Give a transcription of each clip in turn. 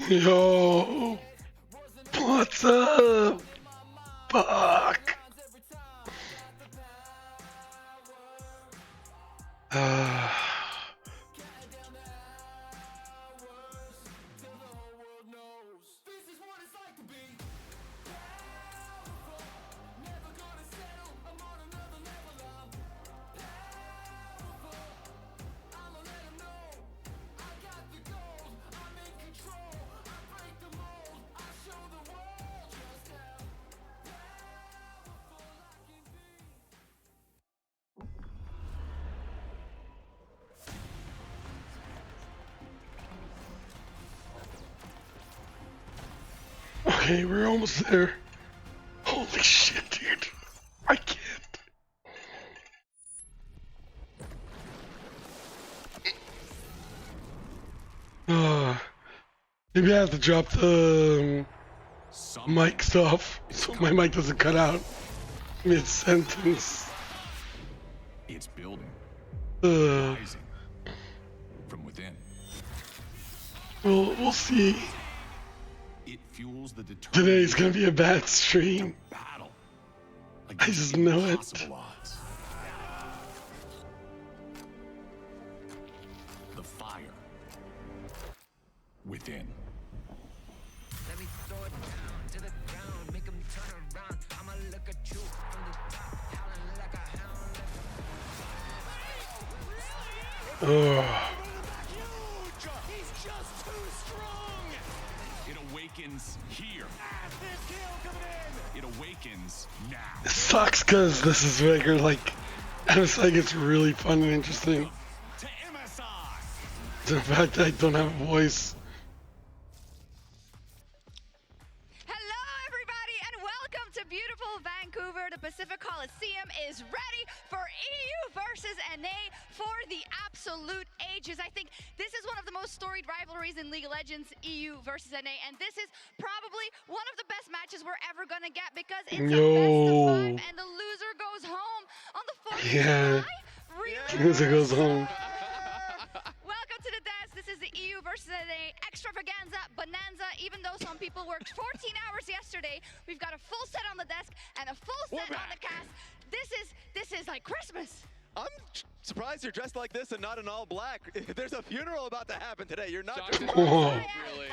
Yo, what's up? Fuck. Okay, we're almost there. Holy shit, dude. I can't. Maybe I have to drop the mic stuff so my mic doesn't cut out mid-sentence. It's building. Rising from within. We'll see. It fuels the Today's gonna be a bad stream. battle. I just know it. Odds. The fire within. Let me throw it down to the ground, make 'em turn around. I'ma look at you from the top, howling like a hound. Oh. He's just too strong. It awakens here. It awakens now. It sucks because this is regular, like, MSI gets really fun and interesting. To MSI. The fact that I don't have a voice. Hello, everybody, and welcome to beautiful Vancouver. The Pacific Coliseum is ready for EU versus NA for the absolute ages. I think this is one of the most storied rivalries in League of Legends, EU versus NA, and this is probably one of the best matches we're ever gonna get because it's a best of 5, and the loser goes home on the 4th of July. Really? Loser goes home. Welcome to the desk. This is the EU versus NA extravaganza bonanza. Even though some people worked 14 hours yesterday, we've got a full set on the desk and a full set on the cast. This is like Christmas. I'm surprised you're dressed like this and not in all black. There's a funeral about to happen today. You're not dressed like Oh. Really?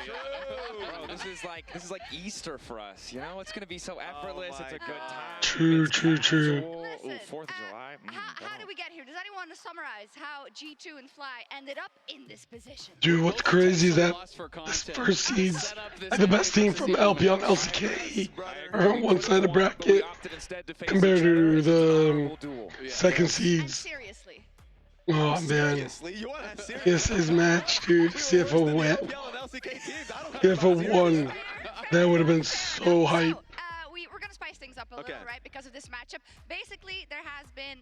Bro, this is like Easter for us. You know, it's gonna be so effortless. It's a good time. True. Listen, 4th of July. How did we get here? Does anyone want to summarize how G2 and Fly ended up in this position? Dude, what's crazy is that this first seeds, like the best team from LP on LCK, are on one side of the bracket compared to the second seeds. Seriously. Oh man, Seriously? You want to serious? this is match, dude. CFO went. Yelling LCK teams. I don't know CFO won. That would have been so hype. So, we're going to spice things up a little, right, because of this matchup. Basically, there has been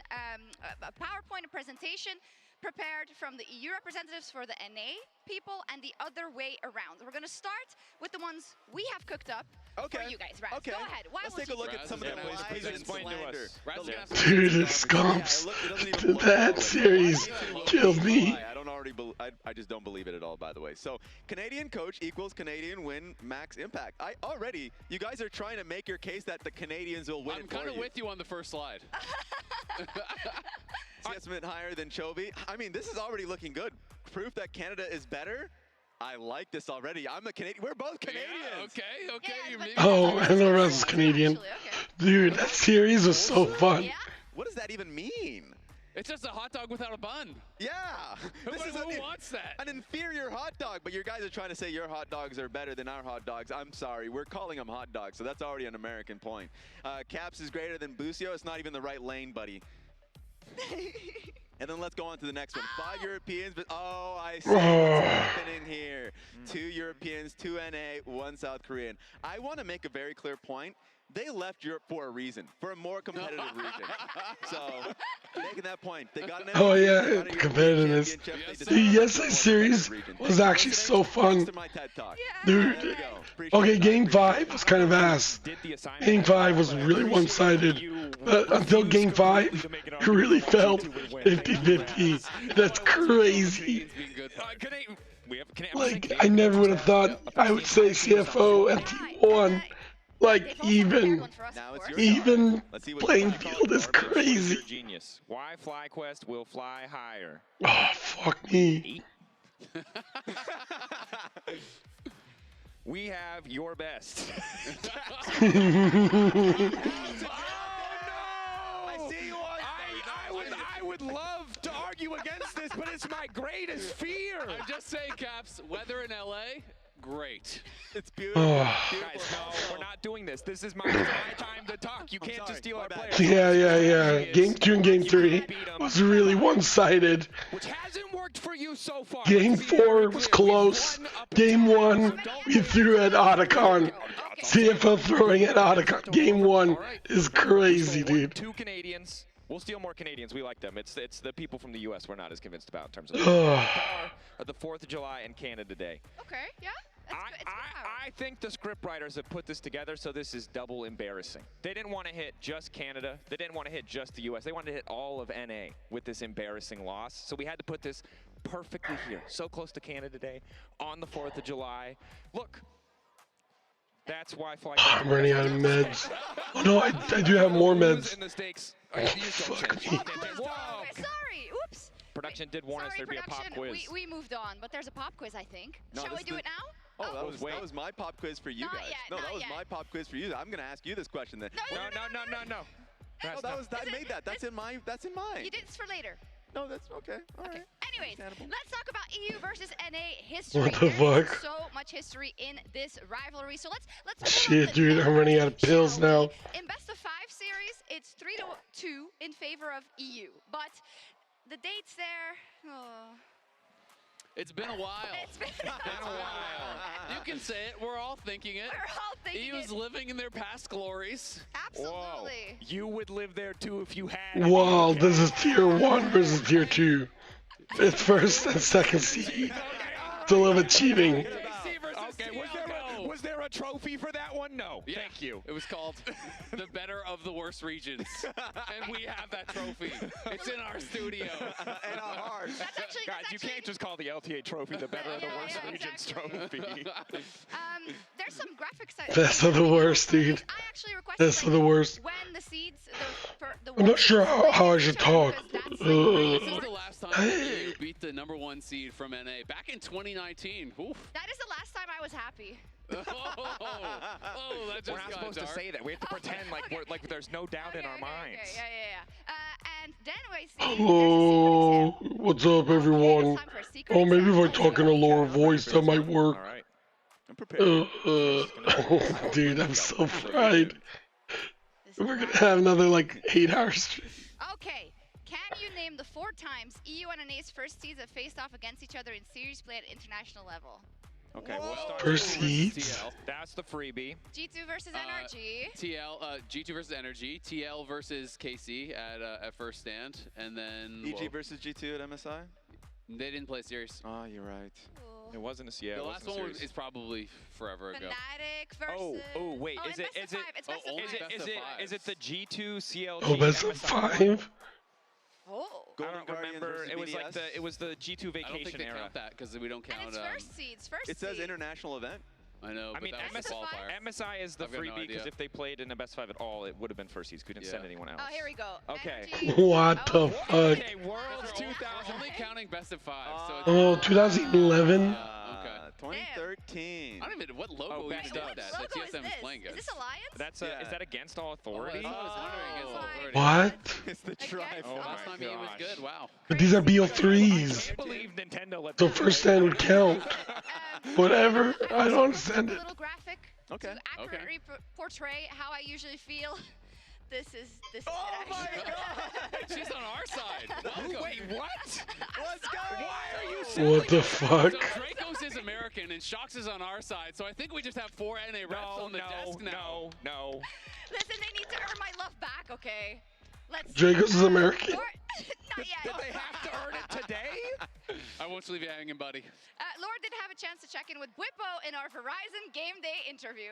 a PowerPoint presentation prepared from the EU representatives for the NA people and the other way around. We're going to start with the ones we have cooked up for you guys, Raz. Okay. Go ahead. Why Let's won't take a you look start? at some of the lies and Explain to slander. us. Raz is gonna Dude, this comps. That series killed me. I just don't believe it at all, by the way. So, Canadian coach equals Canadian win max impact. You guys are trying to make your case that the Canadians will win. I'm kind of with you on the first slide. Estimate higher than Chovy. I mean, this is already looking good. Proof that Canada is better. I like this already. I'm a Canadian. We're both Canadians. Yeah, okay. Yeah, You but- mean Oh, and the rest is Canadian. Actually, okay. Dude, that series was so fun. Yeah? What does that even mean? it's just a hot dog without a bun. Yeah. Who wants that? An inferior hot dog, but your guys are trying to say your hot dogs are better than our hot dogs. I'm sorry. We're calling them hot dogs, so that's already an American point. Caps is greater than Busio. It's not even the right lane, buddy. And then let's go on to the next one. 5 Europeans, but oh, I see what's happening here. 2 Europeans, 2 NA, 1 South Korean. I want to make a very clear point. They left Europe for a reason, for a more competitive region. So, making that point, they got an Oh MVP, yeah, they got a competitiveness. European championship, Yes, they The decided yes to go series for a region. was actually so fun. Thanks to my TED Talk. Dude, There you go. Appreciate okay, that. game 5 was kind of ass. Game 5 was really one-sided, but until game 5, it really felt 50-50. That's crazy. Being good. Like, I never would have thought I would say CFO and T1. Like, even Let's see what playing you got. field is crazy. Genius. Why FlyQuest will fly higher. Oh, fuck me. We have your best. Oh, no! I see you on I would love to argue against this, but it's my greatest fear. I'm just saying, Caps, weather in LA, great. It's beautiful. Oh. Guys, no, we're not doing this. This is my time to talk. You can't just steal our players. Yeah. Game 2 and Game 3 was really one-sided. Which hasn't worked for you so far. Game 4 was close. Game 1, we threw at Otacon. CFO throwing at Otacon. Game 1 is crazy, dude. 2 Canadians. We'll steal more Canadians. We like them. It's the people from the U.S. we're not as convinced about in terms of the 4th of July and Canada Day. Okay, yeah. That's good. It's good power. I think the scriptwriters have put this together so this is double embarrassing. They didn't want to hit just Canada. They didn't want to hit just the U.S. They wanted to hit all of NA with this embarrassing loss. So we had to put this perfectly here. So close to Canada Day on the 4th of July. Look. That's why I'm running out of meds. Oh no, I do have more meds. In the stakes. Fuck me. Sorry, oops. Production did warn us there'd be a pop quiz. We moved on, but there's a pop quiz, I think. No, Shall we do it now? Oh, that was my pop quiz for you Not guys. yet, No, not that was yet. my pop quiz for you. I'm gonna ask you this question then. No. Oh, I made that. That's in mine. You did this for later. No, that's okay. All right. Anyways, let's talk about EU versus NA history. What the There is fuck? so much history in this rivalry. So let's Shit, dude, I'm running out of pills now. In best of 5 series, it's 3-2 in favor of EU. But the dates there, It's been a while. it's been Been a while. You can say it. We're all thinking it. We're all thinking EU's it. living in their past glories. Absolutely. You would live there too if you had. Wow, this is tier 1 versus tier 2. It's first and second seed. It's a little bit cheating. Okay, was there a trophy for that one? No. Yeah. Thank you. It was called the better of the worst regions. And we have that trophy. It's in our studio. And our hearts. That's actually, Guys, you can't just call the LTA trophy the better of the worst regions trophy. there's some graphics that Best of the worst, dude. I actually requested Best of the worst. when the seeds, the I'm not sure how I should talk. This is the last time EU beat the #1 seed from NA. Back in 2019. Oof. That is the last time I was happy. Oh, that just We're not got supposed to dark. say that. We have to pretend like we're like there's no doubt in our minds. Okay, yeah. And then we see Hello, what's up, everyone? Oh, maybe if I talk in a lower voice, that might work. All right. I'm prepared. Dude, I'm so fried. We're gonna have another like 8-hour stream. Okay, can you name the 4 times EU and NA's first seeds have faced off against each other in series play at international level? Okay, we'll start. Proceeds. TL. That's the freebie. G2 versus NRG. G2 versus Energy. TL versus KC at first stand. And then EG versus G2 at MSI? they didn't play series. Oh, you're right. It wasn't a yeah. The it last wasn't a one series. is probably forever ago. Fnatic versus... Wait, Oh, is and it best of 5. It's best of only 5. best of is it the G2 CLG? Oh, best of MSI? 5? Oh. I Golden don't Guardians remember. versus It was like BDS? it was the G2 I don't think vacation they era. count that because we don't count. And it's first seeds. First It says seeds. international event. I know, I but mean, that was the qualifier. MSI is the I've got no freebie because idea. if they played in the best 5 at all, it would have been first seeds. Couldn't send Yeah. anyone else. Oh, here we go. Okay. Energy. What the fuck? Okay, Worlds We're 2000. only counting best of 5. So it's, Oh, 2011? 2013. I don't even what logo best even of. is that? What That logo is TSM is this? playing Is against. this Alliance? That's Yeah. is that against all authority? That's what I was wondering against Oh. authority. What? It's the Against tribe. Oh Last my time he was gosh. good. Wow. But these are I BO3s. can't believe Nintendo let So them first play. stand would count. Whatever. I don't understand A it. little graphic Okay. to accurately portray how I usually feel. This is Oh it my actually. god! She's on our side. Welcome. Wait, what? Let's go! Why are you What the fuck? So Dracos is American and Shox is on our side, so I think we just have 4 NA reps on the desk now. No. Listen, they need to earn my love back, okay? Let's. Dracos is American? Lord, not yet. Did they have to earn it today? I won't leave you hanging, buddy. Lord did have a chance to check in with Bwippo in our Verizon Game Day interview.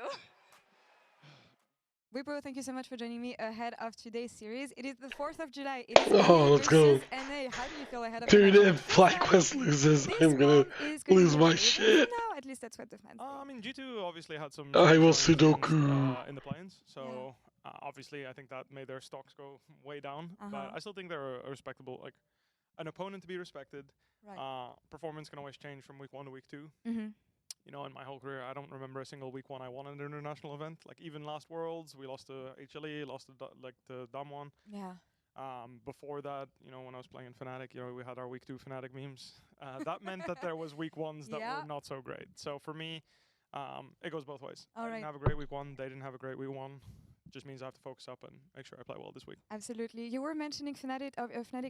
Wipo, thank you so much for joining me ahead of today's series. It is the 4th of July. It is Oh, let's go. versus NA. How do you feel ahead of Dude, that? if FlyQuest loses, This I'm gonna one is going lose to my be shit. No, at least that's what the fans think. I mean, G2 obviously had some. I will showings against, Sudoku. in the play-ins, so obviously I think that made their stocks go way down. But I still think they're a respectable, like, an opponent to be respected. Right. Performance can always change from week 1 to week 2. Mm-hmm. You know, in my whole career, I don't remember a single week 1 I won an international event. Like even last Worlds, we lost to HLE, lost to the Damwon. Yeah. Before that, you know, when I was playing in Fnatic, you know, we had our week 2 Fnatic memes. That meant that there was week 1s that were not so great. So for me, it goes both ways. I didn't have a great week 1. They didn't have a great week 1. Just means I have to focus up and make sure I play well this week. Absolutely. You were mentioning Fnatic,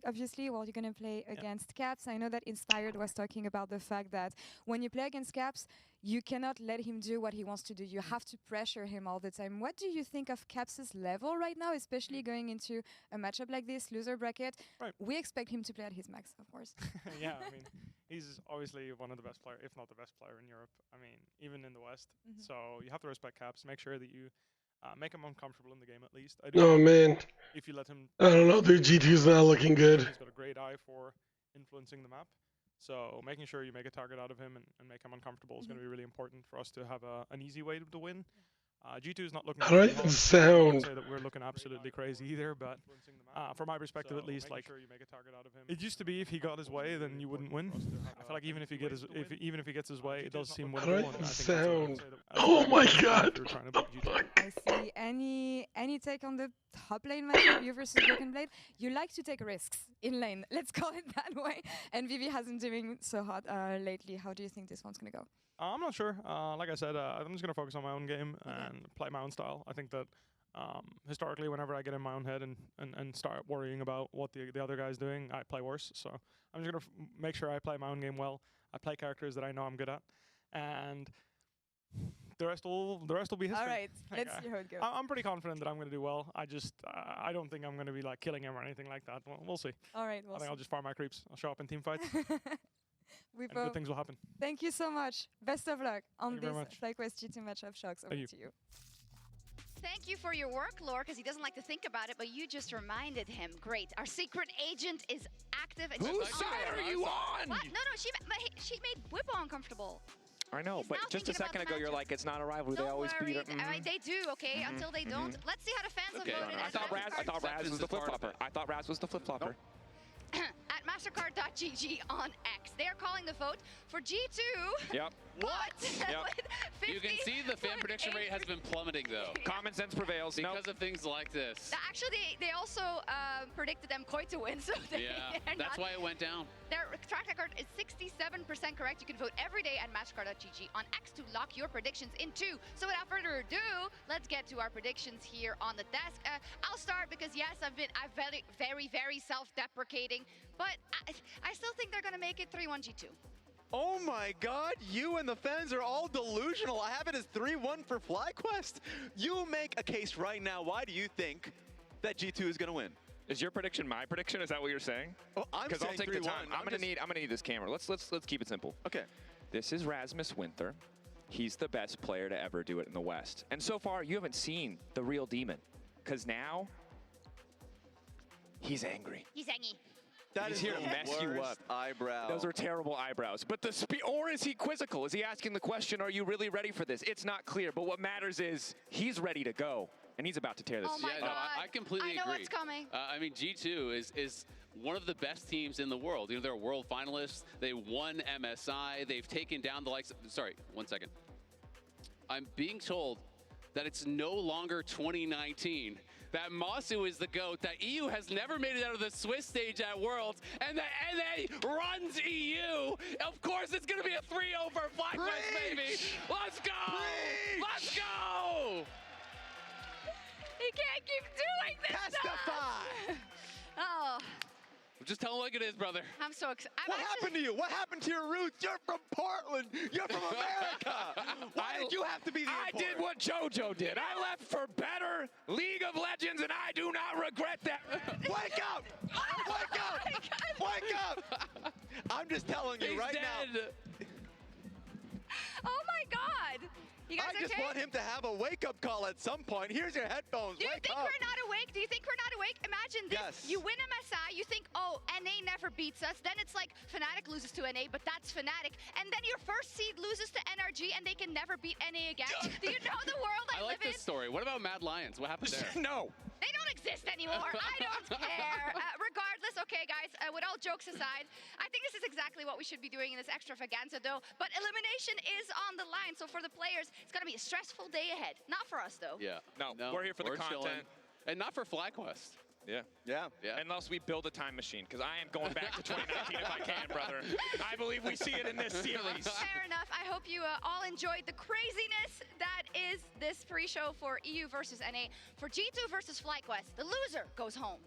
obviously. Well, you're going to play against Caps. I know that Inspired was talking about the fact that when you play against Caps, you cannot let him do what he wants to do. You have to pressure him all the time. What do you think of Caps' level right now, especially going into a matchup like this, loser bracket? Right. We expect him to play at his max, of course. Yeah, I mean, he's obviously one of the best players, if not the best player in Europe. I mean, even in the West. So you have to respect Caps. Make sure that you make him uncomfortable in the game at least. Oh man. If you let him, I don't know. Their G2's not looking good. He's got a great eye for influencing the map. So making sure you make a target out of him and make him uncomfortable is going to be really important for us to have an easy way to win. G2 is not looking. How do I even sound? Say that we're looking absolutely crazy either, but from my perspective at least, like it used to be if he got his way, then you wouldn't win. I feel like even if he gets his way, it does seem How do I winnable. even sound? Oh my god! I see. Any take on the top lane matchup, you versus Broken Blade? You like to take risks in lane. Let's call it that way. And Vivi hasn't doing so hot lately. How do you think this one's gonna go? I'm not sure. Like I said, I'm just going to focus on my own game and play my own style. I think that historically, whenever I get in my own head and start worrying about what the other guy's doing, I play worse. So I'm just going to make sure I play my own game well. I play characters that I know I'm good at. And the rest will be history. All right, let's see how it goes. I'm pretty confident that I'm going to do well. I just, I don't think I'm going to be like killing him or anything like that. We'll see. All right, I think I'll just farm my creeps. I'll show up in team fights. And good things will happen. Thank you so much. Best of luck on this FlyQuest G2 matchup. Shocks, over to you. Thank you for your work, Laura, because he doesn't like to think about it, but you just reminded him. Great. Our secret agent is active. And whose side are you on? What? No, she made Wipo uncomfortable. I know, He's but just a second ago, you're like, it's not a rivalry. They always beat her. They do, okay, until they don't. Let's see how the fans have voted. I thought Raz was the flip-flopper. I thought Raz was the flip-flopper. At mastercard.gg on X. They are calling the vote for G2. Yep. What? Yep. You can see the fan prediction rate has been plummeting, though. Common sense prevails. Because of things like this. Actually, they also predicted MKOI to win, so that's why it went down. Their track record is 67% correct. You can vote every day at mastercard.gg on X to lock your predictions in too. So without further ado, let's get to our predictions here on the desk. I'll start because yes, I'm very self-deprecating, but I still think they're gonna make it 3-1 G2. Oh my god, you and the fans are all delusional. I have it as 3-1 for FlyQuest. You make a case right now. Why do you think that G2 is going to win? Is your prediction my prediction? Is that what you're saying? Oh, I'm saying 3-1. I'll take the time. I'm gonna need this camera. Let's keep it simple. Okay. This is Rasmus Winter. He's the best player to ever do it in the West. And so far, you haven't seen the real demon. Because now, he's angry. He's angry. He's here to mess you up. Eyebrow. Those are terrible eyebrows. But or is he quizzical? Is he asking the question, are you really ready for this? It's not clear, but what matters is he's ready to go. And he's about to tear this. Oh my God. I completely agree. I know what's coming. I mean, G2 is one of the best teams in the world. You know, they're world finalists. They won MSI. They've taken down the likes of, sorry, 1 second. I'm being told that it's no longer 2019. That Masu is the GOAT, that EU has never made it out of the Swiss stage at Worlds, and that NA runs EU. Of course, it's going to be a 3-0 for FlyQuest, baby. Let's go! Let's go! He can't keep doing this Testify! Oh. Just tell him like it is, brother. I'm so excited. What happened to you? What happened to your roots? You're from Portland. You're from America. Why did you have to be the I did what JoJo did. I left for better League of Legends, and I do not regret that. Wake up! Wake up! Wake up! I'm just telling you right now. Oh my God! You guys I just want him to have a wake-up call at some point. Here's your headphones. Do you Wake think up. we're not awake? Do you think we're not awake? Imagine this. Yes. You win MSI, you think, oh, NA never beats us. Then it's like Fnatic loses to NA, but that's Fnatic. And then your first seed loses to NRG and they can never beat NA again. Do you know the world I like live in? this story. What about Mad Lions? What happened there? No. They don't exist anymore. I don't care. Regardless, okay, guys, with all jokes aside, I think this is exactly what we should be doing in this extravaganza, though. But elimination is on the line, so for the players, it's going to be a stressful day ahead. Not for us, though. Yeah. No, we're here for the content. Chilling. And not for FlyQuest. Yeah. Yeah. Unless we build a time machine, because I am going back to 2019 if I can, brother. I believe we see it in this series. Fair enough. I hope you all enjoyed the craziness that is this pre-show for EU versus NA. For G2 versus FlyQuest, the loser goes home.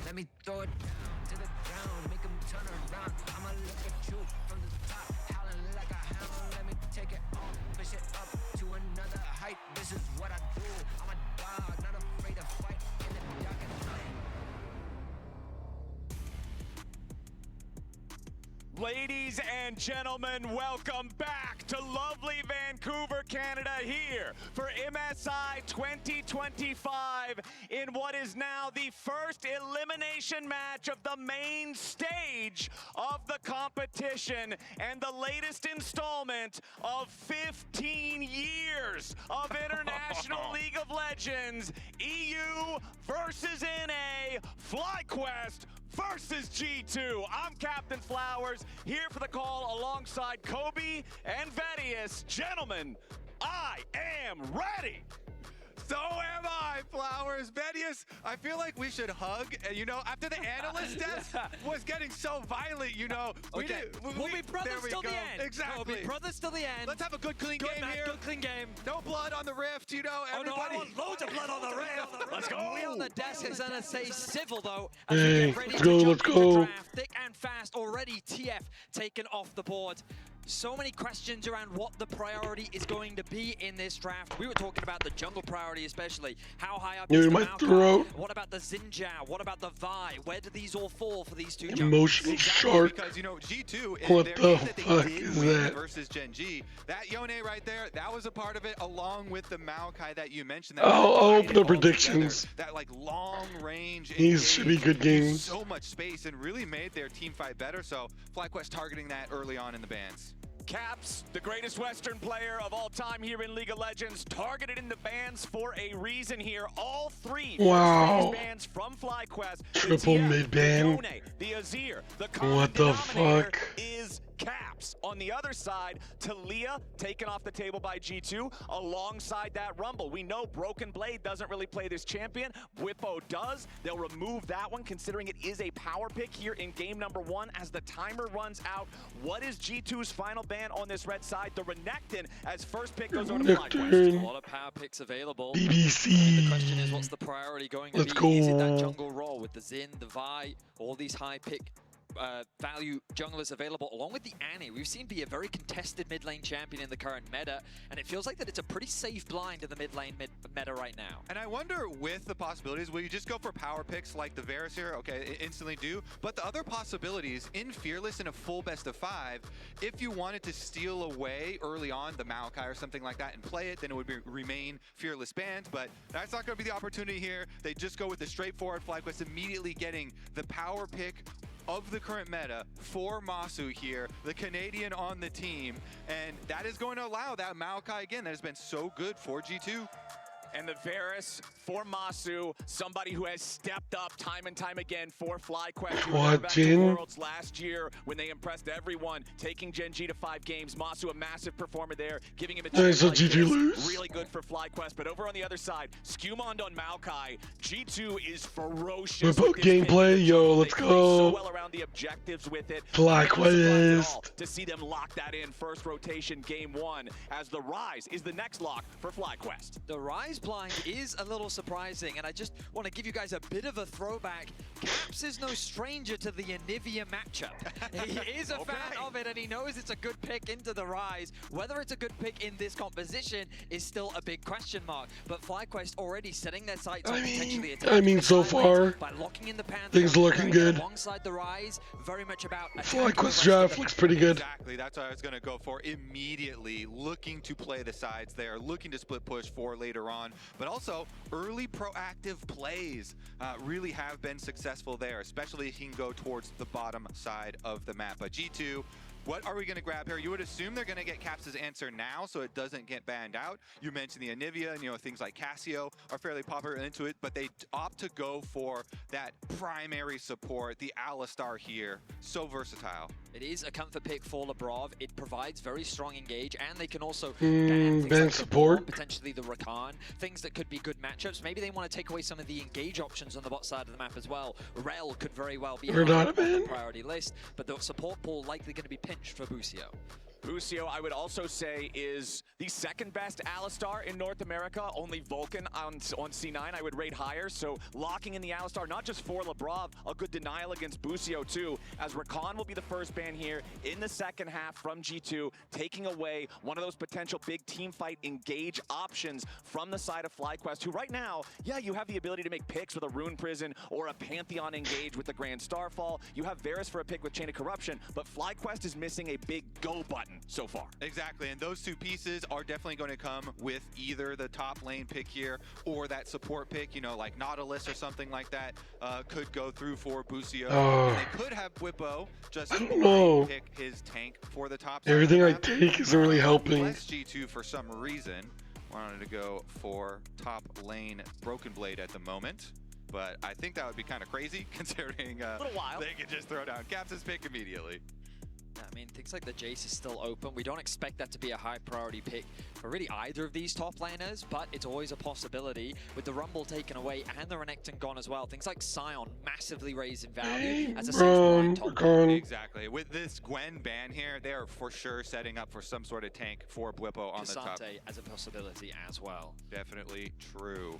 Let me throw it down to the ground, make them turn around. I'ma look at you from the top, howling like a hound. Let me take it off, push it up to another height. This is what I do. I'm a dog, not afraid to fight in the dark at night. Ladies and gentlemen, welcome back to lovely Vancouver, Canada, here for MSI 2025 in what is now the first elimination match of the main stage of the competition and the latest installment of 15 years of International League of Legends, EU versus NA, FlyQuest versus G2. I'm Captain Flowers, here for the call alongside Kobe and Vedius. Gentlemen, I am ready. So am I, Flowers. Vedius, I feel like we should hug. And, you know, after the analyst desk was getting so violent, you know. We'll be brothers till the end. Exactly. We'll be brothers till the end. Let's have a good, clean game here. Good, clean game. No blood on the rift, you know, everybody. Oh, no, I want loads of blood on the rift. Let's go. We on the desk is going to say civil, though. Hey, let's go, let's go. Thick and fast. Already TF taken off the board. So many questions around what the priority is going to be in this draft. We were talking about the jungle priority especially. How high up is the Maokai? What about the Xinjiao? What about the Vi? Where do these all fall for these two jungles? Emotional shark. Because, you know, G2, What the that fuck they did is win that? versus Gen G. That Yone right there, that was a part of it, along with the Maokai that you mentioned. I'll open the predictions. That, like, long range. These should be good games. So much space and really made their team fight better. So FlyQuest targeting that early on in the bans. Caps, the greatest Western player of all time here in League of Legends, targeted in the bans for a reason here. All three bans from FlyQuest. Triple mid ban. The Azir, the what the fuck? Is Caps. On the other side, Talia taken off the table by G2 alongside that Rumble. We know Broken Blade doesn't really play this champion. Whippo does. They'll remove that one considering it is a power pick here in game number 1 as the timer runs out. What is G2's final ban on this red side? The Renekton as first pick goes over to FlyQuest. A lot of power picks available. BBC. And the question is, what's the priority going to Let's be? go. Is it that jungle role with the Xin, the Vi, all these high pick value junglers available, along with the Annie? We've seen be a very contested mid lane champion in the current meta, and it feels like that it's a pretty safe blind in the mid lane meta right now. And I wonder, with the possibilities, will you just go for power picks like the Varus here? Okay, instantly do. But the other possibilities in Fearless in a full best of 5, if you wanted to steal away early on the Maokai or something like that and play it, then it would remain Fearless banned. But that's not going to be the opportunity here. They just go with the straightforward FlyQuest, immediately getting the power pick of the current meta for Masu here, the Canadian on the team, and that is going to allow that Maokai again that has been so good for G2. And the Varus for Masu, somebody who has stepped up time and time again for FlyQuest. You remember back to Worlds last year when they impressed everyone, taking Gen G to 5 games. Masu, a massive performer there, giving him a chance like this. Really good for FlyQuest. But over on the other side, Skewmond on Maokai. G2 is ferocious. About gameplay, yo, let's go. So well around the objectives with it. FlyQuest. To see them lock that in first rotation game 1 as the Rise is the next lock for FlyQuest. The Rise Caps blind is a little surprising, and I just want to give you guys a bit of a throwback. Caps is no stranger to the Anivia matchup. He is a fan of it, and he knows it's a good pick into the Rise. Whether it's a good pick in this composition is still a big question mark, but FlyQuest already setting their sights on potentially attacking so far, by locking in the Panther, things looking good. Alongside the Rise, very much about FlyQuest draft looks pretty good. Exactly, that's what I was going to go for immediately. Looking to play the sides there, looking to split push for later on, but also early proactive plays really have been successful there, especially if he can go towards the bottom side of the map. But G2, what are we going to grab here? You would assume they're going to get Caps' answer now so it doesn't get banned out. You mentioned the Anivia and things like Casio are fairly popular into it, but they opt to go for that primary support, the Alistar here. So versatile. It is a comfort pick for Labrov. It provides very strong engage, and they can also ban like support, potentially the Rakan, things that could be good matchups. Maybe they want to take away some of the engage options on the bot side of the map as well. Rel could very well be on the priority list, but the support pool likely going to be pinched for Busio. Busio, I would also say, is the second best Alistar in North America. Only Vulcan on C9 I would rate higher. So locking in the Alistar, not just for Labrov, a good denial against Busio too, as Rakan will be the first ban here in the second half from G2, taking away one of those potential big team fight engage options from the side of FlyQuest, who right now, yeah, you have the ability to make picks with a Rune Prison or a Pantheon engage with the Grand Starfall. You have Varus for a pick with Chain of Corruption, but FlyQuest is missing a big go button so far. Exactly, and those two pieces are definitely going to come with either the top lane pick here or that support pick, like Nautilus or something like that could go through for Busio. They could have Whippo just pick his tank for the top side. Everything I take isn't really helping. G2 for some reason wanted to go for top lane Broken Blade at the moment. But I think that would be kind of crazy considering they could just throw down Caps' pick immediately. I mean, things like the Jace is still open. We don't expect that to be a high priority pick for really either of these top laners, but it's always a possibility with the Rumble taken away and the Renekton gone as well. Things like Sion massively raised in value as a second top lane. Exactly. With this Gwen ban here, they are for sure setting up for some sort of tank for Blippo on the top. as a possibility as well. Definitely true.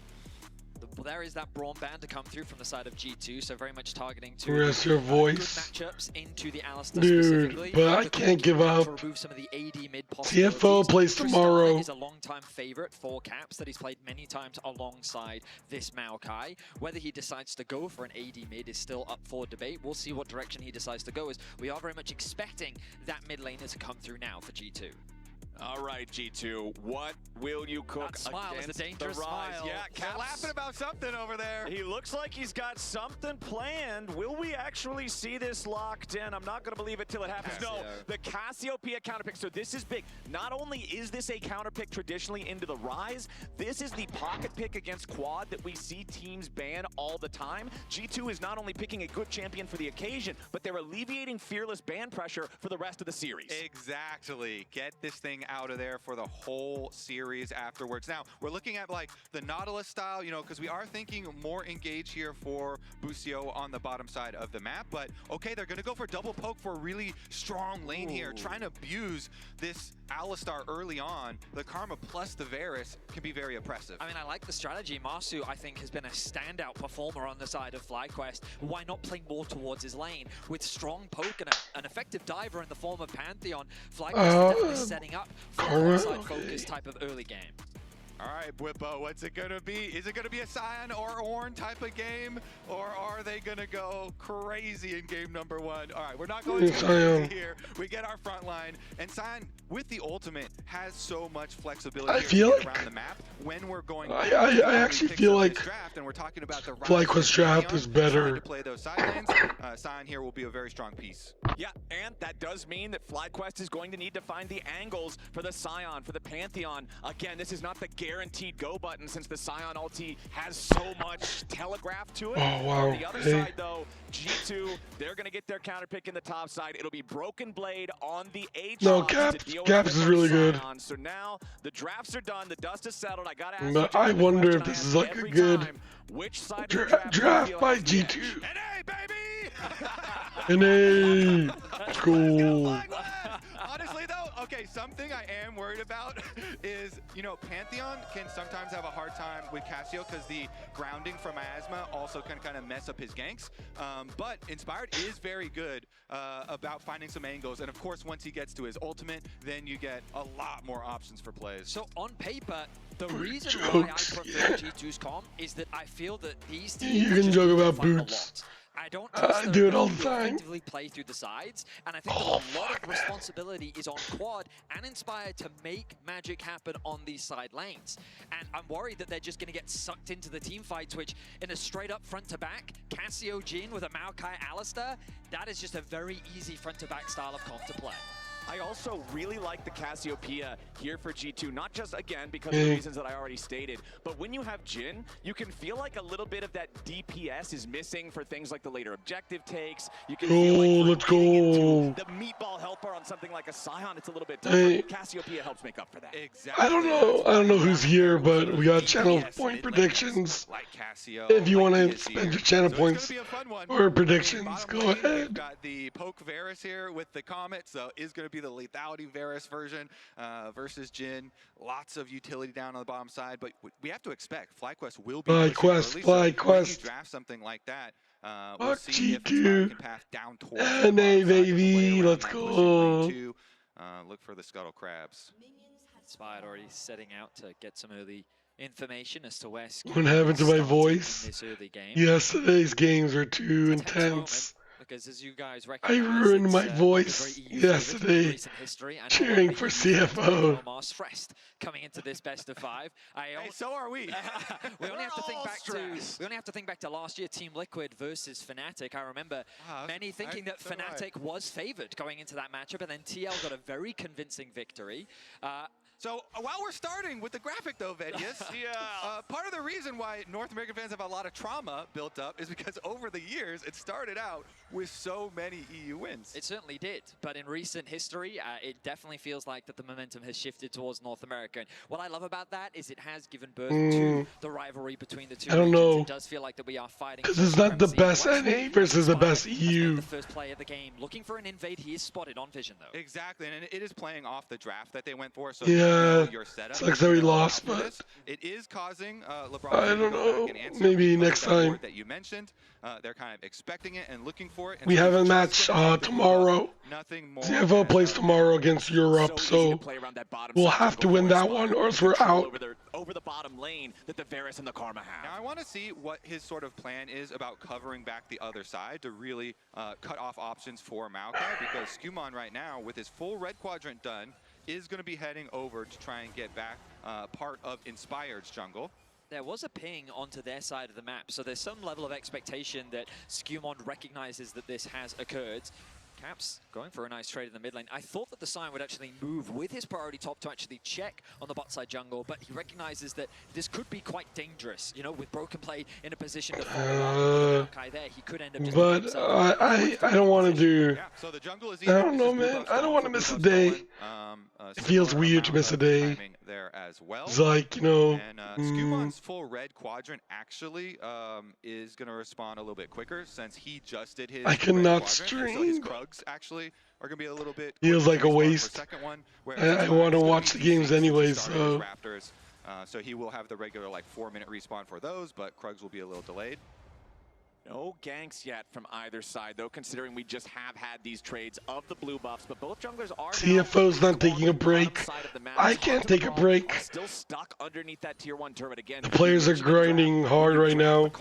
There is that Braum ban to come through from the side of G2, so very much targeting to Where's your voice? good matchups into the Alistar Dude, but I can't give up. To remove some of the AD mid TFO plays tomorrow. Is a long-time favorite for Caps that he's played many times alongside this Maokai. Whether he decides to go for an AD mid is still up for debate. We'll see what direction he decides to go, as we are very much expecting that mid laner to come through now for G2. All right, G2, what will you cook that smile against is a dangerous the Rise? smile. Yeah, Caps laughing about something over there. He looks like he's got something planned. Will we actually see this locked in? I'm not going to believe it till it happens. Casio. No, the Cassiopeia counterpick. So this is big. Not only is this a counterpick traditionally into the Rise, this is the pocket pick against Quad that we see teams ban all the time. G2 is not only picking a good champion for the occasion, but they're alleviating Fearless ban pressure for the rest of the series. Exactly. Get this thing out of there for the whole series afterwards. Now, we're looking at like the Nautilus style, because we are thinking more engage here for Busio on the bottom side of the map, but okay, they're going to go for double poke for a really strong lane here, trying to abuse this Alistar early on. The Karma plus the Varus can be very oppressive. I mean, I like the strategy. Marsu, I think, has been a standout performer on the side of FlyQuest. Why not play more towards his lane with strong poke and an effective diver in the form of Pantheon? FlyQuest is definitely setting up for a side focus type of early game. All right, Whippo, what's it going to be? Is it going to be a Sion or Ornn type of game? Or are they going to go crazy in game number one? All right, we're not going too crazy here. We get our front line. And Sion, with the ultimate, has so much flexibility around the map when we're going I actually feel like draft, and we're talking about the FlyQuest draft is better. To play those side lanes. Sion here will be a very strong piece. Yeah, and that does mean that FlyQuest is going to need to find the angles for the Sion, for the Pantheon. Again, this is not the guaranteed go button, since the Sion ulti has so much telegraph to it. Oh, wow. On the other side, though, G2, they're going to get their counter pick in the top side. It'll be Broken Blade on the H. No, Caps is really good. So now the drafts are done. The dust is settled. I got to ask but I wonder if this is like a good draft by G2. NA, baby! NA! Cool. Honestly, though, Okay, something I am worried about is, you know, Pantheon can sometimes have a hard time with Cassio because the grounding from Miasma also can kind of mess up his ganks. But Inspired is very good about finding some angles. And of course, once he gets to his ultimate, then you get a lot more options for plays. So on paper, the reason why I prefer G2's comp is that I feel that these teams You can just joke need to about fight a boots. lot. I don't I do it all the time. effectively play through the sides, and I think that a lot of responsibility is on Quad and Inspired to make magic happen on these side lanes. And I'm worried that they're just going to get sucked into the team fights, which in a straight up front to back, Cassio Jin with a Maokai Alistair, that is just a very easy front to back style of comp to play. I also really like the Cassiopeia here for G2, not just, again, because of the reasons that I already stated, but when you have Jin, you can feel like a little bit of that DPS is missing for things like the later objective takes. You can feel like let's go. The meatball helper on something like a Scion, it's a little bit tougher. Cassiopeia helps make up for that. Exactly. I don't know who's here, but we got channel point predictions. Like Cassio, If you want to like spend your channel points or predictions, go We've ahead. got the Poke Varus here with the Comet, so is going to be the lethality Varus version versus Jin. Lots of utility down on the bottom side, but we have to expect FlyQuest will be FlyQuest. When you draft something like that, we'll see if Inspire can path down towards the NA, bottom side baby, of the let's play around go. lane 2. Look for the Scuttle Crabs. Inspired already setting out to get some early information as to where What happened to my voice? this early game. Yesterday's games were too intense. Because as you guys I recognize, ruined my it's, voice very easy yesterday in recent history, and cheering for CFO. Omar stressed coming into this best of 5. Hey, so are we. We only have to think back to last year, Team Liquid versus Fnatic. I remember many thinking that Fnatic was favored going into that matchup, and then TL got a very convincing victory. So while we're starting with the graphic though, Vedius, part of the reason why North American fans have a lot of trauma built up is because over the years, it started out with so many EU wins. It certainly did, but in recent history, it definitely feels like that the momentum has shifted towards North America. And what I love about that is it has given birth to the rivalry between the two I don't regions. know. It does feel like that we are fighting. Because it's not the best NA versus the best As EU. the first play of the game, looking for an invade. He is spotted on vision though. Exactly, and it is playing off the draft that they went for. So your setup sucks that we lost, but it is causing LeBron. I don't know. Maybe next time. That you mentioned, they're kind of expecting it and looking for it. And We so have a just match gonna tomorrow. Nothing more. CFO plays tomorrow against Europe, so we'll have to win that one, or else we're out. Over the bottom lane that the Varus and the Karma have. Now I want to see what his sort of plan is about covering back the other side to really cut off options for Maokai, because Skumon right now, with his full red quadrant done, is going to be heading over to try and get back part of Inspired's jungle. There was a ping onto their side of the map, so there's some level of expectation that Skumon recognizes that this has occurred. Caps going for a nice trade in the mid lane. I thought that the Scion would actually move with his priority top to actually check on the bot side jungle, but he recognizes that this could be quite dangerous. You know, with Broken Play in a position to follow up there, he could end up just But I don't want to do. So the jungle is I don't know, man. I don't want to miss a day. It feels weird to miss a day. There as well. It's like, you know. And Skumon's full red quadrant actually is going to respond a little bit quicker since he just did his. I cannot stream. So his Krugs actually are going to be a little bit. Feels like a waste. I want to watch the games anyways, so. Raptors, so he will have the regular like 4-minute respawn for those, but Krugs will be a little delayed. No ganks yet from either side, though, considering we just have had these trades of the blue buffs, but both junglers are CFO's not taking a break. I can't take a break. Still stuck underneath that tier 1 turret again. The players are grinding hard right now.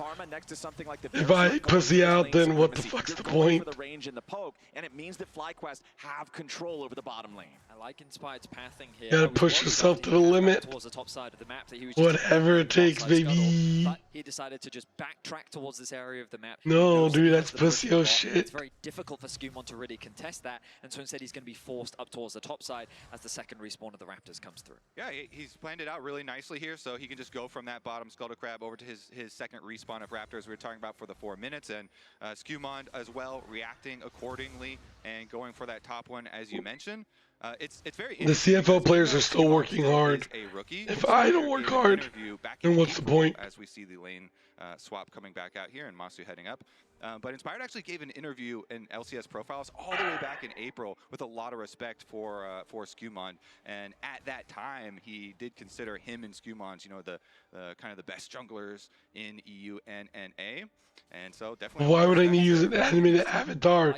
If I pussy out, then what the fuck's the point? The range in the poke, and it means that FlyQuest have control over the bottom lane. I like Inspired's pathing here. Gotta push yourself to the limit. Towards the top side of the map that he was Whatever it takes, baby. But he decided to just backtrack towards this area of the map. No, dude, that's pussy shit. It's very difficult for Skumon to really contest that, and so instead he's going to be forced up towards the top side as the second respawn of the Raptors comes through. Yeah, he's planned it out really nicely here, so he can just go from that bottom Scuttle Crab over to his second respawn of Raptors we were talking about for the 4 minutes, and Skumon as well reacting accordingly and going for that top one as you mentioned. It's very interesting. The CFO players are still working hard. If I don't work hard, then what's the point? As we see the lane swap coming back out here and Masu heading up. But Inspired actually gave an interview in LCS Profiles all the way back in April with a lot of respect for Skumon, and at that time he did consider him and Skumon, you know, the kind of the best junglers in EU and NA, and so definitely. Why would I need to use an animated avatar?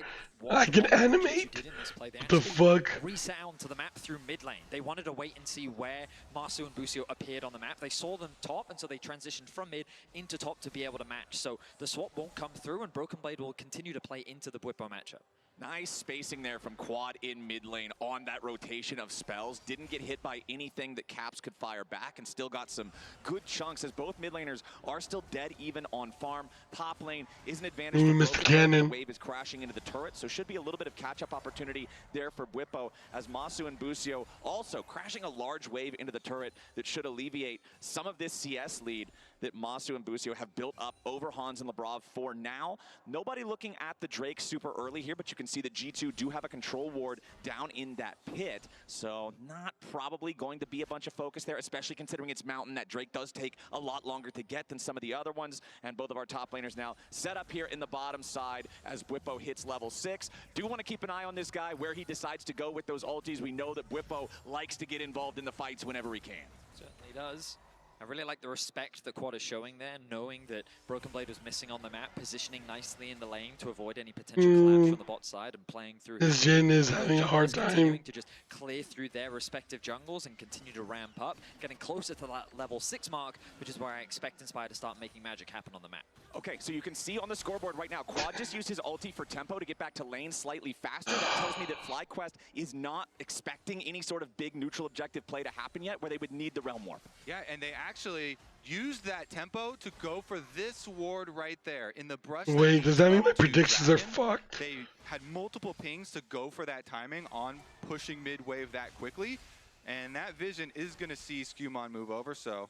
I can animate. What the fuck? Reset onto the map through mid lane. They wanted to wait and see where Masu and Busio appeared on the map. They saw them top, and so they transitioned from mid into top to be able to match. So the swap won't come through, and Broken Blade will continue to play into the Bwipo matchup. Nice spacing there from Quad in mid lane on that rotation of spells. Didn't get hit by anything that Caps could fire back, and still got some good chunks as both mid laners are still dead even on farm. Top lane is an advantage for Mr. Cannon. The wave is crashing into the turret, so should be a little bit of catch-up opportunity there for Bwipo, as Masu and Busio also crashing a large wave into the turret that should alleviate some of this CS lead that Masu and Busio have built up over Hans and Labrov for now. Nobody looking at the Drake super early here, but you can see that G2 do have a control ward down in that pit, so not probably going to be a bunch of focus there, especially considering it's Mountain. That Drake does take a lot longer to get than some of the other ones, and both of our top laners now set up here in the bottom side as Bwipo hits level 6. Do want to keep an eye on this guy, where he decides to go with those ultis. We know that Bwipo likes to get involved in the fights whenever he can. Certainly does. I really like the respect that Quad is showing there, knowing that Broken Blade was missing on the map, positioning nicely in the lane to avoid any potential collapse from the bot side, and playing through. This Jhin is having a hard time to just clear through their respective jungles and continue to ramp up, getting closer to that level 6 mark, which is where I expect Inspired to start making magic happen on the map. Okay, so you can see on the scoreboard right now, Quad just used his ulti for tempo to get back to lane slightly faster. That tells me that FlyQuest is not expecting any sort of big neutral objective play to happen yet, where they would need the Realm Warp. Yeah, and they actually used that tempo to go for this ward right there in the brush. Wait, does that mean my predictions are fucked? They had multiple pings to go for that timing on pushing mid wave that quickly, and that vision is going to see Skumon move over, so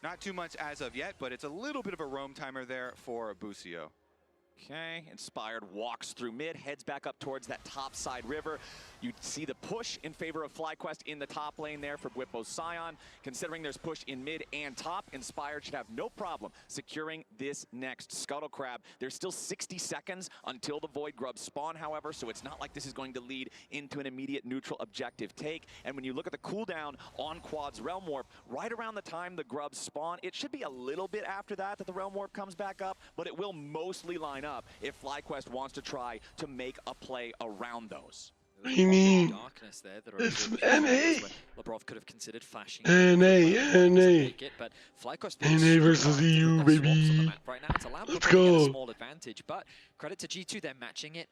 not too much as of yet, but it's a little bit of a roam timer there for Busio. Okay, Inspired walks through mid, heads back up towards that top side river. You see the push in favor of FlyQuest in the top lane there for Bwipo's Scion. Considering there's push in mid and top, Inspired should have no problem securing this next Scuttle Crab. There's still 60 seconds until the Void Grubs spawn, however, so it's not like this is going to lead into an immediate neutral objective take. And when you look at the cooldown on Quad's Realm Warp, right around the time the Grubs spawn, it should be a little bit after that the Realm Warp comes back up, but it will mostly line up if FlyQuest wants to try to make a play around those. What do you mean? Darkness there that it's NA. Labrov could have considered flashing. NA. But FlyQuest NA versus EU, baby. Right now, it's allowed Let's to get a go. small advantage, but credit to G2, they're matching it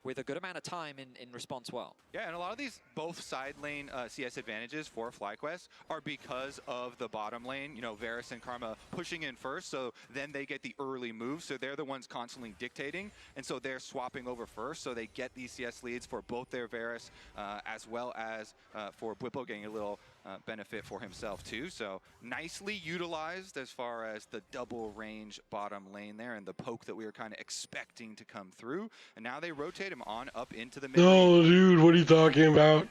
with a good amount of time in response well. Yeah, and a lot of these both side lane CS advantages for FlyQuest are because of the bottom lane, you know, Varus and Karma pushing in first, so then they get the early moves, so they're the ones constantly dictating, and so they're swapping over first, so they get these CS leads for both their Varus as well as for Bwipo getting a little benefit for himself too. So nicely utilized as far as the double range bottom lane there and the poke that we were kind of expecting to come through. And now they rotate him on up into the mid lane. No, dude, what are you talking about?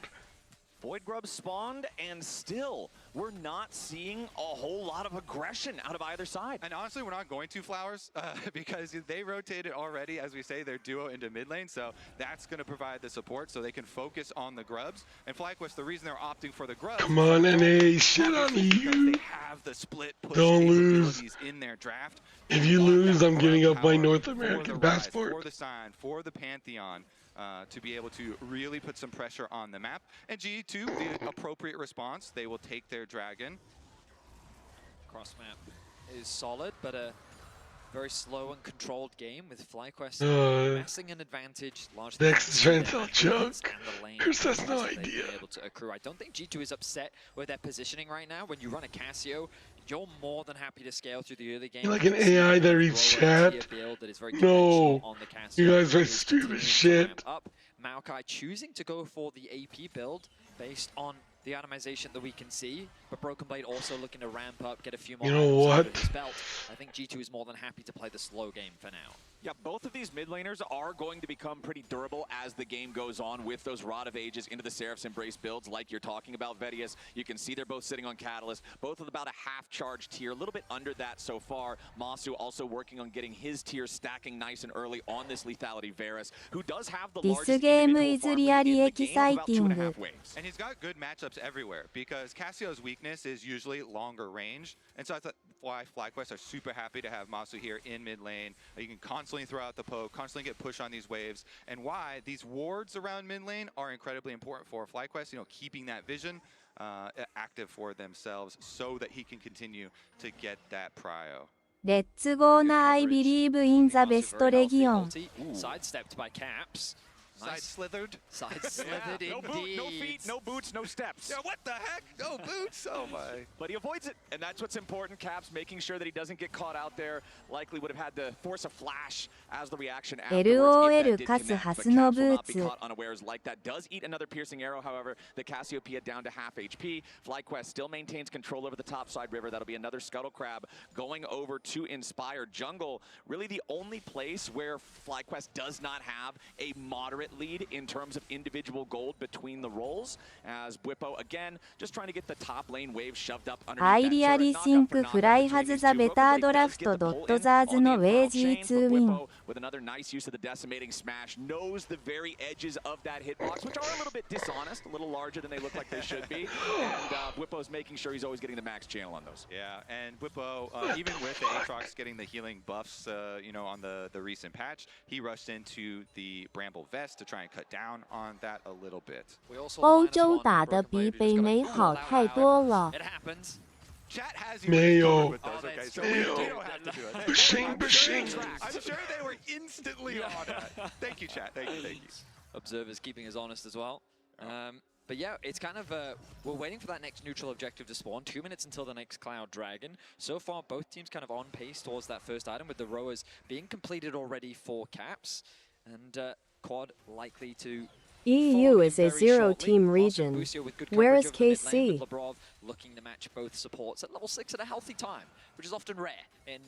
Void Grubs spawned, and still, we're not seeing a whole lot of aggression out of either side. And honestly, we're not going to Flowers because they rotated already, as we say, their duo into mid lane, so that's going to provide the support so they can focus on the Grubs. And FlyQuest, the reason they're opting for the Grubs... Come on, NA, shit on you. They have the split push Don't lose. in their draft. If you lose, I'm giving up my North American passport. For the Sign, for the Pantheon. To be able to really put some pressure on the map. And G2, the appropriate response, they will take their dragon. Cross map is solid, but a very slow and controlled game with FlyQuest amassing an advantage largely. Next is trying to tell Chunk. Chris has no idea. Able to accrue. I don't think G2 is upset with their positioning right now. When you run a Cassio, you're more than happy to scale through the early game. You're like an AI that reads chat. No, you guys are stupid shit. Up. Maokai choosing to go for the AP build based on the atomization that we can see, but Broken Blade also looking to ramp up, get a few more. You know what? Belt. I think G2 is more than happy to play the slow game for now. Yeah, both of these mid laners are going to become pretty durable as the game goes on with those Rod of Ages into the Seraph's Embrace builds like you're talking about, Vedius. You can see they're both sitting on Catalyst, both with about a half-charge tier, a little bit under that so far. Masu also working on getting his tier stacking nice and early on this lethality Varus, who does have the largest individual farm lead in the game of about 2.5 waves. And he's got good matchups everywhere because Cassio's weakness is usually longer range. And so I thought why FlyQuest are super happy to have Masu here in mid lane. You can constantly throw out the poke, constantly get push on these waves, and why these wards around mid lane are incredibly important for FlyQuest, you know, keeping that vision active for themselves so that he can continue to get that prio. Let's go now, I believe in the best region. Sidestepped by Caps. Side slithered. Side slithered Yeah, indeed. No feet, no boots, no steps. Yeah, what the heck? No boots? Oh my. But he avoids it, and that's what's important. Caps making sure that he doesn't get caught out there. Likely would have had to force a flash as the reaction afterwards. LOL カスハスのブーツ。Caught unawares like that. Does eat another piercing arrow, however. The Cassiopeia down to half HP. FlyQuest still maintains control over the top side river. That'll be another Scuttle Crab going over to Inspire. Jungle, really the only place where FlyQuest does not have a moderate lead in terms of individual gold between the roles, as Bwipo again just trying to get the top lane wave shoved up underneath. I really think Fly has the better draft. There's no way to win. With another nice use of the decimating smash, knows the very edges of that hitbox, which are a little bit dishonest, a little larger than they look like they should be. And Bwipo's making sure he's always getting the max channel on those. Yeah, and Bwipo, even with the Aatrox getting the healing buffs, you know, on the recent patch, he rushed into the Bramble Vest to try and cut down on that a little bit. 欧洲打得比北美好太多了。 It happens. Chat has Mayo. with those, okay? So Mayo. we don't have to do it. Bashing, bashing. I'm sure they were instantly on it. Thank you, chat. Thank you, thank you. Observers keeping us honest as well. But yeah, it's kind of, we're waiting for that next neutral objective to spawn. 2 minutes until the next Cloud Dragon. So far, both teams kind of on pace towards that first item, with the rowers being completed already for Caps. And Quad likely to... EU is a zero-team region. Where is KC? Labrov looking to match both supports at level 6 at a healthy time, which is often rare in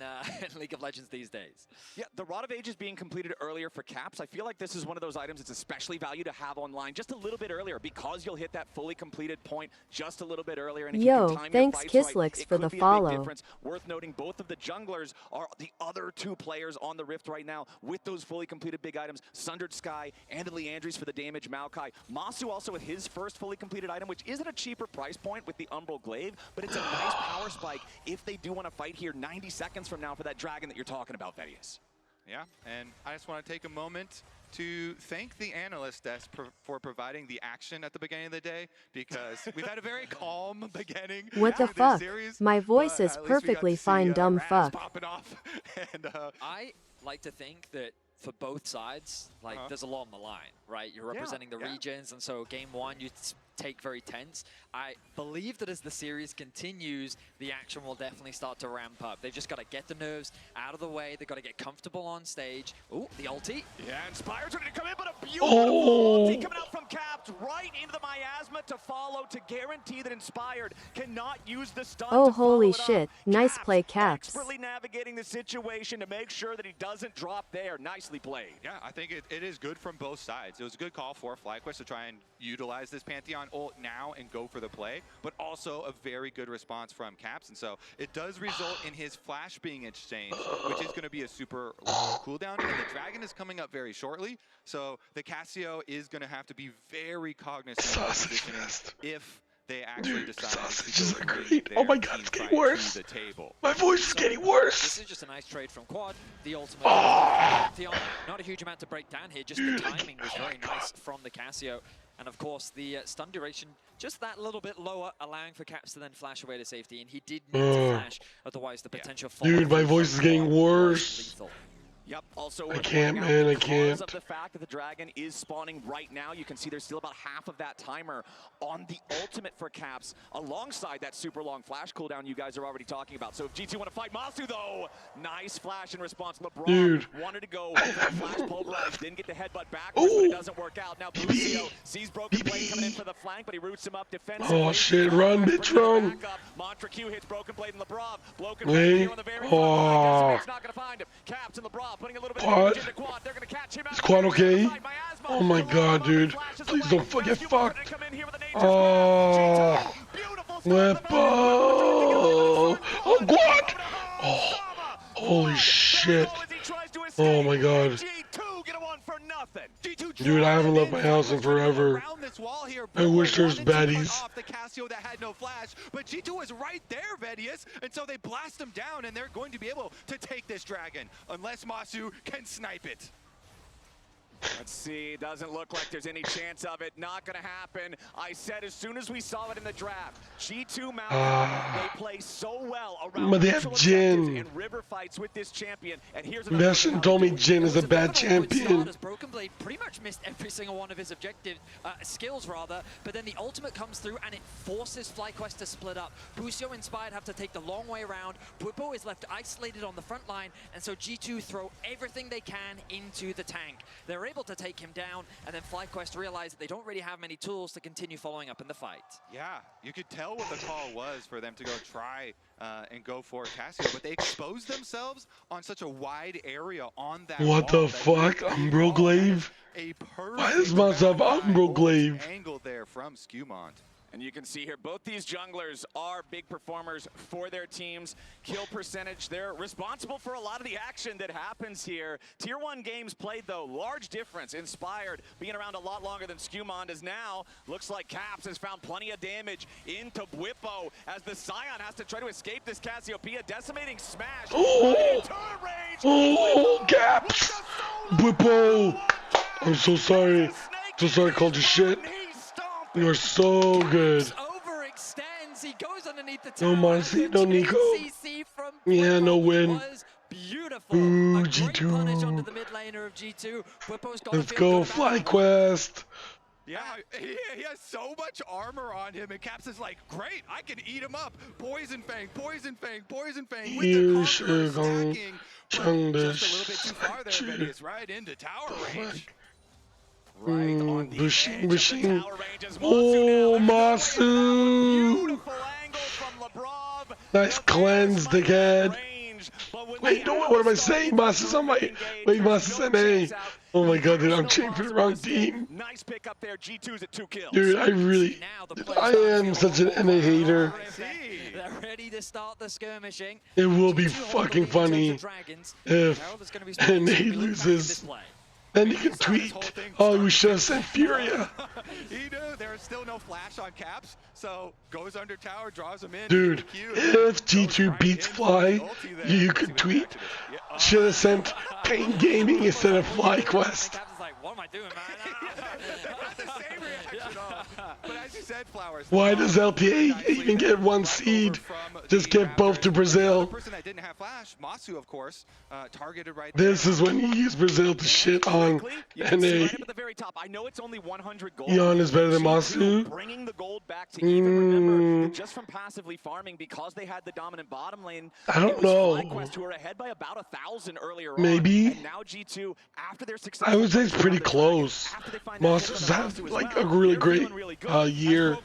League of Legends these days. Yeah, the Rod of Ages being completed earlier for Caps. I feel like this is one of those items that's especially valued to have online just a little bit earlier, because you'll hit that fully completed point just a little bit earlier. And if you can time thanks your fights Kislix right, for it the could be a big follow. difference. Worth noting, both of the junglers are the other two players on the Rift right now with those fully completed big items. Sundered Sky and Leandries for the damage. Maokai. Masu also with his first fully completed item, which isn't a cheaper price point with the Umbral Glaive, but it's a nice power spike if they do want to fight here 90 seconds from now for that dragon that you're talking about, Vedius. Yeah, and I just want to take a moment to thank the analyst desk for providing the action at the beginning of the day, because we've had a very calm beginning. What the fuck? Series, My voice is perfectly fine, dumb fuck. Popping off. And, I like to think that for both sides, like there's a lot on the line, right? You're representing the regions, and so game one you take very tense. I believe that as the series continues, the action will definitely start to ramp up. They've just got to get the nerves out of the way. They've got to get comfortable on stage. Ooh, the ulti. Yeah, Inspire's ready to come in, but a beautiful ulti coming out from Caps right into the miasma to follow to guarantee that Inspired cannot use the stun. Oh, holy shit. Nice play, Caps. Expertly navigating the situation to make sure that he doesn't drop there. Nicely played. Yeah, I think it is good from both sides. It was a good call for FlyQuest to try and utilize this Pantheon ult now and go for the play, but also a very good response from Caps. And so it does result in his flash being exchanged, which is going to be a super long cooldown. And the dragon is coming up very shortly. So the Cassio is going to have to be very cognizant of positioning if they actually decide to go great. Oh my god, it's getting worse. the table. My voice is getting worse. This is just a nice trade from Quad. The ultimate Pantheon. Not a huge amount to break down here, just the timing was very nice from the Cassio. And of course, the stun duration, just that little bit lower, allowing for Caps to then flash away to safety. And he did need to flash, otherwise the potential fall. Dude, my voice is getting worse. Yep, also I can't, man, I can't. Because of the fact that the dragon is spawning right now, you can see there's still about half of that timer on the ultimate for Caps, alongside that super long flash cooldown you guys are already talking about. So if G2 want to fight Masu, though, nice flash in response. LeBron wanted to go for the flash pulverize, didn't get the headbutt backwards, but it doesn't work out. Now Lucio sees Broken Blade coming in for the flank, but he roots him up defensively. Oh shit, run, bitch, run. Mantra Q hits Broken Blade and LeBron. Broken Blade here on the very front line. Decimate's not going to find him. Caps and LeBron Quad. Is Quad okay? Oh my god, dude. Please don't get fucked. Oh. Whippo. Oh, Quad. Oh. Holy shit. Oh my god. Dude, I haven't left my house in forever. I wish there's baddies. But G2 is right there, Vedius, and so they blast him down, and they're going to be able to take this dragon, unless Masu can snipe it. Let's see, doesn't look like there's any chance of it. Not gonna happen. I said as soon as we saw it in the draft, G2 Mountain, they play so well around but they have Jin. and river fights with this champion. And here's Bastion told me Jin is a bad champion. Broken Blade pretty much missed every single one of his objective skills, rather, but then the ultimate comes through and it forces FlyQuest to split up. Busio Inspired have to take the long way around. Bwipo is left isolated on the front line, and so G2 throw everything they can into the tank. They're able to take him down, and then FlyQuest realize that they don't really have many tools to continue following up in the fight. Yeah, you could tell what the call was for them to go try and go for Cassio, but they exposed themselves on such a wide area on that What the fuck? Umbroglaive? Why does Mouse have Umbroglaive? Angle there from Skewmont. And you can see here, both these junglers are big performers for their teams. Kill percentage, they're responsible for a lot of the action that happens here. Tier 1 games played, though, large difference. Inspired being around a lot longer than Skewmont is now. Looks like Caps has found plenty of damage into Bwipo as the Scion has to try to escape this Cassiopeia. Decimating smash. Oh, Caps! Bwipo! I'm so sorry. So sorry I called you shit. You are so good. Overextends. He goes underneath the no Marcy, no Nico. Yeah, no win. Beautiful. Ooh, A great G2. punish onto the mid laner of G2. Let's go, FlyQuest. Yeah, he has so much armor on him, and Caps is like, great, I can eat him up. Poison Fang, Poison Fang, Poison Fang. With the stacking, just a little bit too far there, but he's right into tower range. Bushing. Oh, Masu. Nice cleanse, dickhead. Wait, no, what am I saying? Masu's on my... Wait, Masu's NA. Oh my god, dude, I'm cheering for the wrong team. Nice pick up there. G2's at 2 kills. Dude, I am such an NA hater. They're ready to start the skirmishing. It will be fucking funny if NA loses. Then you can tweet, oh, we should have sent Furia. He knew there's still no flash on Caps, so goes under tower, draws him in. Dude, if G2 beats Fly, you could tweet, should have sent Pain Gaming instead of FlyQuest. What am I doing, But as you said, Flowers. Why does LPA even get one seed? Just get both to Brazil. The person that didn't have flash, Masu, of course, targeted right This is when you use Brazil to shit on NA. I know it's only 100 gold. Eon is better than Masu. Bringing the gold back to even. Remember, just from passively farming, because they had the dominant bottom lane. I don't know. FlyQuest, who were ahead by about 1,000 earlier Maybe. on. And now G2, after their success, I would say it's pretty close. Masu's had like a really great year.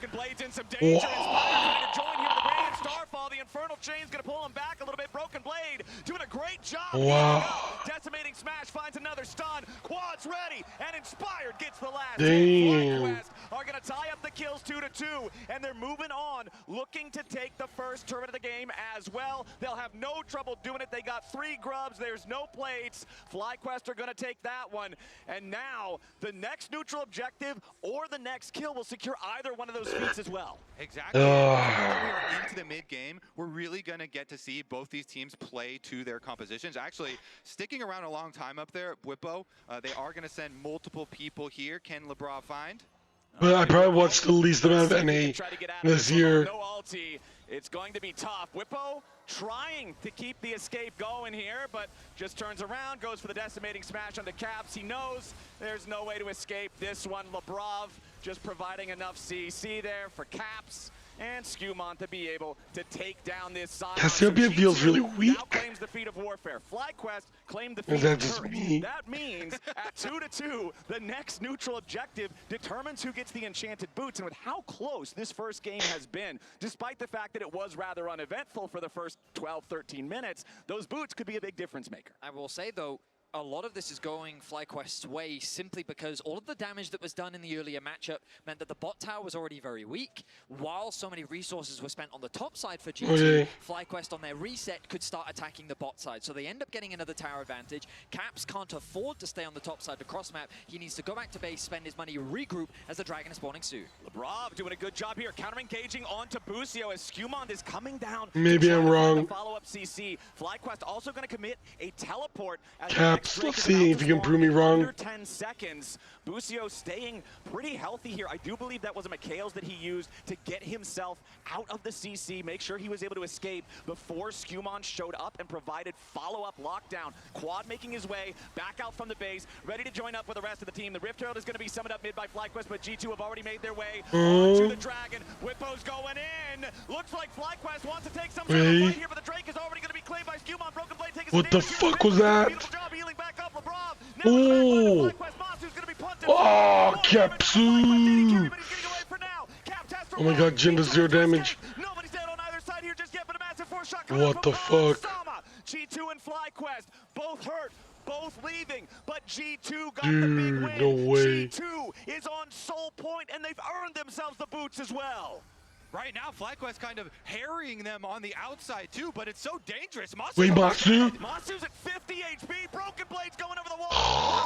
Starfall, the Infernal Chain's gonna pull him back a little bit. Broken Blade doing a great job. Wow. Decimating Smash finds another stun. Quad's ready, and Inspired gets the last. Damn. Are gonna tie up the kills 2-2, and they're moving on, looking to take the first tournament of the game as well. They'll have no trouble doing it. They got 3 grubs. There's no plates. FlyQuest are gonna take that one, and now the next neutral objective or the next kill will secure either one of those feats as well. Exactly. Now we are into the mid-game, we're really going to get to see both these teams play to their compositions. Actually, sticking around a long time up there, Bwipo, they are going to send multiple people here. Can LeBron find? But I probably watched the least amount of NA this year. No ulti. It's going to be tough. Bwipo trying to keep the escape going here, but just turns around, goes for the decimating smash on the Caps. He knows there's no way to escape this one. Lebrov just providing enough CC there for Caps and Skewmont to be able to take down this side. Cassiopeia feels really weak. Now claims the feat of warfare. FlyQuest claimed the feat Is that of just courage. me? That means at 2-2, the next neutral objective determines who gets the enchanted boots. And with how close this first game has been, despite the fact that it was rather uneventful for the first 12, 13 minutes, those boots could be a big difference maker. I will say, though, a lot of this is going FlyQuest's way simply because all of the damage that was done in the earlier matchup meant that the bot tower was already very weak, while so many resources were spent on the top side for G2, FlyQuest on their reset could start attacking the bot side. So they end up getting another tower advantage. Caps can't afford to stay on the top side to cross map. He needs to go back to base, spend his money, regroup as the Dragon is spawning soon. Lebrov doing a good job here, counter-engaging onto Busio as Skumond is coming down. Maybe I'm wrong. Follow-up CC. FlyQuest also going to commit a teleport. Caps, let's see if you can prove me wrong. Under 10 seconds. Busio staying pretty healthy here. I do believe that was a McHale's that he used to get himself out of the CC, make sure he was able to escape before Skumond showed up and provided follow-up lockdown. Quad making his way back out from the base, ready to join up with the rest of the team. The Rift Herald is going to be summoned up mid by FlyQuest, but G2 have already made their way onto the Dragon. Whippo's going in. Looks like FlyQuest wants to take some sort of fight here, but the Drake is already going to be claimed by Skumond. Broken Blade taking what the fuck was that? Oh, Capsu! Oh my god, Jin does 0 damage. What the fuck? G2 and FlyQuest both hurt, both leaving, but G2 got Dude, the big win. no way. G2 is on soul point, and they've earned themselves the boots as well. Right now, FlyQuest kind of harrying them on the outside too, but it's so dangerous. Wait, Masu? Masu's at 50 HP. Broken Blade's going over the wall.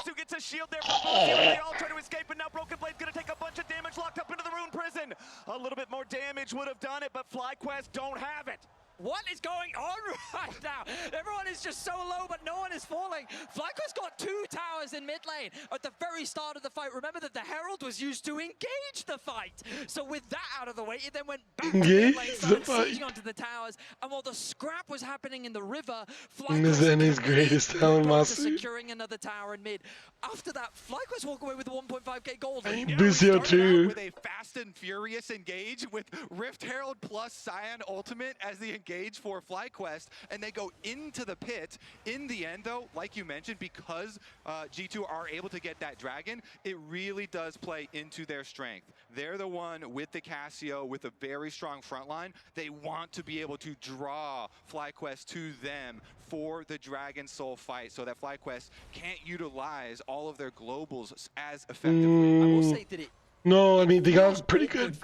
Masu gets a shield there from Busio. They all try to escape, and now Broken Blade's going to take a bunch of damage, locked up into the Rune Prison. A little bit more damage would have done it, but FlyQuest don't have it. What is going on right now? Everyone is just so low, but no one is falling. FlyQuest got 2 towers in mid lane at the very start of the fight. Remember that the Herald was used to engage the fight. So with that out of the way, it then went back to mid lane, started sieging onto the towers. And while the scrap was happening in the river, FlyQuest his greatest talent, Masu. securing another tower in mid. After that, FlyQuest walk away with the 1.5k gold. Busio too. With a fast and furious engage with Rift Herald plus Cyan Ultimate as the engage for FlyQuest, and they go into the pit. In the end, though, like you mentioned, because G2 are able to get that Dragon, it really does play into their strength. They're the one with the Casio with a very strong front line. They want to be able to draw FlyQuest to them for the Dragon Soul fight so that FlyQuest can't utilize all of their globals as effectively. I will say that no, I mean, they got pretty good.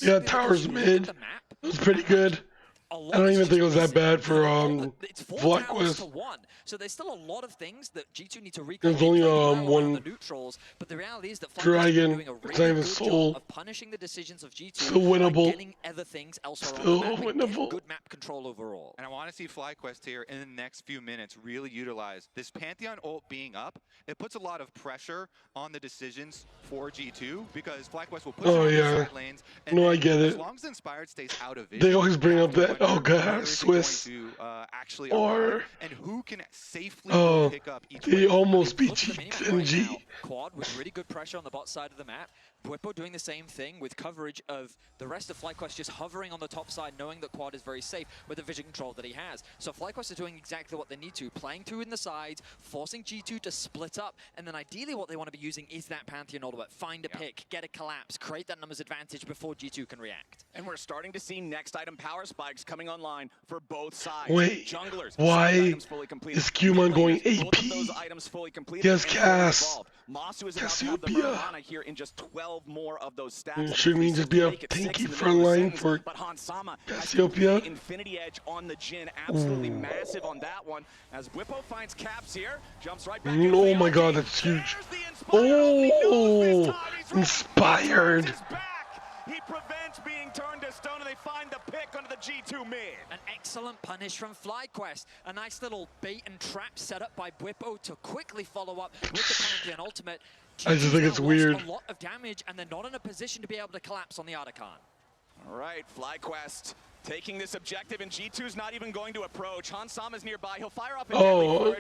Yeah, towers mid. It was pretty good. I don't even think it was that bad for FlyQuest. So there's still a lot of things that G2 need to reclaim. There's only one the neutrals, but the reality is that Dragon. doing a really it's not even good Soul. job of punishing the decisions of G2. Still winnable. Getting other things elsewhere Still on the map winnable. good map control overall. And I want to see FlyQuest here in the next few minutes really utilize this Pantheon ult being up. It puts a lot of pressure on the decisions for G2 because FlyQuest will push on the side lanes. And I get it. As long as Inspired stays out of it, they always bring up that, oh god, Swiss. Actually or and who can safely pick up each they wave. almost beat G. Quad with really good pressure on the bot side of the map. Bwipo doing the same thing with coverage of the rest of FlyQuest just hovering on the top side, knowing that Quad is very safe with the vision control that he has. So FlyQuest are doing exactly what they need to, playing through in the sides, forcing G2 to split up, and then ideally what they want to be using is that Pantheon ultimate. Find a pick, get a collapse, create that numbers advantage before G2 can react. And we're starting to see next item power spikes coming online for both sides. Wait, Junglers, why is Qman going AP? Those items fully completed. He has Cass. Masu is about to have the Marijuana here in just 12 more of those stats. Shouldn't he just be a tanky front line for Cassiopeia? Infinity Edge on the Jin, absolutely massive on that one. As Bwipo finds Caps here, jumps right back. Oh my god, that's huge. Oh, Inspired. He prevents being turned to stone, and they find the pick onto the G2 mid. An excellent punish from FlyQuest. A nice little bait and trap set up by Bwipo to quickly follow up with the Pantheon ultimate. I just think it's weird. A lot of damage, and they're not in a position to be able to collapse on the Artican. All right, FlyQuest taking this objective, and G2's not even going to approach. Hansama is nearby. He'll fire up.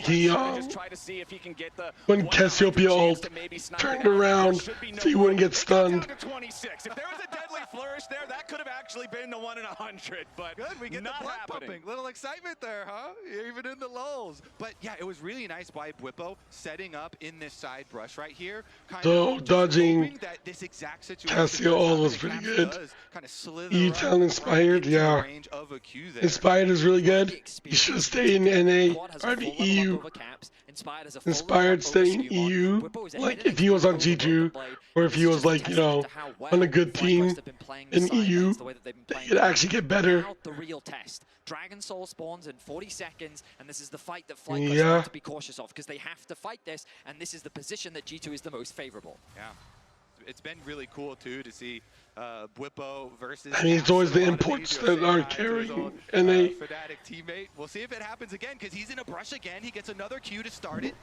He just try to see if he can get the when Cassiopeia ult turned around so he wouldn't get stunned. 26. If there was a deadly flourish there, that could have actually been the 1 in 100. But good, we get not the blood happening. pumping. Little excitement there, huh? Even in the lulls. But yeah, it was really nice by Bwipo setting up in this side brush right here. So dodging that this exact situation Cassio ult was pretty good. E-Town Inspired, yeah. the range of a Q there. Inspired is really good. He should stay in NA or in EU. Inspired stay in EU. Like if he was on G2 or if he was like, you know, on a good team in EU, they could actually get better. The real test. Dragon Soul spawns in 40 seconds, and this is the fight that FlyQuest have to be cautious of because they have to fight this, and this is the position that G2 is the most favorable. Yeah. It's been really cool too to see Bwipo versus. I mean, it's always the imports that are carrying NA. Fnatic teammate. We'll see if it happens again because he's in a brush again. He gets another Q to start it.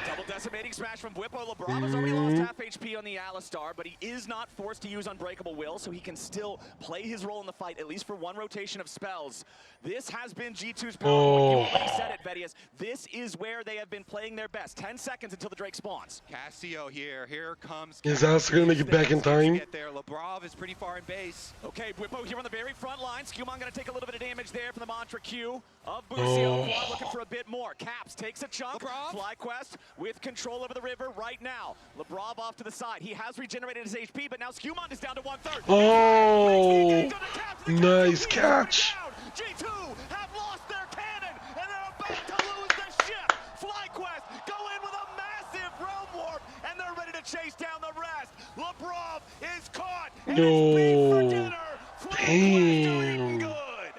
Double decimating smash from Bwipo. LeBron has already lost half HP on the Alistar, but he is not forced to use Unbreakable Will, so he can still play his role in the fight, at least for one rotation of spells. This has been G2's problem. You already said it, Vedius. This is where they have been playing their best. 10 seconds until the Drake spawns. Cassio here. Here comes. Is Alistar gonna make it back in time? Get there. Lebrov is pretty far in base. Okay, Bwipo here on the very front line. Skewmon gonna take a little bit of damage there from the Mantra Q of Busio. Quad looking for a bit more. Caps takes a chunk. FlyQuest with control over the river right now. Lebrov off to the side. He has regenerated his HP, but now Skewmon is down to 1/3. Oh, nice catch. G2 have lost their cannon, and they're about to lose the ship. FlyQuest go in with a massive realm warp, and they're ready to chase down the rest. Lebrov is caught, and it's beef for dinner. Damn.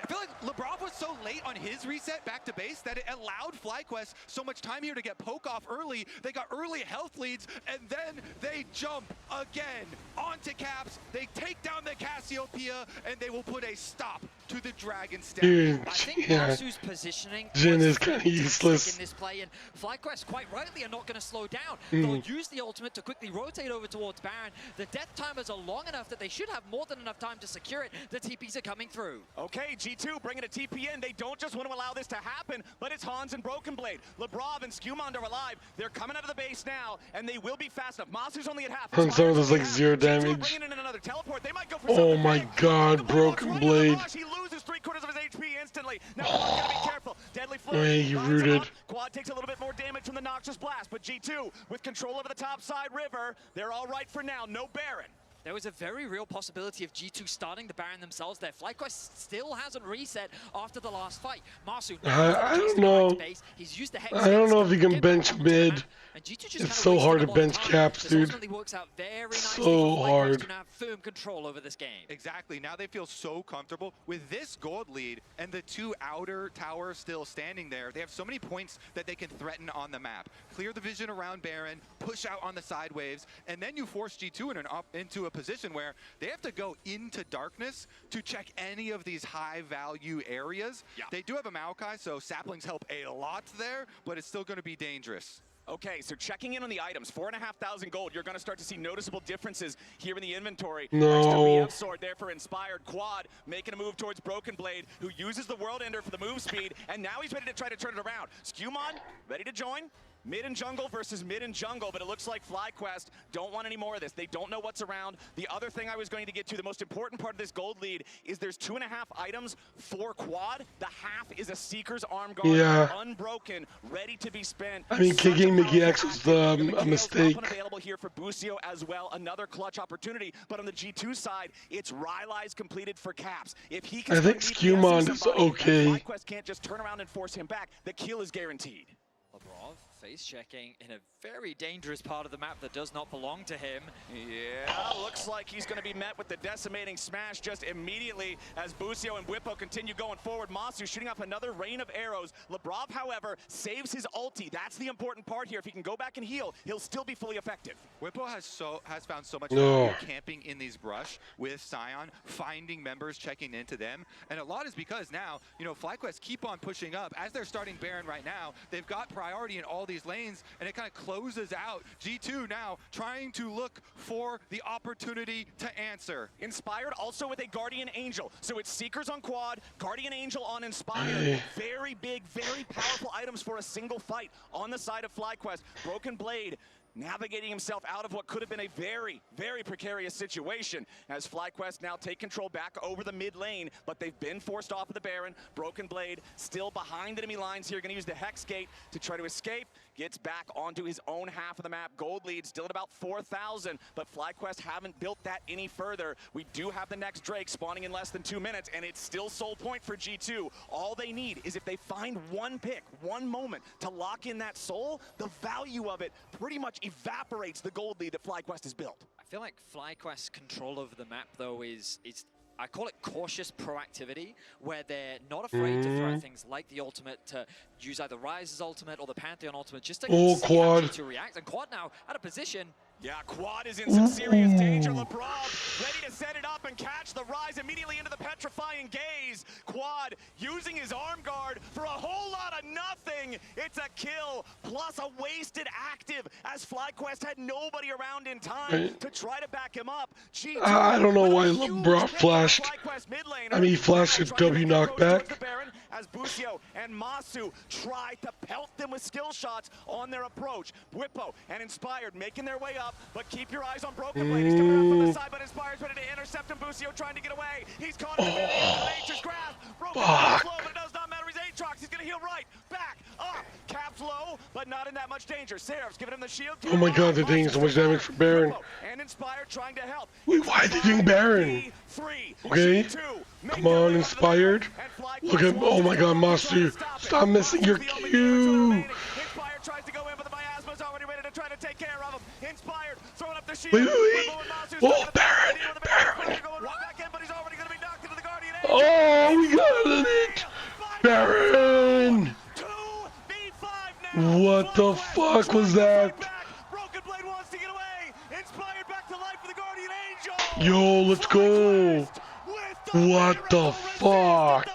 I feel like Lebrov was so late on his reset back to base that it allowed FlyQuest so much time here to get poke off early. They got early health leads, and then they jump again onto Caps. They take down the Cassiopeia, and they will put a stop to the Dragon stack. Dude, I think yeah. Masu's positioning Jhin is kind of useless. in this play, and FlyQuest quite rightly are not going to slow down. They'll use the ultimate to quickly rotate over towards Baron. The death timers are long enough that they should have more than enough time to secure it. The TPs are coming through. Okay, G2 bringing a TP in. They don't just want to allow this to happen, but it's Hans and Broken Blade. Lebrov and Skewmon are alive. They're coming out of the base now, and they will be fast enough. Masu's only at half. And some of this like 0 damage. Bringing in another teleport. They might go for Oh my god, Broken Blade. He loses 3/4 of his HP instantly. Now Quad's gotta be careful. Deadly Flurry. Hey, he rooted. Quad takes a little bit more damage from the Noxious Blast, but G2 with control over the top side river, they're all right for now. No Baron. There was a very real possibility of G2 starting the Baron themselves there. FlyQuest still hasn't reset after the last fight. Masu, I don't know. He's used the I don't know if you can bench mid. It's so hard to bench Caps, dude. So hard. To have firm control over this game. Exactly. Now they feel so comfortable with this gold lead and the 2 outer towers still standing there. They have so many points that they can threaten on the map. Clear the vision around Baron, push out on the side waves, and then you force G2 into a position where they have to go into darkness to check any of these high value areas. Yeah. They do have a Maokai, so saplings help a lot there, but it's still going to be dangerous. Okay, so checking in on the items, 4,500 gold. You're going to start to see noticeable differences here in the inventory. No. Extra BF sword there for Inspired. Quad making a move towards Broken Blade, who uses the World Ender for the move speed, and now he's ready to try to turn it around. Skewmon ready to join. Mid and jungle versus mid and jungle, but it looks like FlyQuest don't want any more of this. They don't know what's around. The other thing I was going to get to, the most important part of this gold lead, is there's 2.5 items for Quad. The half is a Seeker's Arm Guard, unbroken, ready to be spent. I mean, kicking Mickey X was a mistake. Available here for Busio as well, another clutch opportunity. But on the G2 side, it's Rylai's completed for Caps. If he can, I think Skewmon is okay. FlyQuest can't just turn around and force him back. The kill is guaranteed. Lebrov face checking in a very dangerous part of the map that does not belong to him. Yeah, looks like he's going to be met with the decimating smash just immediately as Busio and Bwipo continue going forward. Masu shooting off another rain of arrows. Lebrov, however, saves his ulti. That's the important part here. If he can go back and heal, he'll still be fully effective. Bwipo has found so much value camping in these brush with Sion, finding members, checking into them. And a lot is because now, you know, FlyQuest keep on pushing up. As they're starting Baron right now, they've got priority in all these lanes, and it kind of closes out. G2 now trying to look for the opportunity to answer. Inspired also with a Guardian Angel. So it's Seekers on Quad, Guardian Angel on Inspired. Very big, very powerful items for a single fight on the side of FlyQuest. Broken Blade navigating himself out of what could have been a very, very precarious situation as FlyQuest now take control back over the mid lane, but they've been forced off of the Baron. Broken Blade still behind enemy lines here, gonna use the Hex Gate to try to escape. Gets back onto his own half of the map. Gold lead still at about 4,000, but FlyQuest haven't built that any further. We do have the next Drake spawning in less than 2 minutes, and it's still sole point for G2. All they need is if they find one pick, one moment to lock in that soul, the value of it pretty much evaporates the gold lead that FlyQuest has built. I feel like FlyQuest's control over the map, though, is I call it cautious proactivity, where they're not afraid to throw things like the ultimate, to use either Ryze's ultimate or the Pantheon ultimate, just to see Quad to react. And Quad now out of position. Yeah, Quad is in some serious danger. LeBron ready to set it up and catch the Ryze immediately into the petrifying gaze. Quad using his arm guard for a whole lot of nothing. It's a kill plus a wasted active as FlyQuest had nobody around in time to try to back him up. I don't know why LeBron flashed. I mean, he flashed a W knockback. As Busio and Masu try to pelt them with skill shots on their approach. Whippo and Inspired making their way up, but keep your eyes on Broken Blade. He's coming out from the side, but Inspired's ready to intercept him. Busio trying to get away. He's caught in the nature's grasp. Broken Blade's low, but it does not matter. He's Aatrox. He's gonna heal right. Back up. Caps low, but not in that much danger. Seraph's giving him the shield. Oh my god, they're taking so much damage for Baron. And Inspired trying to help. Wait, why are they doing Baron? Okay, come on, Inspired. Look at, oh my god, Master, stop missing your Q. Inspired tries to go in, but the Miasma's already ready to try to take care of him. Inspired throwing up the shield. Wait. Oh, Baron. Oh, we got it. Baron. What the fuck was that? Broken Blade wants to get away. Inspired back to life for the Guardian Angel. Yo, let's go. What the fuck?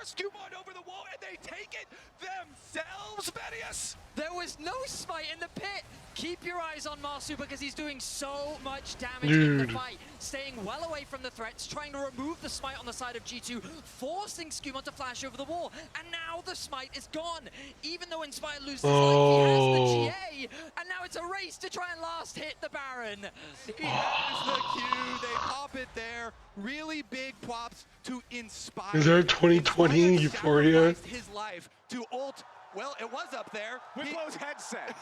Skumon over the wall, and they take it themselves, Venius! There was no smite in the pit. Keep your eyes on Masu because he's doing so much damage in the fight. Staying well away from the threats, trying to remove the smite on the side of G2, forcing Skumon to flash over the wall. And now the smite is gone. Even though Inspire loses life, he has the GA. And now it's a race to try and last hit the Baron. He has the Q, they pop it there. Really big props to Inspire. Is there 2020 Euphoria? His life to ult. Well, it was up there. Whipplo's headset.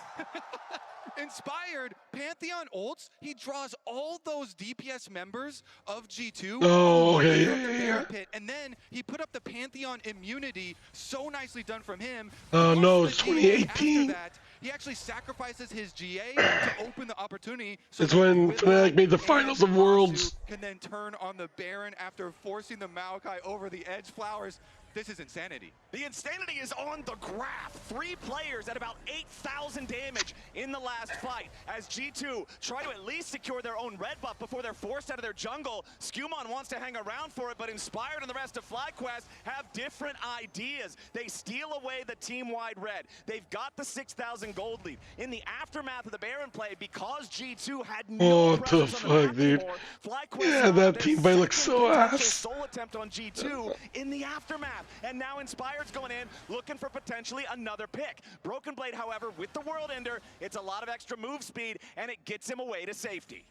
Inspired, Pantheon ults, he draws all those DPS members of G2. Oh, okay, yeah. Pit, and then he put up the Pantheon immunity, so nicely done from him. Oh no, it's 2018. After that, he actually sacrifices his GA to open the opportunity. So it's when Fnatic made the finals of Worlds. Can then turn on the Baron after forcing the Maokai over the edge flowers. This is insanity. The insanity is on the graph. 3 players at about 8,000 damage in the last fight as G2 try to at least secure their own red buff before they're forced out of their jungle. Skumon wants to hang around for it, but Inspired and the rest of FlyQuest have different ideas. They steal away the team-wide red. They've got the 6,000 gold lead. In the aftermath of the Baron play, because G2 had no what the fuck, dude? FlyQuest yeah, that team fight looks so ass. Sole attempt on G2 in the aftermath. And now Inspired's going in, looking for potentially another pick. Broken Blade, however, with the World Ender, it's a lot of extra move speed, and it gets him away to safety.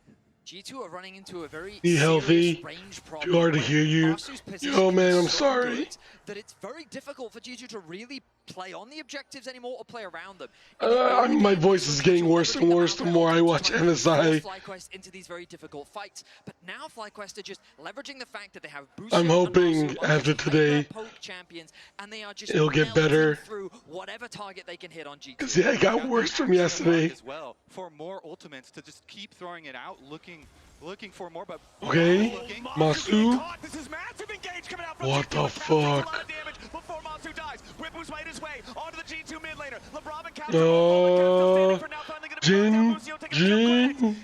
G2 are running into a very be healthy. range Too hard to hear you. Yo, man, I'm sorry. That it's very difficult for G2 to really play on the objectives anymore or play around them. My voice is getting worse and worse the more I watch MSI. FlyQuest into these very difficult fights, but now FlyQuest are just leveraging the fact that they have Busio I'm hoping after today champions, and they are just it'll get better. Through whatever target they can hit on G2. Cause yeah, it got worse from yesterday. As well, for more ultimates to just keep throwing it out, looking for more, but okay, Masu. This is massive engage coming out from what the fuck? Before Masu dies, Whippo's made his way onto the G2 mid laner. LeBron and Jin.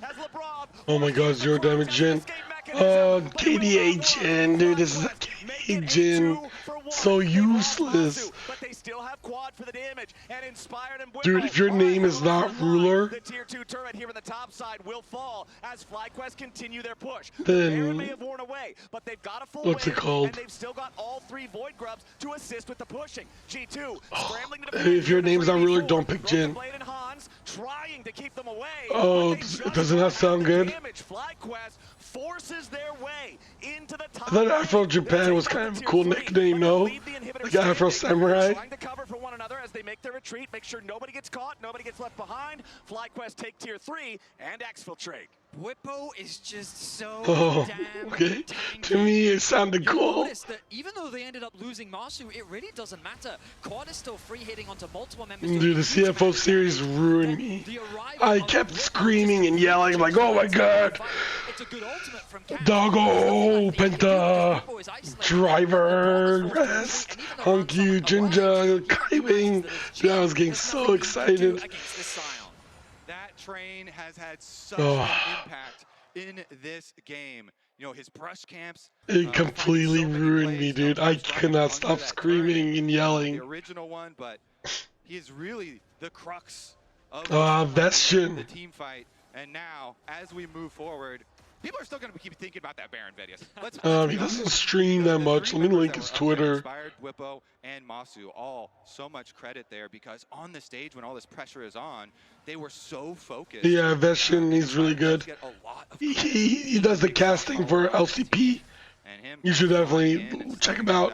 Oh my god, 0 damage, Jin. KDA Jin, dude, this is a KDA Jin. So useless. But they still have quad for the damage. And Inspired and Dude, if your name is not Ruler, the tier 2 turret here on the top side will fall as FlyQuest continue their push. then Baron may have worn away, but they've got a full what's it wave, called? and they've still got all 3 Void Grubs to assist with the pushing. G2 scrambling to Hey, if your name's not Ruler, don't pick Jin. Blade and Hans trying to keep them away. Oh, does it not sound good? FlyQuest forces their way into the top. I thought Afro Japan was kind of a cool nickname, no? Like Afro Samurai. Trying to cover for one another as they make their retreat, make sure nobody gets caught, nobody gets left behind. FlyQuest take tier 3 and exfiltrate. Whippo is just so damn okay. To me, it sounded cool. Notice that even though they ended up losing Masu, it really doesn't matter. Quad is still free hitting onto multiple members. Dude, the CFO series ruined me. I kept screaming and yelling like, oh my god. Doggo, Penta, Driver, Rest, Honky, Jinja, Kaiwing. Dude, I was getting so excited. That train has had such an impact in this game. You know, his brush camps. It completely ruined me, dude. I could not stop screaming and yelling. The original one, but he is really the crux of the team fight. And now, as we move forward, people are still going to keep thinking about that Baron Vedius. He doesn't stream that much. Let me link his Twitter. Inspired, Whippo, and Masu, all so much credit there because on the stage when all this pressure is on, they were so focused. Yeah, Veshin, he's really good. He does the casting for LCP. You should definitely check him out.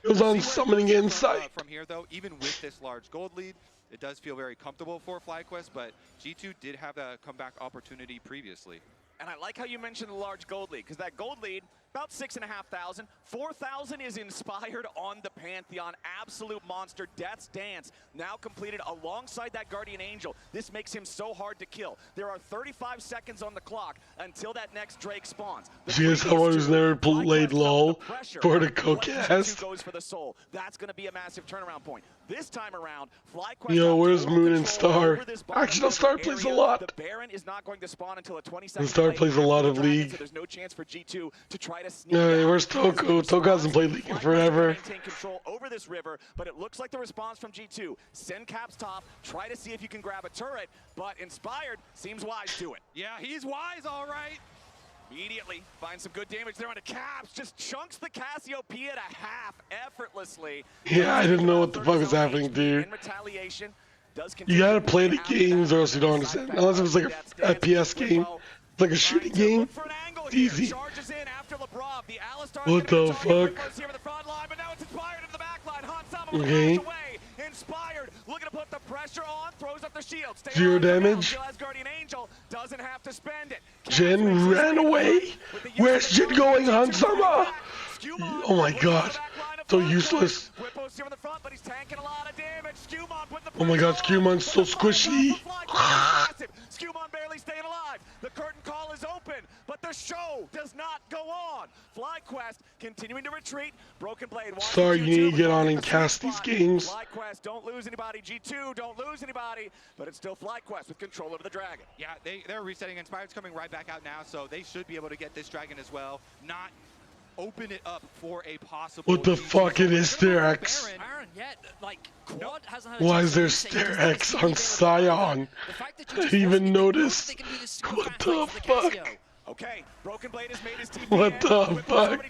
It was on Summoning Insight. From here, though, even with this large gold lead, it does feel very comfortable for FlyQuest, but G2 did have a comeback opportunity previously. And I like how you mentioned the large gold lead, because that gold lead, about 6,500. 4,000 is Inspired on the Pantheon. Absolute monster. Death's Dance now completed alongside that Guardian Angel. This makes him so hard to kill. There are 35 seconds on the clock until that next Drake spawns. She is someone who's never played LOL for the co-cast. Goes for the soul. That's going to be a massive turnaround point. This time around, FlyQuest. Yo, where's Moon and Star? Actually, Star plays a lot. The Baron is not going to spawn until a 20-second. Star plays a lot of League. So there's no chance for G2 to try to sneak. Yeah, where's Toko? Toko hasn't played League in forever. Maintain control over this river, but it looks like the response from G2. Send Caps top, try to see if you can grab a turret, but Inspired seems wise to it. Yeah, he's wise, all right. Immediately finds some good damage there on the Caps. Just chunks the Cassiopeia to half effortlessly. Yeah, I didn't know what the fuck was happening, dude. In retaliation, you gotta play the games or else you don't understand. Unless it was like a FPS game, like a shooting game. It's easy. What the fuck? Okay. Inspired, looking to put the pressure on, throws up the shield. 0 damage. Doesn't have to spend it. Jin ran away. Where's Jin going, Hansama? Oh my god. So useless. Oh my god, Scumon's so squishy. Scumon barely staying alive. The curtain call is open, but the show does not go on. FlyQuest continuing to retreat. Broken Blade. Sorry, you need to get on and cast these games. FlyQuest don't lose anybody. G2 don't lose anybody, but it's still FlyQuest with control over the dragon. Yeah, they're resetting. Inspired's coming right back out now, so they should be able to get this dragon as well. Not open it up for a possible. What the fuck it is there X? Why is there Stair X on Scion? I didn't even notice. What the fuck? Okay, Broken Blade has made his team. What the fuck?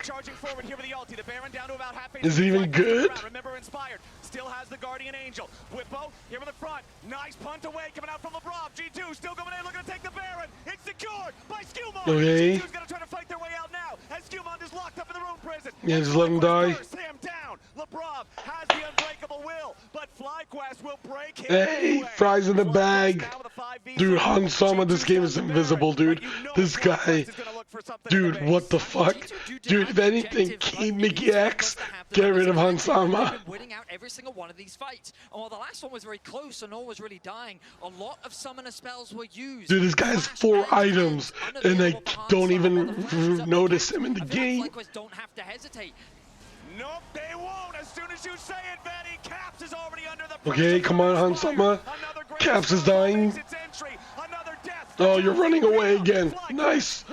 Is it even good? Remember, Inspired still has the Guardian Angel. Whippo here in the front. Nice punt away coming out from LeBron. G2 still going in, looking to take the Baron. It's secured by Scumon. Okay. G2's gonna try to fight their way out now as Scumon is locked up in the room prison. Yeah, just let him die. Sam down. LeBron has the unbreakable will, but FlyQuest will break him. Hey, fries in the bag. Dude, Hansama, this game is invisible, dude. This guy. Dude, what the fuck? Dude, if anything, keep Mickey X. Get rid of Hansama. Winning out every single one of these fights. And while the last one was very close and no one was really dying, a lot of summoner spells were used. Dude, this guy has 4 items, and I don't even notice him in the game. Don't have to hesitate. Nope, they won't. As soon as you say it, Betty, Caps is already under the Okay, come on, Hansama. Caps is dying. Oh, you're running away again. Nice.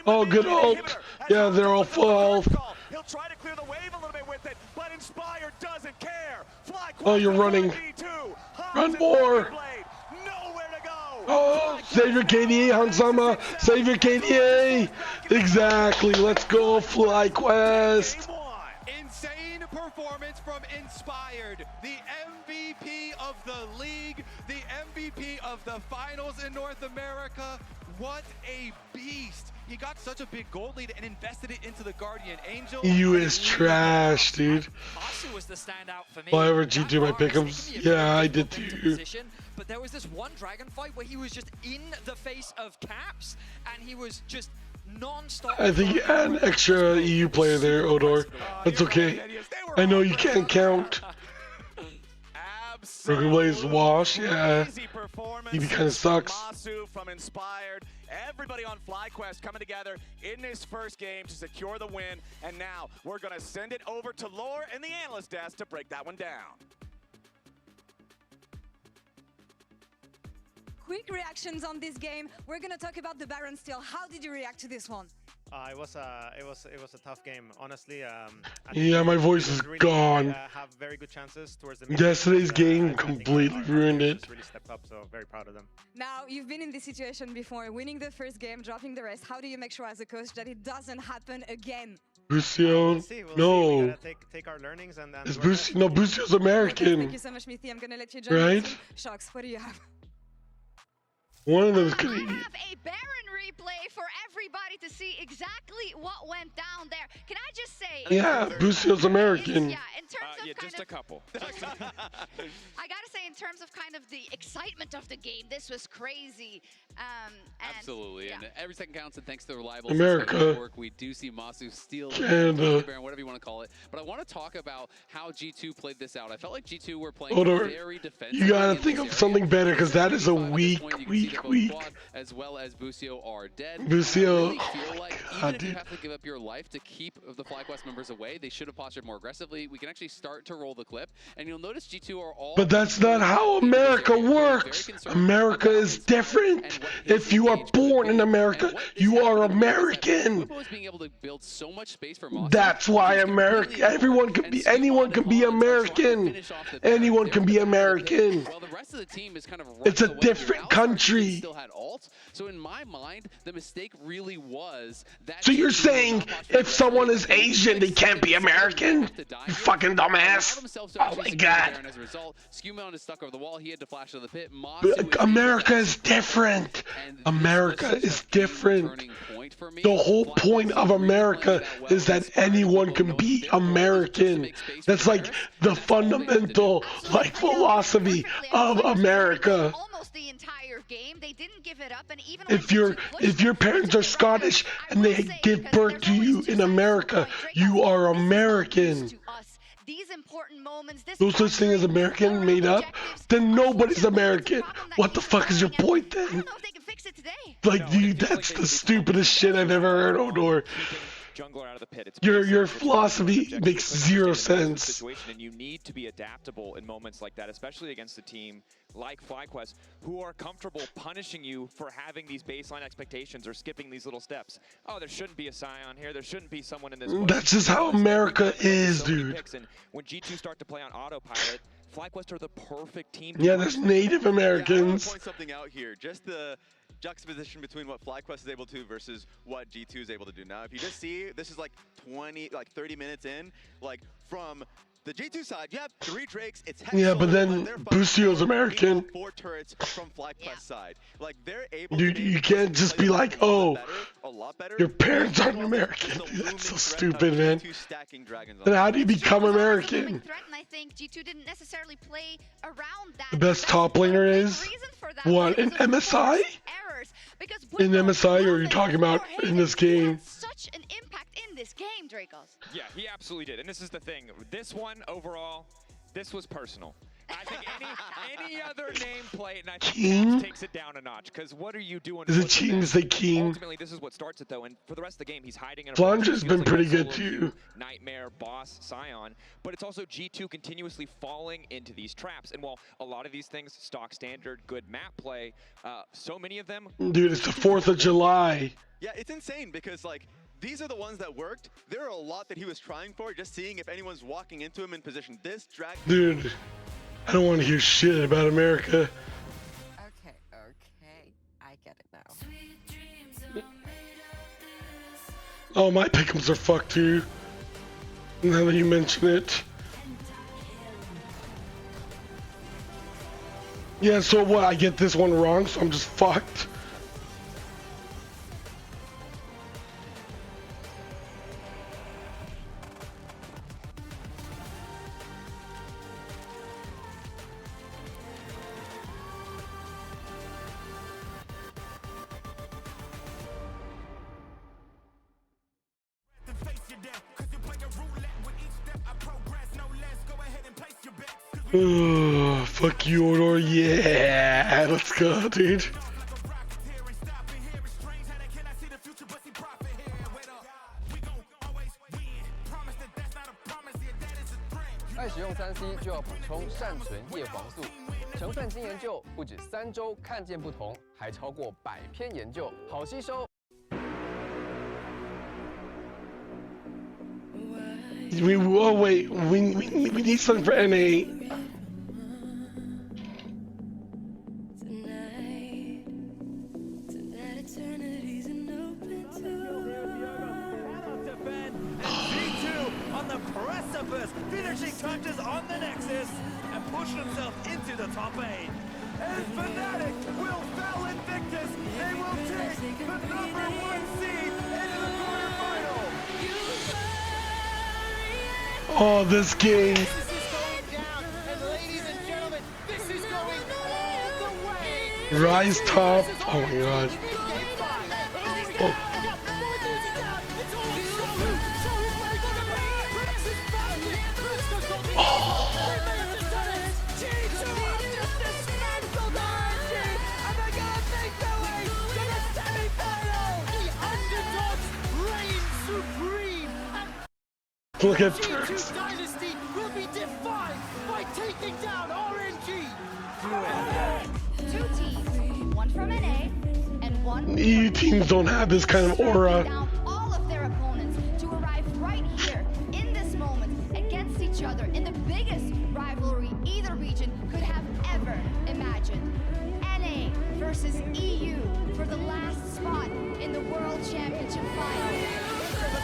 Oh, good ult. Yeah, they're all full health. He'll try to clear the wave a little bit with it, but Inspired Oh, you're running. Run more. Oh, save your KDA, Hansama. Save your KDA. Exactly. Let's go, FlyQuest. Insane performance from Inspired, the MVP of the league, the MVP of the finals in North America. What a beast. He got such a big gold lead and invested it into the Guardian Angel. EU is trash, dude. Masu was the standout for me. Well, I ever G2 my pick'ems. Yeah, I did too. But there was this one dragon fight where he was just in the face of Caps and he was just non-stop. I think you had an extra EU player there, Odor. That's okay. I know you can't count. Broken Blaze wash, yeah. He kind of sucks. Masu from Inspired. Everybody on FlyQuest coming together in this first game to secure the win. And now we're going to send it over to Lore and the analyst desk to break that one down. Quick reactions on this game. We're gonna talk about the Baron still. How did you react to this one? It was a tough game, honestly. Yeah, my voice is really, gone. Have very good chances towards the Yesterday's game completely ruined it. Really stepped up, so very proud of them. Now, you've been in this situation before, winning the first game, dropping the rest. How do you make sure as a coach that it doesn't happen again? Busio, we'll see. no. We gotta take our learnings and then. It's Busio, no, Busio's American. Thank you so much, Mithi. I'm gonna let you join. Right? Shocks, what do you have? One of them is Canadian. I have a Baron replay for everybody to see exactly what went down there. Can I just say? Yeah, Busio's American. Yeah, in terms of just a couple. I gotta say, in terms of kind of the excitement of the game, this was crazy. Absolutely, yeah. and every second counts, and thanks to the reliable America, work, we do see Masu steal Canada, Baron, whatever you want to call it. But I want to talk about how G2 played this out. I felt like G2 were playing very defensive. You gotta think of something better, because that is a weak. As well as Busio are dead. Busio, really feel like even if you have to give up your life to keep the FlyQuest members away, they should have postured more aggressively. We can actually start to roll the clip, and you'll notice G2 are all. But that's not how America works. America is different. If you are born in America, you are American. That's why America. Everyone can be. Anyone can be American. Anyone can be American. Well, the rest of the team is kind of. It's a different country. Still had ult. So in my mind, the mistake really was that. So you're saying if someone is Asian, they can't be American? You fucking dumbass. Oh my god. As a result, Skewmon is stuck over the wall. He had to flash to the pit. America is different. America is different. The whole point of America is that anyone can be American. That's like the fundamental philosophy of America. The entire game, they didn't give it up, and even if your parents are Scottish and they give birth to you in America, you are American. These important moments, no such thing as American made up, then nobody's American. What the fuck is your point then? I don't know if they can fix it today. Like, dude, that's the stupidest shit I've ever heard, Odor. Jungler out of the pit. It's your philosophy makes zero sense. Situation, and you need to be adaptable in moments like that, especially against a team like FlyQuest, who are comfortable punishing you for having these baseline expectations or skipping these little steps. Oh, there shouldn't be a Scion here. There shouldn't be someone in this. That's just how America is, dude. And when G2 start to play on autopilot, FlyQuest are the perfect team. Yeah, there's Native Americans. Yeah, I want to point something out here. Just the juxtaposition between what FlyQuest is able to do versus what G2 is able to do. Now, if you just see, this is like 30 minutes in, from the G2 side, you have 3 Drakes. It's yeah, but then Busio's American. 4 turrets from FlyQuest side. They're able. Dude, you can't just be like, oh, your parents aren't American. Dude, that's so stupid, man. Then how do you become American? I think G2 didn't necessarily play around that. The best top laner is what, in MSI? In MSI, or are you talking about in this game? Such an impact in this game, Dracos. Yeah, he absolutely did. And this is the thing. This one, overall, this was personal. I think any other nameplate, and I think that takes it down a notch. Because what are you doing? Is it cheating to say King? Ultimately, this is what starts it, though. And for the rest of the game, he's hiding in a Flange has been pretty good, too. Nightmare, Boss, Scion. But it's also G2 continuously falling into these traps. And while a lot of these things, stock standard, good map play, so many of them... Dude, it's the 4th of July. Yeah, it's insane because, these are the ones that worked. There are a lot that he was trying for, just seeing if anyone's walking into him in position. This drag... Dude, I don't want to hear shit about America. Okay, I get it now. Oh, my pick'ems are fucked too. Now that you mention it. Yeah, so what? I get this one wrong, so I'm just fucked. Fuck you, Odor. Yeah, let's go, dude.爱使用3C 就要补充善存叶黄素。成分经研究不止3周看见不同，还超过100篇研究，好吸收。Oh wait, we need something for NA. On the precipice, finishing touches on the Nexus and pushing himself into the top 8. And Fnatic will foul Invictus. They will take the #1 seed into the quarterfinal. Oh, this game. This is going down, and ladies and gentlemen, this is going all the way. Rise top. Oh my god. Oh. Look at this. Dynasty will be defined by taking down RNG. Two teams, one from NA and one EU teams don't have this kind of aura. down all of their opponents to arrive right here in this moment against each other in the biggest rivalry either region could have ever imagined. NA versus EU for the last spot in the World Championship final.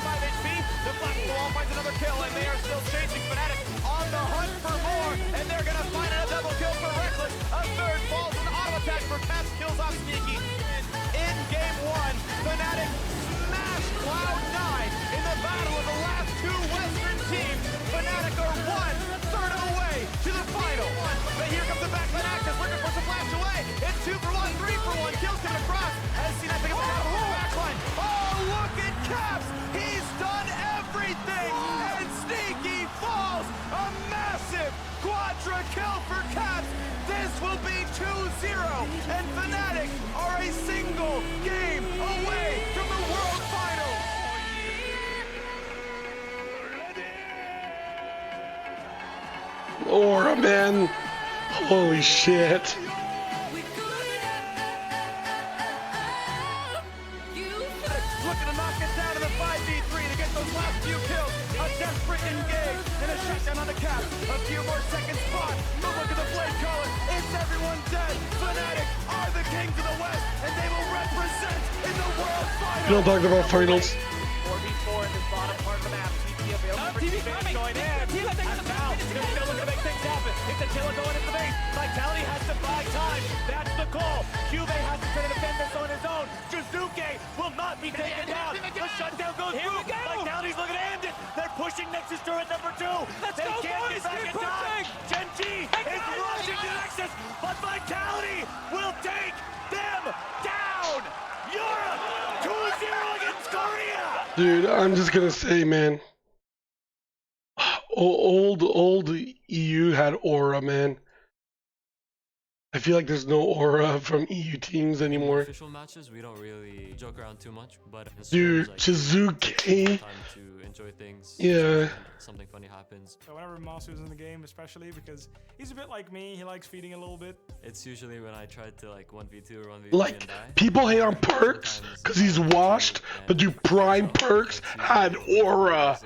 5 HP, the Black Wall finds another kill, and they are still chasing Fnatic on the hunt for more, and they're gonna find a double kill for Reckless. A third falls, an auto attack for Caps, kills off Sneaky. In game 1, Fnatic smashed Cloud9 in the battle of the last two Western teams. Fnatic are 1/3 of the way to the final. But here comes the backline Axis, looking for some flash away. It's 2 for 1, 3 for 1, kills coming across. Has seen that pick up the backline. Oh, look at Caps! He's done everything, and Sneaky falls. A massive quadra kill for Caps. This will be 2-0, and Fnatic are a single game away from the World Final. Aura, man. Holy shit. Looking to knock it down to the 5v3 to get those last few kills. A desperate engage and a shutdown on the Cap. A few more seconds spot. But look at the blade caller. It's everyone dead. Fnatic are the kings of the West, and they will represent in the World Final. You don't talk about finals. 4v4 in this bottom part of the map. TP available for defense going in. And now, they're still looking to make things happen. It's Attila going into the base. Vitality has to buy time. That's the call. Cube has to try to defend this on his own. Jizuke will not be taken down. The shutdown goes through. Vitality's looking to end it. They're pushing Nexus turret number 2. They can't get back in time. Gen G is rushing to Nexus, but Vitality will take them down. Europe 2-0 against Korea. Dude, I'm just gonna say, man. Old EU had aura, man. I feel like there's no aura from EU teams anymore. Official matches, we don't really joke around too much, but in Dude, like, Shizuke. time to enjoy things. Yeah. Something funny happens. So whenever Masu's in the game, especially because he's a bit like me, he likes feeding a little bit. It's usually when I try to like 1v2 or 1v3 Like, and die. people hate on Perks because he's washed, but dude, Prime Perks had aura.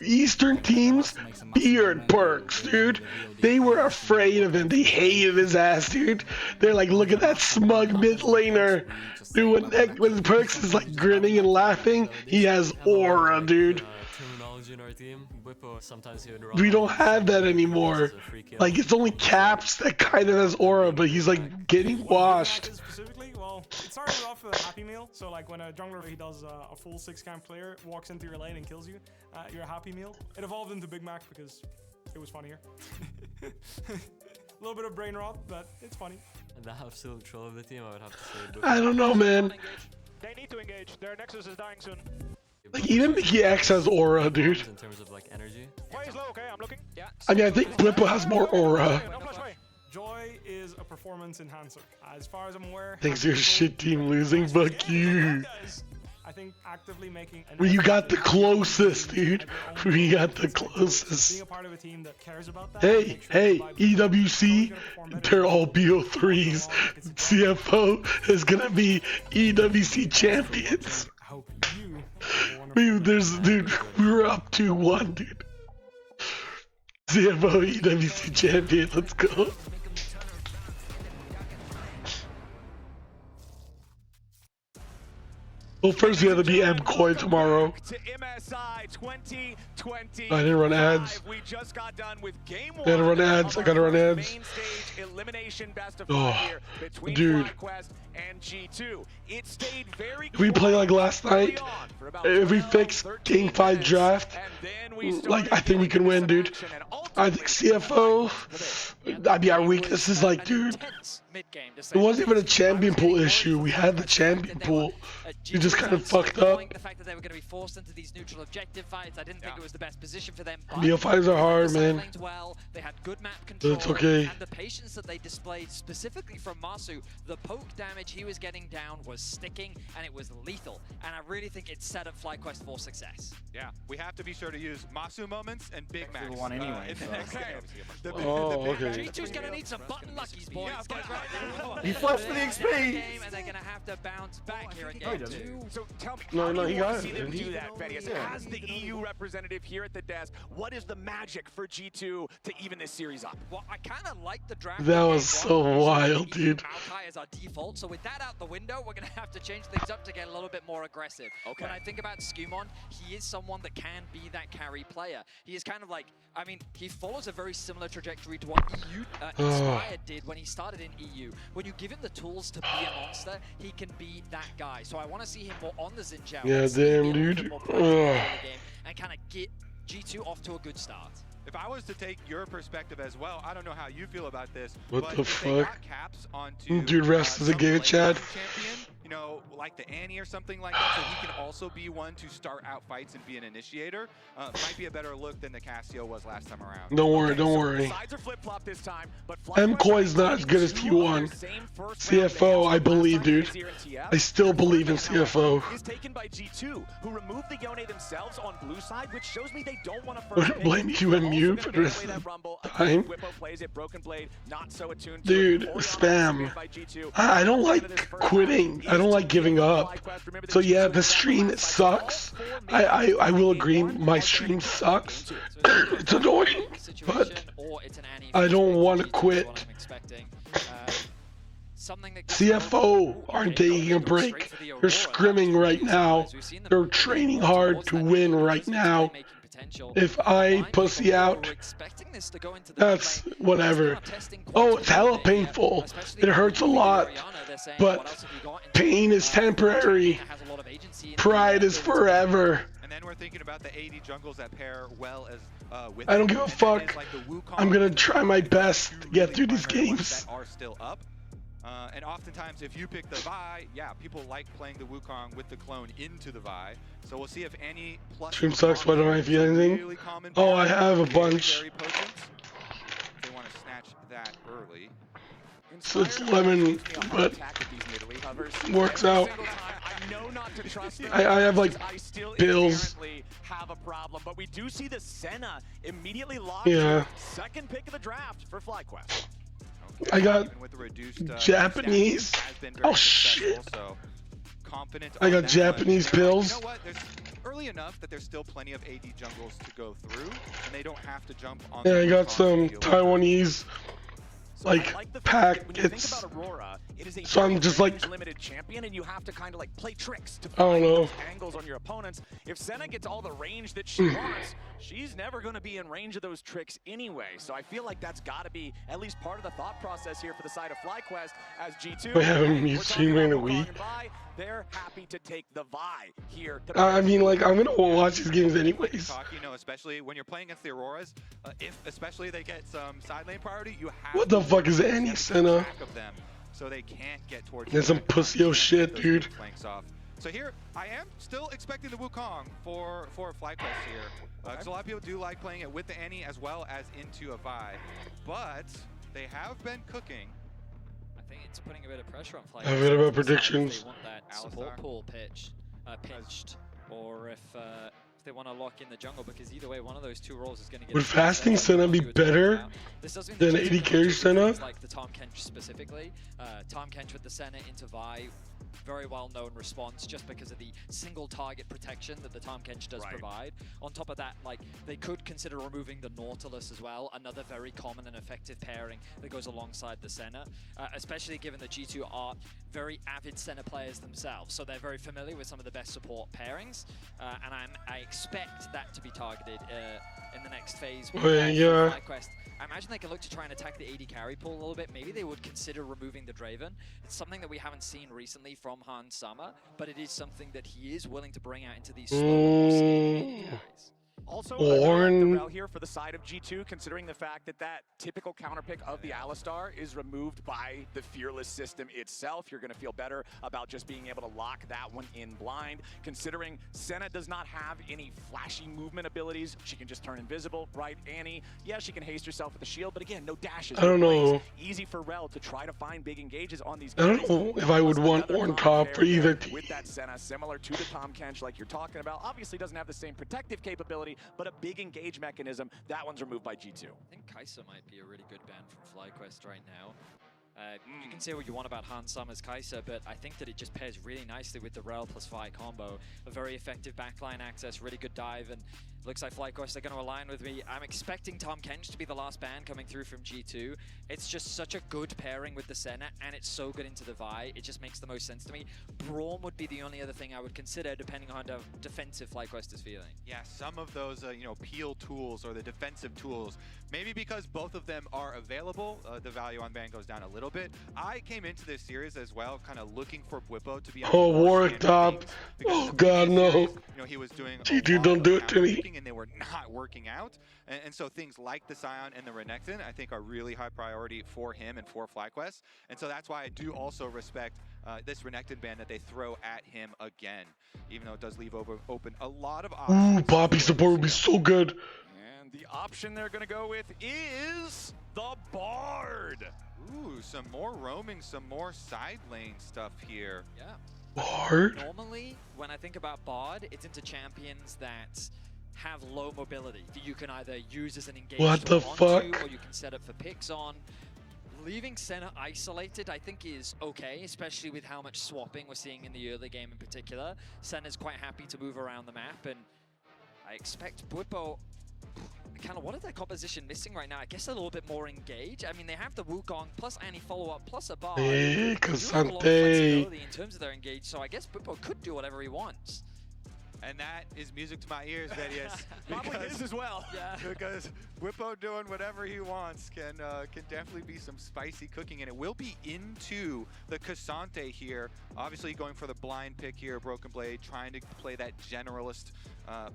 Eastern teams feared Perks, dude. They were afraid of him. They hated his ass, dude. They're like, look at that smug mid laner. Dude, when Perks is like grinning and laughing, he has aura, dude. Terminology in our team. Sometimes he would We don't have that anymore. Like, it's only Caps that kind of has aura, but he's like getting washed. Specifically, well, it started off with a Happy Meal. So like when a jungler he does a full 6-camp player walks into your lane and kills you, you're a Happy Meal. It evolved into Big Mac because it was funnier. A little bit of brain rot, but it's funny. And the absolute troll of the team, I would have to say. I don't know, man. They need to engage. Their Nexus is dying soon. Like, even Mickey X has aura, dude. In terms of like energy. Play low, okay? I'm looking. Yeah. I mean, I think Blippo has more aura. Joy is a performance enhancer. As far as I'm aware. Thanks to your shit team losing, fuck you. I think actively making Well, you got the closest, dude. You got the closest. Being a part of a team that cares about that. Hey, EWC, they're all BO3s. CFO is gonna be EWC champions. Dude, we were up 2-1, dude. CFO EWC champion, let's go. Well, first we have to be MCoy tomorrow. To MSI 2020. I didn't run ads. We just got done with game I gotta run ads. I gotta run ads. Main stage elimination best of Oh, here between dude. FlyQuest and G2. It stayed very If we play like last night, if we fix Game 5 draft, like, I think we can win, dude. I think CFO, that'd be our weakness. Is like, dude, it wasn't even a champion pool issue. We had the champion pool. We just kind of fucked up. The fact that they were going to be forced into these neutral objective fights, I didn't think it was the best position for them. BO5s are hard, man. Well, they had good map control, But it's okay. and the patience that they displayed, specifically from Masu, the poke damage he was getting down was sticking, and it was lethal. And I really think it set up FlyQuest for success. Yeah, we have to be sure to use Masu moments and Big Macs one anyway, in the so. next game. Okay. G2's going to need some button luckies, boys. He flashed for the XP! And they're going to have to bounce back here at No, he game doesn't. 2. So tell me, No, how no, do he you want got to it, see them didn't he? do that, Fedius? As the EU representative here at the desk, what is the magic for G2 to even this series up? Well, I kind of like the draft. That was so wild, dude. Maokai is our default, so with that out the window, we're going to have to change things up to get a little bit more aggressive. Okay. When I think about Skumon, he is someone that can be that carry player. He is kind of like, I mean, he follows a very similar trajectory to what EU Inspired did when he started in EU. When you give him the tools to be a monster, he can be that guy. So I want to see him more on the Xin Zhao. Yeah, damn, dude. And kind of get G2 off to a good start. If I was to take your perspective as well, I don't know how you feel about this. What but the if they fuck? got Caps onto, Dude, rest is a game, Chad. champion, you know, like the Annie or something like that, so he can also be one to start out fights and be an initiator. Might be a better look than the Cassio was last time around. Don't worry, don't worry. Sides are flip-flop this time, but MCoy's not as good as T1. CFO, I believe, dude. I still believe in CFO. Is taken by G2, who removed the Yone themselves on blue side, which shows me they don't want to first Would blame you and you for the rest of the time. plays it, Broken Blade, not so attuned Dude, spam. I don't like quitting. I don't like giving up. So yeah, the stream sucks. I will agree, my stream sucks. It's annoying, but I don't want to quit. CFO aren't taking a break. They're scrimming right now. They're training hard to win right now. If I pussy out, that's whatever. Oh, it's hella painful. It hurts a lot. But pain is temporary. Pride is forever. And then we're thinking about the AD jungles that pair well as with I don't give a fuck. I'm gonna try my best to get through these games. That are still up. And oftentimes, if you pick the Vi, yeah, people like playing the Wukong with the clone into the Vi. So we'll see if any plus. Stream sucks, but I don't feel anything. Oh, I have a bunch. Very potent. They want to snatch that early. So it's lemon, but works out. I have like pills. Have a problem, but we do see the Senna immediately locked. Yeah. Second pick of the draft for FlyQuest. I got Japanese. Oh shit. I got Japanese pills. You know what? There's early enough that there's still plenty of AD jungles to go through, and they don't have to jump on. Yeah, I got some Taiwanese like packets. So I'm just like, limited champion, and you have to kind of like play tricks to I don't know. angles on your opponents. If Senna gets all the range that she wants, she's never going to be in range of those tricks anyway. So I feel like that's got to be at least part of the thought process here for the side of FlyQuest as G2. We haven't used stream in a week. They're happy to take the Vi here. I mean, like, I'm gonna watch these games anyways. You know, especially when you're playing against the Auroras, if especially they get some side lane priority, you have What the fuck is any Senna? of them, so they can't get towards. That's some pussy-o shit, dude. So here, I am still expecting the Wukong for FlyQuest here, because a lot of people do like playing it with the Annie as well as into a Vi, but they have been cooking. I think it's putting a bit of pressure on FlyQuest. I have a bit about predictions. If they want that support pool pinched, or if they want to lock in the jungle, because either way, one of those two roles is going to get. Would fasting Senna be better than AD carry Senna? Like the Tom Kench specifically, Tom Kench with the Senna into Vi, very well known response just because of the single target protection that the Tom Kench does provide. On top of that, like they could consider removing the Nautilus as well, another very common and effective pairing that goes alongside the Senna, especially given that G2 are very avid Senna players themselves, so they're very familiar with some of the best support pairings, and I expect that to be targeted in the next phase. Yeah. I imagine they can look to try and attack the AD carry pool a little bit. Maybe they would consider removing the Draven. It's something that we haven't seen recently from Hans Summer, but it is something that he is willing to bring out into these slow AD carries. Also, Born. the here for the side of G2, considering the fact that that typical counterpick of the Alistar is removed by the Fearless system itself. You're going to feel better about just being able to lock that one in blind. Considering Senna does not have any flashy movement abilities, she can just turn invisible, right? Annie, yeah, she can haste herself with the shield, but again, no dashes. I don't know. Easy for Rel to try to find big engages on these I guys. don't know if I would want on top for either team. With that Senna, similar to the Tom Kench like you're talking about, obviously doesn't have the same protective capability, but a big engage mechanism. That one's removed by G2. I think Kai'Sa might be a really good ban from FlyQuest right now. You can say what you want about Hans Summer's Kai'Sa, but I think that it just pairs really nicely with the Rel plus Vi combo. A very effective backline access, really good dive, and looks like FlyQuest are going to align with me. I'm expecting Tom Kench to be the last ban coming through from G2. It's just such a good pairing with the Senna, and it's so good into the Vi. It just makes the most sense to me. Braum would be the only other thing I would consider, depending on how defensive FlyQuest is feeling. Yeah, some of those, you know, peel tools or the defensive tools, maybe because both of them are available, the value on ban goes down a little bit. I came into this series as well, kind of looking for Bwipo to be on Warwick top. Oh god, no. You know, he was doing G2, don't do it to me. And they were not working out, and so things like the Scion and the Renekton I think are really high priority for him and for FlyQuest, and so that's why I do also respect this Renekton ban that they throw at him again, even though it does leave open a lot of options. Ooh, Poppy support would be so good. And the option they're going to go with is the Bard. Ooh, some more roaming, some more side lane stuff here. Yeah. Bard? Normally, when I think about Bard, it's into champions that have low mobility that you can either use as an engage What the fuck? or you can set up for picks on. Leaving Senna isolated, I think, is okay, especially with how much swapping we're seeing in the early game in particular. Senna's quite happy to move around the map, and I expect Bwipo, kind of, what is their composition missing right now? I guess a little bit more engage. I mean, they have the Wukong plus Annie follow-up plus a Bard. Hey, They do have a lot of Kasante. flexibility in terms of their engage, so I guess Bwipo could do whatever he wants. And that is music to my ears, Vedius. Probably his as well. Yeah. Because Bwipo doing whatever he wants can definitely be some spicy cooking, and it will be into the Kasante here. Obviously going for the blind pick here, Broken Blade, trying to play that generalist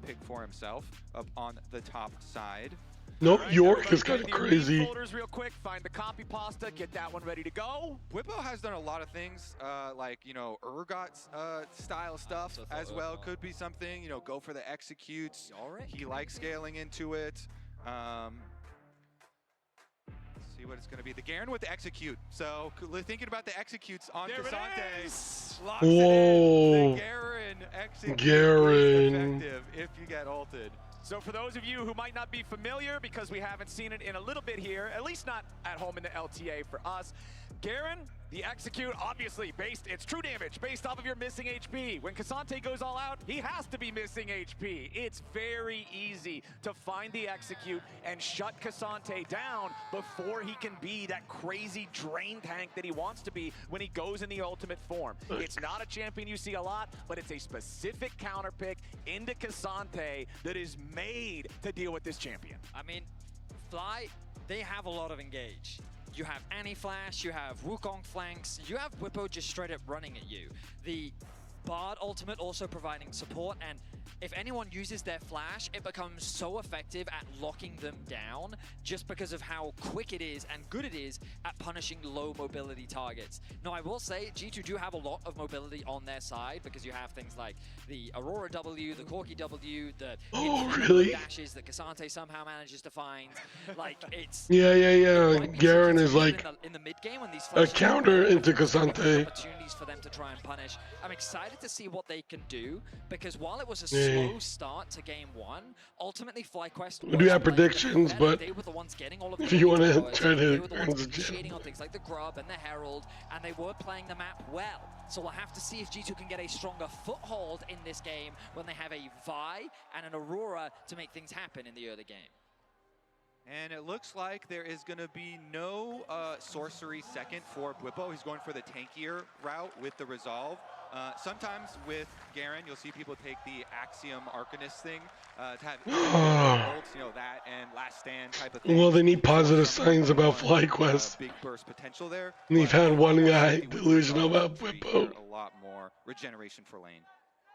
pick for himself up on the top side. No, York is kind of crazy. Folders real quick, find the copy pasta, get that one ready to go. Bwipo has done a lot of things, like, you know, Urgot style stuff as well. Could be something, you know, go for the executes. He likes scaling into it. See what it's going to be. The Garen with the execute. So thinking about the executes on There K'Sante. Whoa. The Garen execute Garen. is effective if you get ulted. So for those of you who might not be familiar, because we haven't seen it in a little bit here, at least not at home in the LTA for us, Garen, the execute, obviously it's true damage based off of your missing HP. When K'Sante goes all out, he has to be missing HP. It's very easy to find the execute and shut K'Sante down before he can be that crazy drain tank that he wants to be when he goes in the ultimate form. It's not a champion you see a lot, but it's a specific counter pick into K'Sante that is made to deal with this champion. I mean, Fly, they have a lot of engage. You have Annie-Flash, you have Wukong flanks, you have Whippo just straight up running at you. The Bard ultimate also providing support, and if anyone uses their flash, it becomes so effective at locking them down just because of how quick it is and good it is at punishing low mobility targets. Now, I will say G2 do have a lot of mobility on their side because you have things like the Aurora W, the Corki W, the dashes that K'Sante somehow manages to find. Like, it's... Yeah. Garen is like in the mid game when these a counter into K'Sante. Opportunities for them to try and punish. I'm excited to see what they can do because while it was a slow start to game one, ultimately FlyQuest We do have predictions, but they were the ones getting all of if you want to try they to were the ones initiating on things like the Grub and the Herald, and they were playing the map well. So we'll have to see if G2 can get a stronger foothold in this game when they have a Vi and an Aurora to make things happen in the early game. And it looks like there is going to be no sorcery second for Bwipo. He's going for the tankier route with the Resolve. Sometimes with Garen, you'll see people take the Axiom Arcanist thing to have ults, that and Last Stand type of thing. Well, they need positive signs about FlyQuest. Big burst potential there. And they've had one guy delusional about Whippo. A lot more regeneration for lane.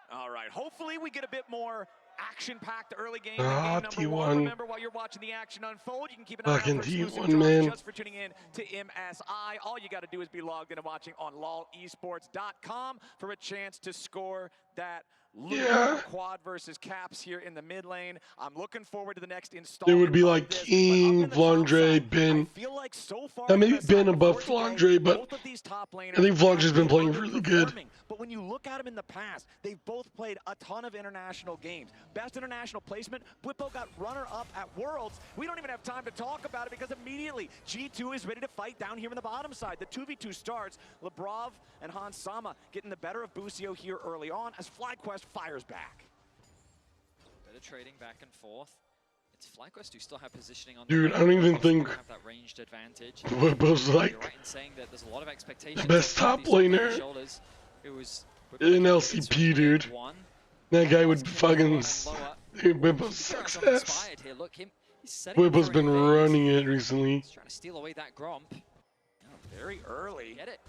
All right, hopefully we get a bit more action-packed early game. T1. Remember, while you're watching the action unfold, you can keep an eye out Fucking for exclusive T1, drops man. just for tuning in to MSI. All you got to do is be logged in and watching on lolesports.com for a chance to score that quad versus Caps here in the mid lane. I'm looking forward to the next installment. It would be like King, Vlandre, Ben. That maybe Ben above Vlandre, but I think Vlandre's been playing really good. But when you look at them in the past, they've both played a ton of international games. Best international placement, Bwipo got runner-up at Worlds. We don't even have time to talk about it because immediately G2 is ready to fight down here in the bottom side. The 2v2 starts. Lebrov and Hans Sama getting the better of Busio here early on as FlyQuest fires back. Bit of trading back and forth. It's FlyQuest who still have positioning on Dude, I don't even think have that ranged advantage. Whippo's like You're right in saying that there's a lot of expectations the best top laner It was in LCP, dude. That guy would fucking Whippo's success. Whippo's been running it recently. He's trying to steal away that Gromp. Very early. Get it.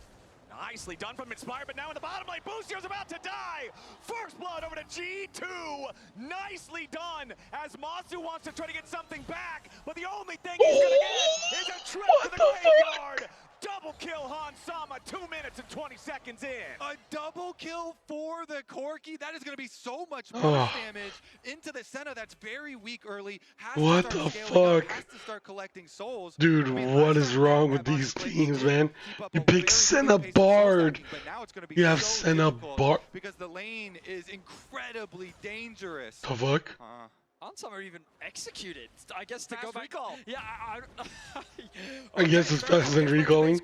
Nicely done from Inspired, but now in the bottom lane, Busio's about to die! First blood over to G2! Nicely done, as Masu wants to try to get something back, but the only thing he's gonna get is a trip to the graveyard! Double kill Han Sama, 2 minutes and 20 seconds in. A double kill for the Corki. That is going to be so much burst damage into the center. That's very weak early. What the fuck? Has to start collecting souls. Dude, what is wrong with these teams, man? You pick Senna Bard. You have Senna Bard. Because the lane is incredibly dangerous. The fuck? Hansama even executed. I guess to go back. Recall. Yeah, I guess it's faster than recalling.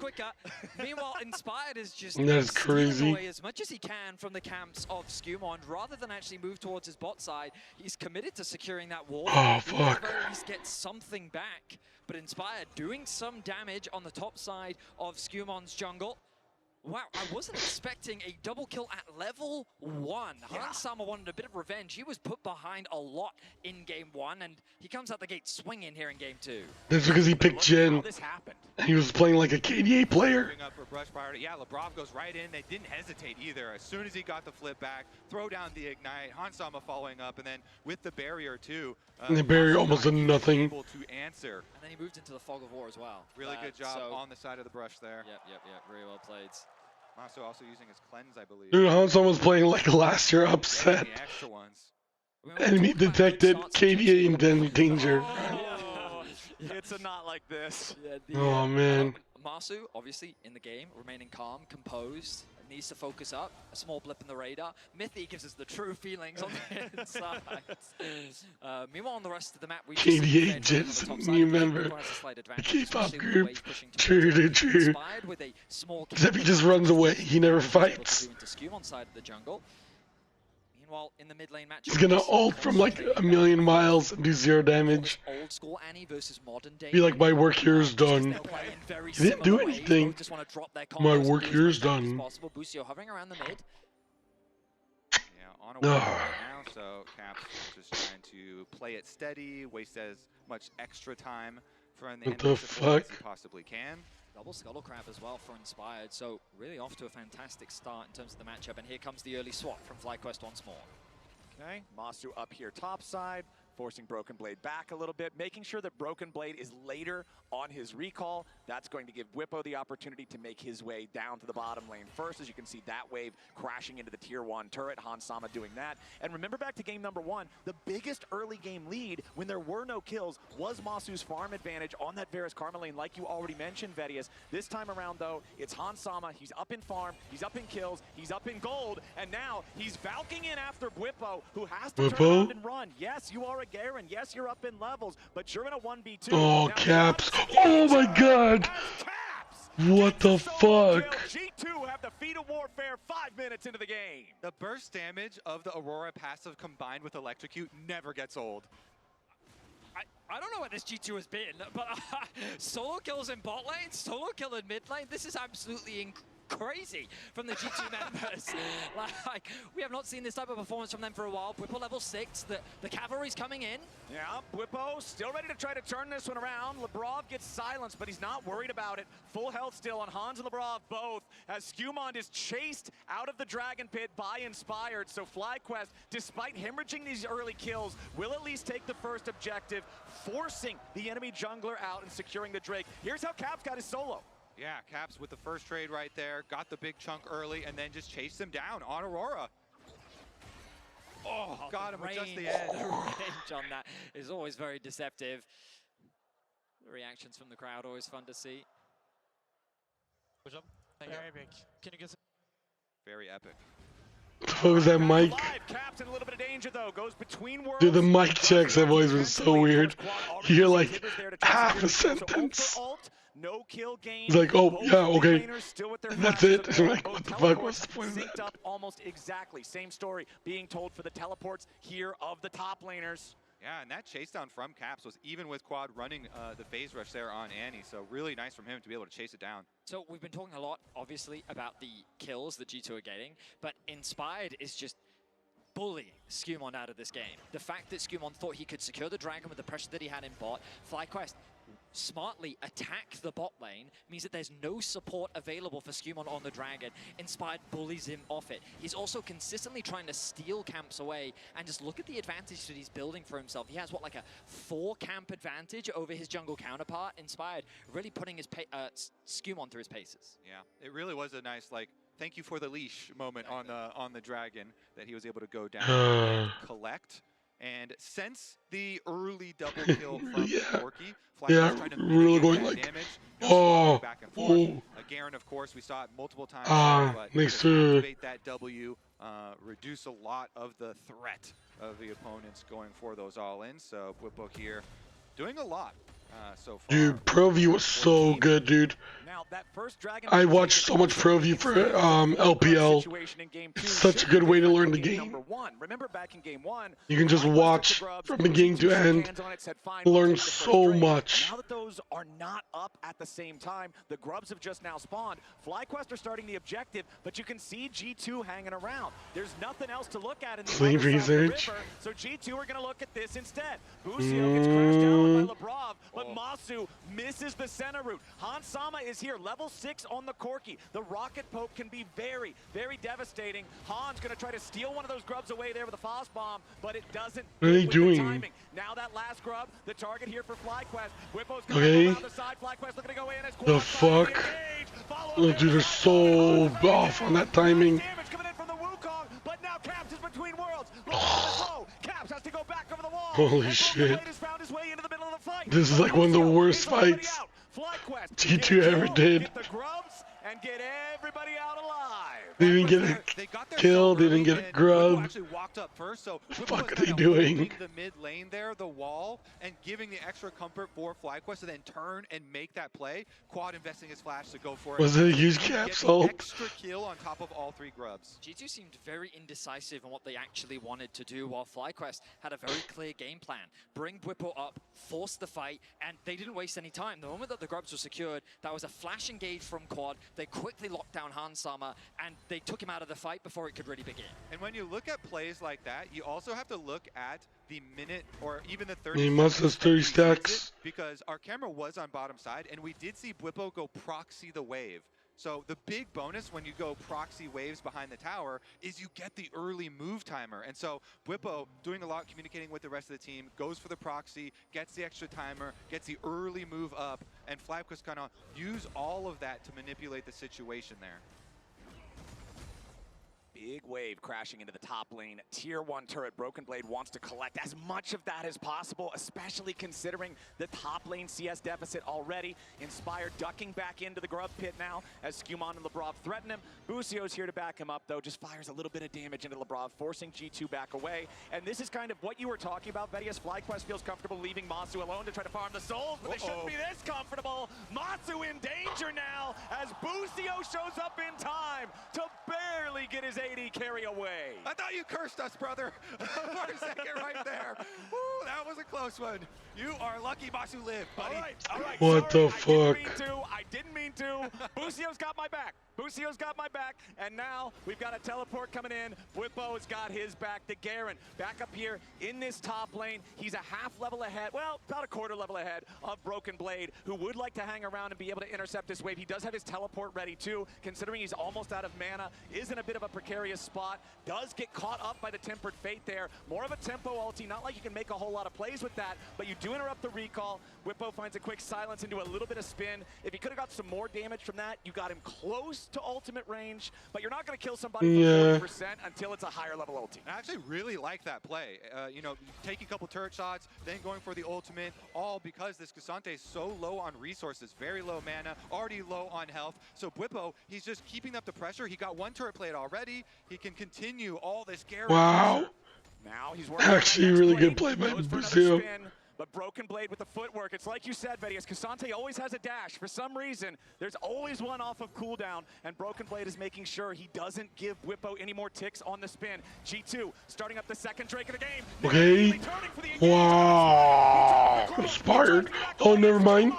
Meanwhile, Inspired is just That is crazy. stealing away as much as he can from the camps of Skumond. Rather than actually move towards his bot side, he's committed to securing that wall. Oh, He will at fuck. the very least get something back. But Inspired doing some damage on the top side of Skumond's jungle. Wow, I wasn't expecting a double kill at level 1. Hans Sama wanted a bit of revenge. He was put behind a lot in game 1, and he comes out the gate swinging here in game 2. That's because he picked Jhin. He was playing like a KDA player. Bring up for brush priority. Yeah, Lebrov goes right in. They didn't hesitate either. As soon as he got the flip back, throw down the ignite. Hans Sama following up, and then with the barrier too. And the barrier almost did nothing. Able to answer. And then he moved into the fog of war as well. Really good job on the side of the brush there. Yep. Very well played. Masu also using his cleanse, I believe. Dude, Hanson was playing like last year upset. The extra ones. Enemy detected, KDA in danger. It's a not like this. Yeah, Oh man. Masu, obviously, in the game, remaining calm, composed, needs to focus up. A small blip in the radar. Mithy gives us the true feelings on the inside. Meanwhile, on the rest of the map, we KDA Jensen, new member. The K-pop group. True to true. Except he just runs away. He never fights. Meanwhile, in the mid lane match, He's gonna ult from like a million miles and do 0 damage. Old school Annie versus modern day. Be like, my work here is done. He didn't do anything. My work here is done. Busio hovering around the mid. Yeah, on a wall right now, so Caps just trying to play it steady, waste as much extra time from the enemy support as he possibly can. Double Scuttle Crab as well for Inspired, so really off to a fantastic start in terms of the matchup, and here comes the early swap from FlyQuest once more. Okay, Masu up here topside, forcing Broken Blade back a little bit, making sure that Broken Blade is later on his recall. That's going to give Whippo the opportunity to make his way down to the bottom lane first. As you can see, that wave crashing into the tier 1 turret, Hans Sama doing that. And remember back to game number 1, the biggest early game lead when there were no kills was Masu's farm advantage on that Varus Karma lane, like you already mentioned, Vedius. This time around, though, it's Hans Sama. He's up in farm, he's up in kills, he's up in gold, and now he's valking in after Whippo, who has to turn around and run. Yes, you are a Garen. Yes, you're up in levels, but you're in a 1v2. Oh, Caps. Oh my god. What the fuck? G2 have defeated Warfare 5 minutes into the game. The burst damage of the Aurora passive combined with Electrocute never gets old. I don't know what this G2 has been, but solo kills in bot lane, solo kill in mid lane, this is absolutely crazy from the G2 members. Like, we have not seen this type of performance from them for a while. Whippo level 6, the cavalry's coming in. Yeah, Whippo still ready to try to turn this one around. Lebrov gets silenced, but he's not worried about it. Full health still on Hans and Lebrov both, as Skumond is chased out of the Dragon Pit by Inspired. So FlyQuest, despite hemorrhaging these early kills, will at least take the first objective, forcing the enemy jungler out and securing the Drake. Here's how Caps got his solo. Yeah, Caps with the first trade right there, got the big chunk early, and then just chased him down on Aurora. Oh, got him at just the edge. The range on that is always very deceptive. The reactions from the crowd, always fun to see. Very big. Can you get some? Very epic. What was that mic? Caps in a little bit of danger, though. Goes between worlds. Dude, the mic checks have always been so weird. You hear like half a sentence. No kill game. He's like, oh, yeah, okay. And that's it. I'm like, what the fuck? What's the point of Synced that? up almost exactly. Same story being told for the teleports here of the top laners. Yeah, and that chase down from Caps was even with Quad running the phase rush there on Annie. So really nice from him to be able to chase it down. So we've been talking a lot, obviously, about the kills that G2 are getting, but Inspired is just bullying Skumond out of this game. The fact that Skumond thought he could secure the dragon with the pressure that he had in bot, FlyQuest smartly attack the bot lane, means that there's no support available for Skumond on the dragon. Inspired bullies him off it. He's also consistently trying to steal camps away, and just look at the advantage that he's building for himself. He has, what, like a 4 camp advantage over his jungle counterpart. Inspired really putting his Skumond through his paces. Yeah, it really was a nice, like, thank you for the leash moment on the dragon that he was able to go down and collect. And since the early double kill from Corki, Yeah, really going like, damage, oh, back and forth. Garen, of course, we saw it multiple times. But makes sure. Activate that W, reduce a lot of the threat of the opponents going for those all-ins. So Whippo here doing a lot so far. Dude, ProV was so good, dude. Now, that first dragon I watched so much ProV for LPL. It's such a good way to learn the game. Remember back in game 1, you can just watch from beginning to end, learn so much. Now that those are not up at the same time, the grubs have just now spawned. FlyQuest are starting the objective, but you can see G2 hanging around. There's nothing else to look at in the Sleep other side of the research. river, so G2 are going to look at this instead. Busio gets crashed down by Lebrov, but Masu misses the center route. Hans Sama is here, level 6 on the Corki. The rocket poke can be very, very devastating. Han's going to try to steal one of those grubs away there with a Frost Bomb, but it doesn't. What are they doing? Now that last grub, the target here for FlyQuest. Whippo's Okay. around the side. FlyQuest looking to go in as The fuck? Oh, dude, they're so off on that timing. damage coming in from the Wukong, but now Caps is between worlds. Caps has to go back over the wall. Holy and shit. Blade has found his way into the middle of the fight. This is like one of the worst fights G2 ever did. And get everybody out alive. They didn't get a kill, they didn't get a grub. Actually walked up first, so the fuck are they doing? The mid lane there, the wall, and giving the extra comfort for FlyQuest to then turn and make that play. Quad investing his flash to go for it. Was it a huge capsule? Extra kill on top of all 3 grubs. G2 seemed very indecisive on what they actually wanted to do, while FlyQuest had a very clear game plan. Bring Bwipo up, force the fight, and they didn't waste any time. The moment that the grubs were secured, that was a flash engage from Quad. They quickly locked down Hansama, and they took him out of the fight before it could really begin. And when you look at plays like that, you also have to look at the minute or even the 30 He must have 30 stacks. Because our camera was on bottom side, and we did see Bwipo go proxy the wave. So the big bonus when you go proxy waves behind the tower is you get the early move timer. And so Bwipo, doing a lot, communicating with the rest of the team, goes for the proxy, gets the extra timer, gets the early move up, and FlyQuest kind of use all of that to manipulate the situation there. Big wave crashing into the top lane. Tier 1 turret, Broken Blade wants to collect as much of that as possible, especially considering the top lane CS deficit already. Inspired ducking back into the grub pit now as Skumon and Labrov threaten him. Busio's here to back him up, though, just fires a little bit of damage into Labrov, forcing G2 back away. And this is kind of what you were talking about, Vedius. FlyQuest feels comfortable leaving Masu alone to try to farm the souls, but they shouldn't be this comfortable. Masu in danger now as Busio shows up in time to barely get his AD carry away. I thought you cursed us, brother, for a second right there. Woo, that was a close one. You are lucky Masu lived, buddy. All right. What the fuck? I didn't mean to. Busio's got my back. Busio's got my back. And now we've got a teleport coming in. Bwipo's got his back. The Garen back up here in this top lane. He's a half level ahead, well, about a quarter level ahead of Broken Blade, who would like to hang around and be able to intercept this wave. He does have his teleport ready too, considering he's almost out of mana, is in a bit of a precarious spot, does get caught up by the Tempered Fate there. More of a tempo ulti, not like you can make a whole lot of plays with that, but you do interrupt the recall. Bwipo finds a quick silence into a little bit of spin. If he could have got some more damage from that, you got him close to ultimate range, but you're not going to kill somebody from 40% until it's a higher level ulti. I actually really like that play. You know, taking a couple turret shots, then going for the ultimate, all because this Cassante is so low on resources, very low mana, already low on health. So Bwipo, he's just keeping up the pressure. He got one turret played already. He can continue all this Garen. Wow. Now he's working Actually, really good play by Busio. But Broken Blade with the footwork, it's like you said, Vedius, Cassante always has a dash. For some reason, there's always one off of cooldown, and Broken Blade is making sure he doesn't give Bwipo any more ticks on the spin. G2 starting up the second Drake of the game. Okay. Wow. Inspired. Oh, never mind.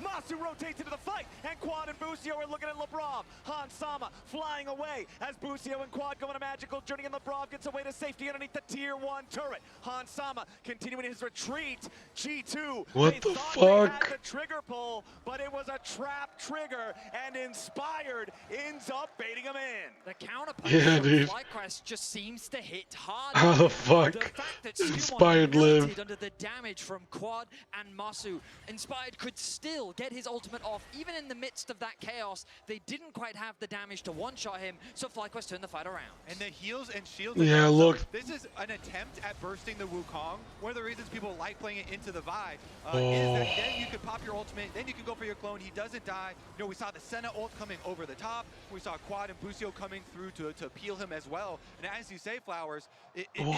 Masu rotates into the fight, and Quad and Busio are looking at Labrov. Hansama flying away as Busio and Quad go on a magical journey, and Labrov gets away to safety underneath the tier 1 turret. Hansama continuing his retreat. G2, what they the thought fuck? they had the trigger pull, but it was a trap trigger, and Inspired ends up baiting him in. The counterpunch Yeah, dude. FlyQuest just seems to hit hard. How the fuck? The fact that Inspired lived. under the damage from Quad and Masu, Inspired could still get his ultimate off, even in the midst of that chaos. They didn't quite have the damage to one-shot him, so FlyQuest turned the fight around. And the heals and shields. Yeah, look. This is an attempt at bursting the Wukong. One of the reasons people like playing it into the Vi is that then you can pop your ultimate, then you can go for your clone. He doesn't die. You know, we saw the Senna ult coming over the top. We saw Quad and Busio coming through to peel him as well. And as you say, Flowers, it really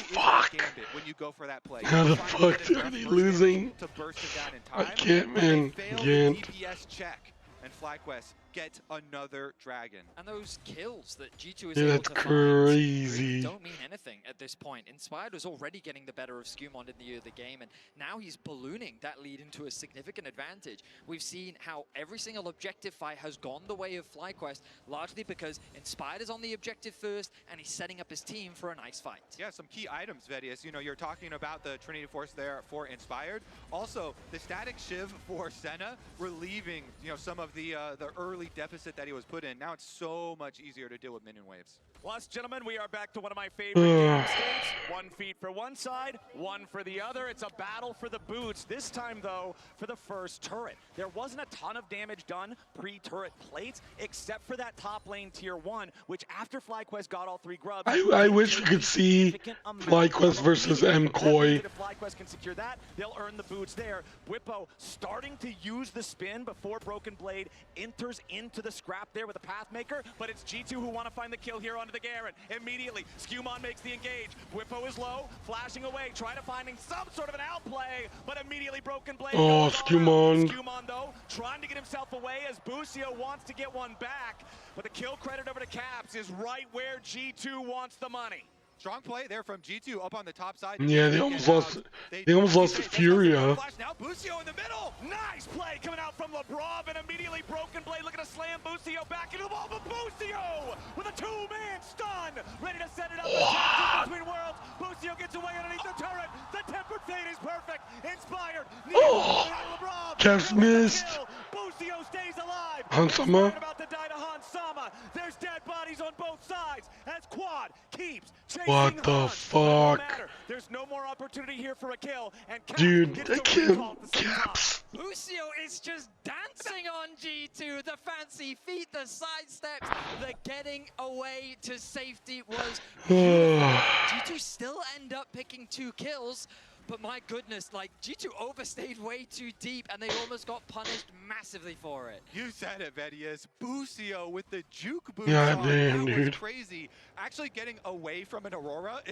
is a gambit when you go for that play. How the fuck are they losing? To burst him down in time. I can't, man. Can't. DPS check, and FlyQuest get another dragon. And those kills that G2 is Yeah, able that's to find crazy. really don't mean anything at this point. Inspired was already getting the better of Skumon in the early game, and now he's ballooning that lead into a significant advantage. We've seen how every single objective fight has gone the way of FlyQuest, largely because Inspired is on the objective first, and he's setting up his team for a nice fight. Yeah, some key items, Vedius. You know, you're talking about the Trinity Force there for Inspired. Also, the static Shiv for Senna, relieving, you know, some of the early early deficit that he was put in. Now it's so much easier to deal with minion waves. Plus, gentlemen, we are back to one of my favorite game states. 1 feet for one side, 1 for the other. It's a battle for the boots. This time, though, for the first turret. There wasn't a ton of damage done pre-turret plates, except for that top lane tier 1, which after FlyQuest got all 3 grubs... I wish we could see FlyQuest versus MKoi. If FlyQuest can secure that, they'll earn the boots there. Bwipo starting to use the spin before Broken Blade enters into the scrap there with a Pathmaker, but it's G2 who want to find the kill here onto the Garen. Immediately, Skewmon makes the engage. Bwipo is low, flashing away, trying to finding some sort of an outplay, but immediately Broken Blade goes Skewmon. Skewmon, though, trying to get himself away as Busio wants to get one back, but the kill credit over to Caps is right where G2 wants the money. Strong play there from G2 up on the top side. Yeah, they almost lost. They almost lost to Furia. Now Busio in the middle. Nice play coming out from Labrov, and immediately Broken Blade looking to slam Busio back into the wall. But Busio with a 2-man stun, ready to set it up. Between worlds. Busio gets away underneath the turret. The tempered fate is perfect. Inspired. Labrov. Caps missed. Busio stays alive. Hansama. About to die to Hansama. There's dead bodies on both sides as Quad keeps chasing. What the fuck? There's no more opportunity here for a kill, and dude, I can't. Caps. Busio is just dancing on G2. The fancy feet, the side steps, the getting away to safety was G2 still end up picking 2 kills. But my goodness, like, G2 overstayed way too deep, and they almost got punished massively for it. You said it, Vedius. Busio with the juke boost. Yeah, on. damn, That dude. was crazy. Actually getting away from an Aurora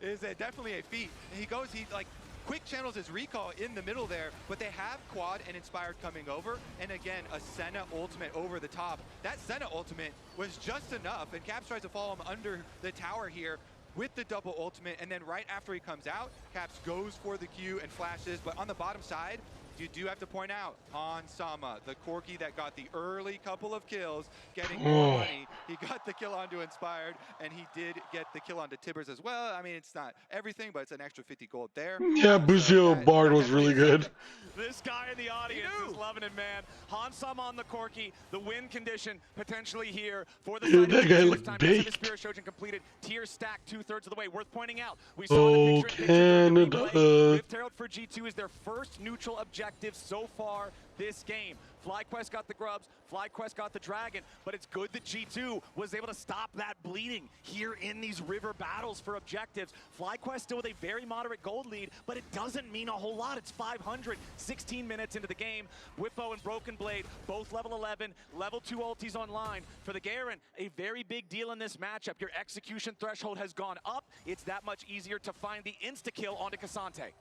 is definitely a feat. And he like quick channels his recall in the middle there, but they have Quad and Inspired coming over, and again, a Senna ultimate over the top. That Senna ultimate was just enough, and Caps tries to follow him under the tower here with the double ultimate, and then right after he comes out, Caps goes for the Q and flashes, but on the bottom side, you do have to point out Hansama, the Corki that got the early couple of kills, getting more money. He got the kill onto Inspired, and he did get the kill onto Tibbers as well. I mean, it's not everything, but it's an extra 50 gold there. Yeah, Busio Bard was really good. This guy in the audience is loving it, man. Hansama on the Corki, the win condition potentially here for the Dude, that guy looked baked. Spirit Shogun completed, tier stack 2/3 of the way. Worth pointing out, we Oh, saw the picture in the Canada. Rift Herald for G2 is their first neutral objective so far this game. FlyQuest got the grubs, FlyQuest got the dragon, but it's good that G2 was able to stop that bleeding here in these river battles for objectives. FlyQuest still with a very moderate gold lead, but it doesn't mean a whole lot. It's 500, 16 minutes into the game. Bwipo and Broken Blade, both level 11, level 2 ultis online. For the Garen, a very big deal in this matchup. Your execution threshold has gone up. It's that much easier to find the insta-kill onto Cassante.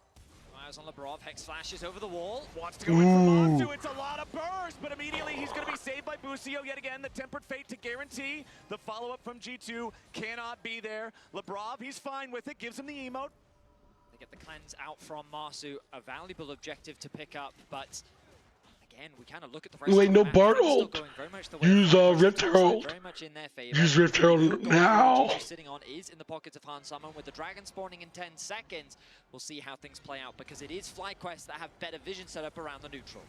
Eyes on Labrov, Hex flashes over the wall. Wants to go in for Monsu, it's a lot of burst, but immediately he's going to be saved by Busio yet again. The tempered fate to guarantee the follow-up from G2 cannot be there. Labrov, he's fine with it, gives him the emote. They get the cleanse out from Marsu, a valuable objective to pick up, but again, we kind of look at the rest Wait, of no the Bard match, it's still ult. going very much the way Use of Rift so Herald. very much in their favor. Use Rift Herald now. G2 sitting on is in the pockets of Hansama with the dragon spawning in 10 seconds. We'll see how things play out because it is FlyQuest that have better vision set up around the neutral.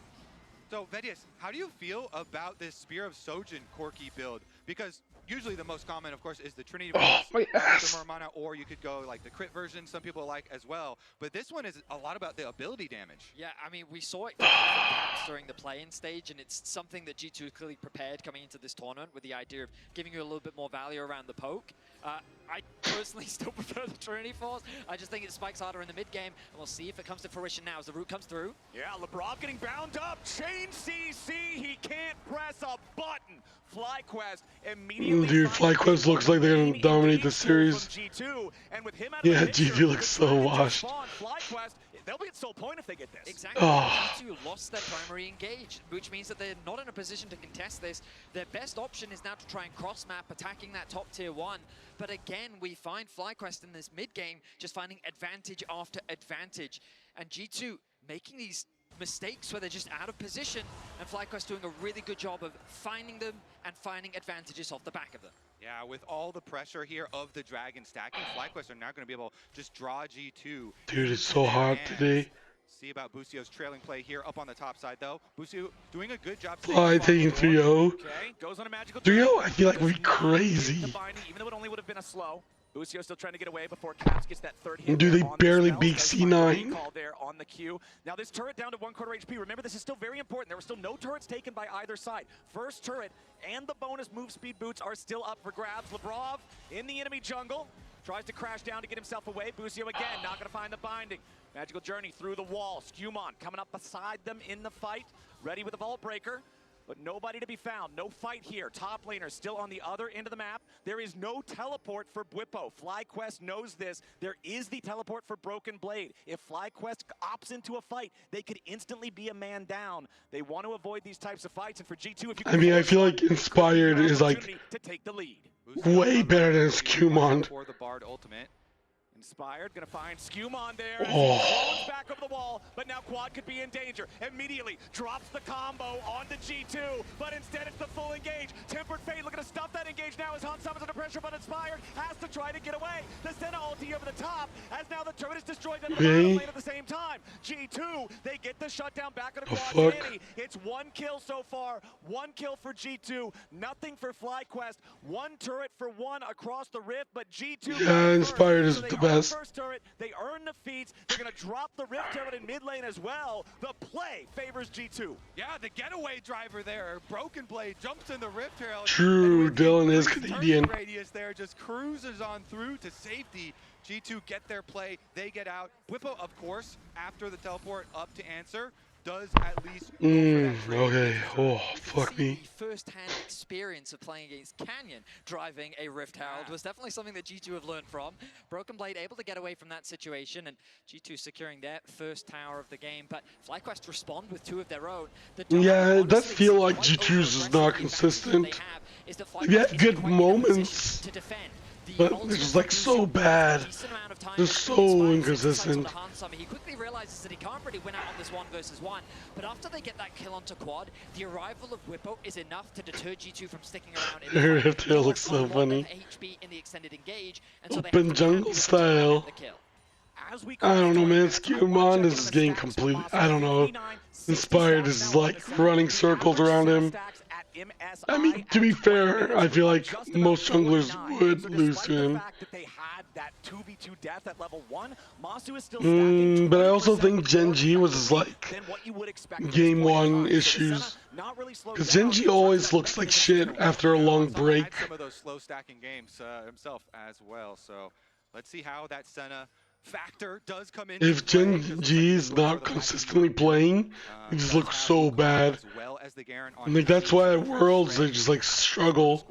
So, Vedius, how do you feel about this Spear of Sojin Corki build? Because usually the most common, of course, is the Trinity my ass. the Mana, or you could go like the crit version, some people like as well. But this one is a lot about the ability damage. Yeah, I mean, we saw it from Caps during the play-in stage, and it's something that G2 is clearly prepared coming into this tournament with the idea of giving you a little bit more value around the poke. I personally still prefer the Trinity Force. I just think it spikes harder in the mid-game, and we'll see if it comes to fruition now as the root comes through. Yeah, Labrov getting bound up. Chain CC, he can't press a button. FlyQuest immediately. Dude, FlyQuest looks like they're gonna dominate the series. G2, and with him out of Yeah, the picture, GG looks so washed. FlyQuest, they'll be at sole point if they get this. Exactly. Oh. G2 lost their primary engage, which means that they're not in a position to contest this. Their best option is now to try and cross-map, attacking that top tier 1. But again, we find FlyQuest in this mid-game just finding advantage after advantage. And G2 making these mistakes where they're just out of position, and FlyQuest doing a really good job of finding them and finding advantages off the back of them. Yeah, with all the pressure here of the Dragon stacking, FlyQuest are now going to be able to just draw G2. Dude, it's so hot today. See about Busio's trailing play here up on the top side, though. Busio doing a good job. Fly taking 3-0. Goes on a magical 3-0, I feel like would be crazy. Even though it only would have been a slow. Busio still trying to get away before Caps gets that third hit. Dude, they on barely the spell. beat Does C9. find a recall there on the queue. Now this turret down to 1/4 HP. Remember, this is still very important. There were still no turrets taken by either side. First turret and the bonus move speed boots are still up for grabs. Labrov in the enemy jungle. Tries to crash down to get himself away. Busio again, not gonna find the binding. Magical Journey through the wall. Skewmon coming up beside them in the fight. Ready with a Vault Breaker. But nobody to be found. No fight here. Top laner still on the other end of the map. There is no teleport for Bwipo. FlyQuest knows this. There is the teleport for Broken Blade. If FlyQuest opts into a fight, they could instantly be a man down. They want to avoid these types of fights. And for G2, if you I mean, I feel like Inspired is like to take the lead. way better than Skewmon. For the Bard ultimate. Inspired, gonna find Skewmon there. Oh. Throws back over the wall, but now Quad could be in danger. Immediately drops the combo onto G2, but instead it's the full engage. Tempered Fate looking to stop that engage now as Han summons under pressure, but Inspired has to try to get away. The Senna ulti over the top, as now the turret is destroyed under the bottom lane at the same time. G2, they get the shutdown back on the Quad. It's 1 kill so far, 1 kill for G2, nothing for FlyQuest. 1 turret for 1 across the rift, but G2. Yeah, Inspired is the best. First turret, they earn the feats. They're gonna drop the rift turret in mid lane as well. The play favors G2. Yeah, the getaway driver there. Broken Blade jumps in the rift turret. True, Dylan is Canadian. Radius there just cruises on through to safety. G2 get their play, they get out. Bwipo, of course, after the teleport up to answer, does at least okay. Oh, fuck me. The first-hand experience of playing against Canyon driving a Rift Herald was definitely something that G2 have learned from. Broken Blade able to get away from that situation, and G2 securing their first tower of the game. But FlyQuest respond with 2 of their own. Yeah, it does feel like G2's is not consistent. They have good moments, but they're just like so bad. They're so inconsistent. He quickly realizes that he can't really win out on this 1 versus 1, but after they get that kill onto Quad, the arrival of Bwipo is enough to deter G2 from sticking around in the Rift Tail looks so funny. HP in the extended engage, and so Open jungle style. I don't know, man. Skewmon is just getting completely. I don't know. Inspired is like running circles around him. I mean, to be fair, I feel like most junglers would lose to him. But I also think Gen G was like game 1 issues. Because Gen G always looks like shit after a long break. Some of those slow stacking games himself as well. So let's see how that Senna factor does come in. If Gen G is not consistently playing, he just looks so bad. And like that's why at Worlds they just like struggle.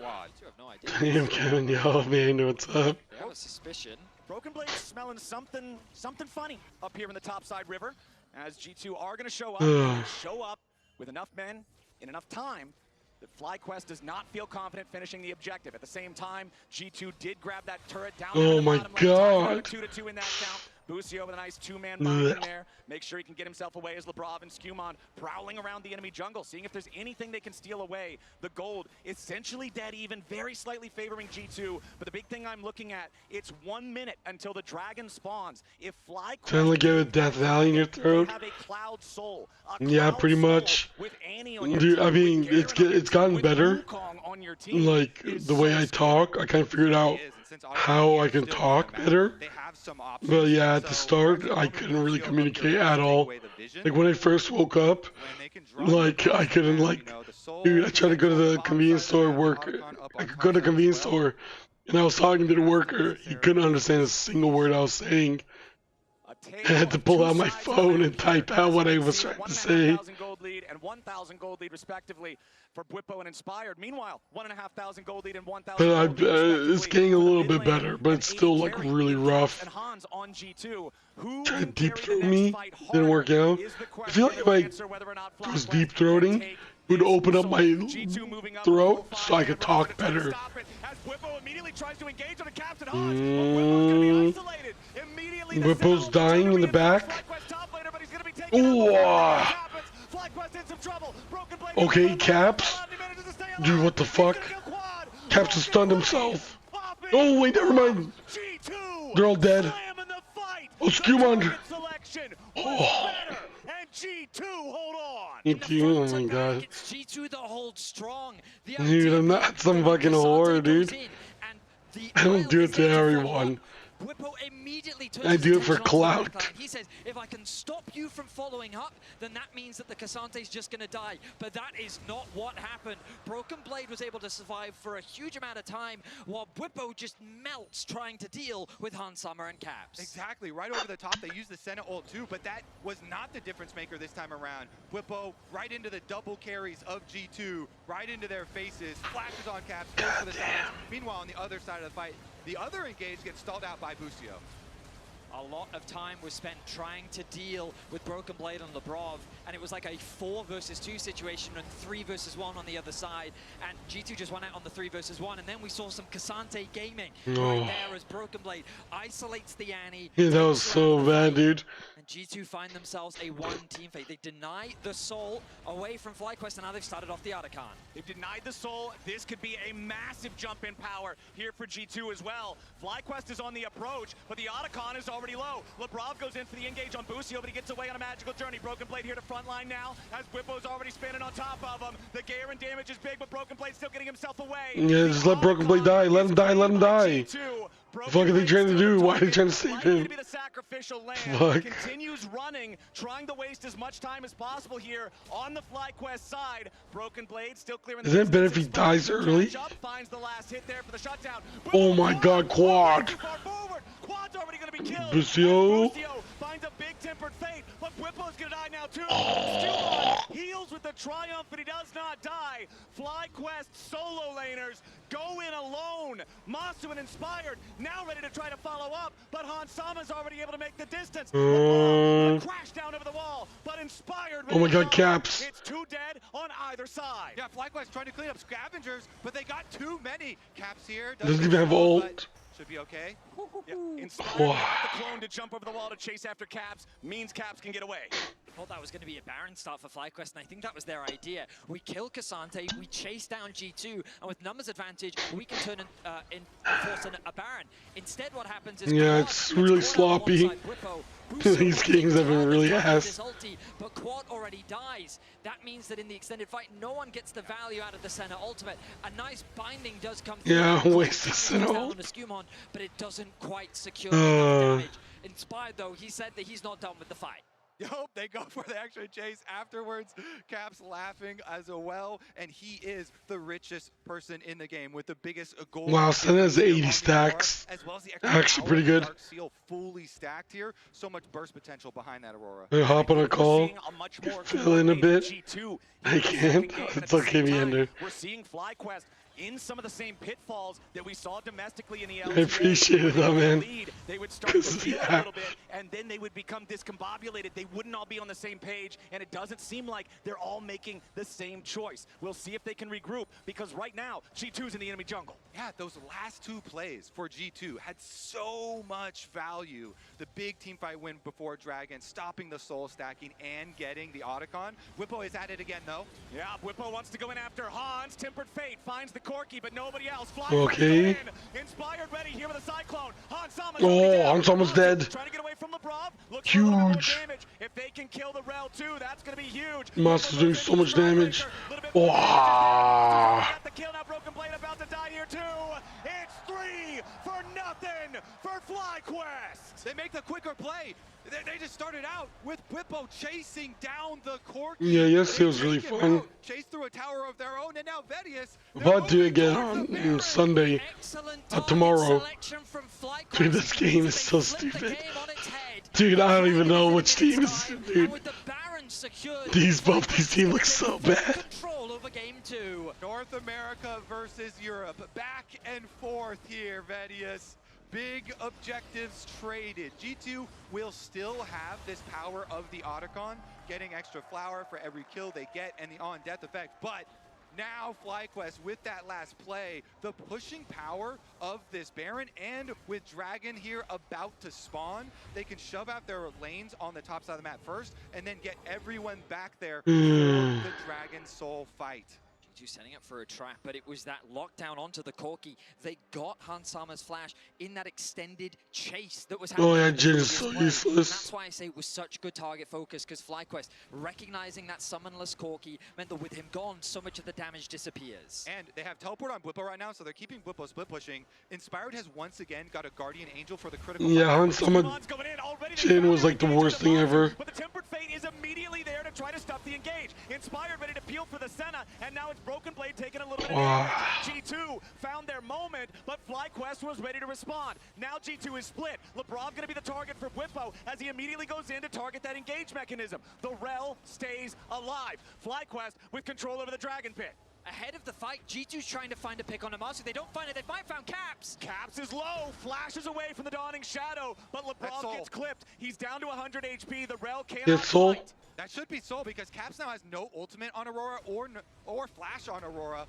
Damn, Kevin, yo, man, what's up? I have a suspicion. Broken Blade smelling something funny up here in the topside river, as G2 are gonna show up with enough men in enough time that FlyQuest does not feel confident finishing the objective. At the same time, G2 did grab that turret down. Oh my god. 2-2 in that count. Busio with a nice 2-man bind there. Make sure he can get himself away as Labrov and Skewmon prowling around the enemy jungle, seeing if there's anything they can steal away. The gold essentially dead even, very slightly favoring G2. But the big thing I'm looking at, it's 1 minute until the dragon spawns. If FlyQuest Trying to get a Death Valley in your throat. Yeah, pretty much. Dude, I mean, it's gotten better. Like the way I talk, I kind of figured out how I can talk better. But yeah, at the start, I couldn't really communicate at all. Like when I first woke up, like I couldn't like, dude, I tried to go to the convenience store I could go to the convenience store, and I was talking to the worker. He couldn't understand a single word I was saying. I had to pull out my phone and type out what I was trying to say. 1,000 gold lead and 1,000 gold lead respectively for Bwipo and Inspired. Meanwhile, 1,500 gold lead and 1,000 gold lead. It's getting a little bit better, but it's still like really rough. Trying to deep throat me, didn't work out. I feel like if I was deep throating, it would open up my throat so I could talk better. Bwipo's dying in the back. Ooh. Okay, Caps. Dude, what the fuck? Caps has stunned himself. Oh, wait, never mind. They're all dead. Oh, Skewmon. Oh. G2 hold on. G2, oh my god. It's G2 that holds strong. Dude, I'm not some fucking whore, dude. I don't do it to everyone. Whippo immediately turns I his do it for attention onto the clout. backline. He says, if I can stop you from following up, then that means that the Casante's just going to die. But that is not what happened. Broken Blade was able to survive for a huge amount of time, while Whippo just melts trying to deal with Hans Sommer and Caps. Exactly, right over the top. They used the Senna ult too, but that was not the difference maker this time around. Whippo right into the double carries of G2, right into their faces, flashes on Caps, goes for the silence. Meanwhile, on the other side of the fight, the other engage gets stalled out by Busio. A lot of time was spent trying to deal with Broken Blade on Lebrov, and it was like a 4 versus 2 situation and 3 versus 1 on the other side, and G2 just went out on the 3 versus 1, and then we saw some Casante gaming right there as Broken Blade isolates the Annie. Yeah, that was so bad, dude. And G2 find themselves a 1-team fate. They deny the soul away from FlyQuest, and now they've started off the Otacon. They've denied the soul. This could be a massive jump in power here for G2 as well. FlyQuest is on the approach, but the Otacon is already low. Lebrov goes in for the engage on Busio, but he gets away on a magical journey. Broken Blade here to frontline now, as Whippo's already spinning on top of him. The Garen damage is big, but Broken Blade's still getting himself away. Yeah, just let Broken Blade die. Let him die. Let him die. What the fuck are they trying to do? Why are they trying to save him? Fuck. Continues running, trying to waste as much time as possible here on the FlyQuest side. Broken Blade still clearing the Isn't it better if he dies early? finds the last hit there for the shutdown. Oh my god, quad. Quad's already going to be killed. Busio. Finds a big tempered fate, but Whippo's going to die now too. Stu heals with the triumph, but he does not die. FlyQuest solo laners go in alone. Masu and Inspired now ready to try to follow up, but Hans Sama's already able to make the distance. Crash down over the wall, but Inspired. Oh my god, Caps. It's 2 dead on either side. Yeah, FlyQuest trying to clean up scavengers, but they got too many. Caps here. Doesn't even have ult. Should be okay. Yeah, Inspired got the clone to jump over the wall to chase after Caps, means Caps can get away. I thought that was going to be a Baron start for FlyQuest, and I think that was their idea. We kill Casante, we chase down G2, and with numbers advantage, we can turn force a Baron. Instead, what happens is it's really sloppy. These games have been really ass. But Quad already dies. That means that in the extended fight, no one gets the value out of the center ultimate. A nice binding does come through. Yeah, waste the center ult. But it doesn't quite secure enough damage. Inspired though, he said that he's not done with the fight. Nope, they go for the extra chase afterwards. Caps laughing as well, and he is the richest person in the game with the biggest gold. Wow, Senna has 80 stacks. As well as the Actually pretty good. Dark Seal fully stacked here. So much burst potential behind that Aurora. I hop on a call, fill in a bit. I can't. It's okay, Meander. We're seeing FlyQuest in some of the same pitfalls that we saw domestically in the I appreciate it though, man. They would start to feel a little bit, and then they would become discombobulated. They wouldn't all be on the same page, and it doesn't seem like they're all making the same choice. We'll see if they can regroup, because right now, G2's in the enemy jungle. Yeah, those last 2 plays for G2 had so much value. The big team fight win before Dragon, stopping the soul stacking and getting the Otacon. Whippo is at it again, though. Yeah, Whippo wants to go in after Hans. Tempered Fate finds the Corki, but nobody else. Okay. Inspired ready here with a Cyclone. Hans Sama's dead. Trying to get away from Lebrov. Huge. If they can kill the Rel too, that's going to be huge. Master's doing so much damage. Wow. Got the kill now. Broken Blade about to die here too. It's 3-0 for FlyQuest. They make the quicker play. They just started out with Whippo chasing down the Corki. Yeah, yesterday was really fun. Chase through a tower of their own, and now Vedius. I'll do it again on Sunday. Tomorrow. Dude, this game is so stupid. Dude, I don't even know which team is. Dude, both these teams look so bad. North America versus Europe. Back and forth here, Vedius. Big objectives traded. G2 will still have this power of the Otacon, getting extra flower for every kill they get and the on-death effect. But now FlyQuest, with that last play, the pushing power of this Baron, and with Dragon here about to spawn, they can shove out their lanes on the top side of the map first, and then get everyone back there for the Dragon Soul fight. G2 setting up for a trap, but it was that lockdown onto the Corki. They got Hansama's flash in that extended chase that was happening. Oh yeah, Jin is so useless. That's why I say it was such good target focus, because FlyQuest recognizing that summonless Corki meant that with him gone, so much of the damage disappears. And they have teleport on Blippo right now, so they're keeping Blippo split pushing. Inspired has once again got a Guardian Angel for the critical. Yeah, Hansama Jin was like the worst thing ever. But the Tempered Fate is immediately there to try to stop the engage. Inspired ready to peel for the Senna, and now it's Broken Blade taking a little bit of damage. G2 found their moment, but FlyQuest was ready to respond. Now G2 is split. Lebrov gonna be the target for Blippo as he immediately goes in to target that engage mechanism. The Rel stays alive. FlyQuest with control over the Dragon Pit. Ahead of the fight, G2's trying to find a pick on Amasu. They don't find it. They might found Caps. Caps is low, flashes away from the Dawning Shadow, but Lebrov gets clipped. He's down to 100 HP. The Rel cannot fight. That should be Soul because Caps now has no ultimate on Aurora or flash on Aurora.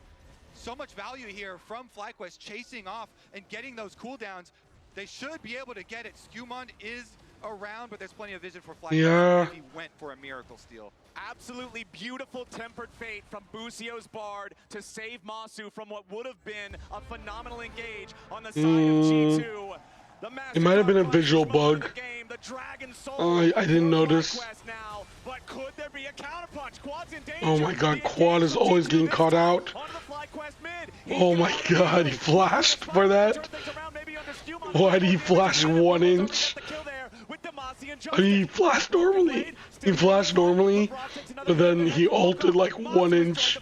So much value here from FlyQuest chasing off and getting those cooldowns. They should be able to get it. Skewmon is around, but there's plenty of vision for FlyQuest if he went for a miracle steal. Absolutely beautiful Tempered Fate from Busio's Bard to save Masu from what would have been a phenomenal engage on the side of G2. It might have been a visual bug. I didn't notice. Now, but could there be a counterpunch? Quad's in danger. Oh my god, Quad is always getting caught out. Oh my god, he flashed for that? Why did he flash 1 inch? I mean, he flashed normally. He flashed normally, but then he ulted like 1 inch.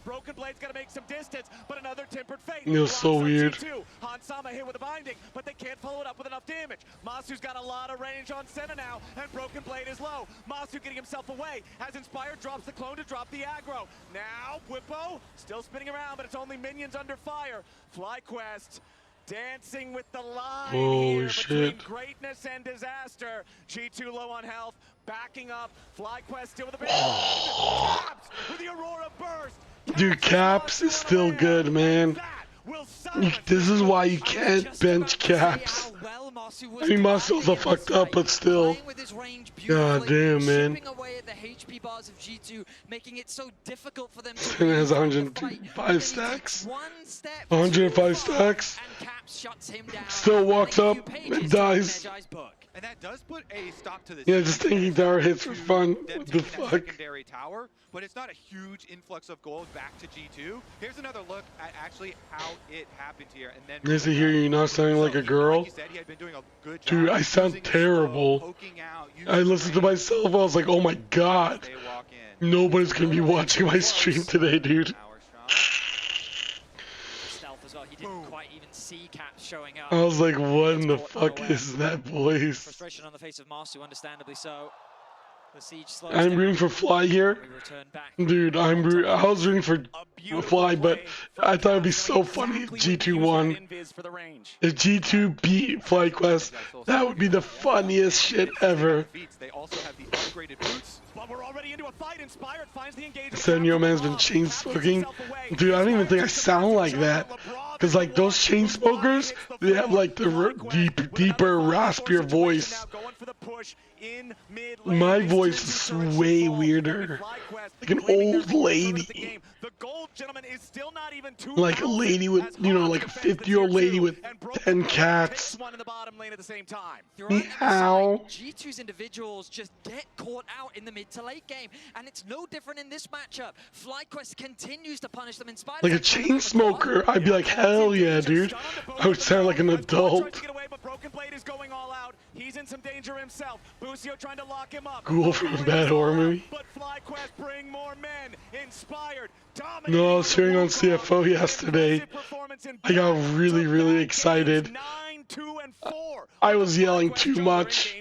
Broken Blade's gonna make some distance, but another Tempered Fate. It was so weird. Hansama hit with a binding, but they can't follow it up with enough damage. Masu's got a lot of range on Senna now, and Broken Blade is low. Masu getting himself away as Inspired drops the clone to drop the aggro. Now, Whippo still spinning around, but it's only minions under fire. FlyQuest dancing with the line here between greatness and disaster. G2 low on health, backing up. FlyQuest still with a big with the Aurora burst. Dude, Caps is still good, man. This is why you can't bench Caps. I mean, Masu also fucked up, but still. God damn, man. Senna has 105 stacks. 105 stacks. Still walks up and dies. And that does put a stop to this. Yeah, just thinking tower hits for fun. What the fuck? Secondary tower, but it's not a huge influx of gold back to G2. Here's another look at actually how it happened here. And then Nice to hear you not sounding like a girl. Dude, I sound terrible. I listened to myself, I was like, oh my god. Nobody's gonna be watching my stream today, dude. I was like, what in the fuck is that voice? Frustration on the face of Masu, understandably so. The siege slows I'm down. rooting for Fly here. Dude, I was rooting for Fly, but I thought it'd be so funny if G2 won. If G2 beat FlyQuest, that would be the funniest shit ever. They also have the upgraded boots. But we're already into a fight. Inspired finds the engagement. Senyo Man's been chain smoking. Dude, I don't even think I sound like that. Cause like those chain smokers, they have like the deeper, raspier voice. My voice is way weirder. Like an old lady. Like a lady with, you know, like a 50-year-old lady with 10 cats. Meow. G2's individuals just get caught out in the mid to late game, and it's no different in this matchup. FlyQuest continues to punish them in spite Like a chain smoker, I'd be like, hell yeah, dude. I would sound like an adult. Broken Blade is going all out. He's in some danger himself. Busio trying to lock him up. Cool from a bad horror movie. But FlyQuest bring more men. Inspired. No, I was hearing on CFO yesterday. I got really excited. I was yelling too much.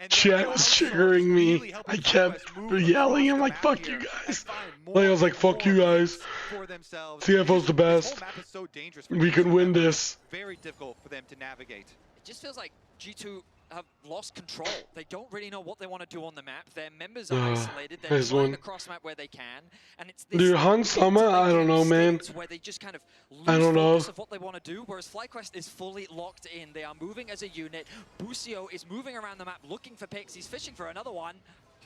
Chat was triggering me. I kept yelling. I'm like, fuck you guys. Like, I was like, fuck you guys. CFO's the best. We can win this. Very difficult for them to navigate. It just feels like G2 have lost control. They don't really know what they want to do on the map. Their members are isolated. They're trying to cross map where they can, and it's this Dude, Hansama, I don't know, man. Where they just kind of lose I don't know. focus of what they want to do, whereas FlyQuest is fully locked in. They are moving as a unit. Busio is moving around the map looking for picks. He's fishing for another one.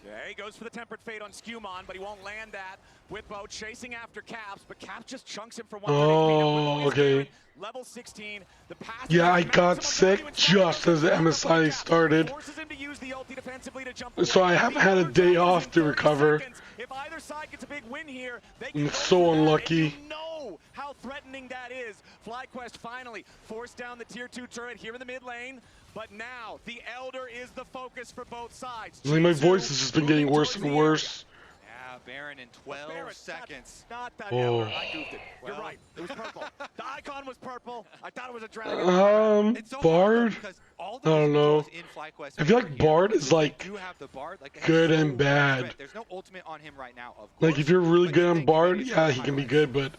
There he goes for the Tempered Fate on Skewmon, but he won't land that. Whippo chasing after Caps, but Caps just chunks him for 1 Oh, okay. Level 16. The pass Yeah, I got sick just as the MSI started. So I haven't had a day off to recover. If either side gets a big win here, they I'm so unlucky. know how threatening that is. FlyQuest finally forced down the tier 2 turret here in the mid lane. But now the Elder is the focus for both sides. Like my voice has just been getting worse and worse. Yeah, Baron in 12 seconds. Not that Oh. Elder. I goofed it. You're right. It was purple. The icon was purple. I thought it was a dragon. Bard? I don't know. I feel like Bard is like good and bad. There's no ultimate on him right now, of course. Like if you're really good on Bard, yeah, he can be good, but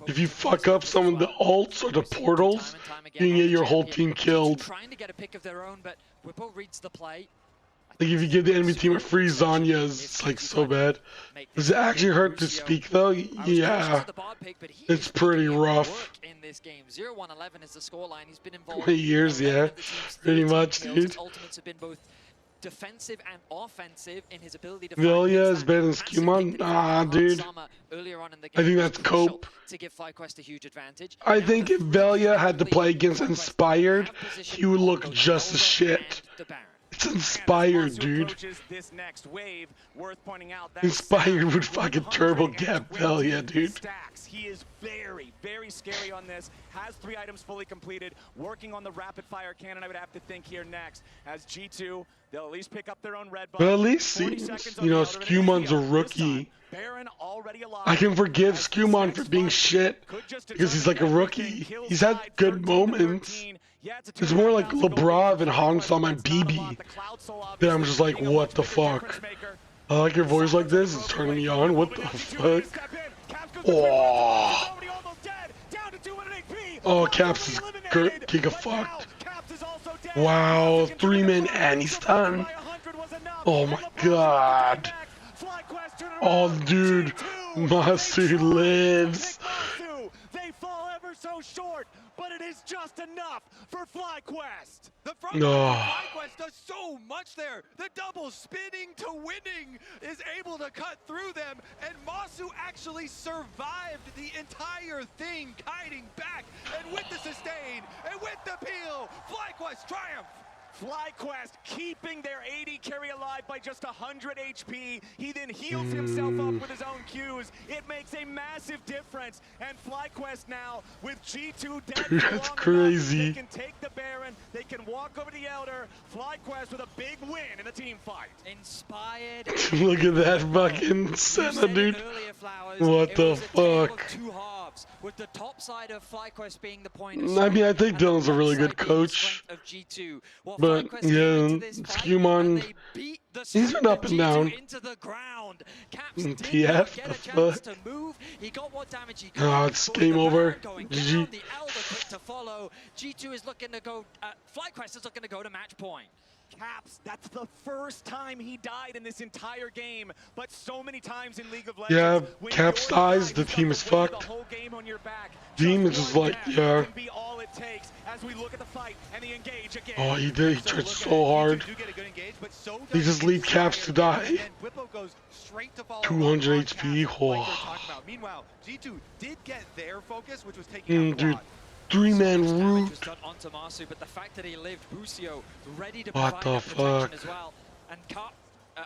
if you fuck up some of the ults or the portals, you can get your whole team killed. Trying to get a pick of their own, but Whippo reads the play. Like if you give the enemy team a free Zanyas, it's like so bad. Does it actually hurt to speak though? Yeah. It's pretty rough. In this game, 0-1-11 is the scoreline. He's been involved 20 years, yeah. Pretty much, dude. His ultimates have been both defensive and offensive in his ability to Velia is better than Skewmon? Nah, dude. I think that's Cope. To give FlyQuest a huge advantage. I think if Velia had to play against Inspired, he would look just as shit. It's Inspired, dude. Inspired would fucking turbo gap Velia, dude. He is very, very scary on this. Has 3 items fully completed. Working on the rapid fire cannon, I would have to think here next. As G2, they'll at least pick up their own red buff. But at least seems, you know, Skewmon's a rookie. I can forgive Skewmon for being shit because he's like a rookie. He's had good moments. It's more like Lebrov and Hansam and BB that I'm just like, what the fuck? I like your voice like this. It's turning me on. What the fuck? Oh, oh, Caps is giga fucked. Wow, 3-man and he's done. Oh my god. Oh, dude, Masu lives. They fall ever so short, but it is just enough for FlyQuest. The front line of FlyQuest does so much there. The double spinning to winning is able to cut through them, and Masu actually survived the entire thing, kiting back, and with the sustain, and with the peel, FlyQuest triumph. FlyQuest keeping their AD carry alive by just 100 HP. He then heals himself up with his own Qs. It makes a massive difference. And FlyQuest now with G2 dead. Dude, that's crazy. They can take the Baron. They can walk over the Elder. FlyQuest with a big win in the team fight. Inspired. Look at that fucking Senna, dude. What the fuck? With the top side of FlyQuest being the point. I mean, I think Dylan's a really good coach. But yeah, Skewmon, he's been up and down. TF, the fuck? Oh, it's game over. GG. G2 is looking to go, FlyQuest is looking to go to match point. Caps, that's the first time he died in this entire game, but so many times in League of Yeah, Legends. Caps dies, the team is fucked. Team is just like, yeah. Oh, he did, he tried so hard. He just leave Caps to die. 200 HP, oh. G2 did get their focus, which was taking out Dude. 3-man root. Onto Masu, but the fact that he lived, Busio ready to What provide the protection fuck? as well. And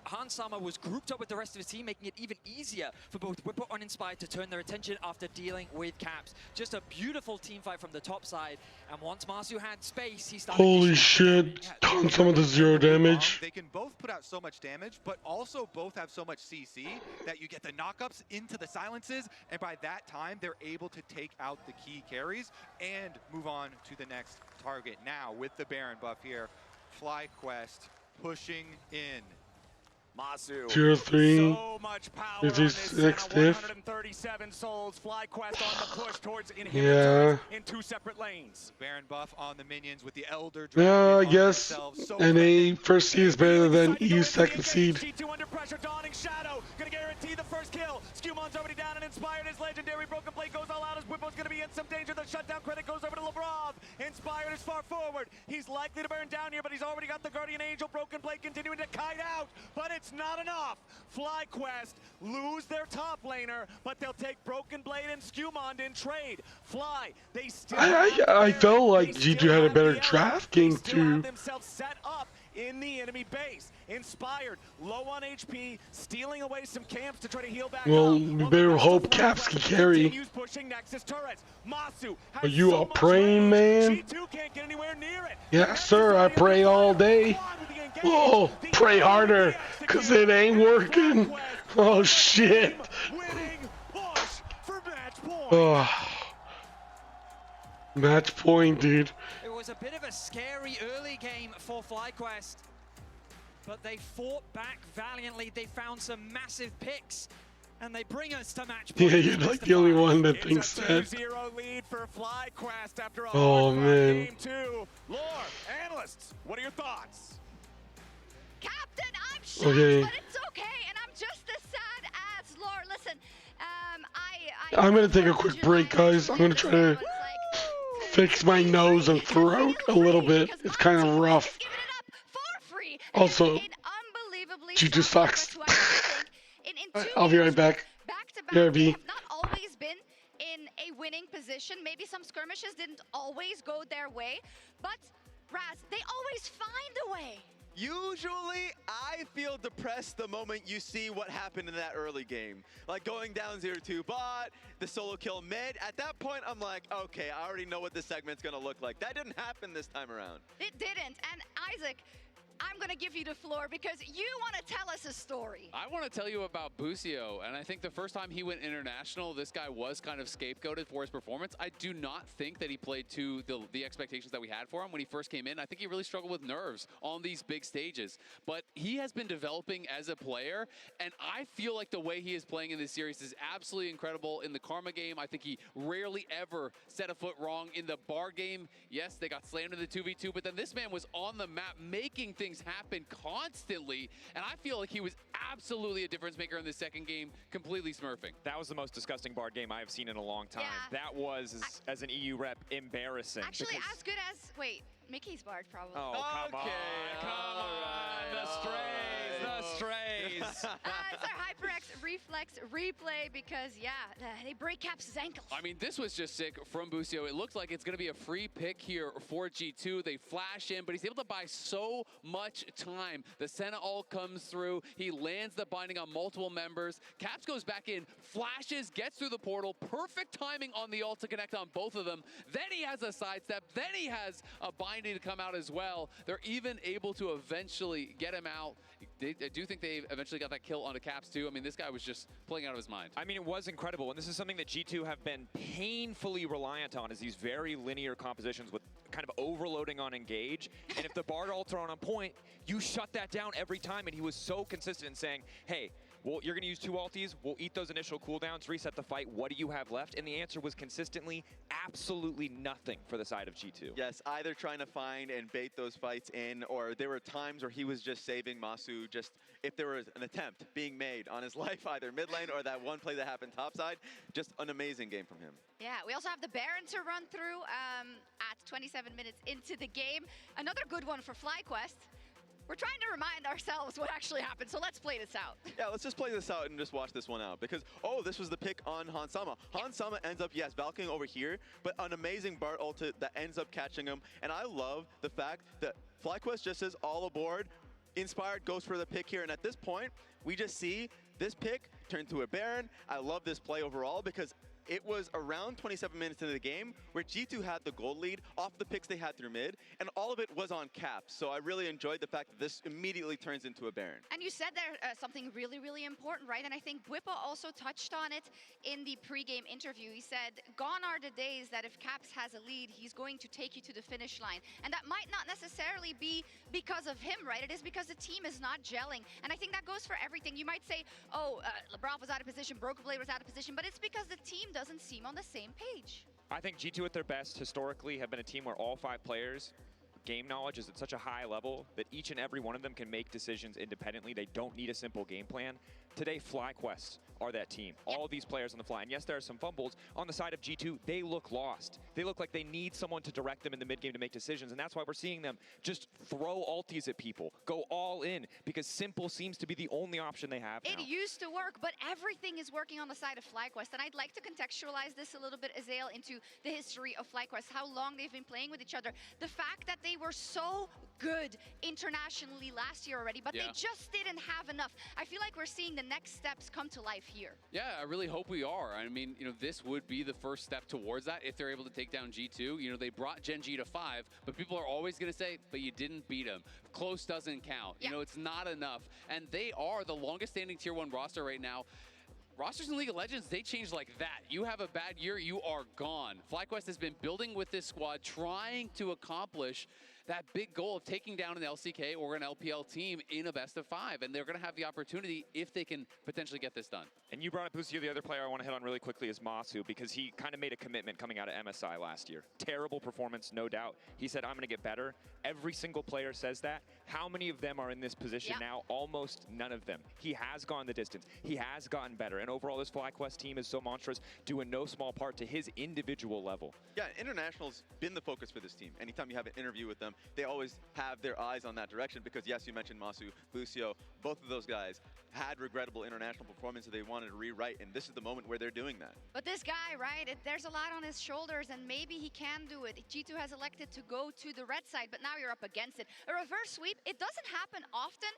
Hansama was grouped up with the rest of his team, making it even easier for both Whippo and Inspired to turn their attention after dealing with Caps. Just a beautiful team fight from the top side. And once Masu had space, he started. Holy shit! Some of the 0 damage. They can both put out so much damage, but also both have so much CC that you get the knockups into the silences, and by that time, they're able to take out the key carries and move on to the next target. Now, with the Baron buff here, FlyQuest pushing in. Masu. 0-3. So much power 56 diff. 137 souls. FlyQuest on the push towards Yeah. in 2 separate lanes. Baron buff on the minions with the Elder. Yeah, I guess NA first seed is better than EU second seed. G2 under pressure, dawning shadow. Gonna guarantee the first kill. Skewmon's already down and Inspired. His legendary broken blade goes all out as Whippo's gonna be in some danger. The shutdown credit goes over to Lebrov. Inspired. Inspired is far forward. He's likely to burn down here, but he's already got the Guardian Angel. Broken Blade continuing to kite out, but it's not enough. FlyQuest lose their top laner, but they'll take Broken Blade and Skewmond in trade. Fly, they still I felt like G2 had a better draft game too. themselves set up in the enemy base. Inspired, low on HP, stealing away some camps to try to heal back Well, up. we better hope Caps can carry. Continues pushing Nexus turrets. Masu has Are you so a much praying man? G2 can't get anywhere near it. Yes, sir. I pray all day. Oh, pray harder, cause it ain't working. Oh shit. Oh. Match point, dude. It was a bit of a scary early game for FlyQuest, but they fought back valiantly. They found some massive picks, and they bring us to match point. Yeah, you're like the only one that thinks that. 2-0 lead for FlyQuest after a Oh man. game 2. Lore, analysts, what are your thoughts? Captain, I'm shocked, Okay. but it's okay, and I'm just as sad as Lore. Listen, I'm gonna take a quick break, guys. I'm gonna try to fix my nose and throat a little bit. It's kind of rough. Also, G2 sucks. I'll be right back. Back-to-back, not always been in a winning position. Maybe some skirmishes didn't always go their way, but Raz, they always find a way. Usually, I feel depressed the moment you see what happened in that early game. Like going down 0-2 bot, the solo kill mid. At that point, I'm like, okay, I already know what this segment's gonna look like. That didn't happen this time around. It didn't. And Isaac, I'm gonna give you the floor because you want to tell us a story. I want to tell you about Busio, and I think the first time he went international, this guy was kind of scapegoated for his performance. I do not think that he played to the expectations that we had for him when he first came in. I think he really struggled with nerves on these big stages, but he has been developing as a player, and I feel like the way he is playing in this series is absolutely incredible. In the Karma game, I think he rarely ever set a foot wrong. In the Bar game, yes, they got slammed in the 2v2, but then this man was on the map making things happen constantly, and I feel like he was absolutely a difference maker in the second game, completely smurfing. That was the most disgusting Bard game I have seen in a long time. Yeah. That was, as an EU rep, embarrassing. Actually, as good as, wait, Mickey's Bard probably. Oh, come on, the strays, the strays. It's our HyperX Reflex replay because, yeah, they break Caps' ankles. I mean, this was just sick from Busio. It looks like it's going to be a free pick here for G2. They flash in, but he's able to buy so much time. The Senna all comes through. He lands the binding on multiple members. Caps goes back in, flashes, gets through the portal. Perfect timing on the ult to connect on both of them. Then he has a sidestep. Then he has a binding to come out as well. They're even able to eventually get him out. I do think they eventually got that kill onto Caps too. I mean, this guy was just playing out of his mind. I mean, it was incredible, and this is something that G2 have been painfully reliant on, is these very linear compositions with kind of overloading on engage. And if the Bard ults are on a point, you shut that down every time, and he was so consistent in saying, hey, well, you're going to use 2 ultis, we'll eat those initial cooldowns, reset the fight, what do you have left? And the answer was consistently absolutely nothing for the side of G2. Yes, either trying to find and bait those fights in, or there were times where he was just saving Masu, just if there was an attempt being made on his life, either mid lane or that one play that happened topside. Just an amazing game from him. Yeah, we also have the Baron to run through at 27 minutes into the game. Another good one for FlyQuest. We're trying to remind ourselves what actually happened, so let's play this out. Yeah, let's just play this out and just watch this one out. Because, oh, this was the pick on Hansama. Hansama ends up, yes, Valkying over here, but an amazing Bart ult that ends up catching him. And I love the fact that FlyQuest just says all aboard. Inspired goes for the pick here, and at this point, we just see this pick turn to a Baron. I love this play overall because it was around 27 minutes into the game where G2 had the gold lead off the picks they had through mid, and all of it was on Caps. So I really enjoyed the fact that this immediately turns into a Baron. And you said there something really, really important, right? And I think Bwipo also touched on it in the pre-game interview. He said, gone are the days that if Caps has a lead, he's going to take you to the finish line. And that might not necessarily be because of him, right? It is because the team is not gelling. And I think that goes for everything. You might say, oh, LeBron was out of position, Broken Blade was out of position, but it's because the team doesn't seem on the same page. I think G2 at their best historically have been a team where all 5 players' game knowledge is at such a high level that each and every one of them can make decisions independently. They don't need a simple game plan. Today, FlyQuest are that team. All these players on the fly. And yes, there are some fumbles. On the side of G2, they look lost. They look like they need someone to direct them in the mid-game to make decisions. And that's why we're seeing them just throw ultis at people, go all in, because simple seems to be the only option they have now. It used to work, but everything is working on the side of FlyQuest. And I'd like to contextualize this a little bit, Azael, into the history of FlyQuest, how long they've been playing with each other. The fact that they were so good internationally last year already, but they just didn't have enough. I feel like we're seeing the next steps come to life here. Yeah, I really hope we are. I mean, you know, this would be the first step towards that if they're able to take down G2. You know, they brought Gen G to 5, but people are always going to say, but you didn't beat them. Close doesn't count. You know, it's not enough. And they are the longest standing Tier 1 roster right now. Rosters in League of Legends, they change like that. You have a bad year, you are gone. FlyQuest has been building with this squad, trying to accomplish that big goal of taking down an LCK or an LPL team in a best of 5. And they're going to have the opportunity if they can potentially get this done. And you brought up Lucio, the other player I want to hit on really quickly is Masu, because he kind of made a commitment coming out of MSI last year. Terrible performance, no doubt. He said, I'm going to get better. Every single player says that. How many of them are in this position now? Almost none of them. He has gone the distance. He has gotten better. And overall, this FlyQuest team is so monstrous, due in no small part to his individual level. Yeah, international's been the focus for this team. Anytime you have an interview with them, they always have their eyes on that direction because, yes, you mentioned Masu, Lucio, both of those guys had regrettable international performances they wanted to rewrite, and this is the moment where they're doing that. But this guy, right, there's a lot on his shoulders, and maybe he can do it. G2 has elected to go to the red side, but now you're up against it. A reverse sweep, it doesn't happen often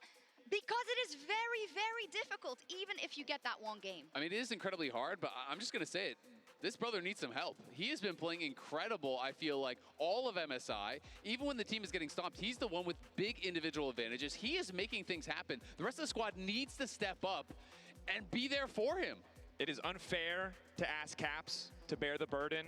because it is very, very difficult, even if you get that one game. I mean, it is incredibly hard, but I'm just going to say it. This brother needs some help. He has been playing incredible, I feel like, all of MSI. Even when the team is getting stopped, he's the one with big individual advantages. He is making things happen. The rest of the squad needs to step up and be there for him. It is unfair to ask Caps to bear the burden,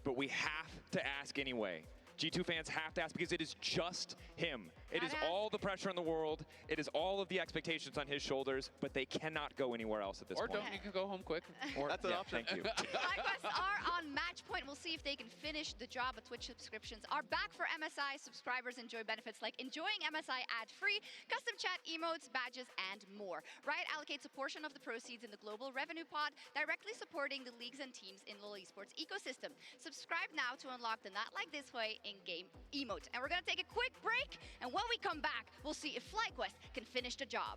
but we have to ask anyway. G2 fans have to ask because it is just him. It is all the pressure in the world. It is all of the expectations on his shoulders, but they cannot go anywhere else at this point. Or don't, you can go home quick. Or, that's an option. Thank you. FlyQuest are on match point. We'll see if they can finish the job. But Twitch subscriptions are back for MSI. Subscribers enjoy benefits like enjoying MSI ad-free, custom chat emotes, badges, and more. Riot allocates a portion of the proceeds in the global revenue pod, directly supporting the leagues and teams in the esports ecosystem. Subscribe now to unlock the Not Like This Way in-game emote. And we're going to take a quick break, and when we come back, we'll see if FlyQuest can finish the job.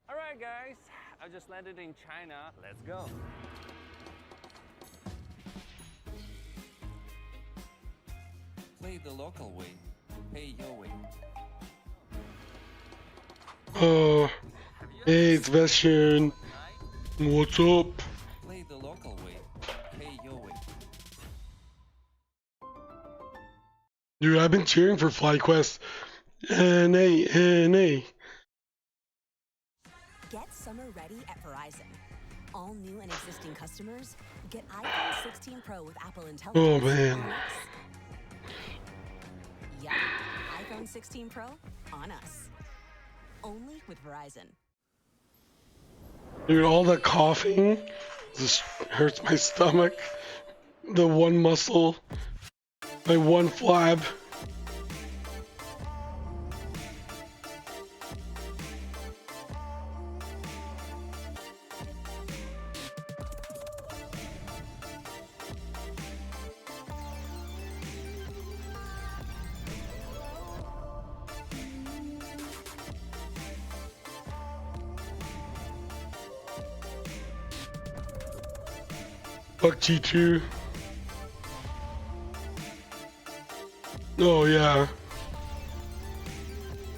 Alright guys, I just landed in China. Let's go. Play the local way, pay your way. Hey, it's Vestian. What's up? Play the local way, pay your way. Dude, I've been cheering for FlyQuest. NA. Get summer ready at Verizon. All new and existing customers get iPhone 16 Pro with Apple Intelligence. Oh man. Yep, iPhone 16 Pro on us. Only with Verizon. Dude, all the coughing just hurts my stomach. The one muscle, my one flab. Fuck G2. Oh yeah.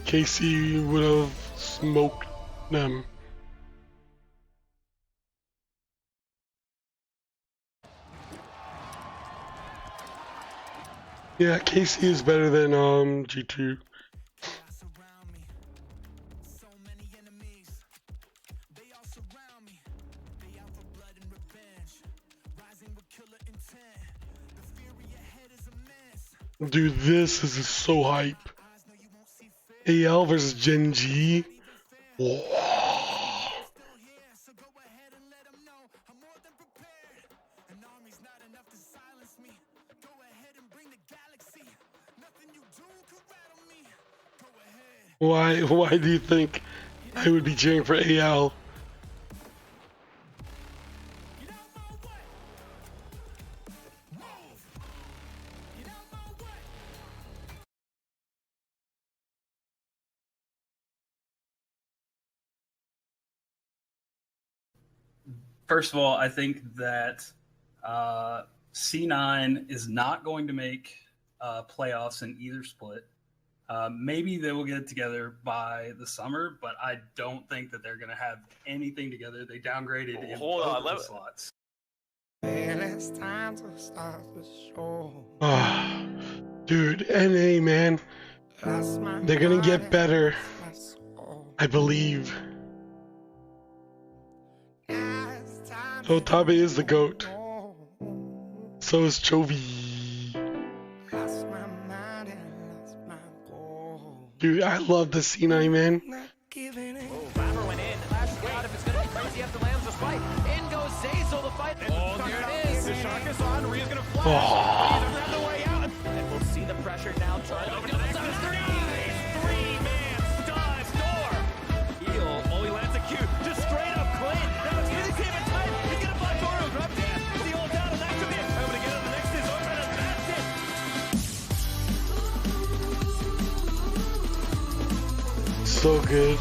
KC would have smoked them. Yeah, KC is better than G2. Dude, this is so hype. AL versus Gen G. Whoa. Why do you think I would be cheering for AL? First of all, I think that C9 is not going to make playoffs in either split. Maybe they will get it together by the summer, but I don't think that they're going to have anything together. They downgraded in both of the slots. It's time to start the show. Dude, NA, man. They're going to get better. I believe. Otabe is the GOAT. So is Chovy. Dude, I love the C9, man. Rapper went in. Last out if it's going to be crazy after lands the spike. In goes Zazel, the fight. Oh, there it is. The shock is on. Rhea's going to flash. He's going to grab the way out. And we'll see the pressure now turn over to the next one. Three-man stud door. Heal. Oh, he lands a Q. Just straight up clean. Now it's getting team in tight. He's going to fly Toru. Grab dance. The ult down, and that could be it. Able to get it. The next is open, and that's it. So good.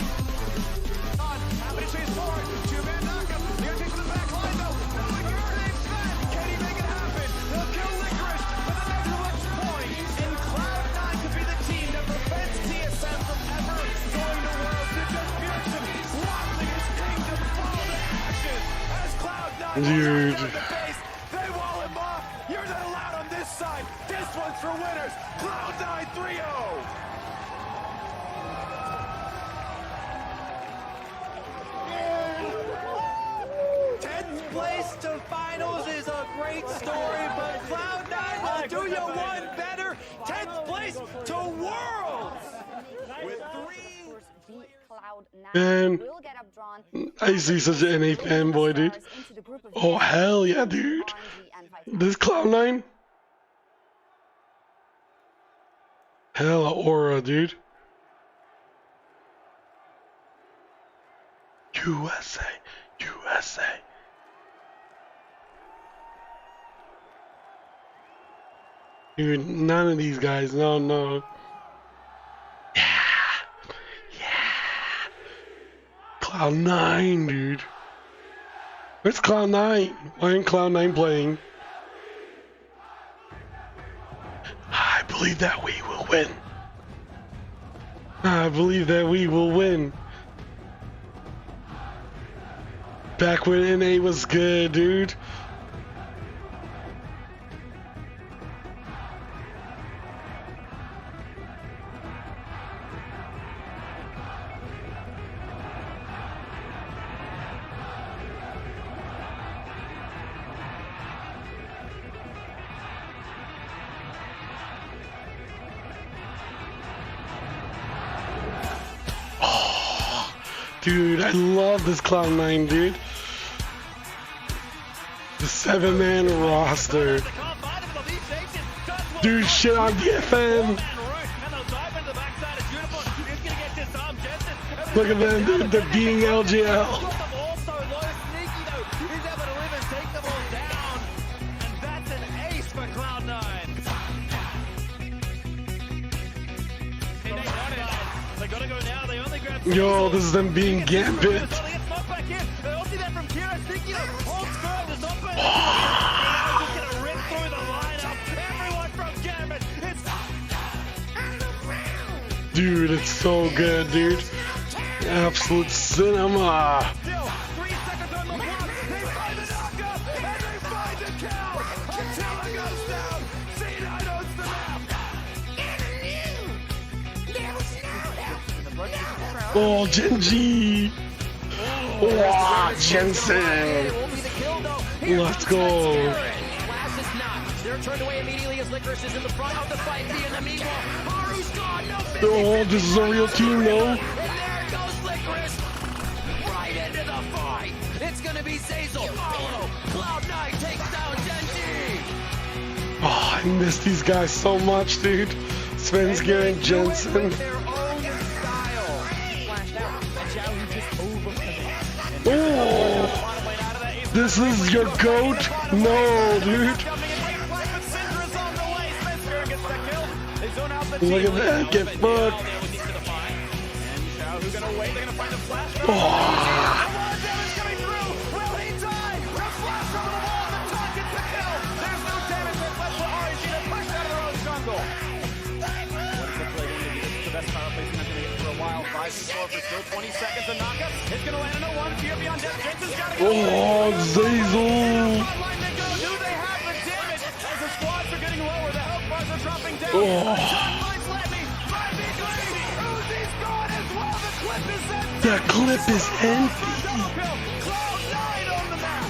Dude. They wall him off. You're not allowed on this side. This one's for winners. Cloud9 3-0. Place to finals is a great story, but Cloud9 will do you one better. 10th place to Worlds. With Man, I used to be such an NA fanboy, dude. Oh, hell yeah, dude. This Cloud9? Hella aura, dude. USA, USA. Dude, none of these guys, no. Cloud9, dude. Where's Cloud9? Why ain't Cloud9 playing? I believe that we will win. I believe that we will win. Back when NA was good, dude. Dude, I love this Cloud9, dude. The 7-man roster. Dude, shit on DFM. Look at them, dude. They're beating LGL. Yo, this is them being Gambit. Dude, it's so good, dude. Absolute cinema. Oh, Genji! Wow, Jensen! Let's go! are turned away immediately as Licorice is in the front of the fight. The enemy Haru's gone. No Oh, this is a real team, though. and there goes Licorice right into the fight. It's gonna be Zazel. Follow. Cloud9 takes down Genji. Oh, I miss these guys so much, dude. Svensger and Jensen. Oh, this is your GOAT? No, dude. Look at that, get fucked. Oh. Still 20 seconds to knock up. It's going to land in a 1. Fear beyond death. Jensen's got it. Oh, Zazel. Do they have the damage as the squads are getting lower? The health bars are dropping down. Oh. That clip is empty. Cloud9 on the map.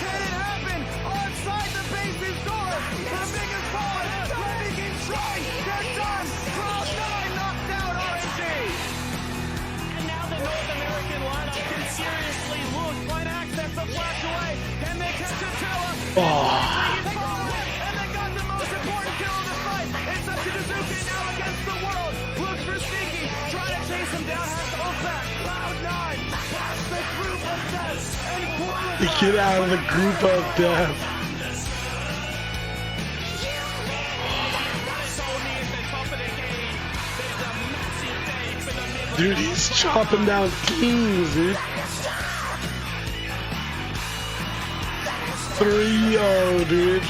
Can it happen? Onside the base's door. The biggest ball. Levy keeps trying. They're done. Cloud9 knocked out RNG. And now the North American lineup can seriously lose. Find access to flash away. Can they catch Attila? Oh. And they got the most important kill of the fight. It's up to Dazuki now against the world. Looks for Sneaky. Trying to chase him down. Has to hold back. Cloud9 past the group of death and qualifies. Get out of the group of death. Dude, he's chopping down teams, dude. 3-0, dude.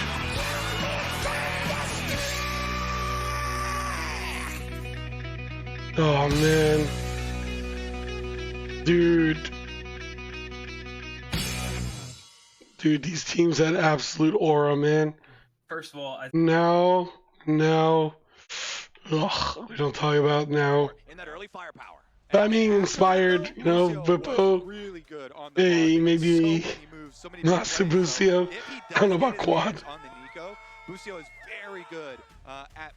Oh, man. Dude. Dude, these teams had absolute aura, man. First of all, Now. Ugh, we don't talk about now. In that early firepower. I mean, inspired, you know, Vippo. Hey, maybe not Subucio. I don't know about Quad. On the Nico, Busio is very good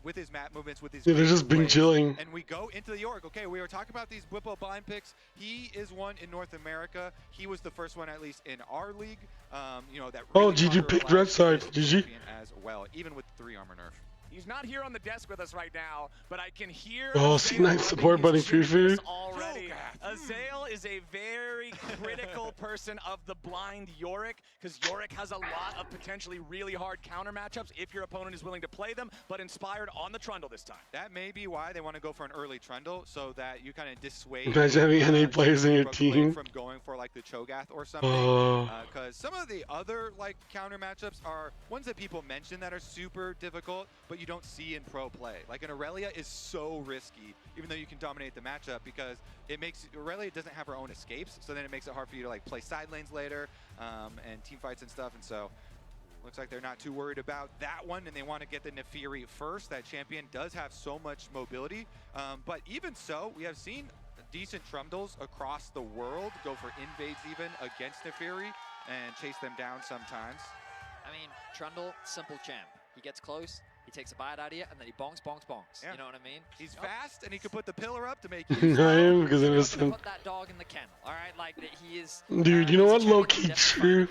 with his map movements, with his. Yeah, they're just been chilling. And we go into the York. Okay, we were talking about these Whippo blind picks. He is one in North America. He was the first one, at least in our league. You know that. Oh, GG picked red side. GG. As well, even with 3 armor nerf. He's not here on the desk with us right now, but I can hear. Oh, C9 support buddy Fufu. Already. Azael is a very critical person of the blind Yorick, because Yorick has a lot of potentially really hard counter matchups if your opponent is willing to play them, but inspired on the Trundle this time. That may be why they want to go for an early Trundle, so that you kind of dissuade. Imagine having NA players in your team. From going for like the Cho'Gath or something. Because some of the other like counter matchups are ones that people mention that are super difficult, but you don't see in pro play. Like an Aurelia is so risky, even though you can dominate the matchup, because it makes Aurelia doesn't have her own escapes, so then it makes it hard for you to like play side lanes later and team fights and stuff. And so looks like they're not too worried about that one, and they want to get the Nefiri first. That champion does have so much mobility, but even so, we have seen decent Trundles across the world go for invades even against Nefiri and chase them down sometimes. I mean, Trundle, simple champ. He gets close, he takes a bad idea, and then he bonks. Yeah. You know what I mean? He's fast, and he can put the pillar up to make I am, because it was him. Put that dog in the kennel, all right? Like, he is... Dude, you know what? Low-key true.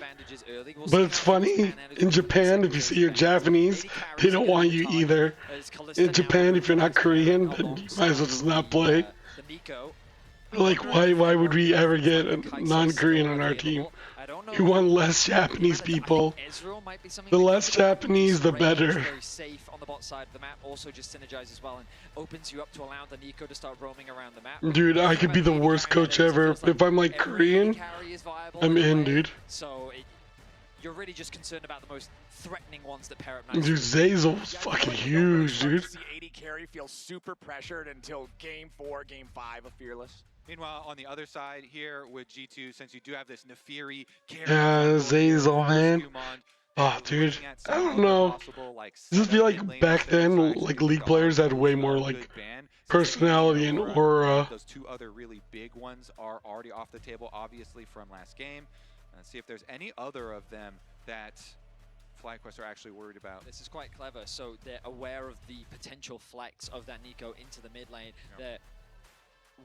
But it's funny, in Japan, if you say you're Japanese, they don't want you either. In Japan, if you're not Korean, then you might as well just not play. Like, why would we ever get a non-Korean on our team? We want less Japanese people. The less Japanese, the better. Very safe on the bot side of the map, also just synergizes well and opens you up to allow the Nico to start roaming around the map. Dude, I could be the worst coach ever. If I'm like Korean, I'm in, dude. So you're really just concerned about the most threatening ones that pair up Dude, Zazel's fucking huge, dude. See 80 carry feels super pressured until game 4, game 5 of Fearless. Meanwhile, on the other side here with G2, since you do have this Nefiri carry, Zazel, man. Oh, dude, I don't know. Does this feel like back then, like League players had way more like personality and aura? Those 2 other really big ones are already off the table, obviously from last game. Let's see if there's any other of them that FlyQuest are actually worried about. This is quite clever. So they're aware of the potential flex of that Nico into the mid lane. Yeah. They're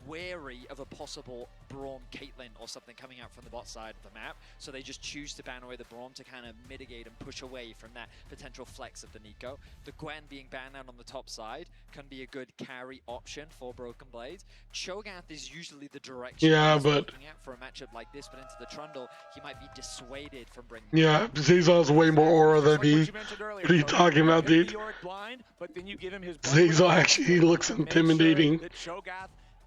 wary of a possible Braum Caitlyn or something coming out from the bot side of the map, so they just choose to ban away the Braum to kind of mitigate and push away from that potential flex of the Nico. The Gwen being banned out on the top side can be a good carry option for Broken Blades. Cho'Gath is usually the direction he's looking at for a matchup like this, but into the Trundle, he might be dissuaded from bringing. Yeah, Zazal has way more aura than me. What are you talking about, dude? Zazal actually looks intimidating.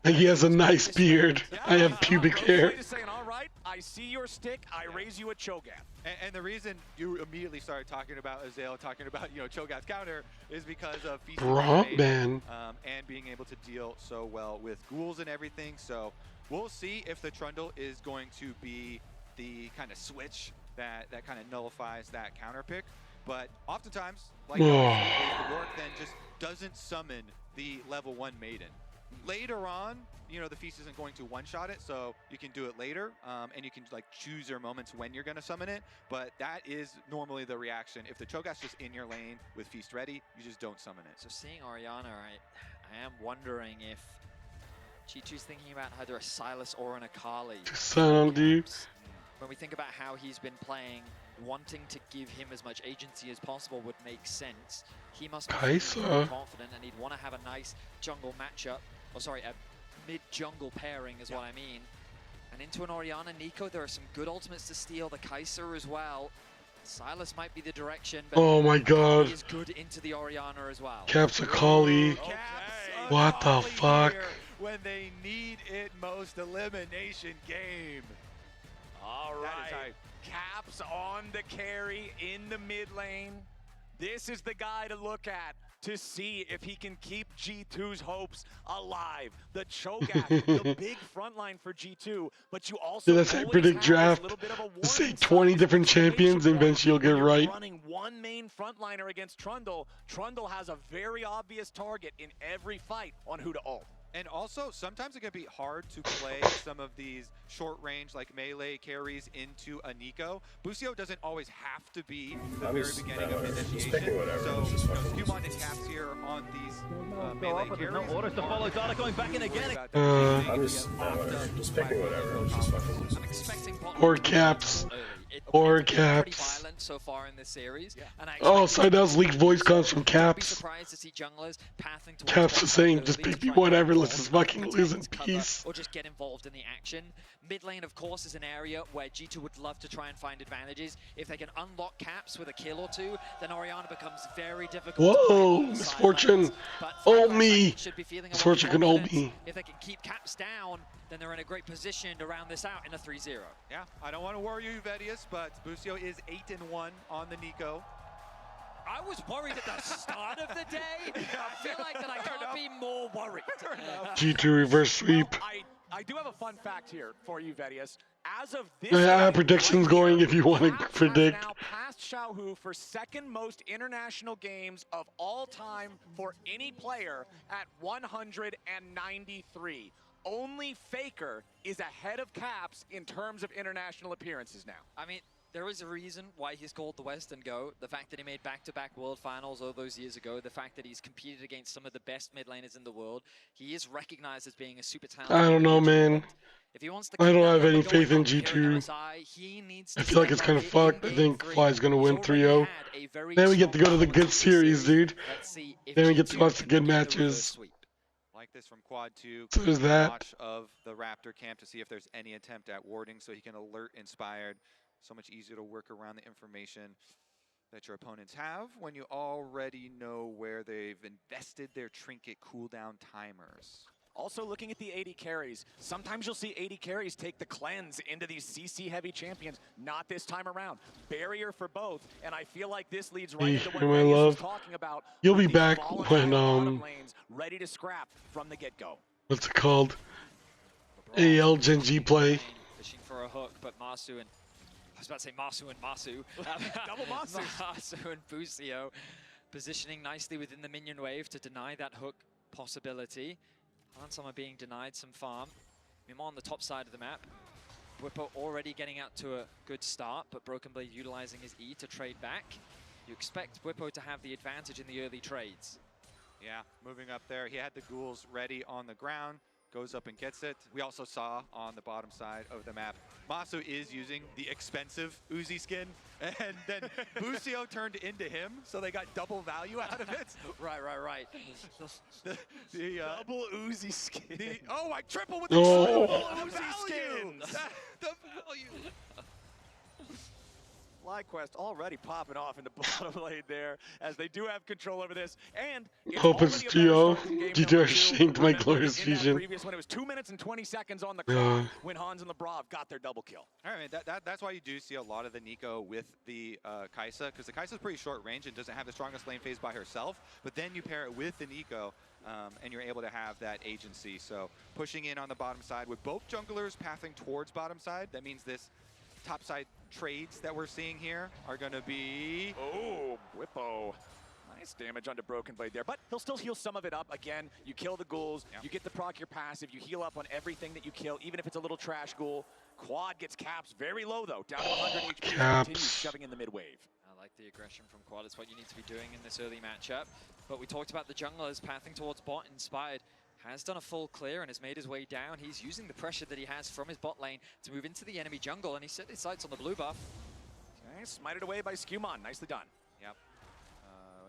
Like he has a nice beard. I have pubic hair. Saying, all right, I see your stick, I raise you a Cho'Gath. And the reason you immediately started talking about Azale, talking about, you know, Cho'Gath counter is because of man. And being able to deal so well with ghouls and everything. So we'll see if the Trundle is going to be the kind of switch that kind of nullifies that counter pick. But oftentimes, like the Rourke then just doesn't summon the level 1 Maiden. Later on, you know, the Feast isn't going to one-shot it, so you can do it later, and you can like choose your moments when you're going to summon it, but that is normally the reaction. If the Cho'Gath's just in your lane with Feast ready, you just don't summon it. So seeing Orianna, I am wondering if G2's thinking about either a Sylas or an Akali. When we think about how he's been playing, wanting to give him as much agency as possible would make sense. He must be very confident, and he'd want to have a nice jungle matchup. Oh, sorry, a mid-jungle pairing is what I mean. And into an Orianna Nico, there are some good ultimates to steal. The Kai'Sa as well. Sylas might be the direction, but oh my god, he is good into the Orianna as well. Caps Akali. What the fuck? When they need it most, elimination game. All right, Caps on the carry in the mid lane. This is the guy to look at to see if he can keep G2's hopes alive. The Cho'Gath, the big front line for G2, but you also that's a predict draft. Say 20 different champions, and eventually you'll get it right. Running one main frontliner against Trundle. Trundle has a very obvious target in every fight on who to ult. And also, sometimes it can be hard to play some of these short-range, like melee carries into a Nico. Busio doesn't always have to be the very beginning of initiation. So, Skumon and Caps here on these melee carries. No orders to follow. Data going back in again. I'm just picking whatever. I'm just fucking. Or Caps. Or Caps. Violent so far in this series. And oh, Sidell's leaked voice comes from Caps. To see junglers pathing Caps is saying, just pick me whatever, let's just fucking lose in peace. Or just get involved in the action. Mid lane, of course, is an area where G2 would love to try and find advantages. If they can unlock Caps with a kill or two, then Orianna becomes very difficult. Whoa, Misfortune. Ult me. Misfortune can ult me. If they can keep Caps down, then they're in a great position to round this out in a 3-0. Yeah, I don't want to worry you, Vedius, but Busio is 8-1 on the Nico. I was worried at the start of the day. I feel like that I can't be more worried. G2 reverse sweep. Well, I do have a fun fact here for you, Vedius. As of this I have predictions going if you want to predict. Now passed Xiaohu for second most international games of all time for any player at 193. Only Faker is ahead of Caps in terms of international appearances now. I mean, there is a reason why he's called the Western GOAT. The fact that he made back-to-back World Finals all those years ago. The fact that he's competed against some of the best mid laners in the world. He is recognized as being a super talented. I don't know, man. If he wants to I don't have any faith in G2. I feel like it's kind of fucked. I think Fly's going to win 3-0. Then we get to go to the good series, dude. Then we get to watch the good matches. Like this from Quad 2. So there's that. Watch of the Raptor camp to see if there's any attempt at warding so he can alert Inspired. So much easier to work around the information that your opponents have when you already know where they've invested their trinket cooldown timers. Also looking at the AD carries, sometimes you'll see AD carries take the cleanse into these CC heavy champions. Not this time around. Barrier for both, and I feel like this leads right into what Reyes was talking about. You'll be back when lanes ready to scrap from the get-go. What's it called? AL Gen G play. Fishing for a hook, but Masu and I was about to say Masu and Masu. Double Masu. Masu and Busio positioning nicely within the minion wave to deny that hook possibility. Hansama being denied some farm. Mimo on the top side of the map. Whippo already getting out to a good start, but Broken Blade utilizing his E to trade back. You expect Whippo to have the advantage in the early trades. Yeah, moving up there. He had the ghouls ready on the ground. Goes up and gets it. We also saw on the bottom side of the map, Masu is using the expensive Uzi skin, and then Busio turned into him, so they got double value out of it. Right. The double Uzi skin. Oh, I triple with Oh. the Uzi skins. The value. FlyQuest already popping off in the bottom lane there, as they do have control over this. And Hope it's Geo. G2 shanked my Glorious Fusion. Previous one, it was 2 minutes and 20 seconds on the clock when Hans and Labrov got their double kill. All right, that's why you do see a lot of the Nico with the Kai'Sa, because the Kai'Sa's pretty short range and doesn't have the strongest lane phase by herself, but then you pair it with the Nico, and you're able to have that agency. So pushing in on the bottom side with both junglers pathing towards bottom side, that means this top side trades that we're seeing here are going to be... Oh, Whippo. Nice damage onto Broken Blade there, but he'll still heal some of it up. Again, you kill the ghouls, you get the proc your passive, you heal up on everything that you kill, even if it's a little trash ghoul. Quad gets Caps very low though, down to 100 HP, continues shoving in the mid-wave. I like the aggression from Quad. It's what you need to be doing in this early matchup. But we talked about the junglers pathing towards bot. Inspired has done a full clear and has made his way down. He's using the pressure that he has from his bot lane to move into the enemy jungle, and he set his sights on the blue buff. Okay, smited away by Skewmon. Nicely done. Yep.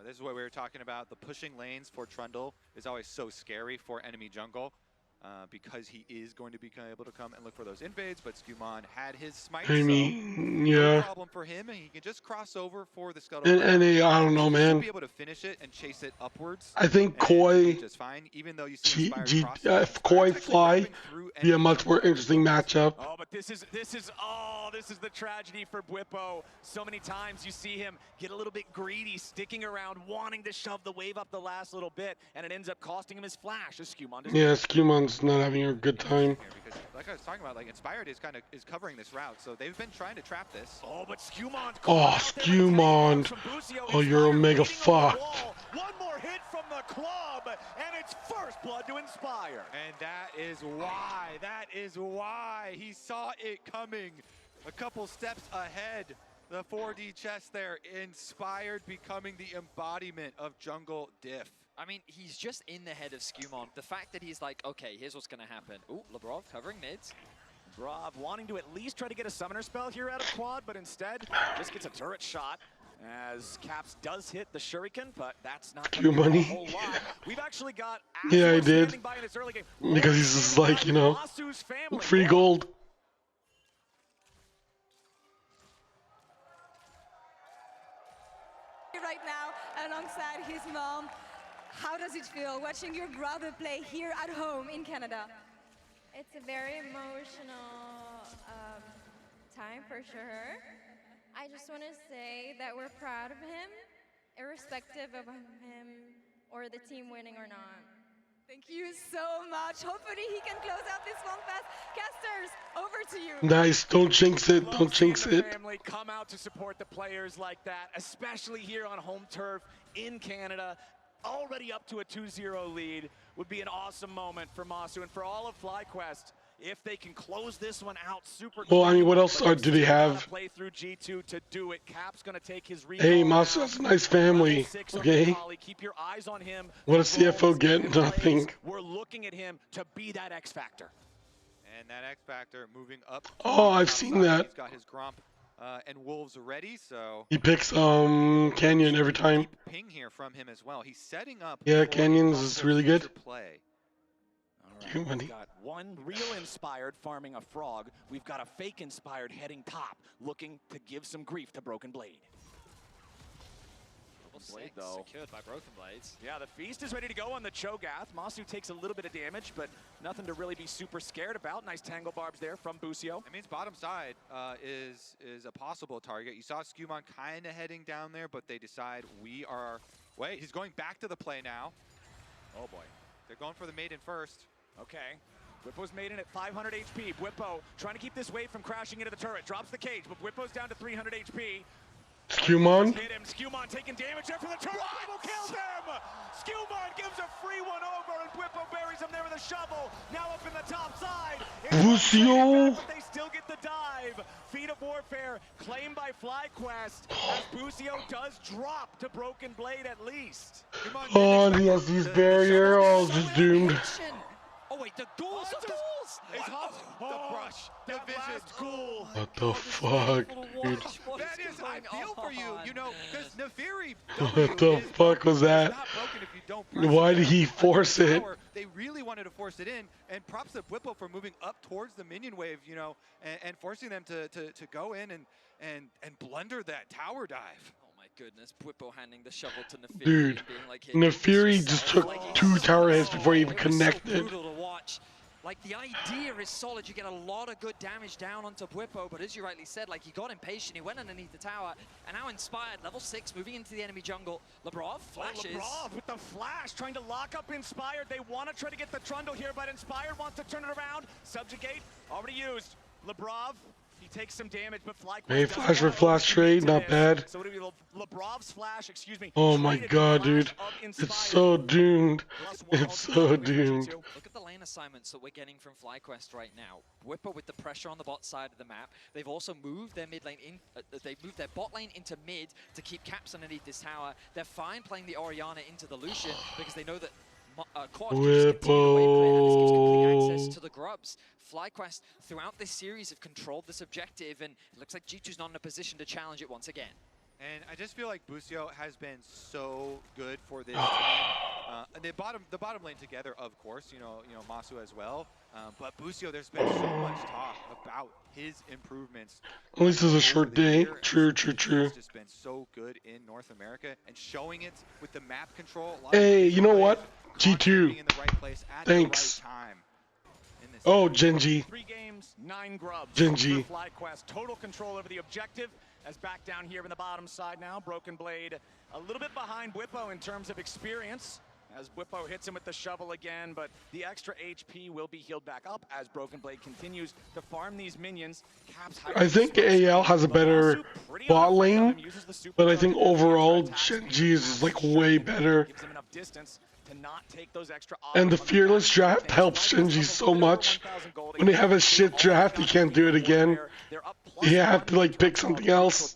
This is what we were talking about. The pushing lanes for Trundle is always so scary for enemy jungle. Because he is going to be able to come and look for those invades, but Skewmon had his smite, I mean, so yeah. no problem for him, and he can just cross over for the scuttle. And I don't know, man. Be able to finish it and chase it upwards. I think Koi, just fine, even though you see if Koi Fly be a much more interesting matchup. Oh, but this is the tragedy for Whippo. So many times you see him get a little bit greedy, sticking around, wanting to shove the wave up the last little bit, and it ends up costing him his flash. As Skewmon Yeah, Skewmon's not having a good time. Because, like I was talking about, like Inspired is covering this route, so they've been trying to trap this. Oh, but Skewmon. Oh, Skewmon. Oh, you're a mega fuck. One more hit from the club, and it's first blood to Inspire. And that is why he saw it coming. A couple steps ahead. The 4D chest there, Inspired becoming the embodiment of jungle diff. I mean, he's just in the head of Skewmon. The fact that he's like, okay, here's what's going to happen. Ooh, Labrov covering mids. Labrov wanting to at least try to get a summoner spell here out of Quad, but instead just gets a turret shot as Caps does hit the Shuriken, but that's not Q money. a whole lot. We've actually got Yeah, I did. standing by in this early game. Because he's just like, you know, free gold. Right now, alongside his mom. How does it feel watching your brother play here at home in Canada? It's a very emotional time for sure. I just want to say that we're proud of him, irrespective of him or the team winning or not. Thank you so much. Hopefully he can close out this one fast. Casters, over to you. Nice. Don't jinx it. Don't jinx it. Family come out to support the players like that, especially here on home turf in Canada. Already up to a 2-0 lead would be an awesome moment for Masu and for all of FlyQuest if they can close this one out super. Well, I mean, what else do they have? Play through G2 to do it. Cap's gonna take his Hey, Masu has a nice family. Okay. Keep your eyes on him. What does CFO get? Nothing. We're looking at him to be that X factor. And that X factor moving up. Oh, I've seen that. He's got his Gromp and Wolves ready, so He picks Canyon every time. ping here from him as well. He's setting up. Yeah, Canyons is really good. Play. All right, we've got one real Inspired farming a frog. We've got a fake Inspired heading top, looking to give some grief to Broken Blade. Blade, though. Secured by Broken Blades. Yeah, the feast is ready to go on the Cho'Gath. Masu takes a little bit of damage, but nothing to really be super scared about. Nice tangle barbs there from Busio. It means bottom side is a possible target. You saw Skewmon kind of heading down there, but they decide we are... Wait, he's going back to the play now. Oh boy. They're going for the maiden first. Okay. Whippo's maiden at 500 HP. Whippo trying to keep this wave from crashing into the turret. Drops the cage, but Whippo's down to 300 HP. Skewmon. Hit him. Skewmon taking damage there from the turret. Whippo kills him. Skewmon gives a free one over, and Whippo buries him there with a shovel. Now up in the top side. Busio. But they still get the dive. Feed of warfare claimed by FlyQuest as Busio does drop to Broken Blade at least. Oh, and he has these barrier. Oh, just doomed. Oh wait, the ghouls! The ghouls! It's the brush. The vision. Ghoul. What the fuck, dude? That is, I feel for you, you know, because Nefiri What the fuck was that? not broken if you don't press Why it did he force it? power. They really wanted to force it in, and props to Whippo for moving up towards the minion wave, you know, and forcing them to go in and blunder that tower dive. Goodness, Bwipo handing the shovel to Nefiri. Dude, being like, hey, Nefiri just took 2 tower hits before he even connected. So brutal to watch. Like, the idea is solid. You get a lot of good damage down onto Bwipo, but as you rightly said, like, he got impatient. He went underneath the tower, and now Inspired, level 6, moving into the enemy jungle. Labrov flashes. Labrov with the flash, trying to lock up Inspired. They want to try to get the Trundle here, but Inspired wants to turn it around. Subjugate, already used. Labrov, he takes some damage, but FlyQuest Hey, flash for flash trade, not bad. So it'll be Labrov's flash, excuse me. Oh my god, dude. It's so doomed. It's so doomed. Look at the lane assignments that we're getting from FlyQuest right now. Whipper with the pressure on the bot side of the map. They've also moved their mid lane in. They've moved their bot lane into mid to keep caps underneath this tower. They're fine playing the Orianna into the Lucian because they know that Quad can just continue away from it, and this gives complete access to the grubs. FlyQuest throughout this series have controlled this objective, and it looks like G2's not in a position to challenge it once again. And I just feel like Busio has been so good for this team. The bottom lane together, of course, you know Masu as well. But Busio, there's been so much talk about his improvements. At least it's a short day. True. He's just been so good in North America and showing it with the map control. Hey, you know what? G2. Thanks. Oh, Genji. 3 games, 9 grubs. Genji. FlyQuest, total control over the objective. As back down here in the bottom side now, Broken Blade a little bit behind Whippo in terms of experience. As Whippo hits him with the shovel again, but the extra HP will be healed back up as Broken Blade continues to farm these minions. I think AL has a better bot lane, but I think overall Genji's is like way better. Gives him enough distance to not take those extra And the fearless draft helps Genji so much. When they have a shit draft, you can't do it again. You have to like pick something else.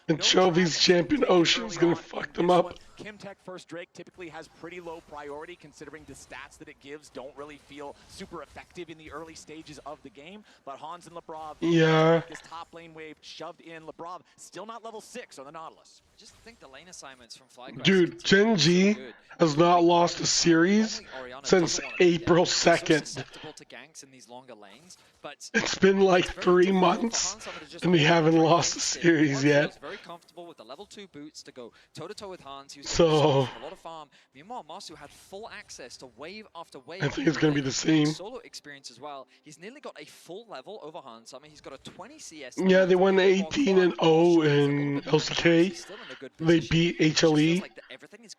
And Chovy's champion Ocean's gonna fuck them up. KMTlol first Drake typically has pretty low priority considering the stats that it gives don't really feel super effective in the early stages of the game. But Hans and Labrov, yeah, this top lane wave shoved in. Labrov still not level 6 on the Nautilus. Just think the lane assignments from FlyQuest. Dude, Genji has not lost a series since April 2nd. It's been like 3 months, and we haven't lost a series yet. Very comfortable with the level 2 boots to go toe-to-toe with Hans, who's so a lot of farm. Meanwhile, Masu had full access to wave after wave. I think it's going to be the same. Solo experience as well. He's nearly got a full level over Hans. I mean, he's got a 20 CS. Yeah, they won 18-0 in LCK. They beat HLE,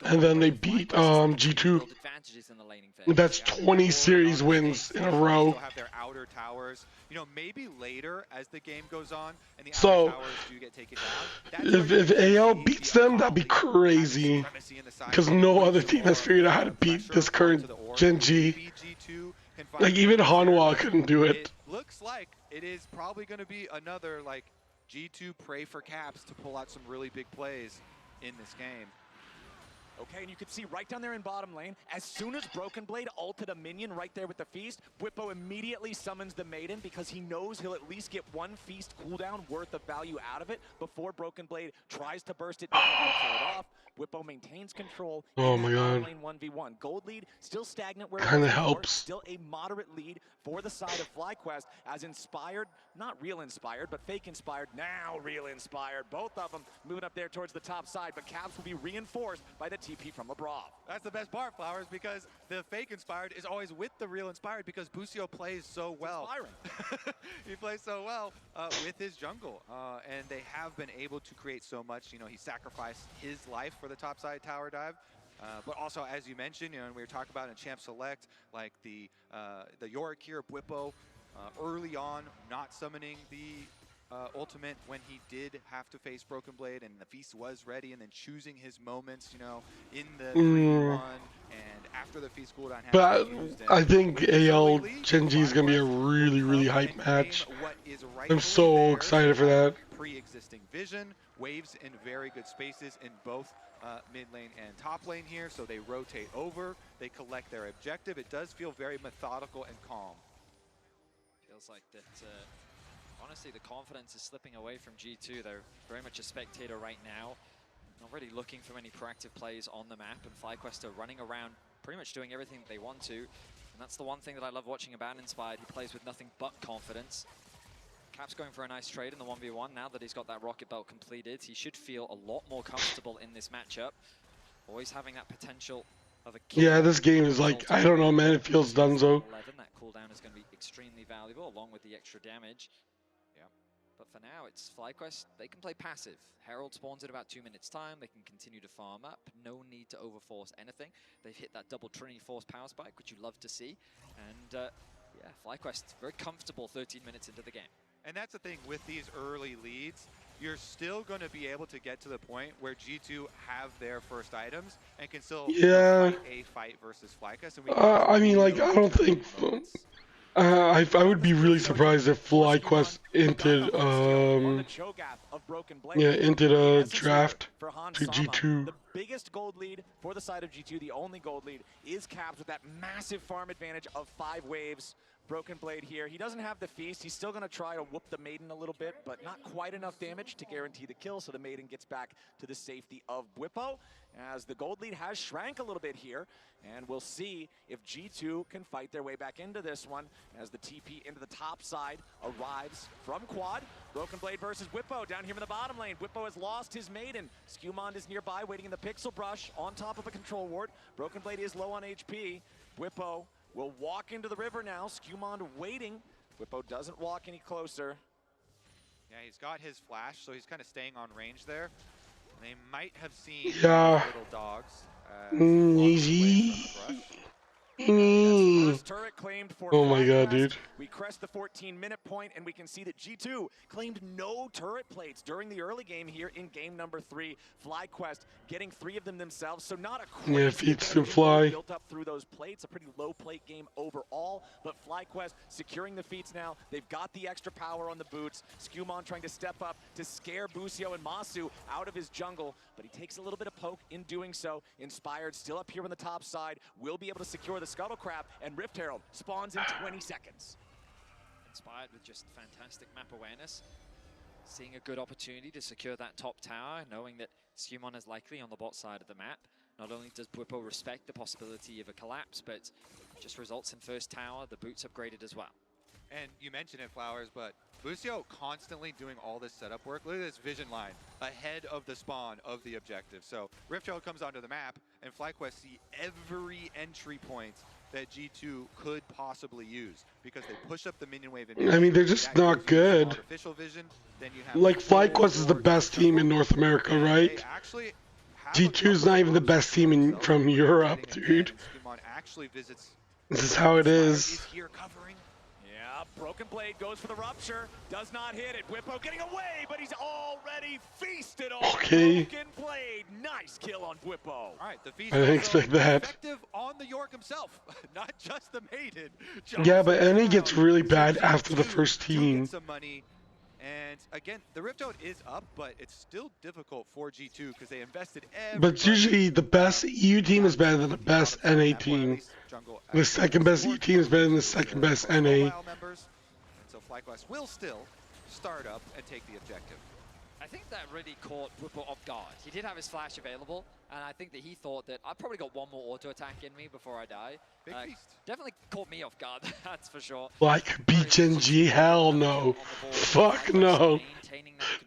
and then they beat G2. That's 20 series wins in a row. Have their outer towers. You know, maybe later as the game goes on and the so outer towers do get taken down. If AL beats them, that'd be crazy. Because no other team has figured out how to beat this current Genji. Like even Hanwha couldn't do it. It looks like it is probably going to be another like G2 pray for caps to pull out some really big plays in this game. Okay, and you can see right down there in bottom lane, as soon as Broken Blade ulted a minion right there with the Feast, Whippo immediately summons the Maiden because he knows he'll at least get 1 Feast cooldown worth of value out of it before Broken Blade tries to burst it down and kill it off. Whippo maintains control. Oh my god. Lane 1v1. Gold lead still stagnant where kind of helps. Still a moderate lead for the side of FlyQuest as Inspired, not real Inspired, but fake Inspired, now real Inspired. Both of them moving up there towards the top side, but Cavs will be reinforced by the TP from Labrov. That's the best part, Flowers, because the fake Inspired is always with the real Inspired because Busio plays so well. He plays so well with his jungle, and they have been able to create so much. You know, he sacrificed his life for the topside tower dive. But also, as you mentioned, you know, and we were talking about in Champ Select, like the Yorick here, Bwipo, early on, not summoning the ultimate when he did have to face Broken Blade and the Feast was ready, and then choosing his moments, you know, in the 3-1 and after the Feast cooldown has But been used. I think AL Genji is gonna be a really, really hype match. I'm so excited for that. Pre-existing vision, waves in very good spaces in both mid lane and top lane here, so they rotate over, they collect their objective. It does feel very methodical and calm. Feels like that, honestly, the confidence is slipping away from G2. They're very much a spectator right now, not really looking for many proactive plays on the map, and FlyQuest are running around pretty much doing everything that they want to. And that's the one thing that I love watching about Inspired. He plays with nothing but confidence. Cap's going for a nice trade in the 1v1. Now that he's got that rocket belt completed, he should feel a lot more comfortable in this matchup. Always having that potential of a kill. Yeah, this game is like, I don't know, man. It feels dunzo. 11, that cooldown is going to be extremely valuable, along with the extra damage. Yeah. But for now, it's FlyQuest. They can play passive. Herald spawns in about 2 minutes' time. They can continue to farm up. No need to overforce anything. They've hit that double Trinity Force power spike, which you love to see. And yeah, FlyQuest very comfortable 13 minutes into the game. And that's the thing with these early leads, you're still going to be able to get to the point where G2 have their first items and can still fight a fight versus FlyQuest. I mean, like, I don't think... I would be really surprised if FlyQuest entered, into the draft to G2. The biggest gold lead for the side of G2, the only gold lead, is capped with that massive farm advantage of 5 waves. Broken Blade here. He doesn't have the Feast. He's still going to try to whoop the Maiden a little bit, but not quite enough damage to guarantee the kill, so the Maiden gets back to the safety of Bwipo, as the gold lead has shrank a little bit here, and we'll see if G2 can fight their way back into this one, as the TP into the top side arrives from Quad. Broken Blade versus Bwipo down here in the bottom lane. Bwipo has lost his Maiden. Skewmond is nearby, waiting in the Pixel Brush on top of a control ward. Broken Blade is low on HP. Bwipo will walk into the river now. Skewmond waiting. Bwipo doesn't walk any closer. Yeah, he's got his flash, so he's kind of staying on range there. They might have seen little dogs. Easy. First turret claimed for Oh my god, dude. We crest the 14-minute point, and we can see that G2 claimed no turret plates during the early game here in game number 3. FlyQuest getting 3 of them themselves, so not a crazy Yeah, feats to fly. built up through those plates. A pretty low plate game overall, but FlyQuest securing the feats now. They've got the extra power on the boots. Skewmon trying to step up to scare Busio and Masu out of his jungle, but he takes a little bit of poke in doing so. Inspired still up here on the top side, will be able to secure the Scuttle Crab, and Rift Herald spawns in 20 seconds. Inspired with just fantastic map awareness, seeing a good opportunity to secure that top tower, knowing that Skewmon is likely on the bot side of the map. Not only does Bwipo respect the possibility of a collapse, but just results in first tower, the boots upgraded as well. And you mentioned it, Flowers, but Busio constantly doing all this setup work. Look at this vision line ahead of the spawn of the objective. So Rift Herald comes onto the map, and FlyQuest see every entry point that G2 could possibly use, because they push up the minion wave. I mean, they're just not good. Vision, then you have like, FlyQuest is the best team in North America, right? G2's not even the best team from Europe, dude. Actually visits. This is how it is. Yeah, Broken Blade goes for the rupture, does not hit it. Bwipo getting away, but he's already feasted on Broken Blade. Nice kill on Bwipo. All right, the feast I didn't expect that. Effective on the York himself, not just the Maiden. Yeah, but NA gets really bad after the first team. Some money. And again, the Rift Herald is up, but it's still difficult for G2 because they invested But usually the best EU team is better than the best NA team. The second best EU team is better than the second best NA. And so FlyQuest will still start up and take the objective. I think that really caught Bwipo off guard. He did have his flash available, and I think that he thought that I've probably got one more auto attack in me before I die. Big beast. Definitely caught me off guard, that's for sure. Fly could beat Genji? Hell no. Fuck no.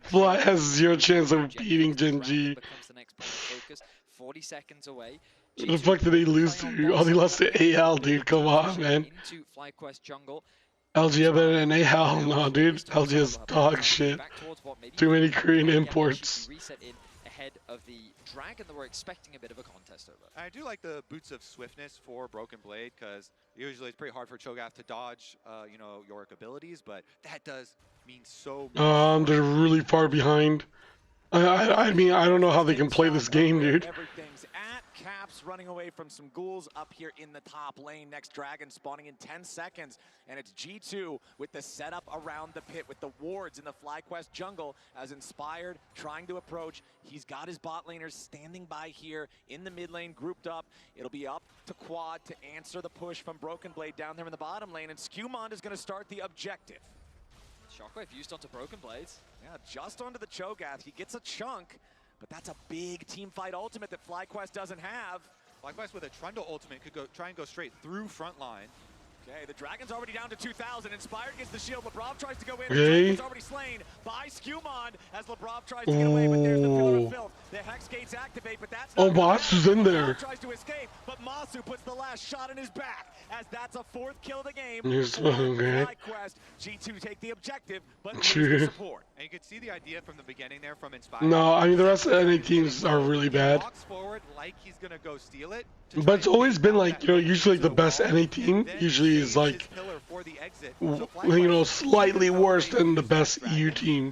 Fly has 0 chance of beating Genji. 40 seconds away. The fuck did they lose to? Oh, they lost to AL, dude. Come on, man. Into FlyQuest jungle. LG better than AL? No, dude. LG is dog shit. Too many Korean imports. ahead of the Dragon that we're expecting a bit of a contest over. I do like the boots of swiftness for Broken Blade, because usually it's pretty hard for Cho'Gath to dodge, you know, Yorick abilities, but that does mean so much. They're really far behind. I mean, I don't know how they can play this game, dude. Everything's at. Caps running away from some ghouls up here in the top lane. Next Dragon spawning in 10 seconds. And it's G2 with the setup around the pit with the wards in the FlyQuest jungle as Inspired trying to approach. He's got his bot laners standing by here in the mid lane grouped up. It'll be up to Quad to answer the push from Broken Blade down there in the bottom lane. And Skewmond is going to start the objective. Shockwave used onto Broken Blades. Yeah, just onto the Cho'Gath. He gets a chunk, but that's a big team fight ultimate that FlyQuest doesn't have. FlyQuest with a Trundle ultimate could try and go straight through front line. Okay, the Dragon's already down to 2,000. Inspired gets the shield. Lebrov tries to go in. Okay. The Dragon's already slain by Skewmond as Lebrov tries to get away, but there's the Pillar of Filth. The Hex Gates activate, but that's not Masu's in there. tries to escape, but Masu puts the last shot in his back as that's a 4th kill of the game. Yes, for okay. FlyQuest. G2 take the objective, but True. lose the support. And you could see the idea from the beginning there from Inspired. No, I mean, the rest of the NA teams are really bad. He walks forward like he's gonna go steal it. But it's always been like, you know, usually like the best NA team usually is like, you know, slightly worse than the best EU team.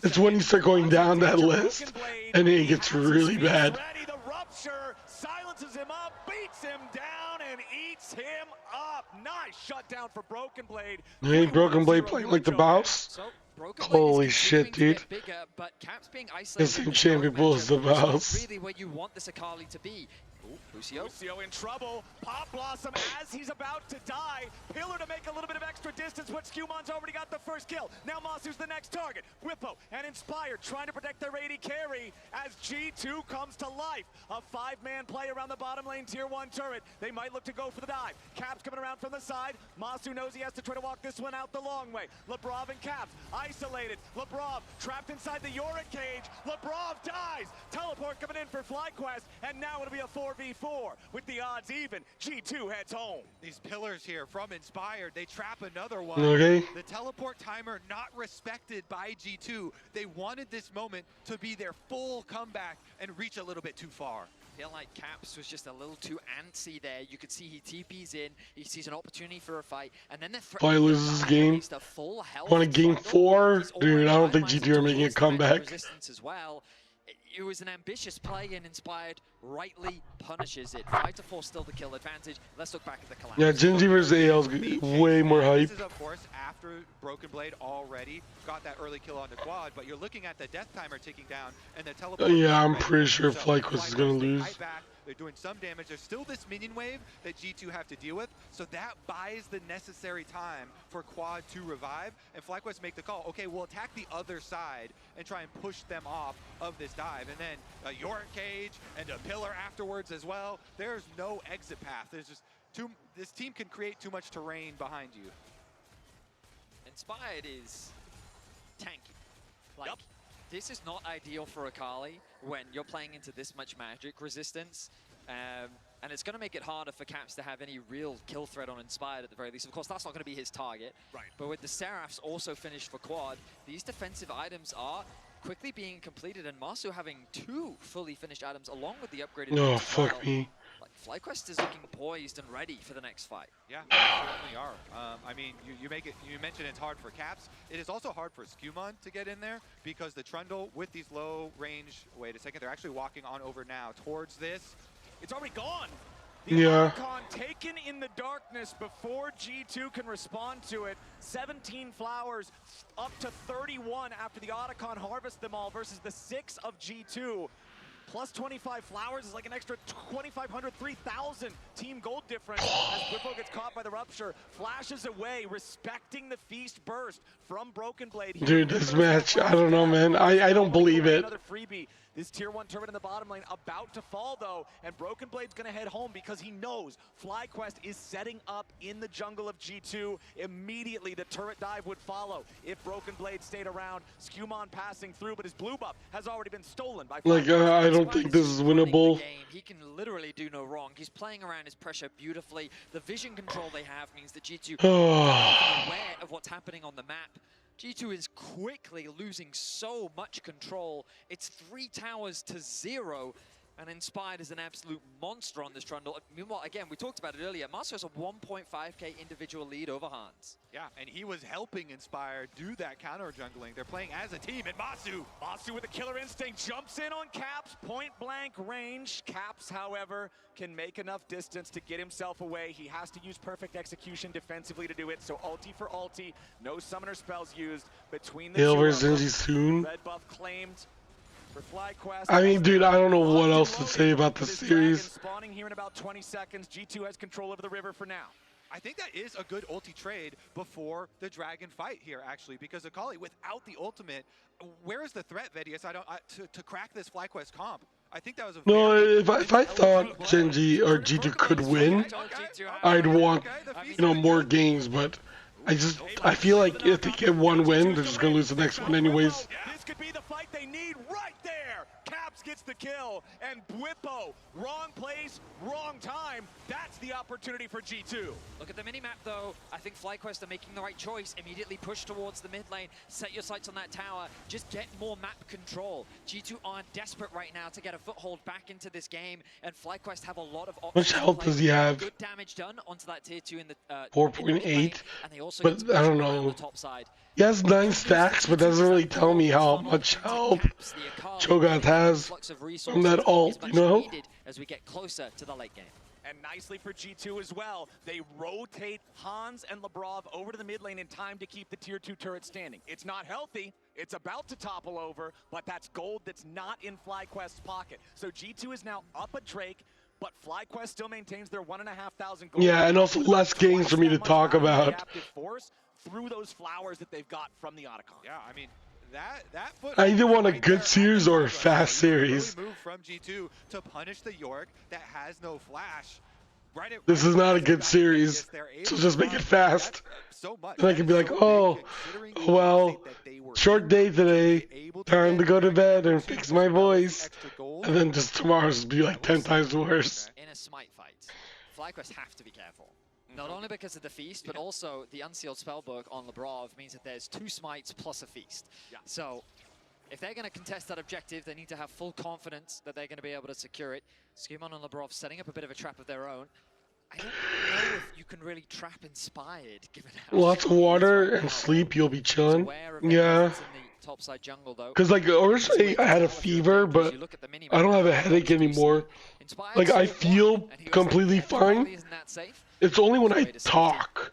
It's when you start going down that list, and it gets really bad. The Rupture silences him up, beats him down, and eats him up. Nice shutdown for Broken Blade. Hey, Broken Blade playing like the boss. Holy shit, dude. Bigger, but Caps being The isolated same champion bull is the boss. really where you want this Akali to be. Lucio. Lucio in trouble. Pop Blossom as he's about to die. Pillar to make a little bit of extra distance, but Skewmond's already got the first kill. Now Masu's the next target. Whippo and Inspired trying to protect their AD carry as G2 comes to life. A 5-man play around the bottom lane tier 1 turret. They might look to go for the dive. Caps coming around from the side. Masu knows he has to try to walk this one out the long way. Lebrov and Caps isolated. Lebrov trapped inside the Yorick cage. Lebrov dies. Teleport coming in for FlyQuest, and now it'll be a 4v4 with the odds even. G2 heads home. These pillars here from Inspired, they trap another one. Okay. The teleport timer not respected by G2. They wanted this moment to be their full comeback and reach a little bit too far. I feel like Caps was just a little too antsy there. You could see he TPs in, he sees an opportunity for a fight, and then If I lose this game, want a game 4? Dude, I don't think G2 are making a comeback. Resistance as well. It was an ambitious play, and Inspired rightly punishes it. 5-4 still the kill advantage. Let's look back at the collapse. Yeah, Genji versus AL is way more hype. This is, of course, after Broken Blade already got that early kill on the Quad, but you're looking at the death timer ticking down, and the teleport. Yeah, I'm pretty sure FlyQuest is gonna lose. They're doing some damage. There's still this minion wave that G2 have to deal with, so that buys the necessary time for Quad to revive, and FlyQuest make the call. Okay, we'll attack the other side and try and push them off of this dive, and then a Yorick cage and a pillar afterwards as well. There's no exit path. There's just this team can create too much terrain behind you. Inspired is tanky. Like, this is not ideal for Akali when you're playing into this much magic resistance. And it's going to make it harder for Caps to have any real kill threat on Inspired at the very least. Of course, that's not going to be his target. Right. But with the Seraphs also finished for Quad, these defensive items are quickly being completed, and Masu having 2 fully finished items along with the upgraded No, items as fuck well. me. Like, FlyQuest is looking poised and ready for the next fight. Yeah, they certainly are. I mean, you mentioned it's hard for Caps. It is also hard for Skewmond to get in there because the Trundle with these low range. Wait a second, they're actually walking on over now towards this. It's already gone. Yeah. Otacon taken in the darkness before G2 can respond to it. 17 flowers up to 31 after the Otacon harvest them all versus the 6 of G2. Plus 25 flowers is like an extra 2,500, 3,000 team gold difference as Whippo gets caught by the Rupture, flashes away, respecting the feast burst from Broken Blade. Dude, this match, I don't know, man. I don't believe it. Another freebie. This tier 1 turret in the bottom lane about to fall though, and Broken Blade's gonna head home because he knows FlyQuest is setting up in the jungle of G2. Immediately the turret dive would follow if Broken Blade stayed around. Skewmond passing through, but his blue buff has already been stolen by Like, I don't think this is winnable. He can literally do no wrong. He's playing around his pressure beautifully. The vision control they have means that G2 are aware of what's happening on the map. G2 is quickly losing so much control. It's 3 towers to 0. And Inspired is an absolute monster on this trundle. Meanwhile, again, we talked about it earlier. Masu has a 1.5k individual lead over Hans. Yeah, and he was helping Inspire do that counter jungling. They're playing as a team, and Masu with a killer instinct jumps in on Caps, point blank range. Caps, however, can make enough distance to get himself away. He has to use perfect execution defensively to do it. So ulti for ulti, no summoner spells used between the two. Zenji soon. Red buff claimed. I mean, dude, I don't know what else to say about this series. Spawning here in about 20 seconds. G2 has control over the river for now. I think that is a good ulti trade before the dragon fight here, actually, because Akali, without the ultimate, where is the threat, Vedius? To crack this FlyQuest comp. I think that was a no. If I thought Genji or G2 could win, I'd want more games. But I feel like if they get one win, they're just gonna lose the next one anyways. This could be the fight they need right there. Caps gets the kill, and Bwipo, wrong place, wrong time. That's the opportunity for G2. Look at the minimap though. I think FlyQuest are making the right choice. Immediately push towards the mid lane. Set your sights on that tower. Just get more map control. G2 are desperate right now to get a foothold back into this game, and FlyQuest have a lot of options. How much health does he have? Good damage done onto that tier 2 in the 4.8, but I don't know. He has 9 stacks, but doesn't really tell me how much health Cho'Gath has from that ult, you know? As we get closer to the late game. And nicely for G2 as well. They rotate Hans and Labrov over to the mid lane in time to keep the tier 2 turret standing. It's not healthy. It's about to topple over, but that's gold that's not in FlyQuest's pocket. So G2 is now up a Drake, but FlyQuest still maintains their 1,500 gold. Yeah, and also less games for me to talk about. Through those flowers that they've got from the Otacon. Yeah, I mean, that foot. I either want a good series or a fast series. Really move from G2 to punish the York that has no flash. This is not a good series, so just make it fast. And I can be like, oh, well, short day today, time to go to bed and fix my voice. And then just tomorrow's be like 10 times worse. In a smite fight, FlyQuest have to be careful. Not only because of the feast, but also the unsealed spellbook on Labrov means that there's 2 smites plus a feast. So if they're going to contest that objective, they need to have full confidence that they're going to be able to secure it. Skimon and Labrov setting up a bit of a trap of their own. I don't know if you can really trap Inspired, given how lots of water and sleep, you'll be chilling. Yeah. Topside jungle though. Because like originally I had a fever, but I don't have a headache anymore. Like I feel completely fine. It's only when I talk.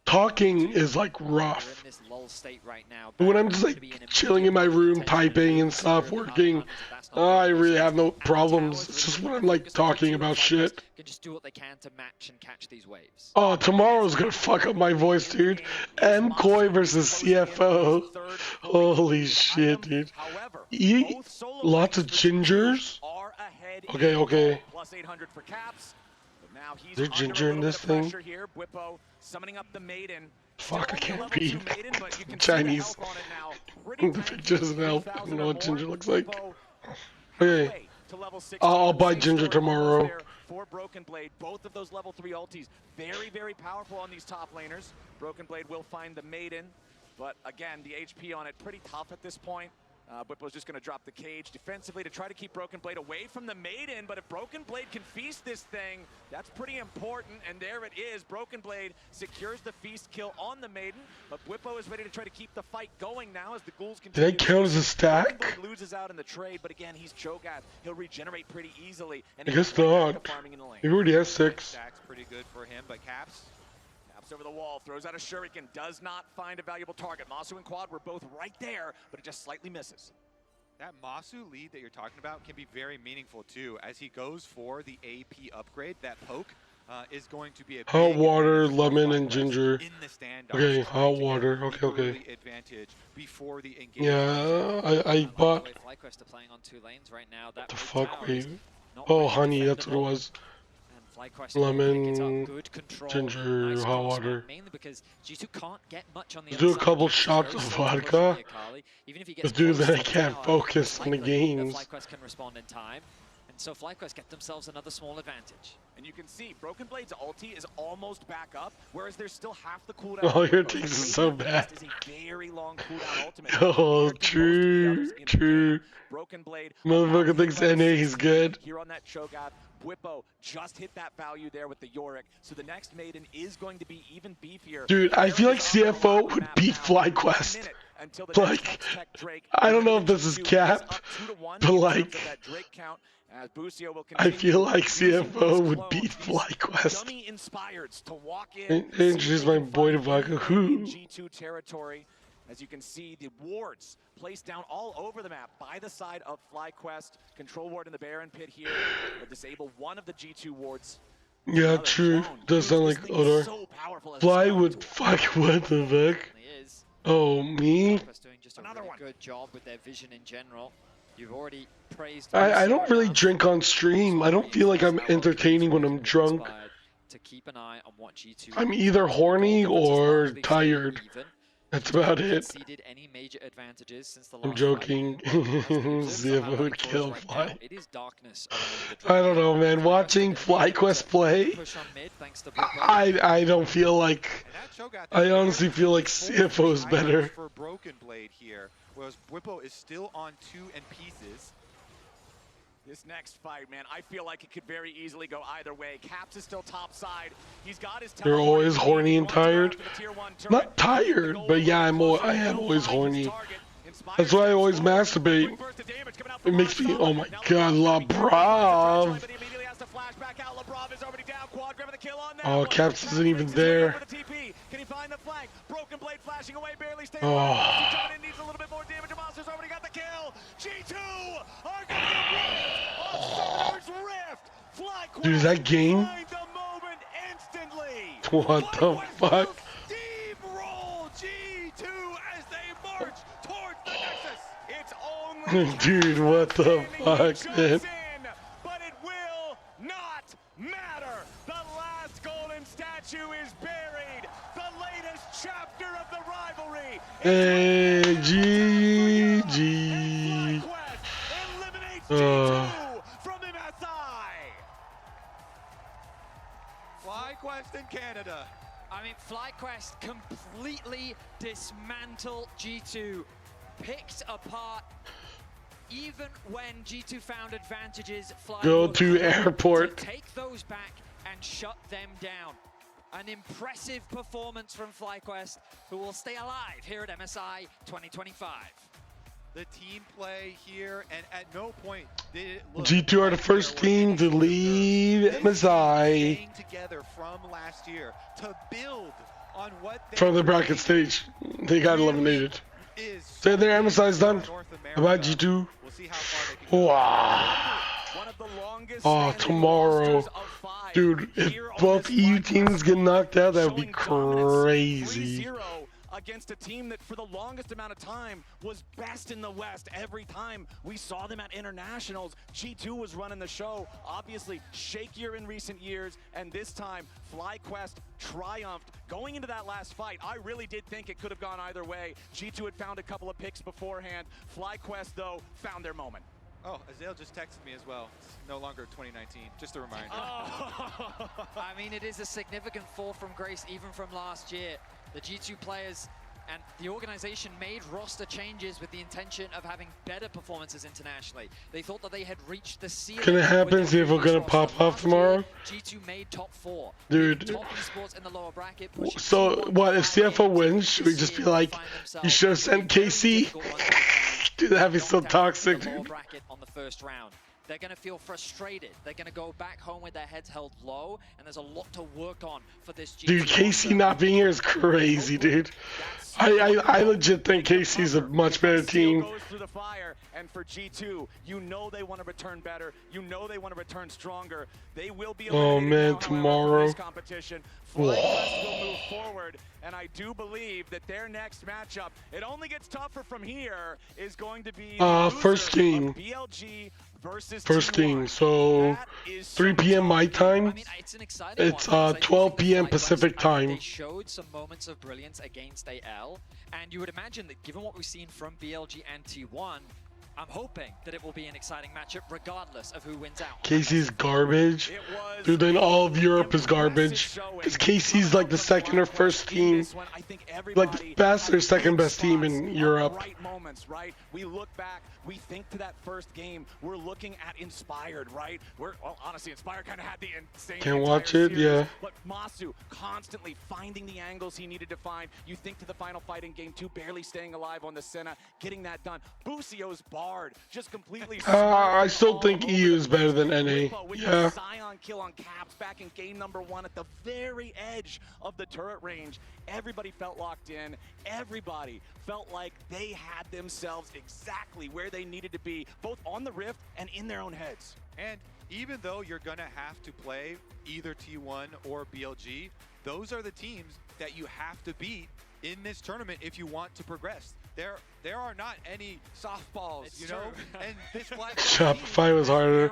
Talking is like rough. But when I'm just like chilling in my room, typing and stuff, working, I really have no problems. It's just when I'm like talking about shit. Can just do what they can to match and catch these waves. Oh, tomorrow's gonna fuck up my voice, dude. MKoi versus CFO. Holy shit, dude. Eat lots of gingers. Okay, okay. Plus 800 for Caps. Is there ginger in this thing? Summoning up the maiden. Fuck, I can't read Chinese. The picture doesn't help. I don't know what ginger looks like. Okay. I'll buy ginger tomorrow. For Broken Blade, both of those level 3 ultis, very, very powerful on these top laners. Broken Blade will find the maiden, but again, the HP on it pretty tough at this point. Bwipo's just going to drop the cage defensively to try to keep Broken Blade away from the maiden, but if Broken Blade can feast this thing, that's pretty important, and there it is. Broken Blade secures the feast kill on the maiden, but Bwipo is ready to try to keep the fight going now as the ghouls continue. Did that count as a stack? Broken Blade loses out in the trade, but again, he's Cho'Gath. He'll regenerate pretty easily. And I guess not. He already has 6. Stack's pretty good for him, but Caps over the wall, throws out a shuriken, does not find a valuable target. Masu and Quad were both right there, but it just slightly misses. That Masu lead that you're talking about can be very meaningful too, as he goes for the AP upgrade. That poke is going to be a hot water, lemon, and ginger. In the standoff. Okay, hot water. Okay, okay. Advantage before the engagement. Yeah, I bought. FlyQuest are playing on 2 lanes right now. What the fuck, wait? Oh, honey, that's what it was. Lemon, ginger, hot water. Let's do a couple shots of vodka. Let's do that. I can't focus on the games. FlyQuest can respond in time, and so FlyQuest get themselves another small advantage. And you can see Broken Blade's ulti is almost back up, whereas there's still half the cooldown. Oh, your takes is so bad. Is a very long long cooldown ultimate. Oh, true. Broken Blade. Motherfucker thinks NA he's good. Here on that Cho'Gath, Bwipo just hit that value there with the Yorick. So the next Maiden is going to be even beefier. Dude, I feel like CFO would beat FlyQuest. Like, I don't know if this is cap, but like, I feel like CFO would beat FlyQuest. Introduce my boy to Vodka. Who? G2 territory. As you can see, the wards placed down all over the map by the side of FlyQuest. Control ward in the Baron pit here will disable one of the G2 wards. Yeah, true. Does sound like Odor. Fly would fuck. What the fuck? Oh, me? Doing just a really good job with their vision in general. You've already praised. I don't really drink on stream. I don't feel like I'm entertaining when I'm drunk. To keep an eye on what G2 I'm either horny or tired. That's about it. Any major advantages since the I'm joking. CFO would kill Fly. It is darkness. I don't know, man. Watching FlyQuest play, I don't feel like. I honestly feel like CFO is better. For Broken Blade here, whereas Bwipo is still on 2 and pieces. This next fight, man, I feel like it could very easily go either way. Caps is still topside. He's got his. You're always horny and tired. Not tired, but yeah, I am always horny. That's why I always masturbate. It makes me. Oh my God, LeBron. Oh, Caps isn't even there. Oh. Dude, that game? What the fuck? Dude, what the fuck, man? But it will not matter. The last golden statue is buried. The latest chapter of the rivalry. Hey, GG. From MSI. FlyQuest in Canada. I mean, FlyQuest completely dismantled G2, picked apart. Even when G2 found advantages, Go to airport. To take those back and shut them down. An impressive performance from FlyQuest, who will stay alive here at MSI 2025. The team play here, and at no point did it look G2 are the first team to leave MSI together from last year to build on what they from the bracket stage. They got eliminated. Say their MSI's done. About G2. Wow. Oh, tomorrow. Dude, if both EU teams get knocked out, that would be crazy. Against a team that for the longest amount of time was best in the West. Every time we saw them at internationals, G2 was running the show. Obviously shakier in recent years, and this time FlyQuest triumphed. Going into that last fight, I really did think it could have gone either way. G2 had found a couple of picks beforehand. FlyQuest, though, found their moment. Oh, Azale just texted me as well. It's no longer 2019. Just a reminder. I mean, it is a significant fall from grace even from last year. The G2 players and the organization made roster changes with the intention of having better performances internationally. They thought that they had reached the ceiling. Can it happen? See if we're gonna pop off tomorrow? G2 made top 4. Dude. Top esports in the lower bracket. So what if CFO wins? Should we just be like, you should have sent KC? Dude, that'd be so toxic, dude. Bracket on the first round. They're going to feel frustrated. They're going to go back home with their heads held low, and there's a lot to work on for this G2. Dude, KC not being here is crazy, dude. I legit think KC's a much better team. And for G2, you know they want to return better. You know they want to return stronger. They will be man, tomorrow. Competition. FlyQuest will move forward, and I do believe that their next matchup, it only gets tougher from here, is going to be first game. BLG versus first game. So 3 p.m. my time. I mean, it's an exciting it's 12 p.m. Pacific time. They showed some moments of brilliance against AL, and you would imagine that given what we've seen from BLG and T1, I'm hoping that it will be an exciting matchup regardless of who wins out. KC's garbage. Dude, then all of Europe is garbage. Because KC's like the second or first team. Like the best or second best team in Europe. Right moments, right? We look back, we think to that first game, we're looking at Inspired, right? Well, honestly, Inspired kind of had the insane. Can't watch it, yeah. But Masu constantly finding the angles he needed to find. You think to the final fight in game 2, barely staying alive on the Senna, getting that done. Busio's Bard just completely. I still think EU is better than NA. Yeah. Scion kill on Caps back in game number 1 at the very edge of the turret range. Everybody felt locked in. Everybody felt like they had themselves exactly where they needed to be, both on the Rift and in their own heads. And even though you're gonna have to play either T1 or BLG, those are the teams that you have to beat in this tournament if you want to progress. There are not any softballs, you know? And this Shopify was harder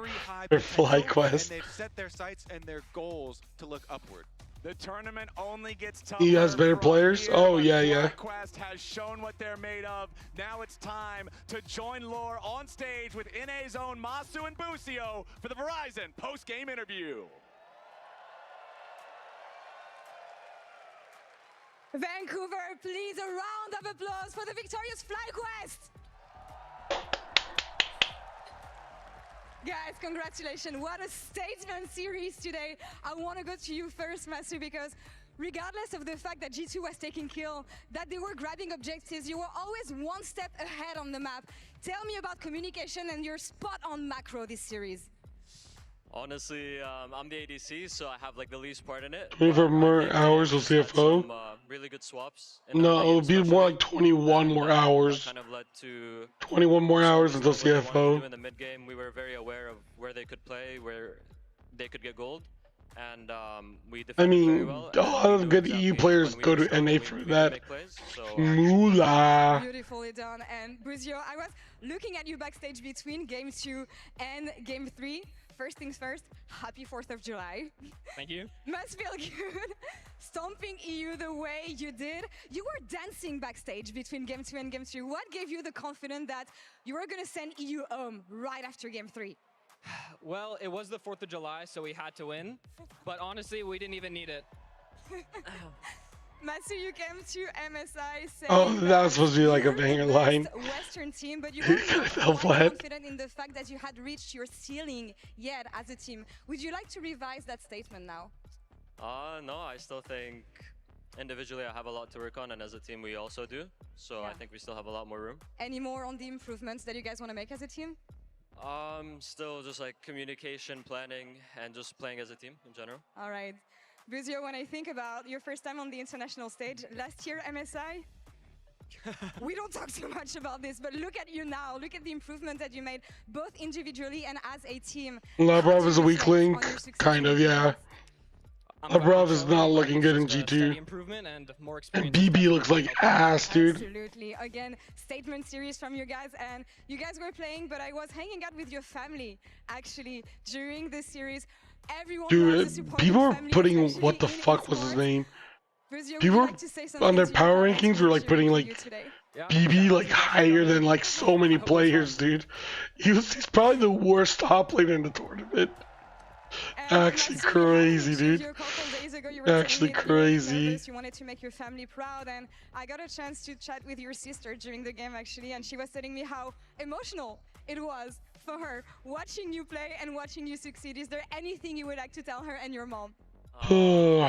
for FlyQuest. And they've set their sights and their goals to look upward. The tournament only gets tougher. He has better players? Oh, yeah, yeah. FlyQuest has shown what they're made of. Now it's time to join Lore on stage with NA's own Masu and Busio for the Verizon post-game interview. Vancouver, please, a round of applause for the victorious FlyQuest. Guys, congratulations. What a statement series today. I want to go to you first, Masu, because regardless of the fact that G2 was taking kill, that they were grabbing objectives, you were always one step ahead on the map. Tell me about communication and your spot on macro this series. Honestly, I'm the ADC, so I have like the least part in it. 24 more hours of CFO? Some, really good swaps. No, it would be more like 21 more hours. Kind of led to 21 more hours until CFO. In the mid game, we were very aware of where they could play, where they could get gold, and we defended very well. A lot of good EU players go to NA for that. Moolah. Beautifully done. And Busio, I was looking at you backstage between game 2 and game 3. First things first, happy 4th of July. Thank you. Must feel good. Stomping EU the way you did. You were dancing backstage between game 2 and game 3. What gave you the confidence that you were going to send EU home right after game 3? Well, it was the 4th of July, so we had to win. But honestly, we didn't even need it. Matsu, you came to MSI saying oh, that was supposed to be like a banger line. Western team, but you weren't confident in the fact that you had reached your ceiling yet as a team. Would you like to revise that statement now? No, I still think individually I have a lot to work on, and as a team we also do. So I think we still have a lot more room. Any more on the improvements that you guys want to make as a team? Still just like communication, planning, and just playing as a team in general. All right. Busio, when I think about your first time on the international stage, last year MSI, we don't talk too much about this, but look at you now. Look at the improvement that you made, both individually and as a team. Labrov is a weak link, kind of, yeah. Labrov is not looking good in G2. And BB looks like ass, dude. Absolutely. Again, statement series from you guys, and you guys were playing, but I was hanging out with your family, actually, during this series. Everyone dude, people are putting, what the fuck was his name? People on their power rankings were like putting like BB like higher than like so many players, dude. He's probably the worst top laner in the tournament. Actually crazy, dude. Actually crazy. You wanted to make your family proud, and I got a chance to chat with your sister during the game actually, and she was telling me how emotional it was for her watching you play and watching you succeed. Is there anything you would like to tell her and your mom? Thank you for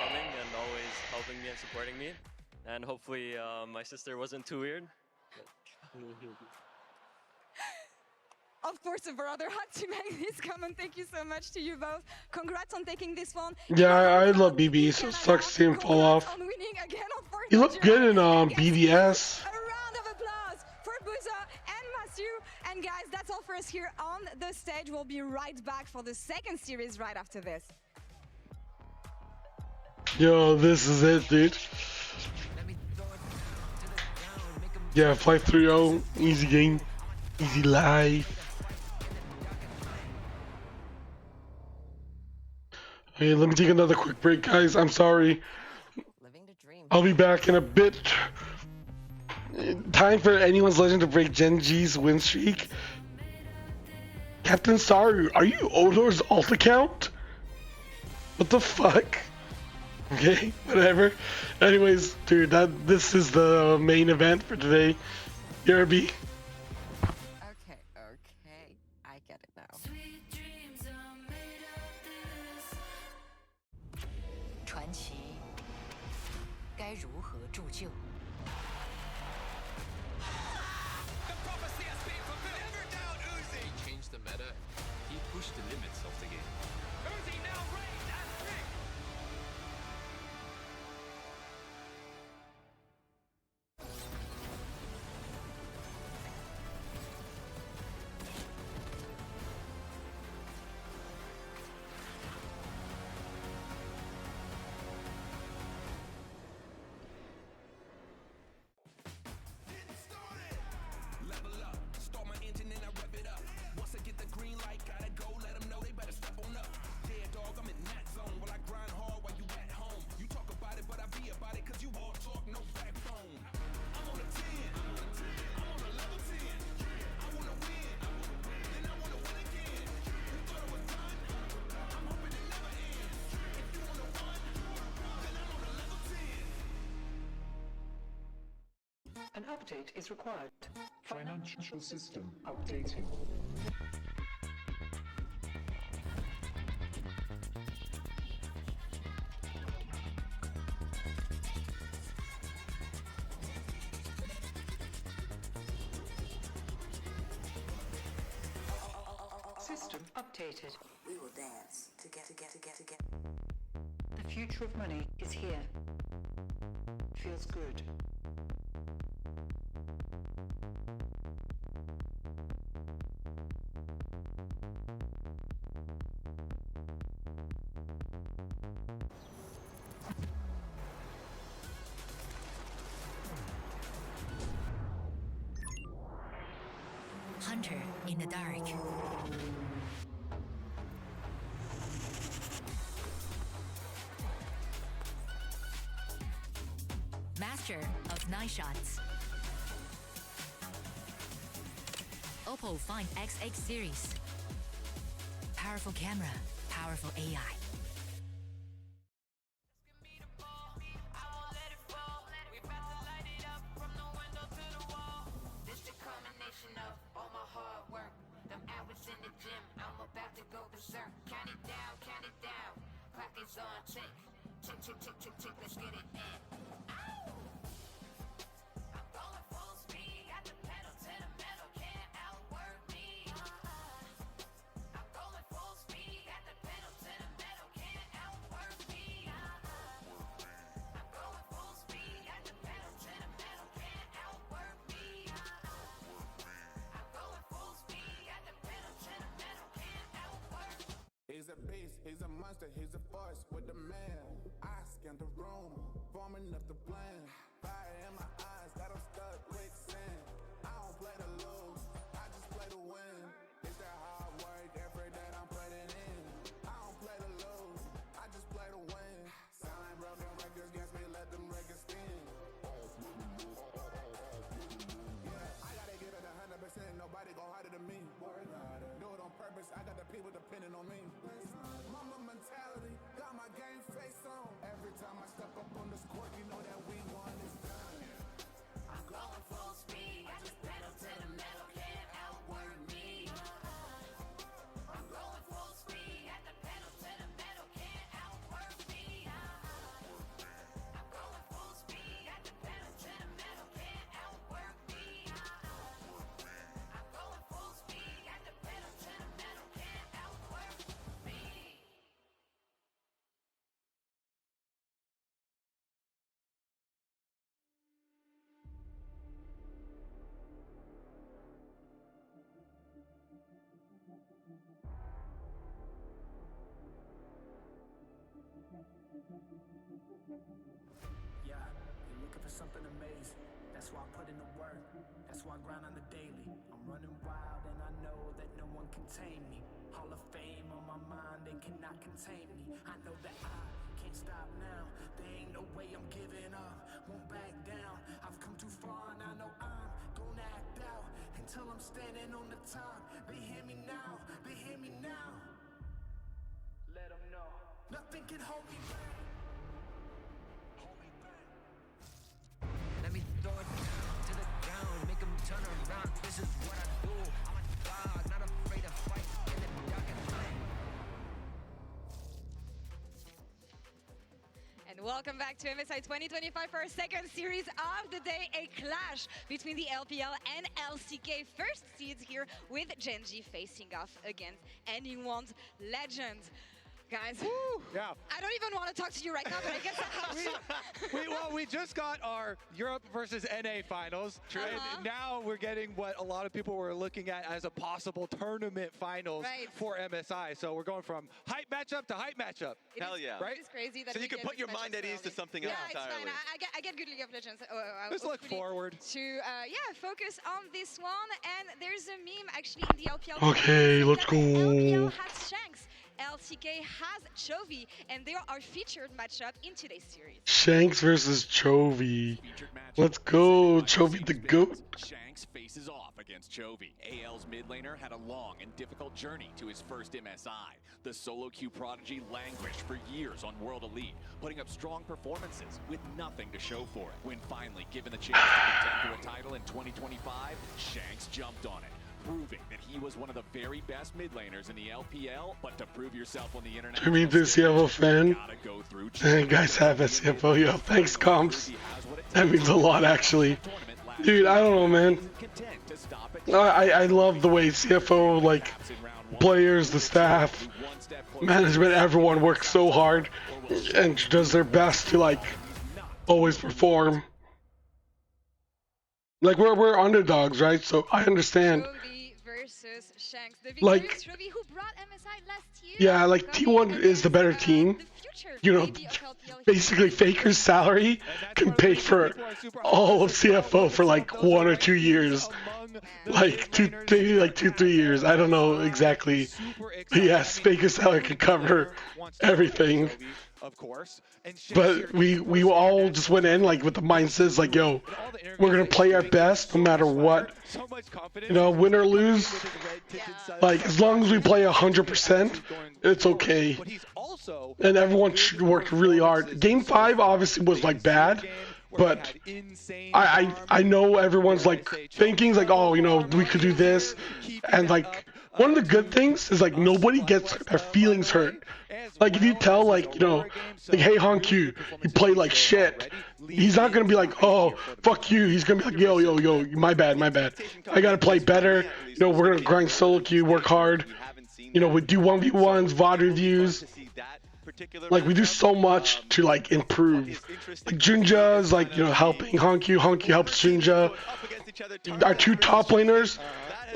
coming and always helping me and supporting me. And hopefully my sister wasn't too weird. Of course, a brother had to make this comment. Thank you so much to you both. Congrats on taking this one. Yeah, I love BB, so it sucks to see him fall off. He looked good in BDS. A round of applause for Buza and Masu. And guys, that's all for us here on the stage. We'll be right back for the second series right after this. Yo, this is it, dude. Yeah, 5-3-0, easy game, easy life. Hey, let me take another quick break, guys. I'm sorry. I'll be back in a bit. Time for anyone's legend to break Gen G's win streak. Captain Saru, are you Odor's alt account? What the fuck? Okay, whatever. Anyways, dude, this is the main event for today. Yerby. Okay, I get it now. 传奇该如何铸就？ He changed the meta. He pushed the limits of the game. Uzi now raised and picked. An update is required. Financial system updating. System updated. We will dance together. The future of money is here. Feels good. Hunter in the dark. Master of night shots. Oppo Find XX series. Powerful camera, powerful AI. He's a beast, he's a monster, he's a force with the man. I scanned the room, forming up the plan. Fire in my eyes, got him stuck quicksand. I don't play to lose, I just play to win. It's that hard work, effort that I'm putting in. I don't play to lose, I just play to win. Sound like broken records against me, let them records spin. Yeah, I gotta get it 100%, nobody gon' harder than me. Do it on purpose, I got the people depending on me. Mama mentality, got my game face on. Every time I step up on this court, you know that we won this time. I'm going full speed, I just pedal to the metal, can't outwork me. I'm going full speed, at the pedal to the metal, can't outwork me. I'm going full speed, at the pedal to the metal, can't outwork me. I'm going full speed, at the pedal to the metal, can't outwork me. Yeah, you're looking for something amazing. That's why I put in the work. That's why I grind on the daily. I'm running wild and I know that no one can tame me. Hall of Fame on my mind, they cannot contain me. I know that I can't stop now. There ain't no way I'm giving up. Won't back down. I've come too far and I know standing on the top. They hear me now, they hear me now. Let them know. Nothing can hold me back. Hold me back. Let me throw it down to the ground, make them turn around. This is what I do. I'm a dog, not afraid to fight in the dark and light. And welcome back to MSI 2025 for our second series of the day, a clash between the LPL and LCK first seeds here with Genji facing off against anyone's legend. Guys, yeah. I don't even want to talk to you right now, but I guess I have to. We just got our Europe versus NA finals. And now we're getting what a lot of people were looking at as a possible tournament finals for MSI. So we're going from hype matchup to hype matchup. Hell yeah. Right? It's crazy that so we you can get put your this mind at ease to something else entirely. Yeah, it's fine. I get good League of Legends. Let's look forward. To focus on this one. And there's a meme actually in the LPL. Okay, let's go. LPL has Shanks. LCK has Chovy, and they are featured matchup in today's series. Shanks versus Chovy. Let's go, Chovy the GOAT. Shanks faces off against Chovy. AL's mid laner had a long and difficult journey to his first MSI. The solo queue prodigy languished for years on World Elite, putting up strong performances with nothing to show for it. When finally given the chance to contend for a title in 2025, Shanks jumped on it, proving that he was one of the very best mid laners in the LPL, but to prove yourself on the internet, To meet this CFO fan. And guys have a CFO, yo. Thanks, comps. That means a lot, actually. Dude, I don't know, man. I love the way CFO, like, players, the staff, management, everyone works so hard and does their best to, like, always perform. Like, we're underdogs, right? So I understand. Versus Shanks, the Like, Chovy who brought MSI last year. yeah, like T1 is the better team. You know, basically Faker's salary can pay for all of CFO for like 1 or 2 years. Like maybe like 2-3 years. I don't know exactly. But yes, Faker's salary can cover everything. Of course. But we all just went in like with the mindsets like, yo, we're gonna play our best no matter what. You know, win or lose. Like as long as we play 100%, it's okay. And everyone worked really hard. Game 5 obviously was like bad, but I know everyone's like thinking like, oh, you know, we could do this, and like one of the good things is like nobody gets their feelings hurt. Like if you tell like, you know, like, hey Honkyu, you play like shit, he's not gonna be like, oh fuck you. He's gonna be like, yo, my bad. I gotta play better. You know, we're gonna grind solo queue, work hard. You know, we do 1v1s, VOD reviews. Like we do so much to like improve. Like Junja's like, you know, helping Honkyu. Honkyu helps Junja. Our 2 top laners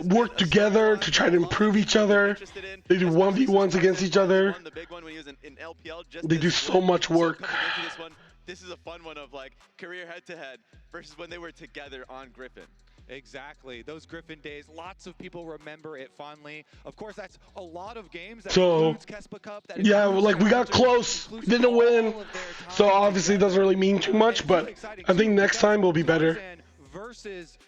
work together to try to improve each other. They do 1v1s against each other. They do so much work. This is a fun one of like career head-to-head versus when they were together on Griffin. Exactly. Those Griffin days, lots of people remember it fondly. Of course, that's a lot of games. That so, yeah, like we got close. We didn't win. So obviously it doesn't really mean too much, but I think next time will be better. Versus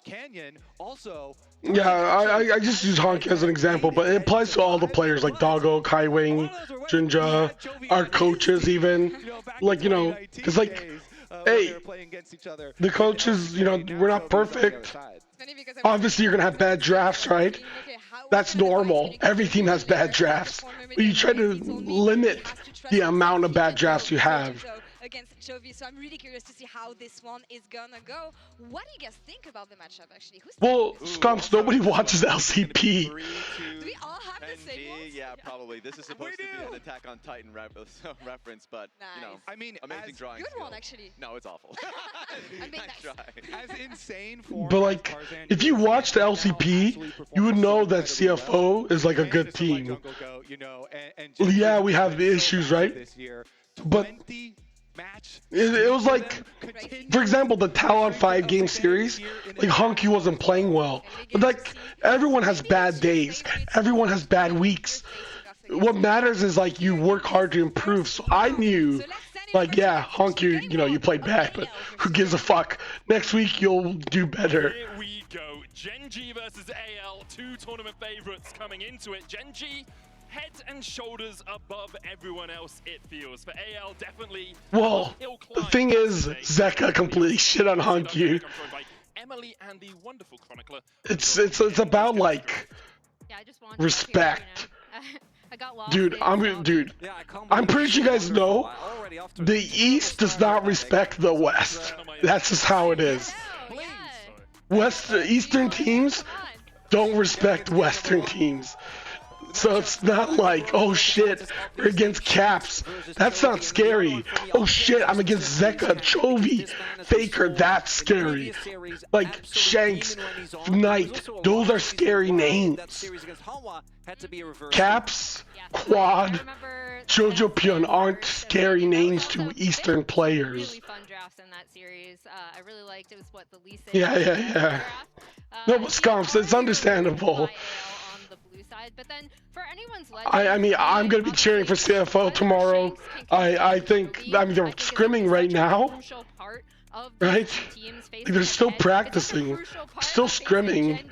Canyon also. Yeah, I just use Honk as an example, but it applies to all the players like Doggo, Kaiwing, Junja, our coaches even. Like, you know, it's like, hey, the coaches, you know, we're not perfect. Obviously, you're going to have bad drafts, right? That's normal. Every team has bad drafts. But you try to limit the amount of bad drafts you have. Against Chovy, so I'm really curious to see how this one is gonna go. What do you guys think about the matchup, actually? Well, Scumps, nobody watches LCP. Do we all have the same ones? Yeah, probably. This is supposed to be an Attack on Titan reference, but, you know, I mean, amazing drawing good skill. one, actually. No, it's awful. As insane form. But, like, if you watched LCP, you would know that CFO is, like, a good team. Yeah, we have the issues, right? But it was like, for example, the Talon 5 game series, like Honkyu wasn't playing well. But like, everyone has bad days. Everyone has bad weeks. What matters is like you work hard to improve. So I knew, like, yeah, Honkyu, you know, you played bad, but who gives a fuck? Next week you'll do better. go. Gen G versus AL, 2 tournament favorites coming into it. Gen G head and shoulders above everyone else, it feels. For AL, definitely. Well, the thing is, Zeka completely shit on Hankyu. Emily and the wonderful chronicler. It's about like respect. Dude, I'm pretty sure you guys know the East does not respect the West. That's just how it is. Eastern teams don't respect Western teams. So it's not like, oh shit, we're against Caps. That's not scary. Oh shit, I'm against Zeka, Chovy, Faker. That's scary. Like Shanks, Knight, those are scary names. Caps, Quad, Jojo Pion aren't scary names to Eastern players. I really liked it. Was what the least. Yeah. No, but Scumps, it's understandable. But then for anyone's I mean, I'm gonna be cheering for CFO tomorrow. I think they're scrimming right now, right? Like they're still practicing, still scrimming.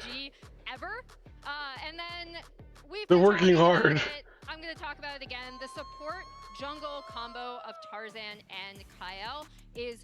They're working hard. I'm gonna talk about it again. The support jungle combo of Tarzan and Kyle is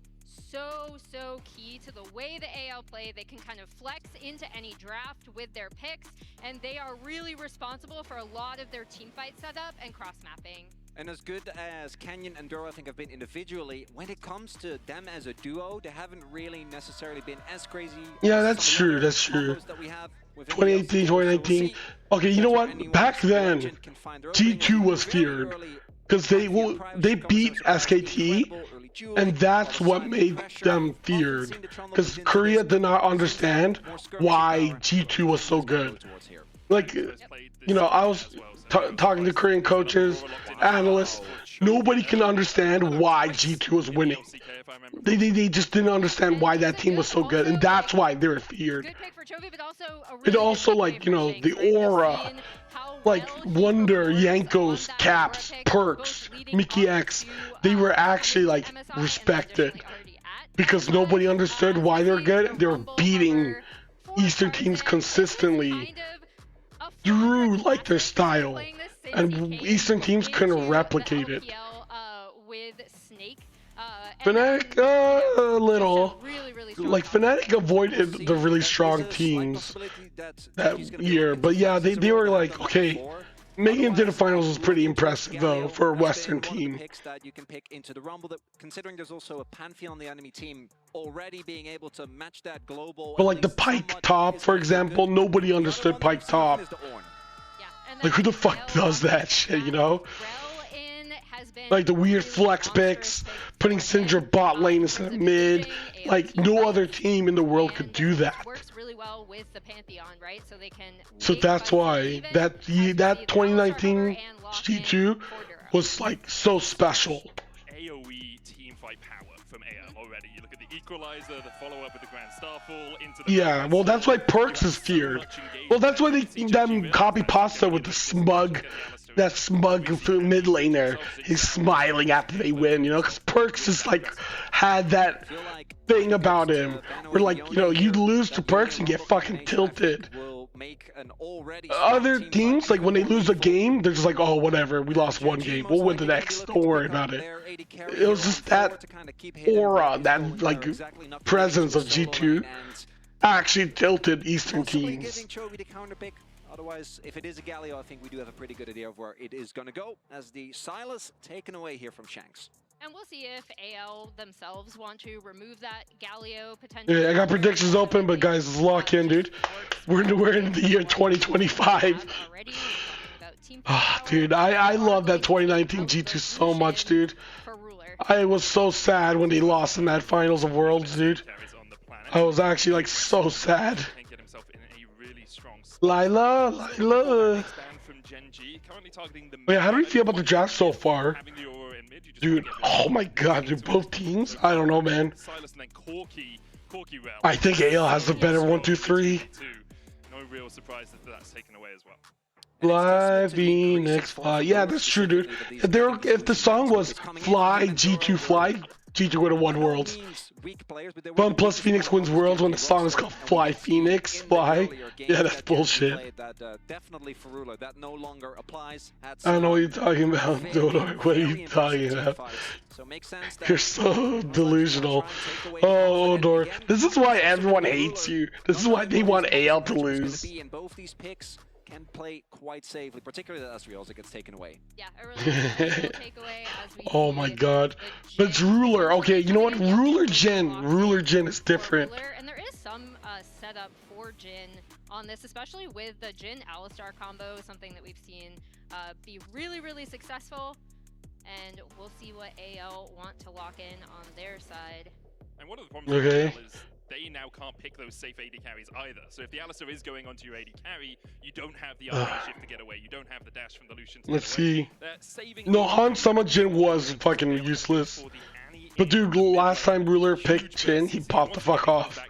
so key to the way the AL play. They can kind of flex into any draft with their picks, and they are really responsible for a lot of their team fight setup and cross mapping. And as good as Canyon and Doro I think have been individually, when it comes to them as a duo, they haven't really necessarily been as crazy. Yeah, that's true. 2018, 2019. Okay, you know what? Back then, G2 was feared because they beat SKT. And that's what made them feared, because Korea did not understand why G2 was so good. Like, you know, I was talking to Korean coaches, analysts. Nobody can understand why G2 was winning. They just didn't understand why that team was so good, and that's why they were feared. It also, like, you know, the aura, like Wonder, Yankos, Caps, Perks, Mickey X, they were actually like respected because nobody understood why they're good. They were beating Eastern teams consistently through like their style, and Eastern teams couldn't replicate it. Fnatic, a little. Like, Fnatic avoided the really strong teams that year, but yeah, they were like, okay, making it to the finals was pretty impressive though for a Western team. That you can pick into the Rumble, that considering there's also a Pantheon on the enemy team already being able to match that global. But like the Pyke top, for example, nobody understood Pyke top. Like, who the fuck does that shit, you know? Like the weird flex picks, putting Syndra bot lane instead of mid. Like, no other team in the world could do that. So that's why that 2019 G2 was like so special. AoE team fight power from AL already. You look at the equalizer, the follow up with the Grand Starfall into the. Yeah, well, that's why Perks is feared. Well, that's why them copy pasta with the smug. That smug mid laner, he's smiling after they win, you know, because Perks just like had that thing about him where, like, you know, you lose to Perks and get fucking tilted. Other teams, like when they lose a game, they're just like, oh, whatever, we lost one game, we'll win the next, don't worry about it. It was just that aura, that like presence of G2 actually tilted Eastern teams. Otherwise, if it is a Galio, I think we do have a pretty good idea of where it is going to go, as the Silas taken away here from Shanks. And we'll see if AL themselves want to remove that Galio potentially. Yeah, I got predictions open, but guys, let's lock in, dude. We're in the year 2025. Dude, I love that 2019 G2 so much, dude. I was so sad when they lost in that Finals of Worlds, dude. I was actually like so sad. Lila. Wait, how do we feel about the draft so far? Dude, oh my god, dude, both teams? I don't know, man. I think AL has the better 1, 2, 3. No real surprise that that's taken away as well. Fly, Phoenix, fly. Yeah, that's true, dude. If the song was Fly, G2 Fly, G2 would have won Worlds. Fun plus Phoenix wins Worlds when the song is called Fly Phoenix. Fly? Yeah, that's bullshit. Definitely for Ruler, that no longer applies. I don't know what you're talking about, Dodor. What are you talking about? You're so delusional. Oh, Odor. This is why everyone hates you. This is why they want AL to lose. And both these picks can play quite safely, particularly the Asriel gets taken away. Yeah, a really nice takeaway as we Oh my god. But it's Ruler. Okay, you know what? Ruler Jin is different. And there is some setup for Jin on this, especially with the Jin Alistar combo, something that we've seen be really, really successful. And we'll see what AL want to lock in on their side. And one of the problems with AL is they now can't pick those safe AD carries either. So if the Alistar is going onto your AD carry, you don't have the RP shift to get away. You don't have the dash from the Lucian to Let's see. saving No, Han Sama Jin was fucking useless. But dude, last time Ruler picked Jin, he popped the fuck off.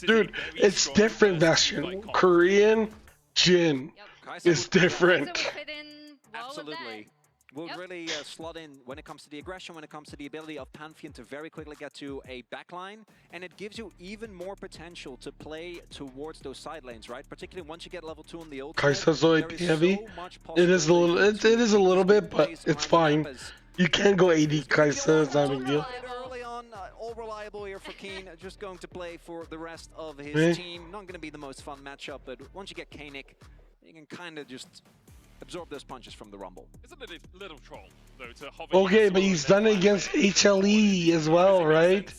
Dude, it's different, Bastion. Korean Jin is different. Absolutely. Will really slot in when it comes to the aggression, when it comes to the ability of Pantheon to very quickly get to a backline, and it gives you even more potential to play towards those side lanes, right? Particularly once you get level 2 on the ult. Kai'Sa's AP heavy. It is a little bit, but it's fine. You can go AD Kai'Sa, it's not a big deal. Early on, all reliable here for Keen, just going to play for the rest of his team. Not going to be the most fun matchup, but once you get Kanik, you can kind of just absorb those punches from the Rumble. It's a little troll, though, to hover. Okay, but he's done it against HLE as well, right?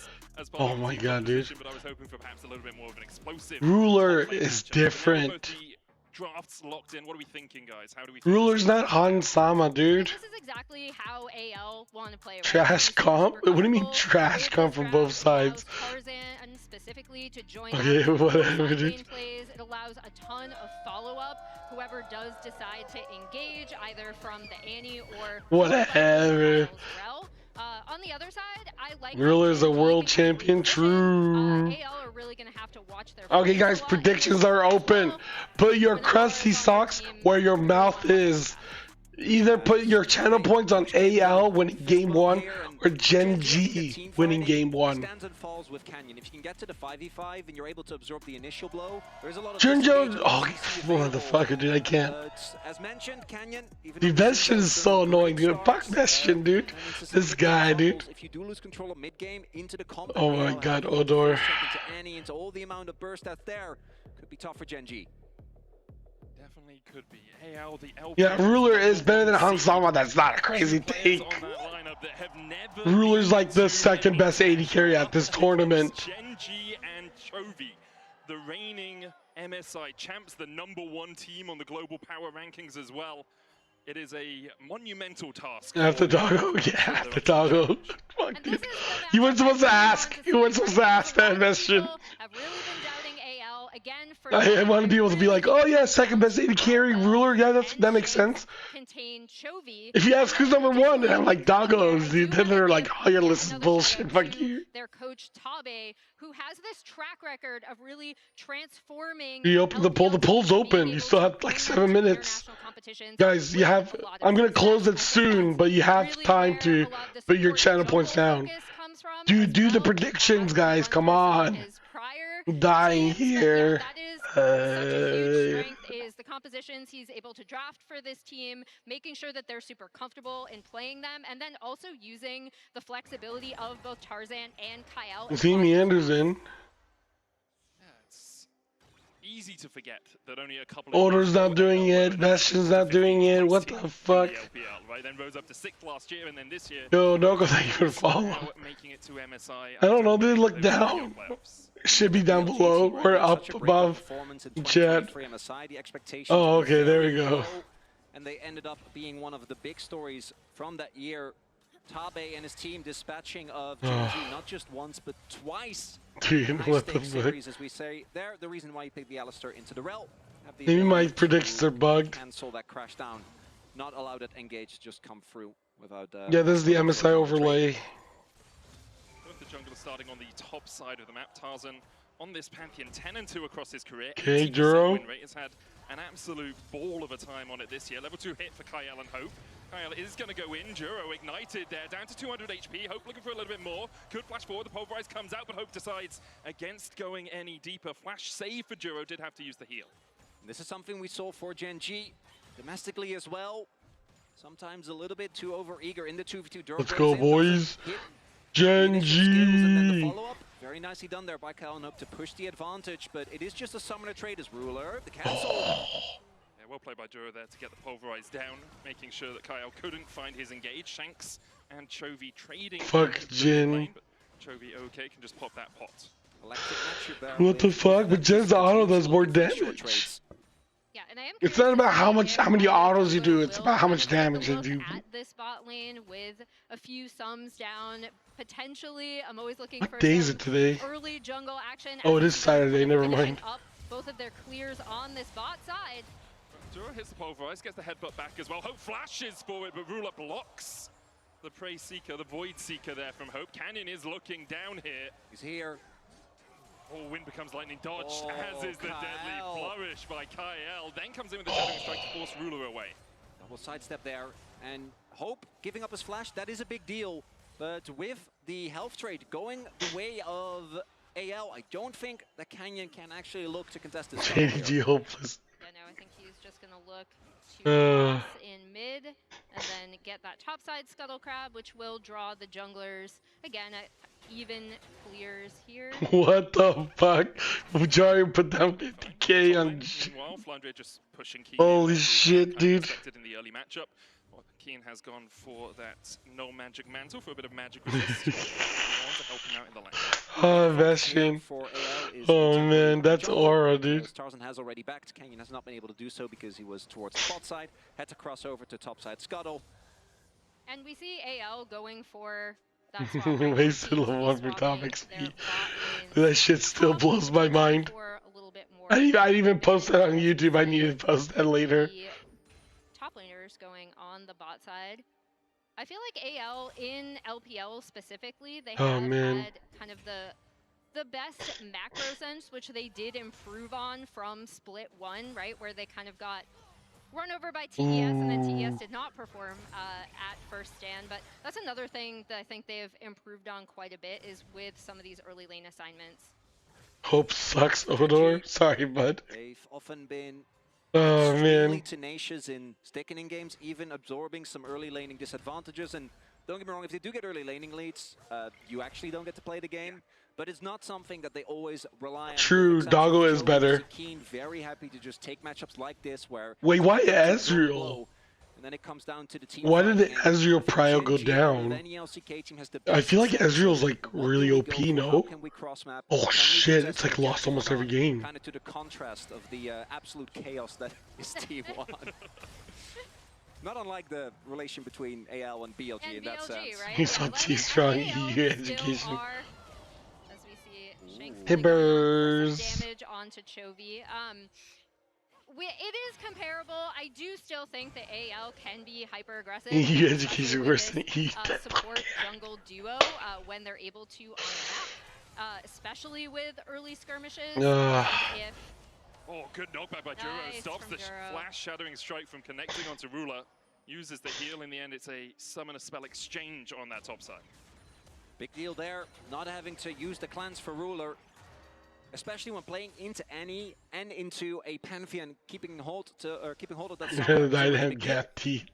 Oh my god, dude. But I was hoping for perhaps a little bit more of an explosive. Ruler is different. Drafts locked in. What are we thinking, guys? How do we? Ruler's not Han Sama, dude. This is exactly how AL want to play. Trash comp? What do you mean trash comp from both sides? Tarzan specifically to join. Okay, whatever, dude. Plays. It allows a ton of follow-up. Whoever does decide to engage, either from the Annie or whatever. On the other side, I like. Ruler's a world champion, true. AL are really gonna have to watch their. Okay, guys, predictions are open. Put your crusty socks where your mouth is. Either put your channel points on AL winning game 1 or Gen G winning game 1. Stands and falls with Canyon. If you can get to the 5v5 and you're able to absorb the initial blow, there's a lot of Junjo, oh, motherfucker, dude, I can't. As mentioned, Canyon. Dude, Bastion is so annoying, dude. Fuck Bastion, dude. This guy, dude. If you do lose control of mid game into the combat, oh my god, Odor. Into Annie, into all the amount of burst that's there, could be tough for Gen G. Definitely could be. AL, the yeah, Ruler is better than Han Sama. That's not a crazy take. Ruler's like the second best AD carry at this tournament. Gen G and Chovy, the reigning MSI champs, the #1 team on the global power rankings as well. It is a monumental task. After Doggo, yeah, after Doggo. Fuck you. You weren't supposed to ask. You weren't supposed to ask that question. I want to be able to be like, oh yeah, second best AD carry, Ruler, yeah, that makes sense. If you ask who's #1, and I'm like, Doggos, dude, then they're like, oh, your list is bullshit, fuck you. Their coach, Tabe, who has this track record of really transforming. You open the poll, the poll's open, you still have like 7 minutes. Guys, you have, I'm going to close it soon, but you have time to put your channel points down. Dude, do the predictions, guys, come on. I'm dying here. Such a huge strength is the compositions he's able to draft for this team, making sure that they're super comfortable in playing them, and then also using the flexibility of both Tarzan and Kyle. See Meander's in. Easy to forget that only a couple. Odor's not doing it. Bastion's not doing it. What the fuck? Right, then rose up to 6th last year, and then this year. Yo, Noko, thank you for following. I don't know. They look down. Should be down below or up above. Chat. Oh, okay. There we go. And they ended up being one of the big stories from that year. Tabe and his team dispatching of GG not just once but twice. Dude, what the fuck? Series, as we say, they're the reason why you picked the Alistar into the rel. Maybe my predictions are bugged. Cancel that crash down. Not allow that engage just come through without. Yeah, this is the MSI overlay. Both the jungler starting on the top side of the map. Tarzan on this Pantheon 10-2 across his career. Okay, Duro. Has had an absolute ball of a time on it this year. Level 2 hit for Kyle and Hope. Kyle is going to go in. Juro ignited there, down to 200 HP. Hope looking for a little bit more. Could flash forward. The Pulverize comes out, but Hope decides against going any deeper. Flash save for Juro, did have to use the heal. This is something we saw for Gen G domestically as well. Sometimes a little bit too over-eager in the 2v2. Juro Let's go, boys. Gen G. And then the follow-up, very nicely done there by Kyle and Hope to push the advantage, but it is just a summoner trade as Ruler. The cancel. Well played by Juro there to get the Pulverize down, making sure that Kyle couldn't find his engage. Shanks and Chovy trading. Fuck Jin. Chovy okay can just pop that pot. What the fuck? But Jin's auto does more damage. Yeah, and I am It's not about how many autos you do. It's about how much damage they do. At this bot lane with a few sums down, potentially. I'm always looking What for day is it today? early jungle action. Oh, it is Saturday. Never mind. Up both of their clears on this bot side. Juro hits the Pulverize, gets the headbutt back as well. Hope flashes forward, but Ruler blocks the Prey Seeker, the Void Seeker there from Hope. Canyon is looking down here. He's here. Oh, wind becomes lightning dodge, as is the deadly flourish by Kyle. Then comes in with the Shadowing Strike to force Ruler away. Double sidestep there, and Hope giving up his flash, that is a big deal. But with the health trade going the way of AL, I don't think that Canyon can actually look to contest this. JDG hopeless. Yeah, no, I think he's just going to look to cross in mid and then get that topside Scuttle Crab, which will draw the junglers. Again, even clears here. What the fuck? Jari put down 50k on. Meanwhile, Flandre just pushing Keen. Holy shit, dude. In the early matchup. Well, Keen has gone for that no magic mantle for a bit of magic resist. To help him out in the lane. Oh, Bastion. Oh man, that's aura, dude. Tarzan has already backed. Canyon has not been able to do so because he was towards the bot side. Had to cross over to top side Scuttle. And we see AL going for that swap. Wasted level 1 for top XP. That shit still blows my mind. I didn't even post that on YouTube. I need to post that later. The top laners going on the bot side. I feel like AL in LPL specifically, they have had kind of the best macro sense, which they did improve on from Split 1, right? Where they kind of got run over by TES, and then TES did not perform at first stand. But that's another thing that I think they have improved on quite a bit is with some of these early lane assignments. Hope sucks, Odor. Sorry, bud. They've often been extremely tenacious in sticking in games, even absorbing some early laning disadvantages. And don't get me wrong, if they do get early laning leads, you actually don't get to play the game. But it's not something that they always rely on. True, Doggo is better. Keen, very happy to just take matchups like this where... Wait, why Ezreal? And then it comes down to the team. Why did the Ezreal prio go down? I feel like Ezreal's like really OP, no? Oh shit, it's like lost almost every game. Kind of to the contrast of the absolute chaos that is T1. Not unlike the relation between AL and BLG in that sense. Right? He's on T-strong EU education. As we see Shanks Hibbers. Damage onto Chovy. It is comparable. I do still think that AL can be hyper aggressive. EU education worse than E. Support jungle duo when they're able to on the map, especially with early skirmishes. Oh, good knockback by Juro. Stops the flash shadowing strike from connecting onto Ruler. Uses the heal in the end. It's a summoner spell exchange on that top side. Big deal there. Not having to use the clans for Ruler. Especially when playing into Annie and into a Pantheon, keeping hold of that. I have gap teeth.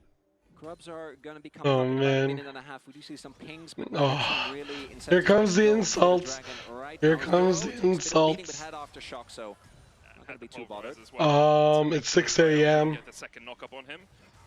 Grubs are gonna be coming up in about a minute and a half. We do see some pings, but really here comes the insults. Here comes the insults. Head aftershock, so not gonna be too bothered. It's 6 a.m. Get the second knock up on him.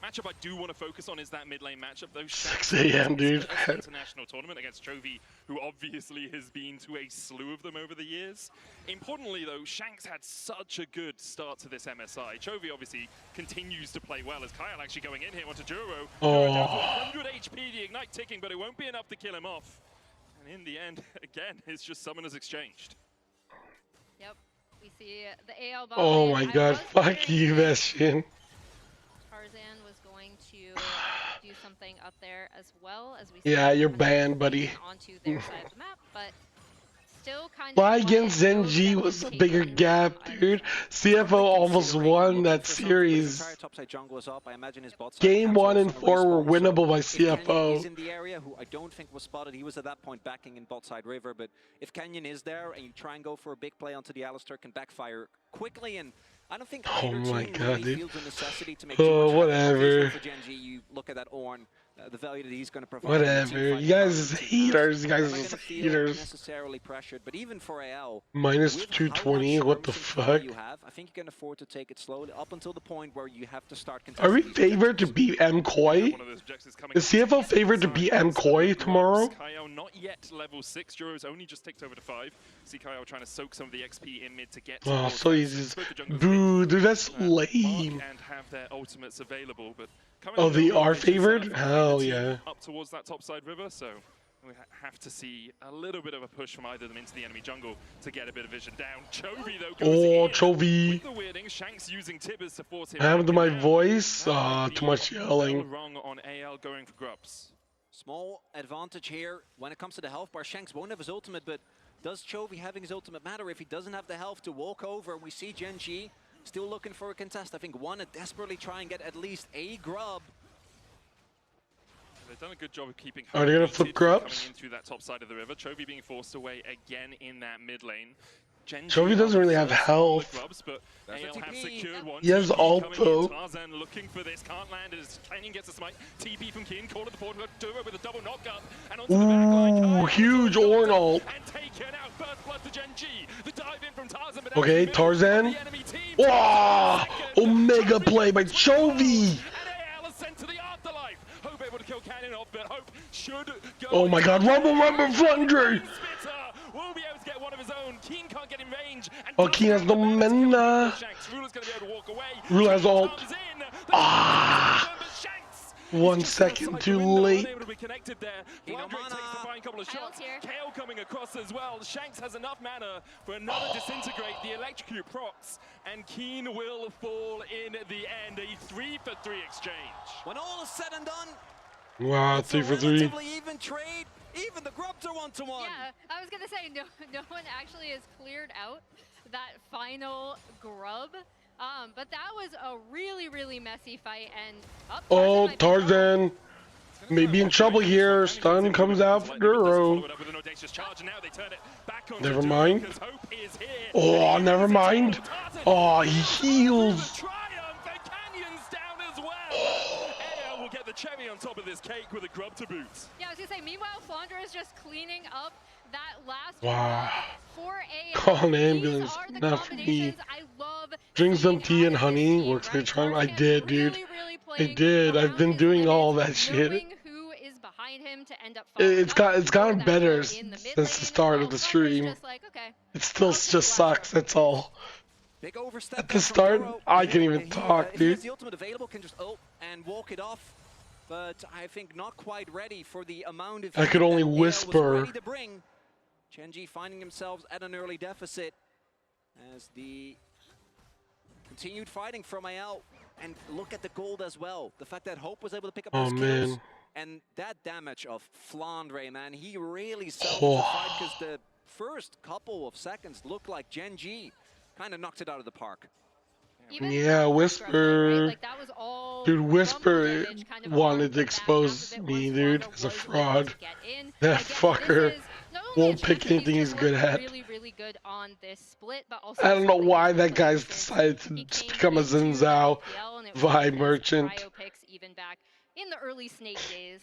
Matchup I do want to focus on is that mid lane matchup. Those 6 a.m. dude. International tournament against Chovy, who obviously has been to a slew of them over the years. Importantly though, Shanks had such a good start to this MSI. Chovy obviously continues to play well as Kyle actually going in here onto Juro. Juro down to 100 HP, the ignite ticking, but it won't be enough to kill him off. And in the end, again, it's just summoners exchanged. Yep, we see the AL bot. Oh my god, fuck you, Bastion. Tarzan was going to do something up there as well as we see you're banned, buddy. Onto their side of the map, but still kind Why of against Zenji was a bigger gap, dude. CFO almost won that series. Game 1 and 4 were winnable by CFO. Is in the area, who I don't think was spotted. He was at that point backing in bot side river, but if Canyon is there and you try and go for a big play onto the Alistar, can backfire quickly, and I don't think Oh my god, dude. feels the necessity to make Oh, whatever. for Genji. You look at that Ornn, the value that he's going to provide. Whatever. You guys is haters. You guys is haters. Necessarily pressured, but even for AL, Minus 220. What the fuck? you have, I think you can afford to take it slowly up until the point where you have to start. Are we favored to beat MKoi? Is CFO favored to beat MKoi tomorrow? Kyle not yet level 6. Juro's only just ticked over to 5. See Kyle trying to soak some of the XP in mid to get. Oh, so easy. Boo, dude, that's lame. And have their ultimates available, but oh, they are favored? Hell yeah. Up towards that top side river, so we have to see a little bit of a push from either of them into the enemy jungle to get a bit of vision down. Chovy though goes Chovy. the weirding. Shanks using Tibbers to force him. Happened to my voice? Too much yelling. Wrong on AL going for grubs. Small advantage here when it comes to the health bar. Shanks won't have his ultimate, but does Chovy having his ultimate matter if he doesn't have the health to walk over? We see Genji still looking for a contest. I think wanna desperately try and get at least a grub. They've done a good job of keeping. Are they gonna flip grubs? Coming in through that top side of the river. Chovy being forced away again in that mid lane. Chovy doesn't really have health. Grubs, but AL have secured one. He has ult though. Tarzan looking for this, can't land as Canyon gets a smite. TP from Keen, call at the port, Duro with a double knockup. And onto the backline. Ooh, huge Ornn ult. And taken out, first blood to Genji. The dive in from Tarzan. But okay, Tarzan. Wow, Omega play by Chovy. Hope able to kill Canyon off, but Hope should go. Oh my god, Rumble Flundry! Will be able to get one of his own. Keen can't get in range. Oh, Keen has no mana. Ruler's gonna be able to walk away. Ruler has ult. Ah! 1 second too late. Able to be connected there. Flandre takes the fine couple of shots. Kale coming across as well. Shanks has enough mana for another disintegrate. The electrocute procs, and Keen will fall in the end. A 3-for-3 exchange. When all is said and done, wow, 3 for 3. relatively even trade. Even the grubs are 1-1. Yeah, I was gonna say no one actually has cleared out that final grub. But that was a really messy fight, and oh, Tarzan may be in trouble here. Stun comes out for Duro. Never mind. Oh, never mind. Oh, he heals. Will get the cherry on top of this cake with a grub to boot. Yeah, I was gonna say, meanwhile, Flandre is just cleaning up that last wow. for a Call an ambulance, not for me. Drink some tea and honey, works for your charm. I did, dude. I did. I've been doing all that shit. It's gotten better since the start of the stream. It still just sucks, that's all. At the start, I can't even talk, dude. The ultimate available, can just ult and walk it off, but I think not quite ready for the amount of. I could only whisper. Genji finding themselves at an early deficit as the continued fighting from AL, and look at the gold as well. The fact that Hope was able to pick up those kills, and that damage of Flandre, man, he really sells the fight because the first couple of seconds looked like Genji kind of knocked it out of the park. Yeah, Whisper. Dude, Whisper wanted to expose me, dude, as a fraud. That fucker won't pick anything he's good at. I don't know why that guy's decided to just become a Xin Zhao vibe merchant. In the early Snake days.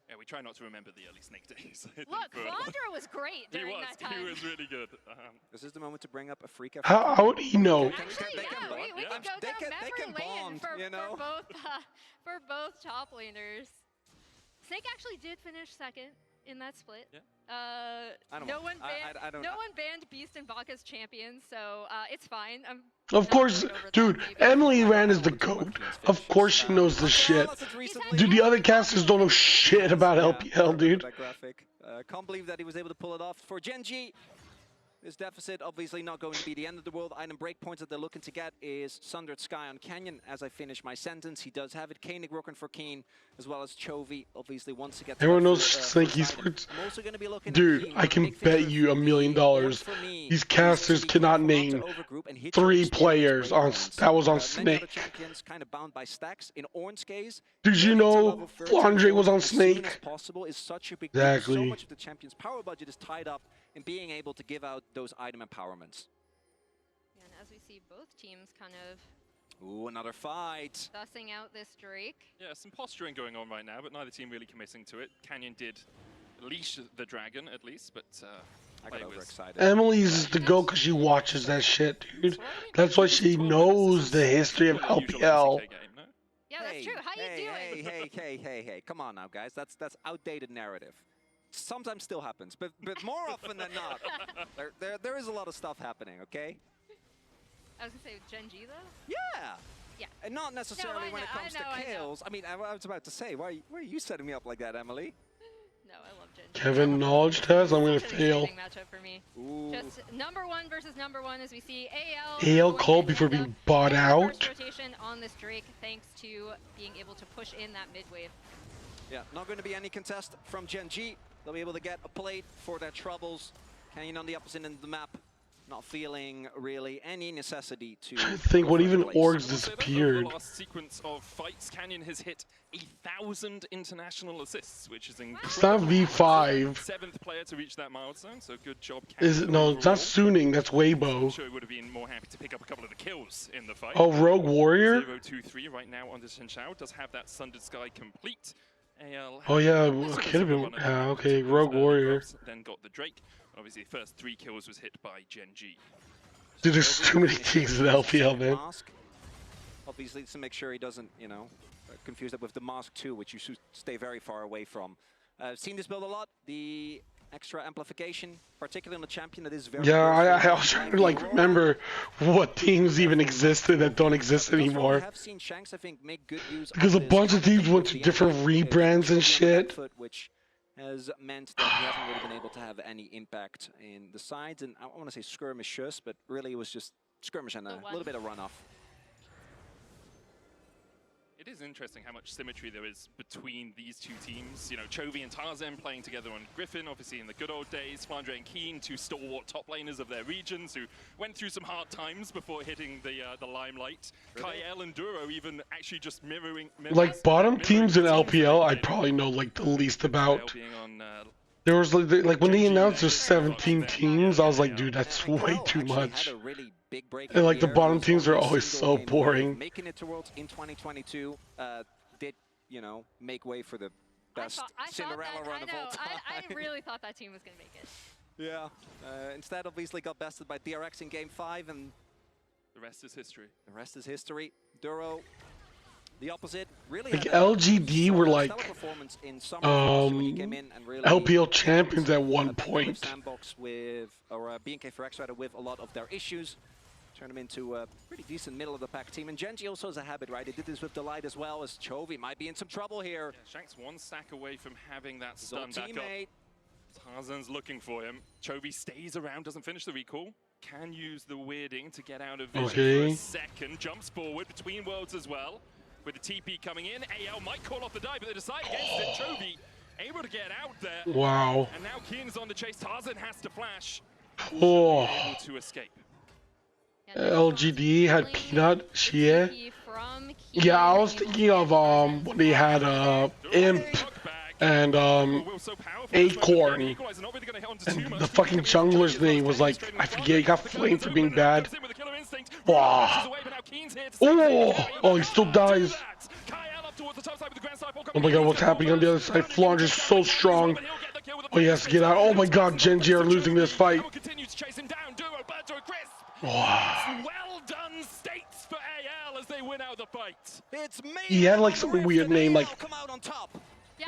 Yeah, we try not to remember the early Snake days. Look, Flandre was great during that time. He was really good. This is the moment to bring up a freak out. How would he know? Actually, yeah, we can go down memory lane for both top laners. Snake actually did finish second in that split. Yeah. No one banned Beast and Baka as champions, so it's fine. Of course, dude, Emily Rand is the GOAT. Of course she knows the shit. Dude, the other casters don't know shit about LPL, dude. Can't believe that he was able to pull it off for Genji. This deficit obviously not going to be the end of the world. Item breakpoints that they're looking to get is Sundered Sky on Canyon. As I finish my sentence, he does have it. Koenig working for Keen, as well as Chovy obviously wants to get to Everyone knows first Snaky item. Sports. I'm also going to be looking Dude, at Keen. I can bet you $1 million. These casters cannot name 3 players on that was on Snake. Champions kind of bound by stacks. In Oran's case, Did you know Flandre was on Snake? as possible is such a big Exactly. deal. So much of the champion's power budget is tied up in being able to give out those item empowerments. And as we see both teams kind of Ooh, another fight. sussing out this Drake. Yeah, some posturing going on right now, but neither team really committing to it. Canyon did leash the dragon at least, but I got overexcited. Emily's the GOAT because she watches that shit, dude. That's why she knows the history of LPL. Yeah, that's true. How you doing? Hey, come on now, guys. That's outdated narrative. Sometimes still happens, but more often than not, there is a lot of stuff happening, okay? I was gonna say Gen G though. Yeah. Yeah. And not necessarily when it comes to kills. I mean, I was about to say, why are you setting me up like that, Emily? No, I love Gen G. Kevin knowledge test. I'm gonna Such an fail. exciting matchup for me. Just #1 versus #1 as we see AL. AL called before being bought out. First rotation on this Drake, thanks to being able to push in that mid wave. Yeah, not going to be any contest from Gen G. They'll be able to get a plate for their troubles. Canyon on the opposite end of the map, not feeling really any necessity to. I think what even orgs Over disappeared. the last sequence of fights, Canyon has hit 1,000 international assists, which is incredible. It's not V5. 7th player to reach that milestone, so good job, Is Canyon. it? No, it's not Suning. That's I'm Weibo. sure he would have been more happy to pick up a couple of the kills in the fight. Oh, Rogue Warrior. 0-2-3 right now on the Shinshao does have that Sundered Sky complete. AL Oh yeah, it could have been. Okay, Rogue Warrior. Then got the Drake. Obviously, the first 3 kills was hit by Gen G. Dude, there's too many teams in LPL, man. Mask, obviously, to make sure he doesn't, confuse that with the Mask 2, which you should stay very far away from. I've seen this build a lot. The extra amplification, particularly on the champion, that is very. Yeah, I was trying to like remember what teams even existed that don't exist anymore. I have seen Shanks, I think, make good use Because a of this bunch of teams went to different rebrands and shit. Which has meant that he hasn't really been able to have any impact in the sides, and I want to say skirmishes, but really it was just skirmish and a little bit of runoff. It is interesting how much symmetry there is between these two teams. You know, Chovy and Tarzan playing together on Griffin, obviously in the good old days. Flandre and Keen, 2 stalwart top laners of their regions who went through some hard times before hitting the limelight. Really? Kael and Duro even actually just mirroring like bottom teams in LPL, I probably know like the least about. There was like when they announced there's 17 teams, I was like, dude, that's way too much. And like the bottom teams are always so boring. Making it to Worlds in 2022 did, make way for the best Cinderella run of all time. I really thought that team was going to make it. Yeah. Instead, obviously, got bested by DRX in Game 5, and the rest is history. The rest is history. Duro, the opposite, really. Like LGD were like LPL champions at one point. Sandbox with, or BNK4X rather, with a lot of their issues. Turn them into a pretty decent middle of the pack team. And Gen G also has a habit, right? They did this with Delight as well, as Chovy might be in some trouble here. Yeah, Shanks 1 stack away from having that stun back up. Tarzan's looking for him. Chovy stays around, doesn't finish the recall. Can use the weirding to get out of vision for a second. Jumps forward between worlds as well. With the TP coming in, AL might call off the dive, but they decide against it. Chovy able to get out there. Wow. And now Keen's on the chase. Tarzan has to flash. Oh. Able to escape. LGD had Peanut, Shie. Yeah, I was thinking of when they had Imp and Acorn, and the fucking jungler's name was like, I forget, he got flamed for being bad. Wow. Oh, he still dies. Oh my god, what's happening on the other side? Flandre is so strong. Oh, he has to get out. Oh my god, Gen G are losing this fight. Wow. Well done, States for AL as they win out the fight. He had like some weird name, like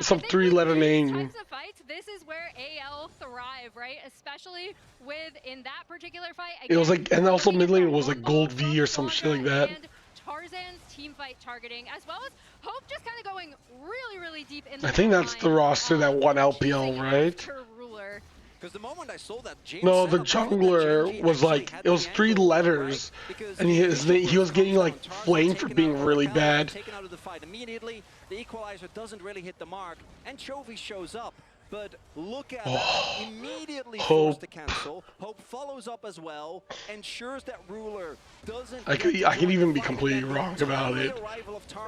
some 3-letter name. Types of fights, this is where AL thrive, right? Especially with in that particular fight. It was like, and also mid lane was like Gold V or some shit like that. And Tarzan's team fight targeting, as well as Hope just kind of going really, really deep in the I think that's the roster that won LPL, right? Ruler. Because the moment I saw that Jin No, the setup, I thought that jungler Genji was actually like, had it was the 3 angle, letters, right? Because and he was getting like flamed for being really bad. Taken out of the fight immediately. The equalizer doesn't really hit the mark, and Chovy shows up. But look at that, immediately forced to cancel. Hope follows up as well, ensures that Ruler doesn't I could even be completely wrong about it.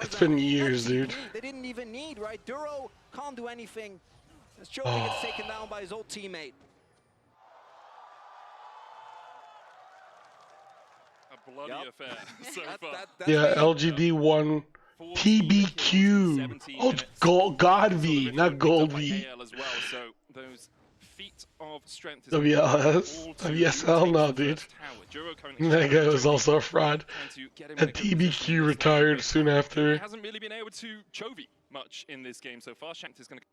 It's been years, dude. They didn't even need, right? Duro can't do anything as Chovy gets taken down by his old teammate. A bloody affair so far. Yeah, LGD won TBQ. Oh, it's God V, not Gold V. As well, so those feet of strength WLS? WSL? No, dude. That guy was also a fraud. And TBQ retired soon after. He hasn't really been able to Chovy much in this game so far. Shanks is going to...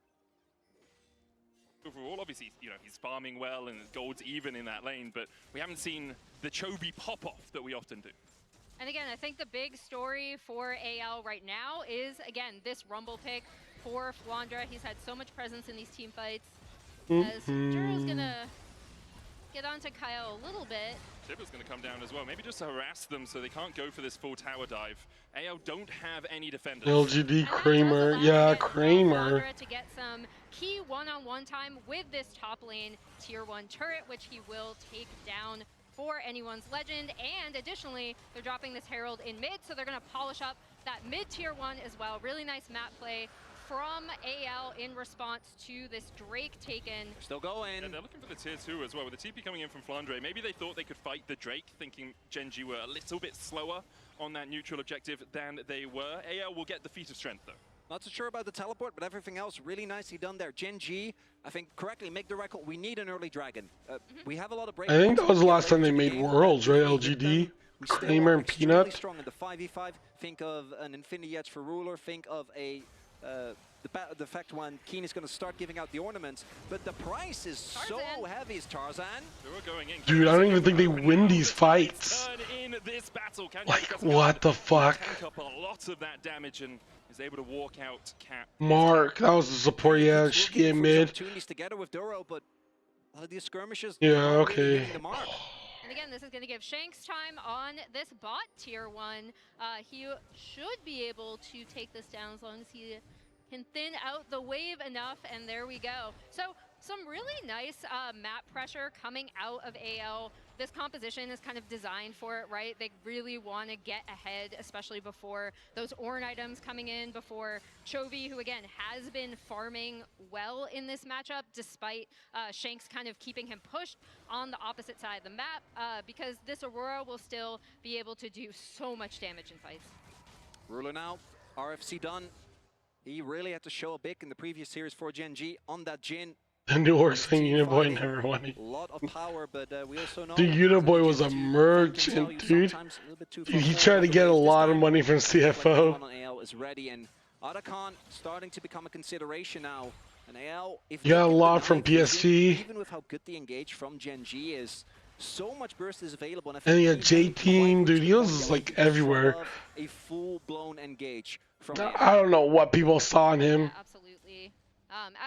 Overall, obviously, you know, he's farming well and gold's even in that lane, but we haven't seen the Chovy pop-off that we often do. And again, I think the big story for AL right now is, again, this Rumble pick for Flandra. He's had so much presence in these team fights. As Juro's gonna get onto Kyle a little bit. Tibber's gonna come down as well. Maybe just to harass them so they can't go for this full tower dive. AL don't have any defenders. LGD Kramer, yeah, Kramer. To get some key one-on-one time with this top lane tier 1 turret, which he will take down for anyone's legend. And additionally, they're dropping this Herald in mid, so they're gonna polish up that mid tier 1 as well. Really nice map play from AL in response to this Drake taken. Still going. And they're looking for the tier 2 as well. With the TP coming in from Flandre, maybe they thought they could fight the Drake, thinking Genji were a little bit slower on that neutral objective than they were. AL will get the feat of strength though. Not so sure about the teleport, but everything else really nicely done there. Genji, I think correctly make the record. We need an early dragon. We have a lot of break. I think that was the last time they made Worlds, right? LGD, Kramer, and Peanut. Strong in the 5v5. Think of an Infinity Edge for Ruler. Think of a the fact when Keen is going to start giving out the ornaments, but the price is so heavy as Tarzan. Dude, I don't even think they win these fights. Like, what the fuck? Tank up a lot of that damage and is able to walk out Cap. Mark, that was the support, yeah, she in mid. Opportunities together with Duro, but a lot of these skirmishes. Yeah, okay. And again, this is going to give Shanks time on this bot tier 1. He should be able to take this down as long as he can thin out the wave enough, and there we go. So some really nice map pressure coming out of AL. This composition is kind of designed for it, right? They really want to get ahead, especially before those Ornn items coming in, before Chovy, who again has been farming well in this matchup, despite Shanks kind of keeping him pushed on the opposite side of the map, because this Aurora will still be able to do so much damage in fights. Ruler now, RFC done. He really had to show a bit in the previous series for Genji on that Jin. The New York thing, Uniboy never won it. A lot of power, but we also know. The Uniboy was a merchant, dude. He tried to get a lot of money from CFO. AL is ready, and Arakan starting to become a consideration now. And AL, if you got a lot from PSG. Even with how good the engage from Genji is, so much burst is available. And yeah, J-Team, dude, he was like everywhere. A full-blown engage from I don't know what people saw in him. Yeah, absolutely.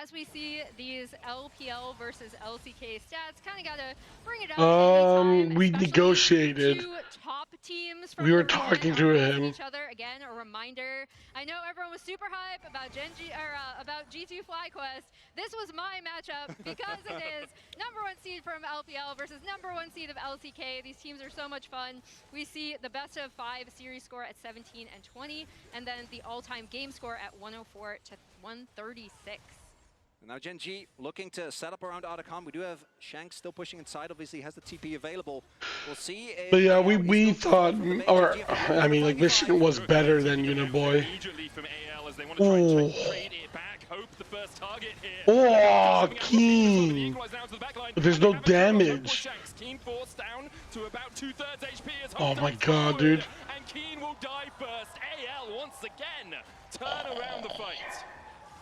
As we see these LPL versus LCK stats, kind of got to bring it up. We negotiated. Two top teams from we were talking to him. Each other. Again, a reminder. I know everyone was super hype about Genji or about G2 FlyQuest. This was my matchup because it is #1 seed from LPL versus #1 seed of LCK. These teams are so much fun. We see the best of 5 series score at 17 and 20, and then the all-time game score at 104 to 136. Now Genji looking to set up around Arakan. We do have Shanks still pushing inside. Obviously has the TP available. We'll see. But yeah, we thought, or I mean, like Mission was better than Uniboy. Oh, oh, Keen. But there's no damage. Oh my God, dude. And Keen will die first. AL once again turn around the fight.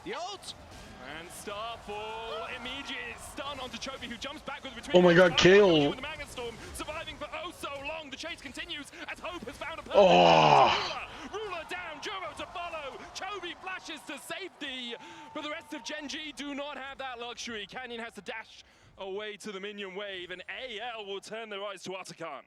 The ult. And Starfall immediate stun onto Chovy, who jumps backwards between. Oh my God, Kale! Surviving for oh so long. The chase continues as Hope has found a perfect. Oh! Ruler down, Juro to follow. Chovy flashes to safety, but the rest of Genji do not have that luxury. Canyon has to dash away to the minion wave, and AL will turn their eyes to Atakan.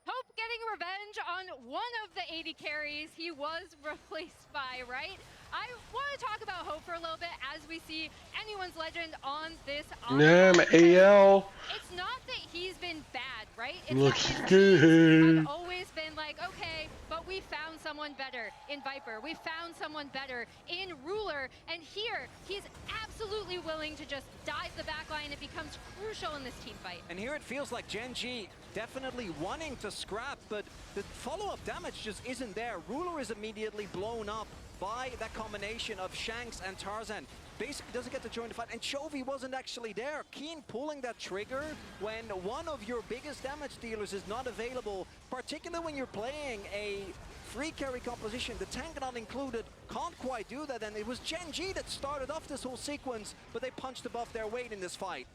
Hope getting revenge on one of the 80 carries he was replaced by, right? I want to talk about Hope for a little bit as we see anyone's legend on this. Damn, AL. It's not that he's been bad, right? It's Looking that good. have always been like, okay, but we found someone better in Viper. We found someone better in Ruler. And here, he's absolutely willing to just dive the backline. It becomes crucial in this team fight. And here it feels like Gen.G definitely wanting to scrap, but the follow-up damage just isn't there. Ruler is immediately blown up by that combination of Shanks and Tarzan. Basically doesn't get to join the fight, and Chovy wasn't actually there. Keen pulling that trigger when one of your biggest damage dealers is not available, particularly when you're playing a free carry composition, the tank not included, can't quite do that, and it was Gen.G that started off this whole sequence, but they punched above their weight in this fight.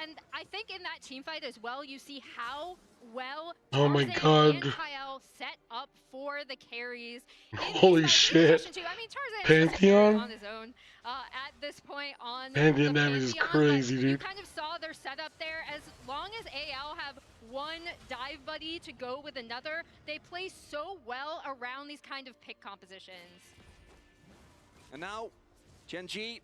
And I think in that team fight as well, you see how well Oh my Tarzan God. and Kyle set up for the carries. Holy shit. I mean, Tarzan Pantheon? is on his own at this point on Pantheon the damage is Pantheon, crazy, but dude. You kind of saw their setup there. As long as AL have one dive buddy to go with another, they play so well around these kind of pick compositions. And now, Gen.G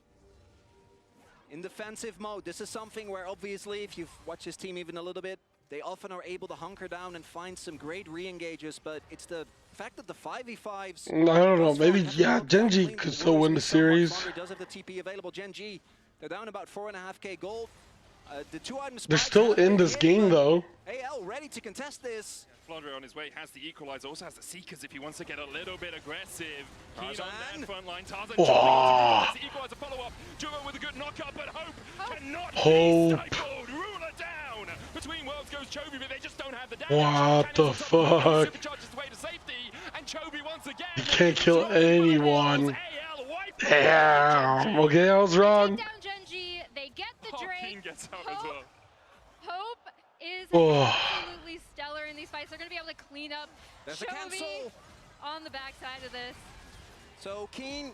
in defensive mode. This is something where obviously, if you've watched this team even a little bit, they often are able to hunker down and find some great re-engages, but it's the fact that the 5v5s... I don't know, maybe, yeah, Gen.G could still win the series. Does have the TP available. Gen.G, they're down about 4.5k gold. The two items... They're still in this game, though. AL ready to contest this. Flandre on his way has the equalizer, also has the Seekers if he wants to get a little bit aggressive. Keen on that front line. Tarzan has the equalizer follow-up. Duo with a good knock-up, but Hope cannot be stifled. Ruler down. Between worlds goes Chovy, but they just don't have the damage. What the fuck? Supercharges his way to safety, and Chovy once again. You can't kill anyone. Damn. Okay, I was wrong. Down Gen.G, they get the Drake. Keen gets out as well. Hope is absolutely stellar in these fights. They're going to be able to clean up Chovy on the backside of this. So Keen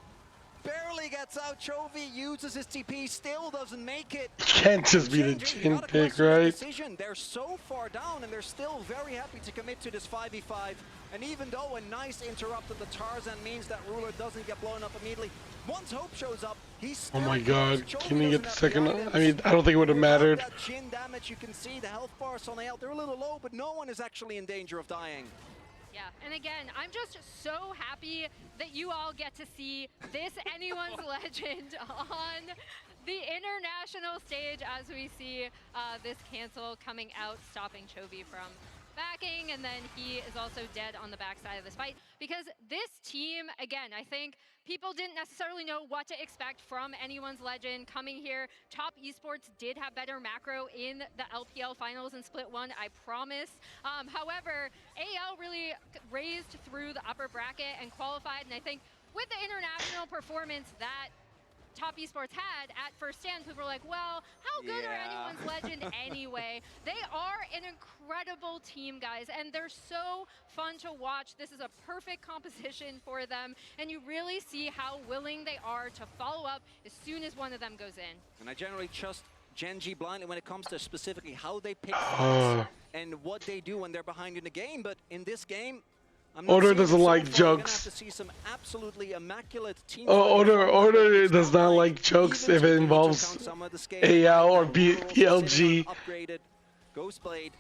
barely gets out. Chovy uses his TP, still doesn't make it. Can't just be the chin pick, right? They're so far down, and they're still very happy to commit to this 5v5. And even though a nice interrupt of the Tarzan means that Ruler doesn't get blown up immediately, once Hope shows up, he's still... Oh my God, can he get the second? I mean, I don't think it would have mattered. That chin damage, you can see the health bars on AL, they're a little low, but no one is actually in danger of dying. Yeah, and again, I'm just so happy that you all get to see this Anyone's Legend on the international stage as we see this cancel coming out, stopping Chovy from backing, and then he is also dead on the backside of this fight. Because this team, again, I think people didn't necessarily know what to expect from Anyone's Legend coming here. Top Esports did have better macro in the LPL finals in Split 1, I promise. However, AL really raised through the upper bracket and qualified, and I think with the international performance that Top Esports had at first stand, people were like, well, how good are Anyone's Legend anyway? They are an incredible team, guys, and they're so fun to watch. This is a perfect composition for them, and you really see how willing they are to follow up as soon as one of them goes in. And I generally trust Gen.G blindly when it comes to specifically how they pick fights and what they do when they're behind in the game, but in this game, Order doesn't like jokes. Order does not like jokes if it involves AL or BLG. Upgraded Ghostblade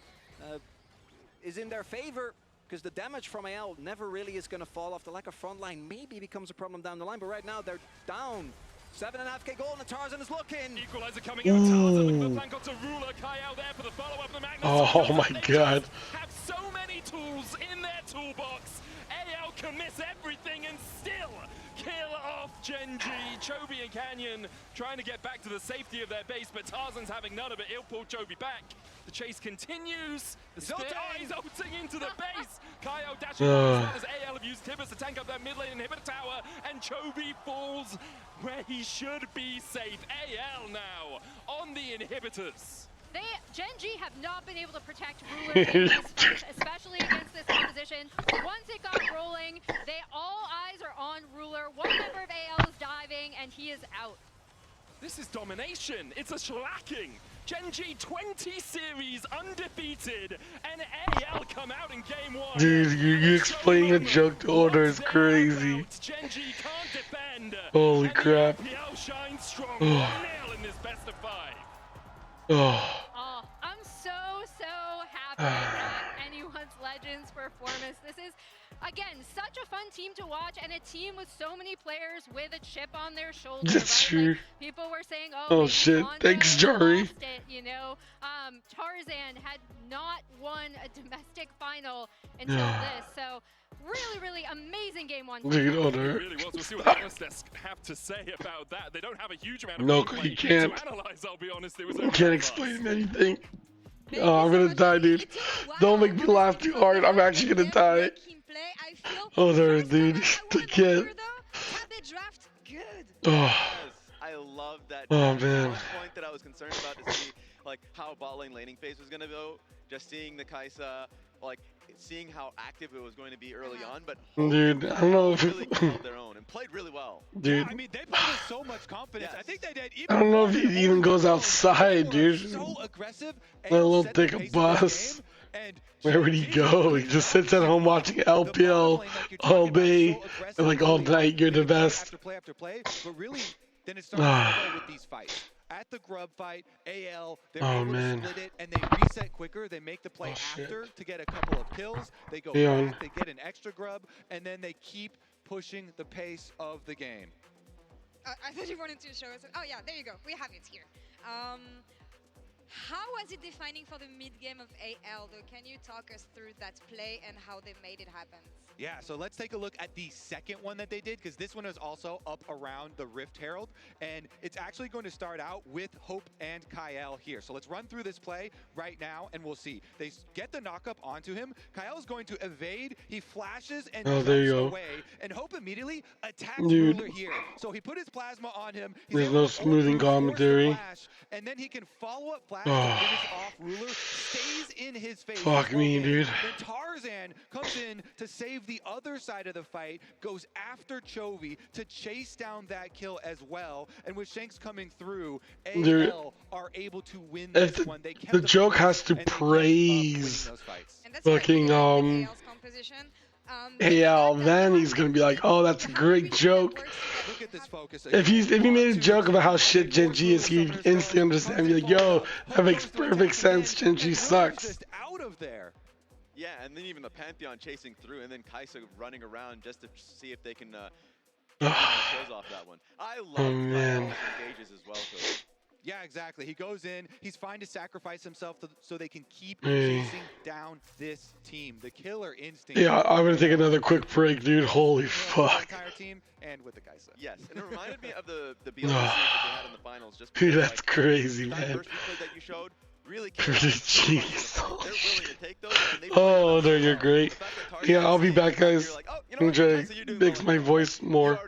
is in their favor because the damage from AL never really is going to fall off. The lack of front line maybe becomes a problem down the line, but right now they're down. 7.5k gold and Tarzan is looking. Equalizer coming out. Tarzan, the plan got to Ruler. Kyle there for the follow-up. The Magnus. Oh my God. Have so many tools in their toolbox. AL can miss everything and still kill off Gen.G. Chovy and Canyon trying to get back to the safety of their base, but Tarzan's having none of it. He'll pull Chovy back. The chase continues. The spear is ulting into the base. Kyle dashing as well as AL have used Tibbers to tank up that mid lane inhibitor tower, and Chovy falls where he should be safe. AL now on the inhibitors. Gen.G have not been able to protect Ruler in these fights, especially against this composition. Once it got rolling, all eyes are on Ruler. One member of AL is diving, and he is out. This is domination. It's a shellacking. Gen.G 20 series undefeated, and AL come out in game 1. Dude, you explaining a joke to order is crazy. Gen.G can't defend. Holy crap. LPL shines strong. 1-0 in this best of 5. Oh. Oh, I'm so happy at anyone's Legends performance. This is, again, such a fun team to watch, and a team with so many players with a chip on their shoulder. That's right? true. Like, people were saying, oh shit, thanks, Jari. Lost it, you know? Tarzan had not won a domestic final until this, so really amazing game 1. Dude, order. It really was. We'll see what Analysts have to say about that. They don't have a huge amount of No, gameplay you can't. to analyze, I'll be honest. It was You can't explain anything. Oh, I'm gonna die, dude. Don't make me laugh too hard. I'm actually gonna die. Oh, there, dude. The kid. Oh. I love that. Oh, man. One point that I was concerned about to see, like, how bot lane laning phase was gonna go. Just seeing the Kai'Sa, like, seeing how active it was going to be early on, but Dude, I don't know if really held their own and played really well. Dude. Yeah, I mean, they played with so much confidence. I think they did. Even I don't know if he even goes outside, dude. so aggressive. That little thick of bus. Where would he go? He just sits at home watching LPL all day and like all night. You're the best. After play, but really, then it starts to go with these fights. At the grub fight, AL, they're able to split it, and they reset quicker. They make the play after to get a couple of kills. They go back, they get an extra grub, and then they keep pushing the pace of the game. I thought you wanted to show us. Oh yeah, there you go. We have it here. How was it defining for the mid game of AL though? Can you talk us through that play and how they made it happen? Yeah, so let's take a look at the second one that they did, because this one is also up around the Rift Herald, and it's actually going to start out with Hope and Kyle here. So let's run through this play right now, and we'll see. They get the knock-up onto him. Kyle is going to evade. He flashes and jumps away, and Hope immediately attacks Ruler here. So he put his plasma on him. There's no smoothing commentary. Flash, and then he can follow up flash to finish off Ruler. Stays in his face. Fuck me, dude. Then Tarzan comes in to save the other side of the fight, goes after Chovy to chase down that kill as well, and with Shanks coming through, AL are able to win this one. They kept the joke has to praise fucking AL, then he's gonna be like, oh, that's a great joke. Look at this focus. If he made a joke about how shit Gen.G is, he'd instantly understand and be like, yo, that makes perfect sense, Gen.G sucks. Out of there. Yeah, and then even the Pantheon chasing through, and then Kai'Sa running around just to see if they can get kills off that one. I love engages as well. So. Yeah, exactly. He goes in. He's fine to sacrifice himself so they can keep chasing down this team. The killer instinct. Yeah, I'm gonna take another quick break, dude. Holy fuck. The entire team and with the Kai'Sa. Yes, and it reminded me of the BLC that they had in the finals. Just dude, that's crazy, man. That first replay that you showed. Really Jeez. Oh, there you're great. Yeah, I'll be back, guys. I'm trying to mix my voice more.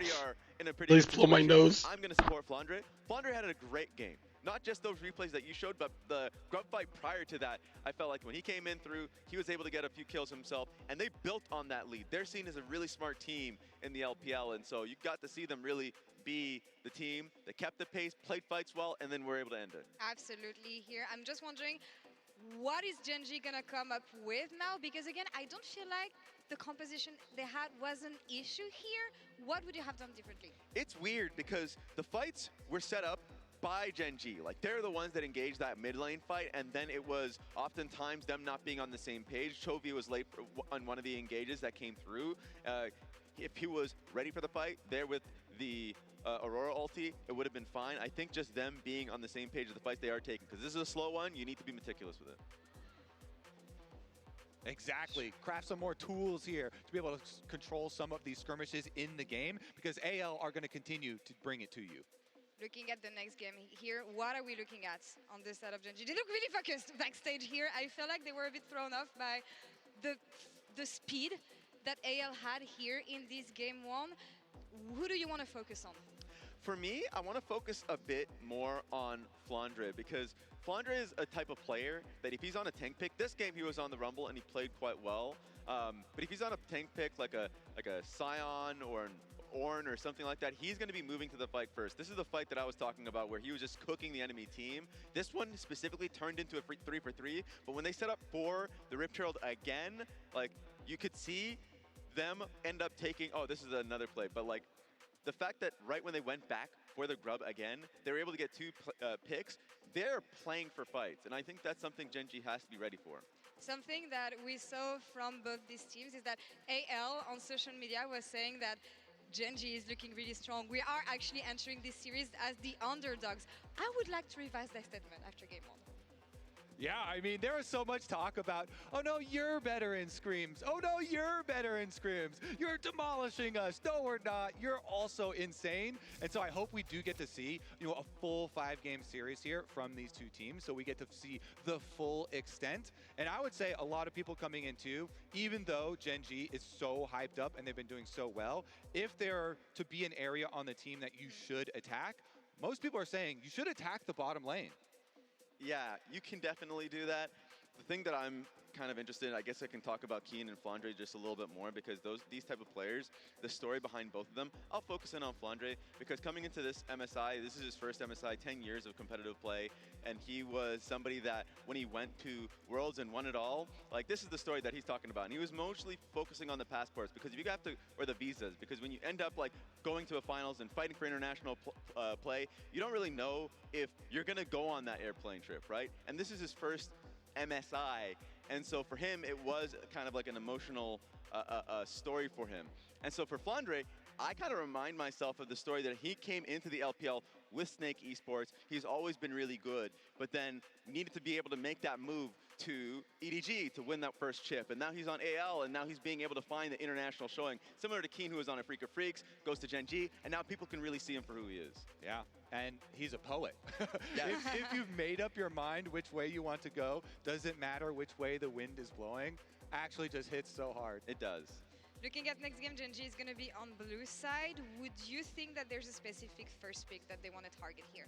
At least blow my nose. I'm going to support Flandre. Flandre had a great game. Not just those replays that you showed, but the grub fight prior to that. I felt like when he came in through, he was able to get a few kills himself, and they built on that lead. They're seen as a really smart team in the LPL, and so you got to see them really be the team that kept the pace, played fights well, and then were able to end it. Absolutely here. I'm just wondering, what is Gen.G gonna come up with now? Because again, I don't feel like the composition they had was an issue here. What would you have done differently? It's weird because the fights were set up by Gen.G. Like, they're the ones that engaged that mid lane fight, and then it was oftentimes them not being on the same page. Chovy was late on one of the engages that came through. If he was ready for the fight, there with the Aurora ulti, it would have been fine. I think just them being on the same page of the fights they are taking, because this is a slow one, you need to be meticulous with it. Exactly. Craft some more tools here to be able to control some of these skirmishes in the game, because AL are going to continue to bring it to you. Looking at the next game here, what are we looking at on this side of Gen.G? They look really focused backstage here. I feel like they were a bit thrown off by the speed that AL had here in this game one. Who do you want to focus on? For me, I want to focus a bit more on Flandre, because Flandre is a type of player that if he's on a tank pick, this game he was on the Rumble and he played quite well. But if he's on a tank pick like a Scion or an Ornn or something like that, he's going to be moving to the fight first. This is the fight that I was talking about where he was just cooking the enemy team. This one specifically turned into a 3-for-3, but when they set up for the Rip Herald again, like, you could see them end up taking, oh, this is another play, but like, the fact that right when they went back for the grub again, they were able to get 2 picks. They're playing for fights, and I think that's something Gen G has to be ready for. Something that we saw from both these teams is that AL on social media was saying that Gen G is looking really strong. We are actually entering this series as the underdogs. I would like to revise that statement after game 1. Yeah, I mean, there was so much talk about, oh no, you're better in scrims. Oh no, you're better in scrims. You're demolishing us. No, we're not. You're also insane. And so I hope we do get to see, a full 5-game series here from these two teams. So we get to see the full extent. And I would say a lot of people coming in too, even though Gen G is so hyped up and they've been doing so well, if there to be an area on the team that you should attack, most people are saying you should attack the bottom lane. Yeah, you can definitely do that. The thing that I'm kind of interested in, I guess I can talk about Keen and Flandre just a little bit more because these type of players, the story behind both of them, I'll focus in on Flandre because coming into this MSI, this is his first MSI, 10 years of competitive play, and he was somebody that when he went to Worlds and won it all, like this is the story that he's talking about. And he was mostly focusing on the passports because if you have to, or the visas, because when you end up like going to a finals and fighting for international play, you don't really know if you're gonna go on that airplane trip, right? And this is his first MSI. And so for him, it was kind of like an emotional story for him. And so for Flandre, I kind of remind myself of the story that he came into the LPL with Snake Esports. He's always been really good, but then needed to be able to make that move to EDG to win that first chip. And now he's on AL, and now he's being able to find the international showing. Similar to Keen, who was on a Freak of Freaks, goes to Gen G, and now people can really see him for who he is. Yeah, and he's a poet. Yes. If you've made up your mind which way you want to go, doesn't matter which way the wind is blowing, actually just hits so hard. It does. Looking at next game, Gen G is going to be on blue side. Would you think that there's a specific first pick that they want to target here?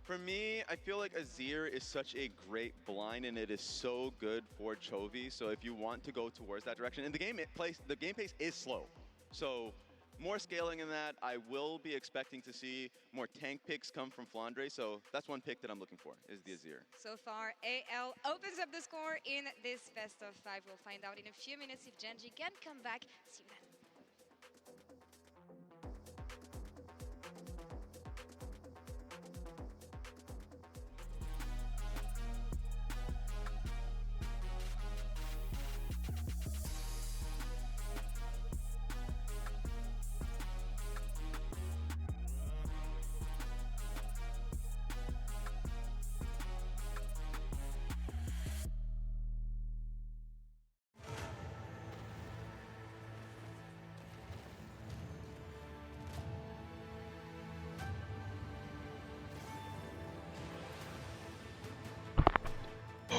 For me, I feel like Azir is such a great blind, and it is so good for Chovy. So if you want to go towards that direction, and the game pace is slow. So more scaling in that. I will be expecting to see more tank picks come from Flandre. So that's one pick that I'm looking for, is the Azir. So far, AL opens up the score in this best of 5. We'll find out in a few minutes if Gen G can come back. See you then.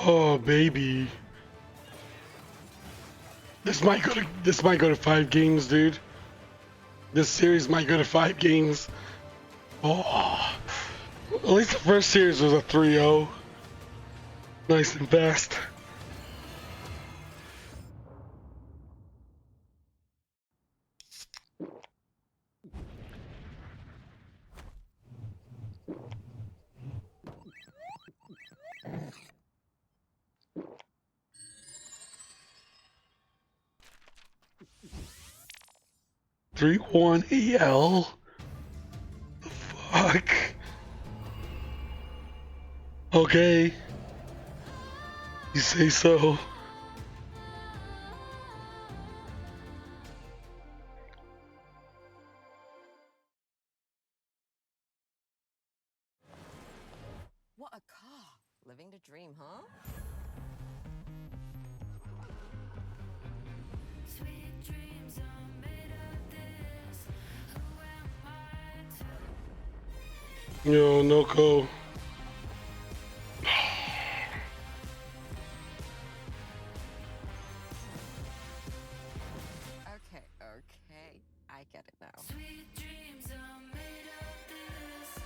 'Oh baby, this might go to 5 games, dude. This series might go to 5 games. Oh, at least the first series was a 3-0. Nice and fast. Three 1 EL. The fuck. Okay. You say so. What a car. Living the dream, huh? Sweet dreams are made of this. Who am I to... Yo, Noko. Okay, I get it now. Sweet dreams are made of this.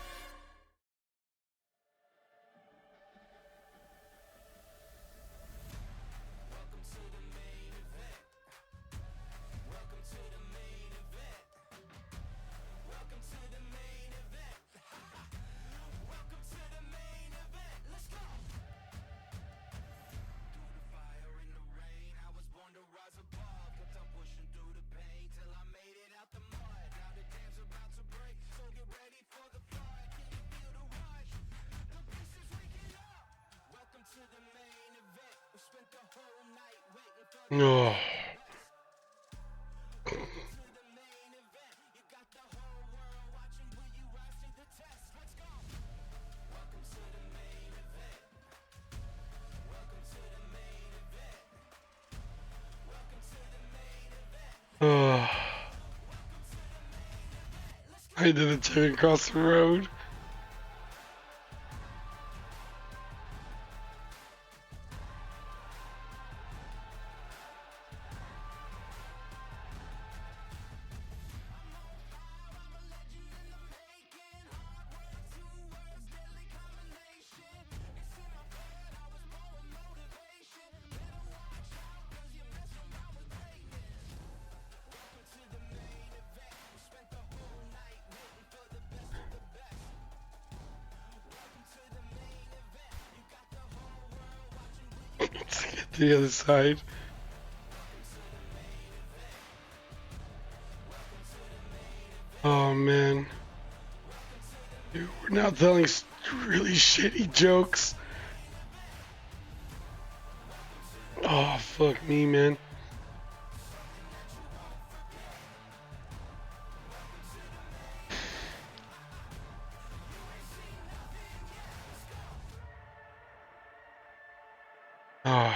Welcome to the main event. Welcome to the main event. No. Oh. I did a turn across the road. Let's get to the other side. Oh man. Dude, we're now telling really shitty jokes. Oh, fuck me, man. Oh.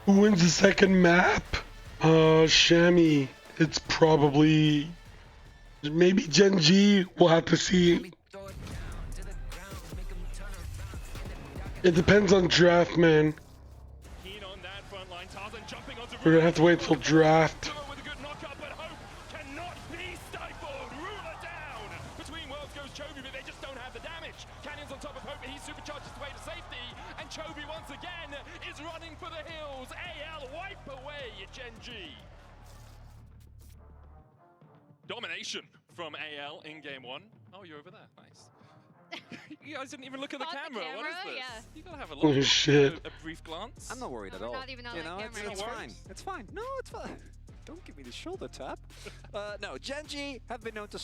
Who wins the second map? Shammy. It's probably maybe Gen G. We'll have to see. It depends on draft, man. We're gonna have to wait till draft. Domination from AL in game one. Oh, you're over there. Nice. You guys didn't even look at the camera. What is this? Yeah. You gotta have a look. Oh shit. A brief glance. I'm not worried at all. Not even on you that know, camera. it's fine. It's fine. No, it's fine. Don't give me the shoulder tap. No, Gen G have been known to,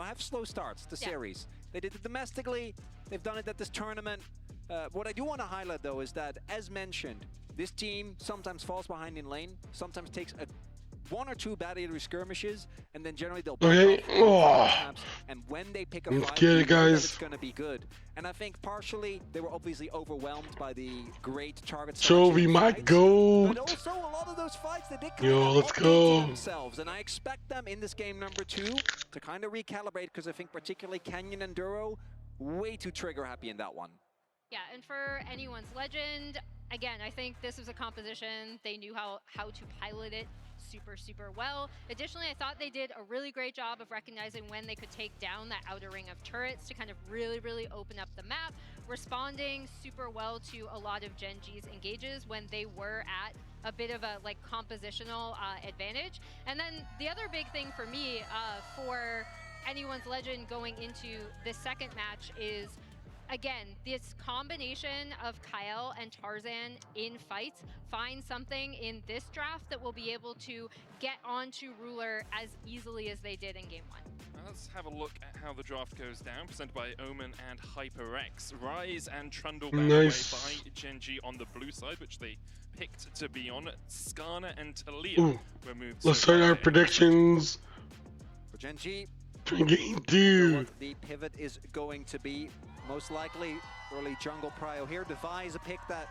have slow starts to series. They did it domestically. They've done it at this tournament. What I do want to highlight, though, is that, as mentioned, this team sometimes falls behind in lane, sometimes takes one or two bad area skirmishes, and then generally they'll okay. And when they pick a Let's fight, get it, guys. It's going to be good. And I think partially they were obviously overwhelmed by the great target Chovy, my goat. But also a lot of those fights that they kind Yo, of let's go. themselves, and I expect them in this game number 2 to kind of recalibrate, because I think particularly Canyon and Duro way too trigger happy in that one. Yeah, and for anyone's legend, again, I think this was a composition. They knew how to pilot it super well. Additionally, I thought they did a really great job of recognizing when they could take down that outer ring of turrets to kind of really open up the map, responding super well to a lot of Gen G's engages when they were at a bit of a compositional advantage. And then the other big thing for me for anyone's legend going into the second match is, again, this combination of Kyle and Tarzan in fights, find something in this draft that will be able to get onto Ruler as easily as they did in game 1. Now let's have a look at how the draft goes down, presented by Omen and HyperX. Rise and Trundle bound away by Gen G on the blue side, which they picked to be on. Skarner and Talia were moved. Let's start our predictions. For Gen G, Game 2. What the pivot is going to be. Most likely early jungle prio here. Devi is a pick that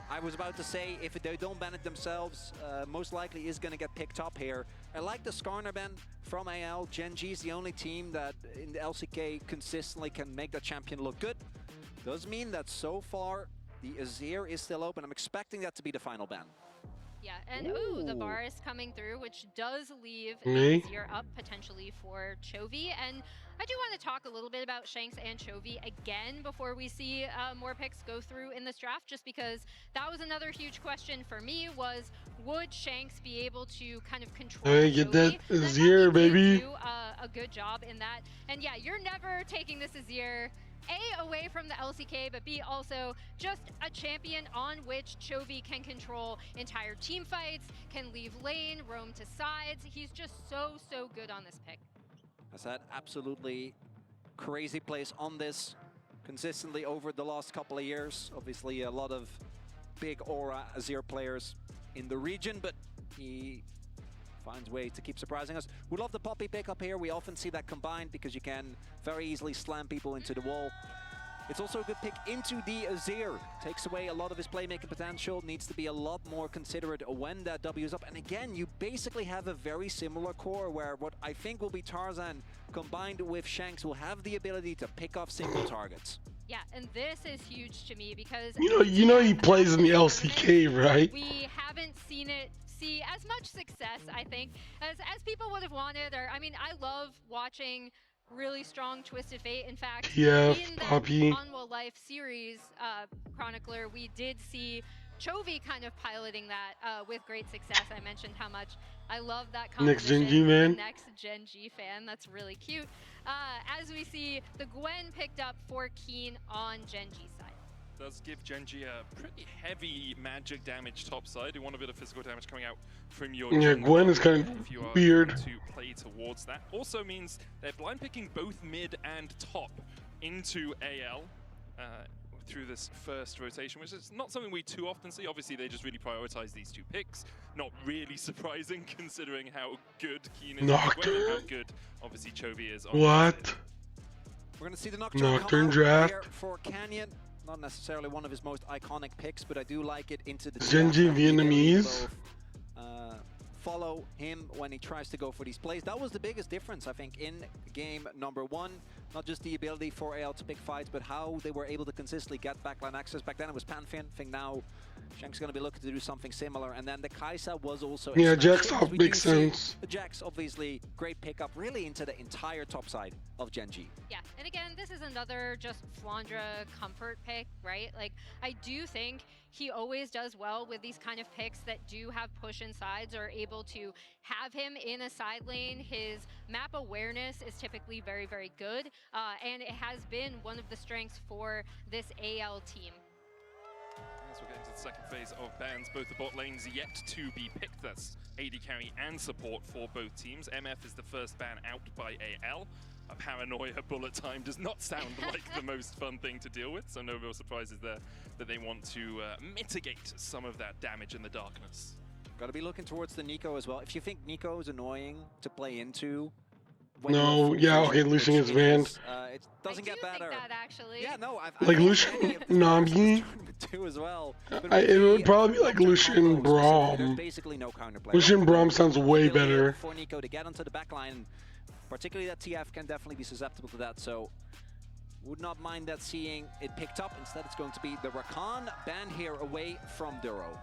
I was about to say, if they don't ban it themselves, most likely is going to get picked up here. I like the Skarner ban from AL. Gen G is the only team that in the LCK consistently can make the champion look good. Does mean that so far the Azir is still open. I'm expecting that to be the final ban. Yeah, and ooh, the bar is coming through, which does leave Me? Azir up potentially for Chovy. And I do want to talk a little bit about Shanks and Chovy again before we see more picks go through in this draft, just because that was another huge question for me, was would Shanks be able to kind of control Hey, get that Azir, baby. do a good job in that. And yeah, you're never taking this Azir A, away from the LCK, but B, also just a champion on which Chovy can control entire team fights, can leave lane, roam to sides. He's just so good on this pick. Has had absolutely crazy plays on this consistently over the last couple of years. Obviously, a lot of big aura Azir players in the region, but he finds ways to keep surprising us. We love the Poppy pickup here. We often see that combined because you can very easily slam people into the wall. It's also a good pick into the Azir. Takes away a lot of his playmaking potential. Needs to be a lot more considerate when that W is up. And again, you basically have a very similar core where what I think will be Tarzan combined with Shanks will have the ability to pick off single targets. Yeah, and this is huge to me because You know he plays in the LCK, right? we haven't seen it see as much success, I think, as people would have wanted. Or I mean, I love watching really strong Twisted Fate. In fact, TF, in the Poppy. Onwell Life series chronicler, we did see Chovy kind of piloting that with great success. I mentioned how much I love that Next composition. Gen G man. Next Gen G fan, that's really cute. As we see the Gwen picked up for Keen on Gen G side. Does give Genji a pretty heavy magic damage top side. You want a bit of physical damage coming out from your Yeah, jungle Gwen is kind if you are of weird. going to play towards that. Also means they're blind picking both mid and top into AL through this first rotation, which is not something we too often see. Obviously, they just really prioritize these two picks. Not really surprising considering how good Keen is on Gwen and how good, obviously, Chovy is on What? We're going to see the Nocturne come out draft here for Canyon. Not necessarily one of his most iconic picks, but I do like it into the Genji Vietnamese. Follow him when he tries to go for these plays. That was the biggest difference, I think, in game number one. Not just the ability for AL to pick fights, but how they were able to consistently get backline access. Back then it was Pantheon. I think now Shank's going to be looking to do something similar. And then the Kai'Sa was also... Yeah, Jax off makes sense. The Jax, obviously, great pickup, really into the entire top side of Genji. Yeah, and again, this is another just Flandra comfort pick, right? Like, I do think he always does well with these kind of picks that do have push and sides or able to have him in a side lane. His map awareness is typically very, very good, and it has been one of the strengths for this AL team. As we're getting to the second phase of bans, both the bot lanes yet to be picked. That's AD carry and support for both teams. MF is the first ban out by AL. A paranoia bullet time does not sound like the most fun thing to deal with, so no real surprises there that they want to mitigate some of that damage in the darkness. Got to be looking towards the Nico as well. If you think Nico is annoying to play into... No, yeah, okay, Lucian is banned. It doesn't get better. That actually. Yeah, no, I've Like Lucian, Nami. too as well. It would probably be like Lucian Braum. There's basically no counterplay. Lucian Braum sounds way better. For Nico to get onto the back line, particularly that TF can definitely be susceptible to that, so would not mind that seeing it picked up. Instead, it's going to be the Rakan ban here away from Duro.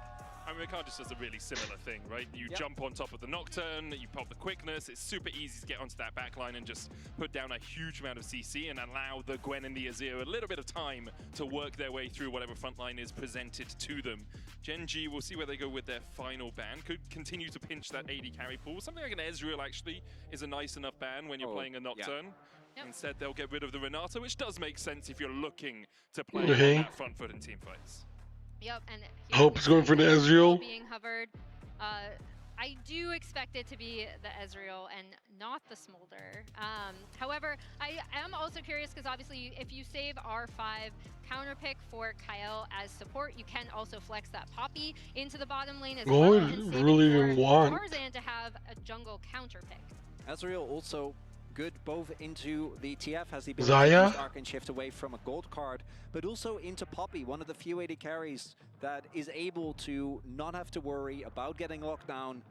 I mean, Rakan just does a really similar thing, right? You jump on top of the Nocturne, you pop the quickness, it's super easy to get onto that backline and just put down a huge amount of CC and allow the Gwen and the Azir a little bit of time to work their way through whatever frontline is presented to them. Genji, we'll see where they go with their final ban. Could continue to pinch that AD carry pool. Something like an Ezreal actually is a nice enough ban when you're playing a Nocturne. Instead, they'll get rid of the Renata, which does make sense if you're looking to play on that front foot in team fights. Yep, and Hope is going for the Ezreal. Being hovered. I do expect it to be the Ezreal and not the Smolder. However, I am also curious because obviously if you save R5 counter pick for Kael as support, you can also flex that Poppy into the bottom lane as well. And save really it didn't for want. Tarzan to have a jungle counter pick. Ezreal also good both into the TF, has the ability to use Arc and shift away from a gold card, but also into Poppy, one of the few AD carries that is able to not have to worry about getting locked down.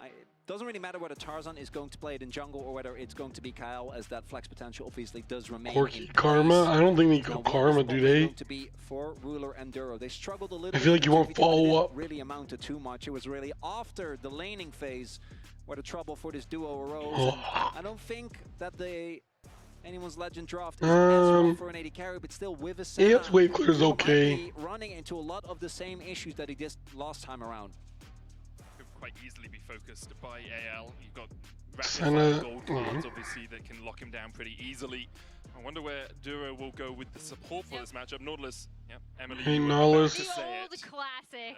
It doesn't really matter whether Tarzan is going to play it in jungle or whether it's going to be Kyle, as that flex potential obviously does remain. Corki Karma? I don't think they go Karma, do they? Going to be for Ruler and Duro. They struggled a little. I feel like you won't follow up. Really amounted too much. It was really after the laning phase where the trouble for this duo arose. I don't think that anyone's legend draft is as for an AD carry, but still with a Senna, AF's wave clear is okay. running into a lot of the same issues that he did last time around. quite easily be focused by AL. You've got Senna, rapid fire gold cards, obviously, that can lock him down pretty easily. I wonder where Duro will go with the support for this matchup. Nautilus, yep, Emily, Hey, you were Nautilus. about to The say old it. classic,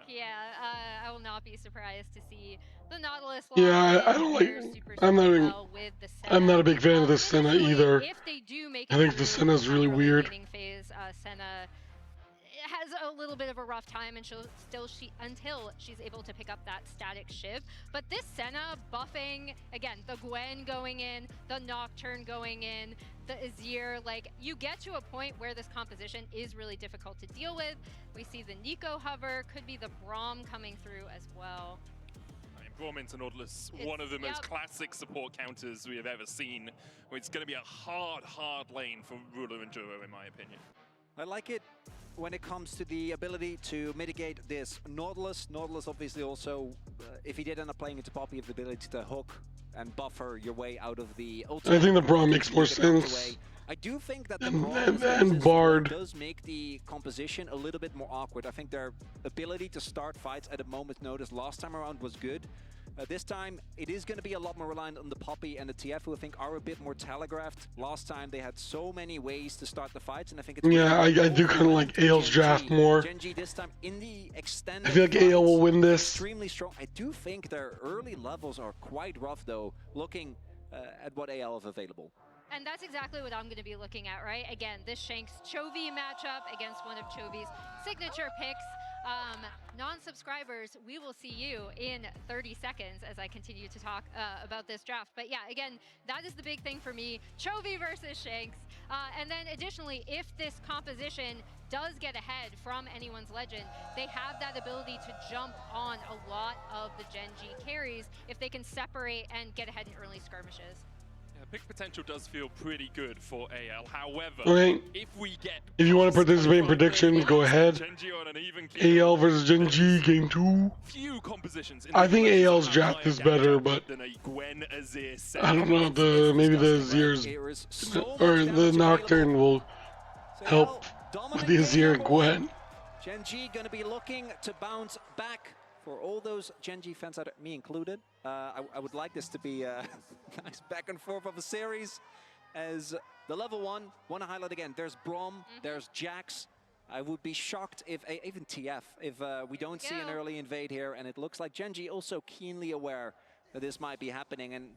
I will not be surprised to see the Nautilus Yeah, I in don't pair like. super, I'm super not. well with the I'm not a big fan of the Senna. Senna Additionally, either. if they do make I it think the through Senna's that really early weird. laning phase, Senna has a little bit of a rough time, and until she's able to pick up that static shiv. But this Senna buffing, again, the Gwen going in, the Nocturne going in, the Azir, like, you get to a point where this composition is really difficult to deal with. We see the Nico hover, could be the Braum coming through as well. Braum into Nautilus, one of the most classic support counters we have ever seen. It's going to be a hard lane for Ruler and Duro, in my opinion. I like it when it comes to the ability to mitigate this Nautilus. Nautilus obviously also, if he did end up playing into Poppy, have the ability to hook and buffer your way out of the ultimate. I think the Braum makes more sense. I do think that the and Bard does make the composition a little bit more awkward. I think their ability to start fights at a moment's notice last time around was good. This time, it is going to be a lot more reliant on the Poppy and the TF, who I think are a bit more telegraphed. Last time, they had so many ways to start the fights, and I think it's... Yeah, I do kind of like AL's draft more. Gen.G this time, in the extended I feel like AL will win this. Extremely strong. I do think their early levels are quite rough, though, looking at what AL have available. And that's exactly what I'm going to be looking at, right? Again, this Shanks Chovy matchup against one of Chovy's signature picks. Non-subscribers, we will see you in 30 seconds as I continue to talk about this draft. But yeah, again, that is the big thing for me. Chovy versus Shanks. And then additionally, if this composition does get ahead from anyone's legend, they have that ability to jump on a lot of the Gen.G carries if they can separate and get ahead in early skirmishes. Pick potential does feel pretty good for AL. However, okay. If you want to participate in predictions, go ahead. AL versus Gen.G Game 2. Few compositions. I think AL's draft is better, but I don't know. Maybe the Azir's or the Nocturne will help with the Azir and Gwen. Gen.G going to be looking to bounce back. For all those Gen.G fans, me included, I would like this to be a nice back and forth of a series. As the level one, want to highlight again, there's Braum, there's Jax. I would be shocked if, even TF, if we don't see an early invade here. And it looks like Gen.G also keenly aware that this might be happening. And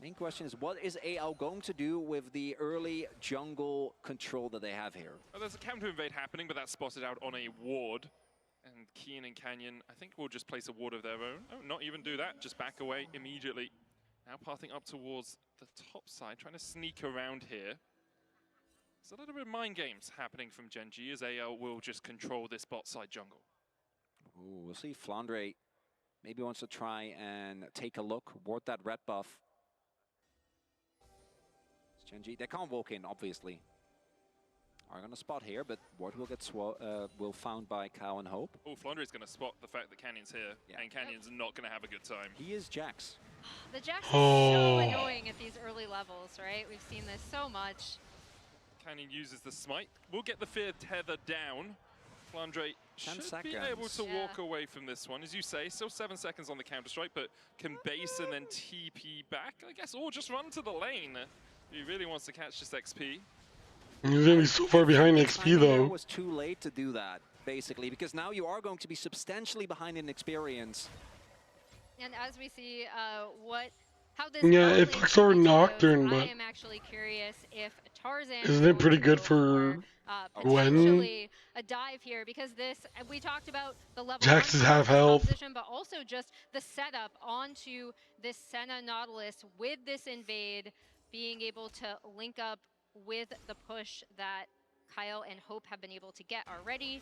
main question is, what is AL going to do with the early jungle control that they have here? Well, there's a counter invade happening, but that's spotted out on a ward. And Keen and Canyon, I think, will just place a ward of their own. Oh, not even do that, just back away immediately. Now pathing up towards the top side, trying to sneak around here. There's a little bit of mind games happening from Gen.G as AL will just control this bot side jungle. Ooh, we'll see Flandre maybe wants to try and take a look, ward that red buff. Gen.G, they can't walk in, obviously. Are going to spot here, but ward will get will found by Cow and Hope. Oh, Flandre is going to spot the fact that Canyon's here, and Canyon's not going to have a good time. He is Jax. The Jax is so annoying at these early levels, right? We've seen this so much. Canyon uses the smite. We'll get the fear tether down. Flandre should be able to walk away from this one. As you say, still 7 seconds on the counter-strike, but can base and then TP back, I guess, or just run to the lane. He really wants to catch this XP. He's going to be so far behind XP, though. It was too late to do that, basically, because now you are going to be substantially behind in experience. And as we see how this it fucks over Nocturne, but I am actually curious if Tarzan isn't it pretty good for Gwen? A dive here, because this, we talked about the level Jax is half health, but also just the setup onto this Senna Nautilus with this invade, being able to link up with the push that Kyle and Hope have been able to get already.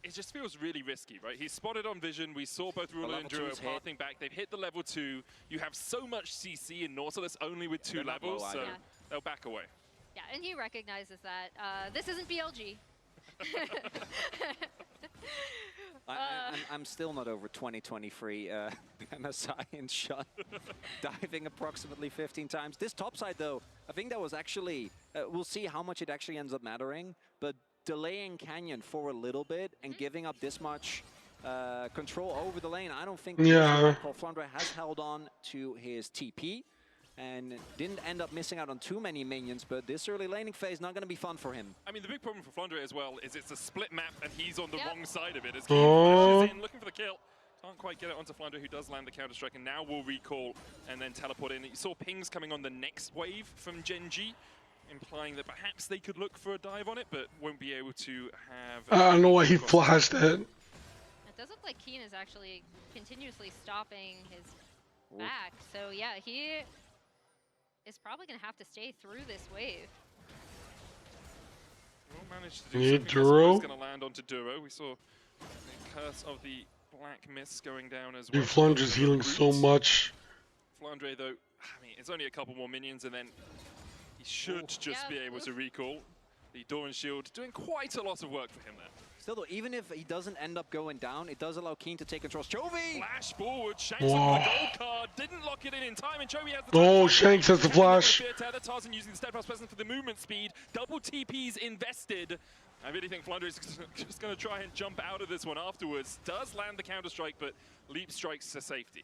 It just feels really risky, right? He's spotted on vision. We saw both Ruler and Duro pathing back. They've hit the level 2. You have so much CC in Nautilus only with 2 levels, so they'll back away. Yeah, and he recognizes that. This isn't BLG. I'm still not over 2023 MSI in shot, diving approximately 15 times. This top side, though, I think that was actually, we'll see how much it actually ends up mattering, but delaying Canyon for a little bit and giving up this much control over the lane. I don't think Flandre has held on to his TP and didn't end up missing out on too many minions, but this early laning phase not going to be fun for him. I mean, the big problem for Flandre as well is it's a split map and he's on the wrong side of it. As Keen flashes in, looking for the kill. Can't quite get it onto Flandre, who does land the counter-strike, and now will recall and then teleport in. You saw pings coming on the next wave from Gen G, implying that perhaps they could look for a dive on it, but won't be able to have... I don't know why he flashed it. It does look like Keen is actually continuously stopping his back, so yeah, he is probably going to have to stay through this wave. Will manage to do Duro? Going to land onto Duro. We saw the curse of the Black Mist going down as Dude, well. Flandre's healing so much. Flandre, though, I mean, it's only a couple more minions, and then he should just be able to recall. The Doran Shield doing quite a lot of work for him there. Still though, even if he doesn't end up going down, it does allow Keen to take control. Chovy! Flash forward, Shanks with the gold card, didn't lock it in time, and Chovy has the Oh, Shanks has the flash. Tarzan using the steadfast presence for the movement speed, double TPs invested. I really think Flandre is just going to try and jump out of this one afterwards. Does land the counter-strike, but leap strikes to safety.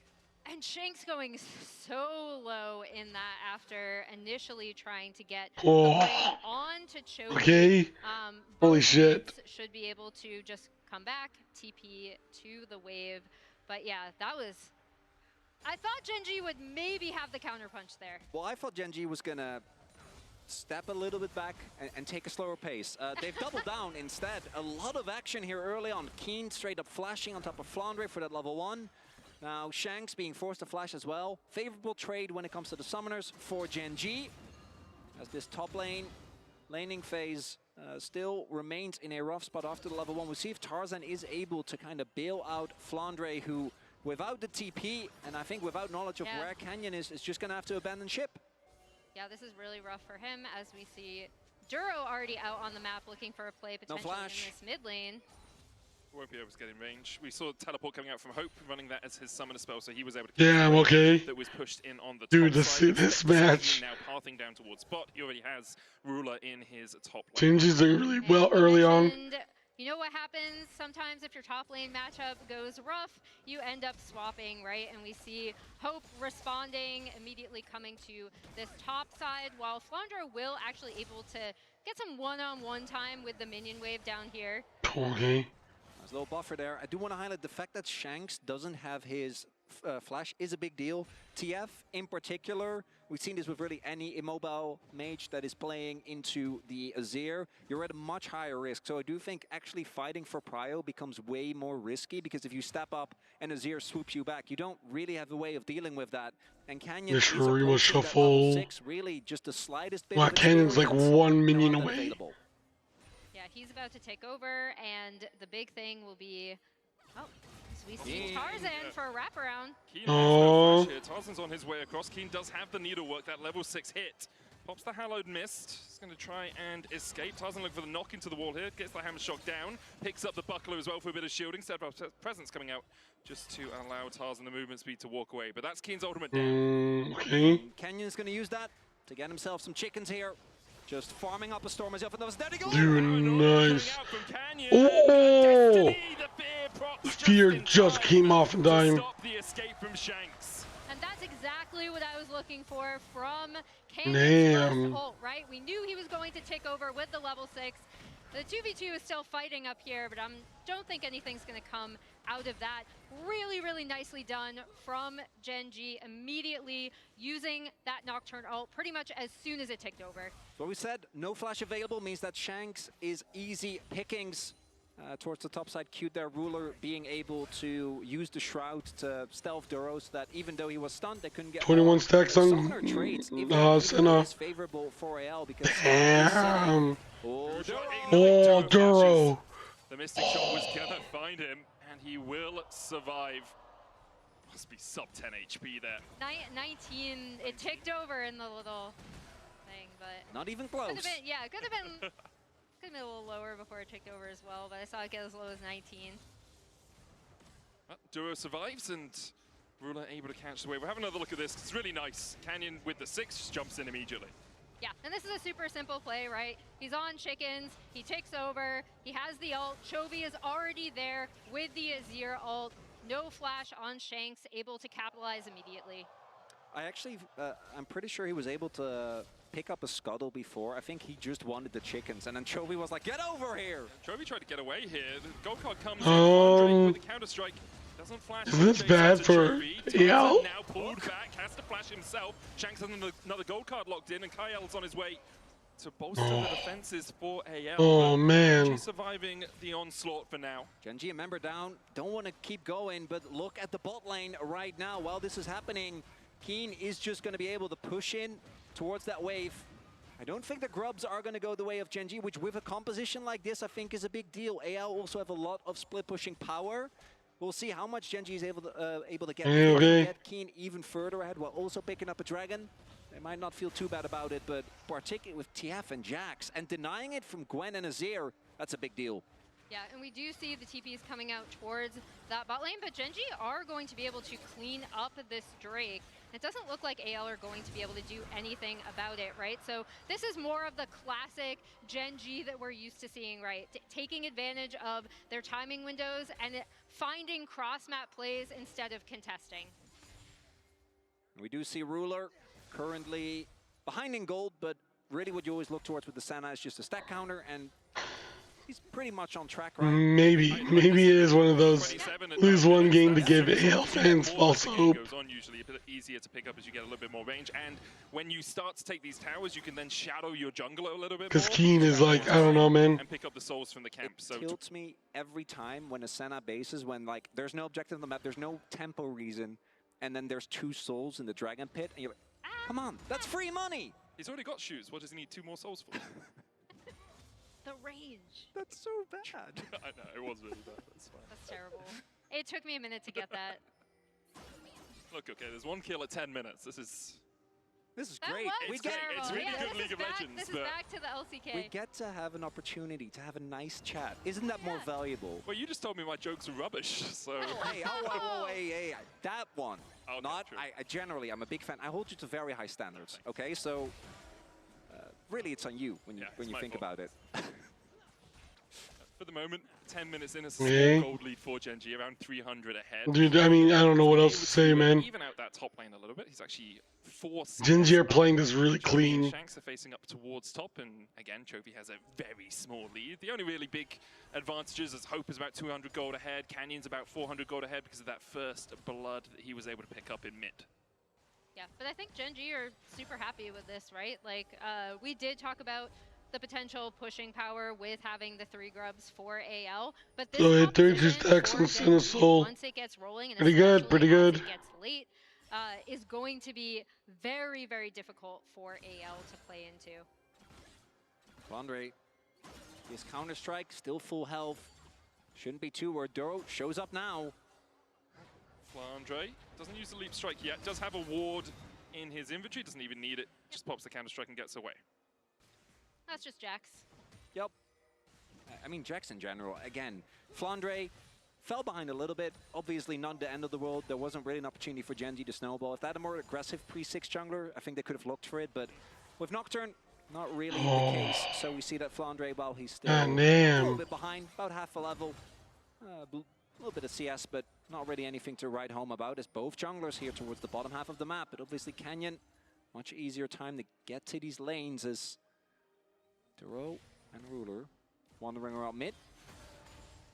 And Shanks going so low in that after initially trying to get on to Chovy. Okay. Holy shit. Should be able to just come back, TP to the wave. But yeah, that was... I thought Gen G would maybe have the counterpunch there. Well, I thought Gen G was going to step a little bit back and take a slower pace. They've doubled down instead. A lot of action here early on. Keen straight up flashing on top of Flandre for that level 1. Now Shanks being forced to flash as well. Favorable trade when it comes to the summoners for Gen G. As this top laning phase still remains in a rough spot after the level 1. We'll see if Tarzan is able to kind of bail out Flandre, who without the TP and I think without knowledge of where Canyon is just going to have to abandon ship. Yeah, this is really rough for him as we see Duro already out on the map looking for a play potentially in this mid lane. Won't be able to get in range. We saw teleport coming out from Hope, running that as his summoner spell, so he was able to Yeah, I'm okay. That was pushed in on the Dude, top side. this match. Now pathing down towards bot. He already has Ruler in his top lane. Changes doing really well early on. You know what happens sometimes if your top lane matchup goes rough, you end up swapping, right? And we see Hope responding, immediately coming to this top side, while Flandre will actually able to get some one-on-one time with the minion wave down here. Okay. There's a little buffer there. I do want to highlight the fact that Shanks doesn't have his flash is a big deal. TF in particular, we've seen this with really any immobile mage that is playing into the Azir. You're at a much higher risk. So I do think actually fighting for prio becomes way more risky, because if you step up and Azir swoops you back, you don't really have a way of dealing with that. And Canyon is Shurima shuffle. 6, really just the slightest bit Wow, of Canyon's like one minion away. available. Yeah, he's about to take over, and the big thing will be... Oh, so we see Tarzan for a wraparound. Keen has no flash here. Tarzan's on his way across. Keen does have the needlework, that level 6 hit. Pops the Hallowed Mist. He's going to try and escape. Tarzan looking for the knock into the wall here. Gets the Hammer Shock down. Picks up the Buckler as well for a bit of shielding. Steadfast Presence coming out just to allow Tarzan the movement speed to walk away. But that's Keen's ultimate down. Okay. Canyon's going to use that to get himself some chickens here. Just farming up a storm as if it was there to go. Dude, nice. Oh! The fear just came off in time. Stop the escape from Shanks. And that's exactly what I was looking for from Canyon's first ult, right? We knew he was going to take over with the level 6. The 2v2 is still fighting up here, but I don't think anything's going to come out of that. Really, really nicely done from Gen G, immediately using that Nocturne ult pretty much as soon as it ticked over. What we said, no flash available means that Shanks is easy pickings towards the top side. Cute there, Ruler being able to use the Shroud to stealth Duro, so that even though he was stunned, they couldn't get 21 stacks on Senna. Is favorable for AL because damn. Oh, Duro. The Mystic Shot was gonna find him, and he will survive. Must be sub 10 HP there. 19, it ticked over in the little thing, but... Not even close. Could have been a little lower before it ticked over as well, but I saw it get as low as 19. Duro survives, and Ruler able to catch the wave. We'll have another look at this. It's really nice. Canyon with the 6 just jumps in immediately. Yeah, and this is a super simple play, right? He's on chickens, he takes over, he has the ult, Chovy is already there with the Azir ult, no flash on Shanks, able to capitalize immediately. I actually, I'm pretty sure he was able to pick up a scuttle before. I think he just wanted the chickens, and then Chovy was like, get over here! Chovy tried to get away here. The gold card comes in, Andre with the counter-strike. Doesn't flash. Is this bad for EL? Now pulled back, has to flash himself. Shanks has another gold card locked in, and Kyle's on his way to bolster the defenses for AL. Oh, man. Genji surviving the onslaught for now. Genji, a member down, don't want to keep going, but look at the bot lane right now. While this is happening, Keen is just going to be able to push in towards that wave. I don't think the grubs are going to go the way of Genji, which with a composition like this, I think is a big deal. AL also have a lot of split pushing power. We'll see how much Genji is able to get Keen even further ahead while also picking up a dragon. They might not feel too bad about it, but particularly with TF and Jax and denying it from Gwen and Azir, that's a big deal. Yeah, and we do see the TPs coming out towards that bot lane, but Genji are going to be able to clean up this Drake. It doesn't look like AL are going to be able to do anything about it, right? So this is more of the classic Genji that we're used to seeing, right? Taking advantage of their timing windows and finding cross-map plays instead of contesting. We do see Ruler currently behind in gold, but really what you always look towards with the Senna is just a stack counter, and he's pretty much on track, right? Maybe it is one of those lose one game to give AL fans false hope. Goes on usually a bit easier to pick up as you get a little bit more range, and when you start to take these towers, you can then shadow your jungler a little bit more. Because Keen is like, I don't know, man. And pick up the souls from the camp. It tilts me every time when a Senna bases, when like there's no objective on the map, there's no tempo reason, and then there's 2 souls in the dragon pit, and you're like, come on, that's free money. He's already got shoes. What does he need 2 more souls for? The range. That's so bad. I know, it was really bad. That's fine. That's terrible. It took me a minute to get that. Look, okay, there's 1 kill at 10 minutes. This is great. It's great. It's really good League of Legends. This is back to the LCK. We get to have an opportunity to have a nice chat. Isn't that more valuable? Well, you just told me my jokes are rubbish, so... Hey, hey, that one. Okay, Not, I generally, I'm a big fan. I hold you to very high standards, okay? So, really, it's on you when you think about it. For the moment, 10 minutes in, a small gold lead for Genji, around 300 ahead. Dude, I mean, I don't know what else to say, man. Even out that top lane a little bit. He's actually forced. Genji are playing this really clean. Shanks are facing up towards top, and again, Chovy has a very small lead. The only really big advantages is Hope is about 200 gold ahead, Canyon's about 400 gold ahead because of that first blood that he was able to pick up in mid. Yeah, but I think Genji are super happy with this, right? Like, we did talk about the potential pushing power with having the 3 grubs for AL, but this 32 stacks on Senna Soul. Once it gets rolling, and pretty good. as it gets late, is going to be very, very difficult for AL to play into. Andre, his counter-strike, still full health. Shouldn't be too worried. Duro shows up now. Flandre doesn't use the leap strike yet, does have a ward in his inventory, doesn't even need it, just pops the counter-strike and gets away. That's just Jax. Yep. I mean, Jax in general. Again, Flandre fell behind a little bit. Obviously not the end of the world. There wasn't really an opportunity for Genji to snowball. If they had a more aggressive pre-6 jungler, I think they could have looked for it. But with Nocturne, not really the case. So we see that Flandre, while he's still a little bit behind, about half a level, a little bit of CS, but not really anything to write home about. As both junglers here towards the bottom half of the map. But obviously Canyon, much easier time to get to these lanes as Duro and Ruler wandering around mid.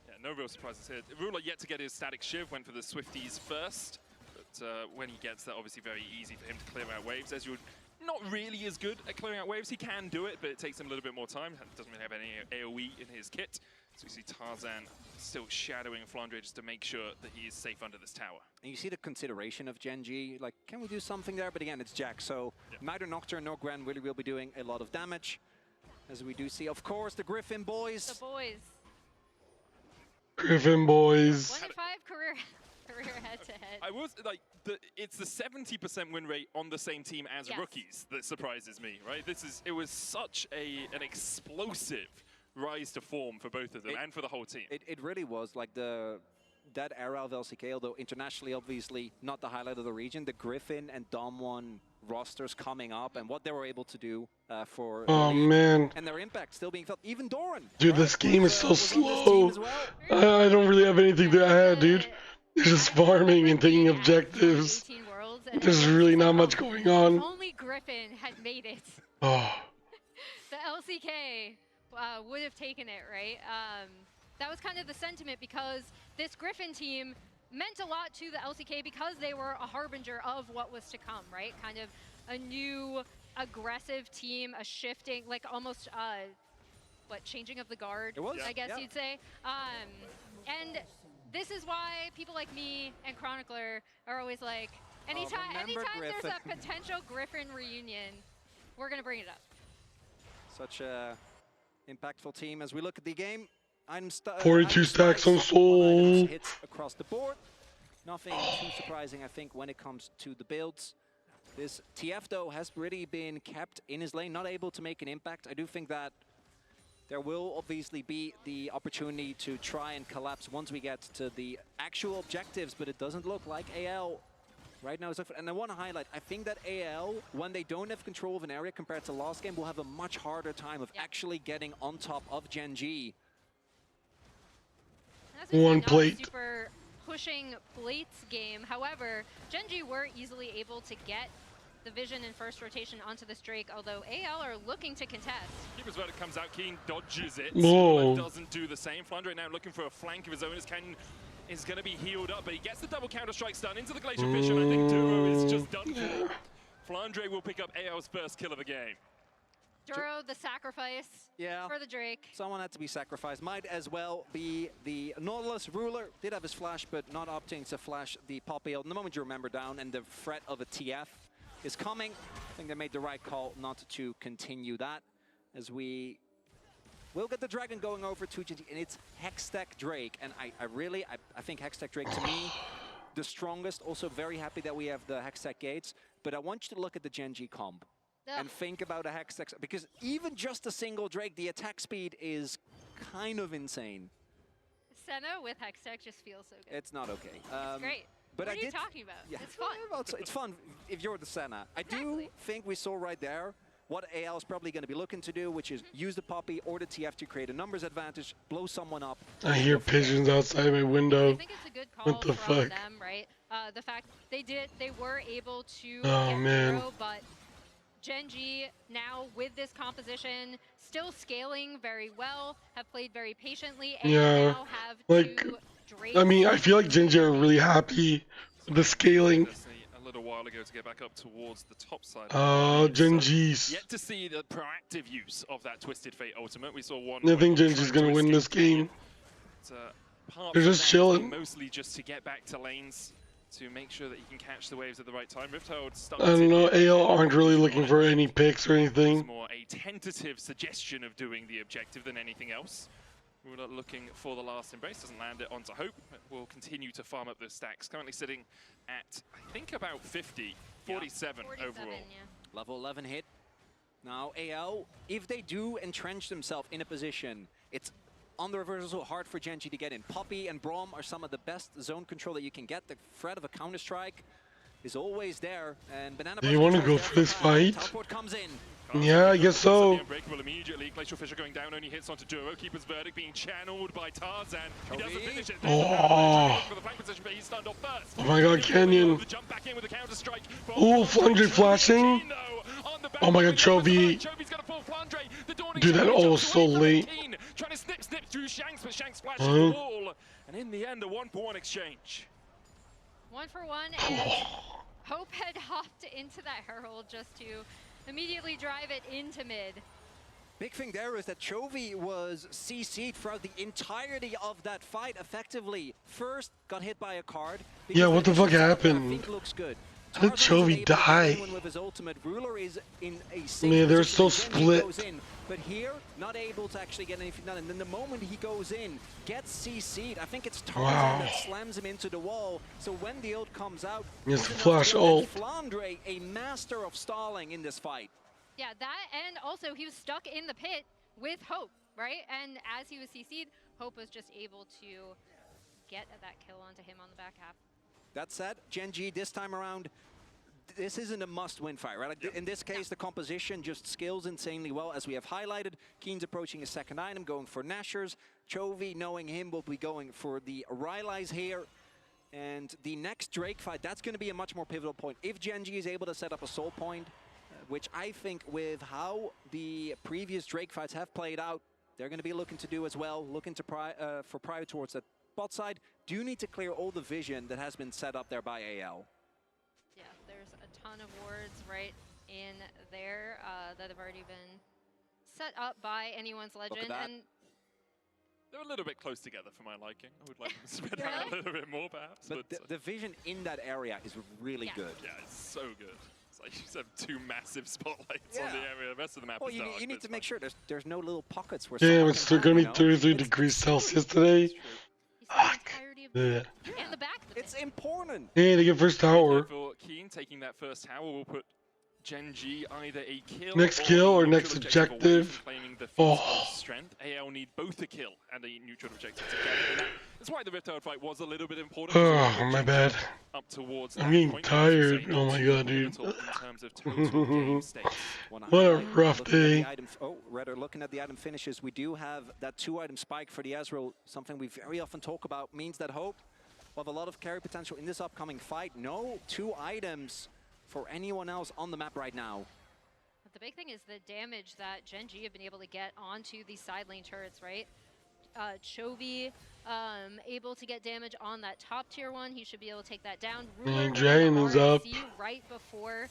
Yeah, no real surprises here. Ruler yet to get his static shiv, went for the Swifties first. But when he gets that, obviously very easy for him to clear out waves. As you're not really as good at clearing out waves. He can do it, but it takes him a little bit more time. Doesn't really have any AoE in his kit. So we see Tarzan still shadowing Flandre just to make sure that he is safe under this tower. And you see the consideration of Genji, like, can we do something there? But again, it's Jax, so neither Nocturne nor Gwen really will be doing a lot of damage. As we do see, of course, the Griffin boys. The boys. Griffin boys. 1-5 career head-to-head. I was like, it's the 70% win rate on the same team as rookies that surprises me, right? It was such an explosive rise to form for both of them and for the whole team. It really was like the that era of LCK, although internationally, obviously, not the highlight of the region, the Griffin and Dom1 rosters coming up and what they were able to do for the league, man. and their impact still being felt. Even Doran. Dude, right, this game is so slow. Well. I don't really have anything to add, dude. It's just farming and taking objectives. There's really not much going on. Only Griffin had made it. Oh. The LCK would have taken it, right? That was kind of the sentiment because this Griffin team meant a lot to the LCK because they were a harbinger of what was to come, right? Kind of a new aggressive team, a shifting, like almost, changing of the guard, I guess you'd say. And this is why people like me and Chronicler are always like, anytime there's a potential Griffin reunion, we're going to bring it up. Such a impactful team as we look at the game. 42 stacks on Soul. Hits across the board. Nothing too surprising, I think, when it comes to the builds. This TF, though, has really been kept in his lane, not able to make an impact. I do think that there will obviously be the opportunity to try and collapse once we get to the actual objectives, but it doesn't look like AL right now. And I want to highlight, I think that AL, when they don't have control of an area compared to last game, will have a much harder time of actually getting on top of Gen G. One plate. Super pushing plates game. However, Gen G were easily able to get the vision in first rotation onto this Drake, although AL are looking to contest. Keeper's Verdict comes out, King dodges it, Whoa. but doesn't do the same. Flandre now looking for a flank of his own as Ken is going to be healed up, but he gets the double counter-strike stun into the Glacier Fish, and I think Duro is just done for. Flandre will pick up AL's first kill of the game. Duro, the sacrifice for the Drake. Someone had to be sacrificed. Might as well be the Nautilus ruler. Did have his flash, but not opting to flash the Poppy ult. And the moment you remember down and the threat of a TF is coming, I think they made the right call not to continue that, as we will get the Dragon going over to GG, and it's Hextech Drake. And I think Hextech Drake, to me, the strongest. Also very happy that we have the Hextech Gates, but I want you to look at the Gen G comp. And think about a Hextech, because even just a single Drake, the attack speed is kind of insane. Senna with Hextech just feels so good. It's not okay. It's great. But what are you talking about? Yeah. It's fun. Well, it's fun if you're the Senna. I do think we saw right there what AL is probably going to be looking to do, which is use the Poppy or the TF to create a numbers advantage, blow someone up. I hear pigeons outside my window. I think it's a good call what the from fuck? them, right? The fact they were able to Oh, get man. Duro, but Gen G now with this composition still scaling very well, have played very patiently, and now have two Drakes. I mean, I feel like Gen G are really happy with the scaling. A little while ago to get back up towards the top side. Gen G's. Yet to see the proactive use of that Twisted Fate ultimate. We saw one. I think Gen G's gonna win this game. They're just chilling. Mostly just to get back to lanes to make sure that he can catch the waves at the right time. Rifthold stuck. I don't know, AL aren't really looking for any picks or anything. It's more a tentative suggestion of doing the objective than anything else. We're looking for the last embrace, doesn't land it onto Hope. We'll continue to farm up those stacks. Currently sitting at, I think, about 50, 47 overall. Yeah. Level 11 hit. Now AL, if they do entrench themselves in a position, it's on the reverse also hard for Gen G to get in. Poppy and Braum are some of the best zone control that you can get. The threat of a counter-strike is always there. And Banana Do you want to go for this fight? Teleport comes in. Yeah, I guess so. Unbreakable immediately. Glacial Fisher going down, only hits onto Duro. Keeper's Verdict being channeled by Tarzan. He doesn't finish it. For the flank position, but he's stunned off first. Oh my god, Canyon. Jump back in with a counter strike. Ooh, Flandre flashing. Oh my god, Chovy. Dude, that ult was so late. Trying to snip through Shanks, but Shanks flashes the wall. And in the end, a 1-for-1 exchange. 1 for 1, and Hope had hopped into that Herald just to immediately drive it into mid. Big thing there is that Chovy was CC'd throughout the entirety of that fight effectively. First, got hit by a card. Yeah, what the fuck happened? I think looks good. How did Chovy die? With his ultimate, Ruler is in a Man, they're so split. But here, not able to actually get anything done. And then the moment he goes in, gets CC'd. I think it's Tarzan that slams him into the wall. So when the ult comes out, it's flash ult. Flandre, a master of stalling in this fight. Yeah, that, and also he was stuck in the pit with Hope, right? And as he was CC'd, Hope was just able to get that kill onto him on the back half. That said, Gen G this time around, this isn't a must-win fight, right? Like in this case, the composition just scales insanely well, as we have highlighted. Keen's approaching his second item, going for Nashers. Chovy, knowing him, will be going for the Rylai's here. And the next Drake fight, that's going to be a much more pivotal point. If Gen G is able to set up a soul point, which I think with how the previous Drake fights have played out, they're going to be looking to do as well, looking to for prior towards that bot side. Do need to clear all the vision that has been set up there by AL. Yeah, there's a ton of wards right in there that have already been set up by anyone's legend. And they're a little bit close together for my liking. I would like them to spread out a little bit more, perhaps. But the vision in that area is really good. Yeah, it's so good. It's like you just have two massive spotlights on the area. The rest of the map is dark. You need to make sure there's no little pockets where. Yeah, it's still going to be 33 degrees Celsius today. Fuck. Yeah. It's important. Yeah, to get first tower. Keen taking that first tower will put Gen G either a kill next kill or next objective. Oh. Strength. AL need both a kill and a neutral objective to get it. That's why the Riptide fight was a little bit important. Oh, my bad. Up towards I'm getting tired. Oh my god, dude. What a rough day. Rather, looking at the item finishes, we do have that 2-item spike for the Ezreal. Something we very often talk about, means that Hope will have a lot of carry potential in this upcoming fight. No 2 items for anyone else on the map right now. But the big thing is the damage that Gen G have been able to get onto these side lane turrets, right? Chovy able to get damage on that top tier one. He should be able to take that down. Dragon is up. Right before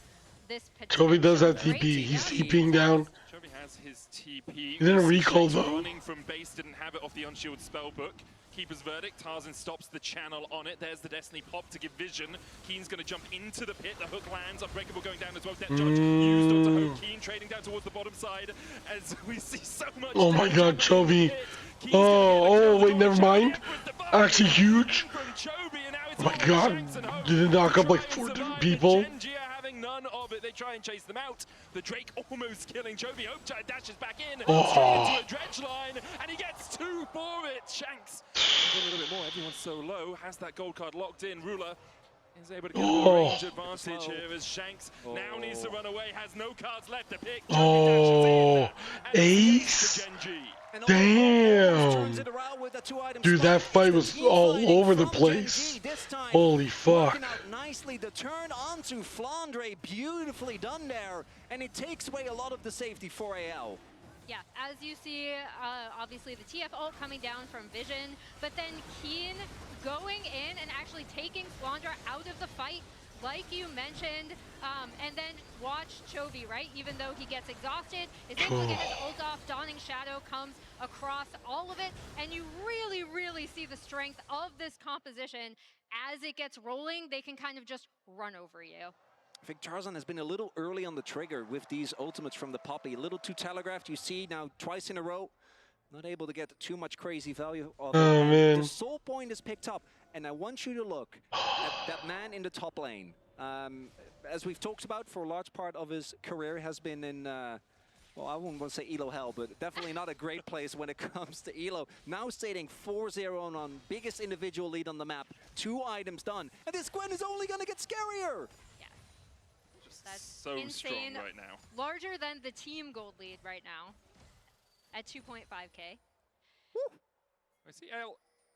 this Chovy does have TP. He's TPing down. Chovy has his TP. He didn't recall though. Running from base, didn't have it off the Unshield spellbook. Keeper's Verdict, Tarzan stops the channel on it. There's the Destiny pop to give vision. Keen's going to jump into the pit. The hook lands. Unbreakable going down as well. Death Judge used onto Hope. Keen trading down towards the bottom side as we see so much. Oh my god, Chovy. Oh, wait, never mind. Actually huge. Oh my god. Did it knock up like 4 different people? None of it. They try and chase them out. The Drake almost killing Chovy. Hope dashes back in. Oh. Straight into a dredge line, and he gets 2 for it. Shanks a little bit more. Everyone's so low. Has that gold card locked in. Ruler is able to get a range advantage here as Shanks now needs to run away. Has no cards left to pick. Oh, Ace. Damn. Dude, that fight was all over the place. Holy fuck. Nicely the turn onto Flandre, beautifully done there, and it takes away a lot of the safety for AL. Yeah, as you see, obviously the TF ult coming down from Vision, but then Keen going in and actually taking Flandre out of the fight, like you mentioned, and then watch Chovy, right? Even though he gets exhausted, is able to get his ult off. Dawning Shadow comes across all of it, and you really, really see the strength of this composition. As it gets rolling, they can kind of just run over you. I think Tarzan has been a little early on the trigger with these ultimates from the Poppy. A little too telegraphed. You see now twice in a row, not able to get too much crazy value of it. Man. The soul point is picked up, and I want you to look at that man in the top lane. As we've talked about, for a large part of his career has been in, well, I wouldn't want to say Elo hell, but definitely not a great place when it comes to Elo. Now stating 4-0 on biggest individual lead on the map. 2 items done, and this Gwen is only going to get scarier. That's so insane. Strong right now. Larger than the team gold lead right now at 2.5k. I see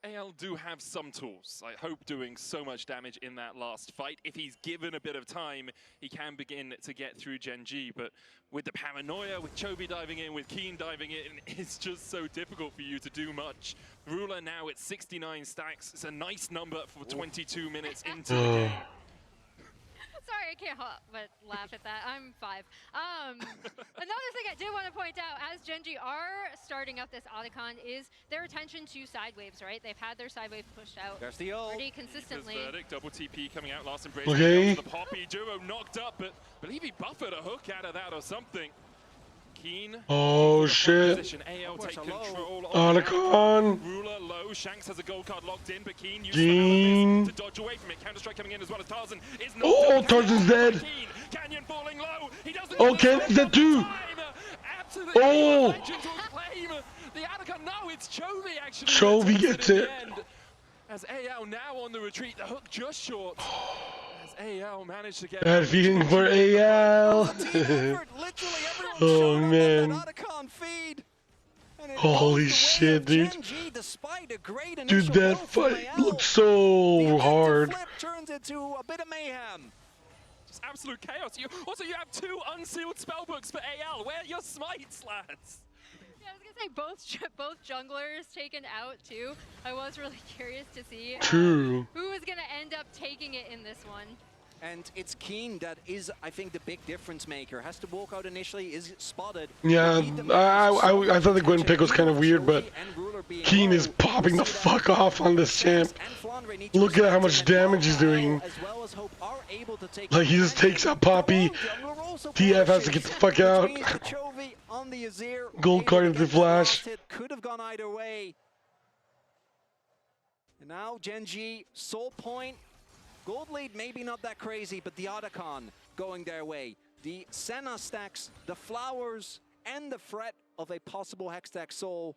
AL do have some tools. I hope doing so much damage in that last fight. If he's given a bit of time, he can begin to get through Gen G. But with the paranoia, with Chovy diving in, with Keen diving in, it's just so difficult for you to do much. Ruler now at 69 stacks. It's a nice number for 22 minutes into the game. Sorry, I can't help but laugh at that. I'm 5. Another thing I did want to point out, as Gen G are starting up this Otacon, is their attention to side waves, right? They've had their side wave pushed out pretty consistently. Verdict, double TP coming out, last embrace. Okay. The Poppy duo knocked up, but I believe he buffered a hook out of that or something. Keen. Oh shit. AL take control. Otacon. Ruler low. Shanks has a gold card locked in, but Keen used to dodge away from it. Counter-strike coming in as well as Tarzan is not. Oh, Tarzan's dead. Canyon falling low. He doesn't. Oh, Canyon's dead too. Absolutely. Oh. The Otacon, no, it's Chovy actually. Chovy gets it. And As AL now on the retreat, the hook just short. As AL managed to get... Bad feeling for AL. Oh, man. Holy shit, dude. Dude, that fight looks so hard. Turns into a bit of mayhem. Just absolute chaos. Also, you have 2 unsealed spellbooks for AL. Where are your smites, lads? Yeah, I was gonna say both junglers taken out too. I was really curious to see True. who was gonna end up taking it in this one. And it's Keen that is, I think, the big difference maker. Has to walk out initially, is spotted. Yeah, I thought the Gwen pick was kind of weird, but Keen is popping the fuck off on this champ. Look at how much damage he's doing. Like, he just takes out Poppy. TF has to get the fuck out. Gold card into Flash. Could have gone either way. And now Gen.G, Soul Point. Gold lead, maybe not that crazy, but the Otacon going their way. The Senna stacks, the flowers, and the threat of a possible Hextech Soul.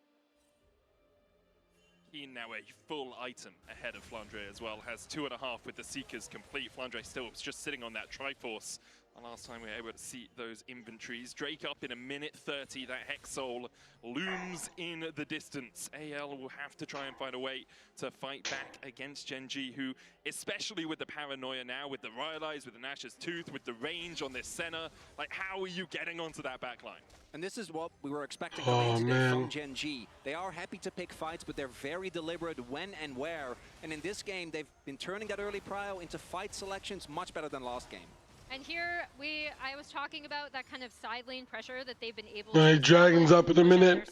Keen now a full item ahead of Flandre as well. Has 2.5 with the Seekers complete. Flandre still just sitting on that Triforce. And last time we were able to see those inventories. Drake up in a minute 30. That Hex Soul looms in the distance. AL will have to try and find a way to fight back against Gen.G, who, especially with the paranoia now, with the Rylai's, with the Nash's Tooth, with the range on this Senna, like, how are you getting onto that backline? And this is what we were expecting from Gen.G. They are happy to pick fights, but they're very deliberate when and where. And in this game, they've been turning that early prio into fight selections much better than last game. And here, I was talking about that kind of side lane pressure that they've been able Alright, to... Dragon's up in a minute.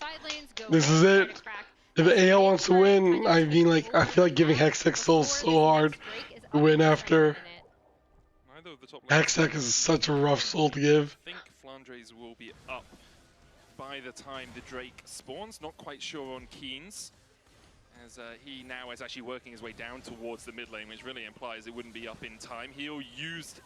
This is it. If AL wants to win, I mean, like, I feel like giving Hextech Soul so hard to win after. Hextech is such a rough soul to give. I think Flandre's will be up by the time the Drake spawns. Not quite sure on Keen's, as he now is actually working his way down towards the mid lane, which really implies it wouldn't be up in time. He'll used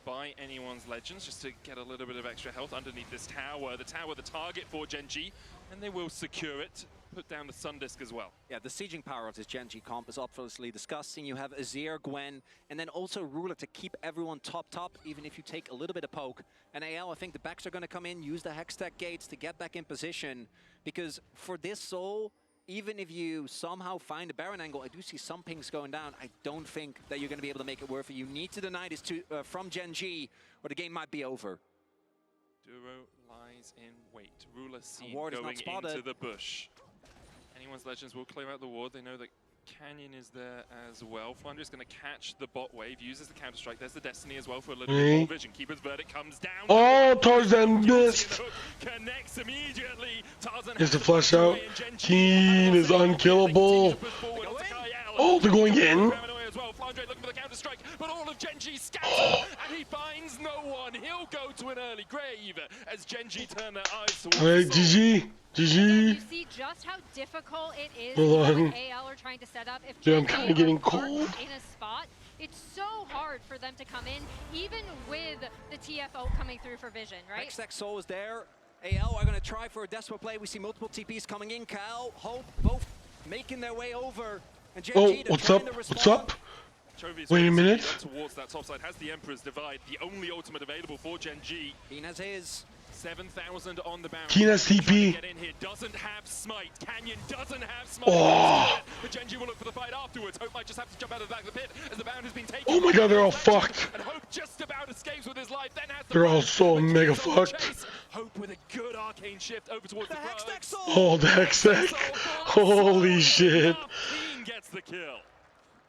by anyone's legends just to get a little bit of extra health underneath this tower. The tower, the target for Gen.G, and they will secure it. Put down the Sun Disc as well. Yeah, the sieging power of this Gen.G comp is obviously disgusting. You have Azir, Gwen, and then also Ruler to keep everyone top, even if you take a little bit of poke. And AL, I think the backs are going to come in, use the Hextech gates to get back in position. Because for this soul, even if you somehow find a Baron angle, I do see some pings going down. I don't think that you're going to be able to make it worth it. You need to deny this from Gen.G, or the game might be over. Duro lies in wait. Ruler seen going into the bush. Anyone's legends will clear out the ward. They know that Canyon is there as well. Flandre's going to catch the bot wave, uses the counter-strike. There's the Destiny as well for a little bit more vision. Keeper's Verdict comes down. Oh, Tarzan missed. Connects immediately. Tarzan Here's the flush out. Keen is unkillable. Oh, they're going in. Flandre looking for the counter-strike, but all of Gen.G scattered, and he finds no one. He'll go to an early grave as Gen.G turn their eyes towards Alright, GG. GG. You see just how difficult it is when AL are trying to set up. If Dude, I'm kind of getting cold. In a spot, it's so hard for them to come in, even with the TFO coming through for vision, right? Hextech Soul is there. AL are going to try for a desperate play. We see multiple TPs coming in. Cal, Hope, both making their way over. And oh, what's up? What's up? Wait a minute. Towards that top side has the Emperor's Divide, the only ultimate available for Gen.G. Keen has his. 7,000 on the bounce. Keen has TP. Get in here. Doesn't have smite. Canyon doesn't have smite. Oh. But Gen.G will look for the fight afterwards. Hope might just have to jump out of the back of the pit as the bound has been taken. Oh my god, they're all fucked. And Hope just about escapes with his life. Then has they're all so mega fucked. Hope with a good arcane shift over towards the Hextech Soul. Oh, the Hextech. Holy shit. Keen gets the kill.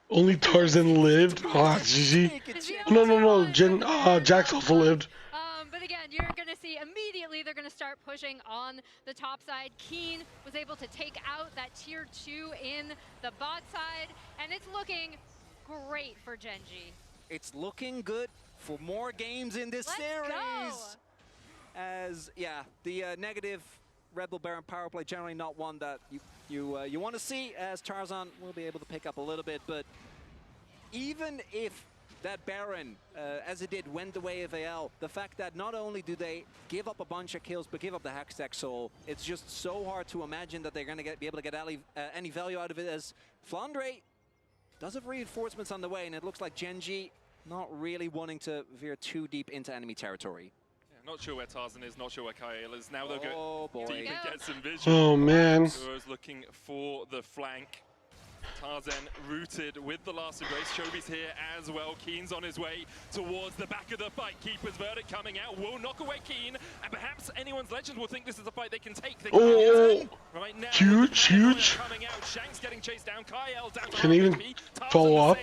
Only Tarzan lived? Ah, GG. No. Jax also lived. But again, you're going to see immediately they're going to start pushing on the top side. Keen was able to take out that tier 2 in the bot side, and it's looking great for Gen.G. It's looking good for more games in this series. Go. As, yeah, the negative Red Bull Baron power play, generally not one that you want to see, as Tarzan will be able to pick up a little bit. But even if that Baron, as it did, went the way of AL, the fact that not only do they give up a bunch of kills, but give up the Hextech Soul, it's just so hard to imagine that they're going to be able to get any value out of it, as Flandre does have reinforcements on the way, and it looks like Genji not really wanting to veer too deep into enemy territory. Yeah, not sure where Tarzan is, not sure where Kyle is. Now they'll Oh, go boy. deep and get some vision. Oh, man. Duo's looking for the flank. Tarzan rooted with the last embrace. Chovy's here as well. Keen's on his way towards the back of the fight. Keeper's verdict coming out will knock away Keen, and perhaps anyone's legend will think this is a fight they can take. They right now, huge. Coming out. Shanks getting chased down. Kyle down to Can even follow up.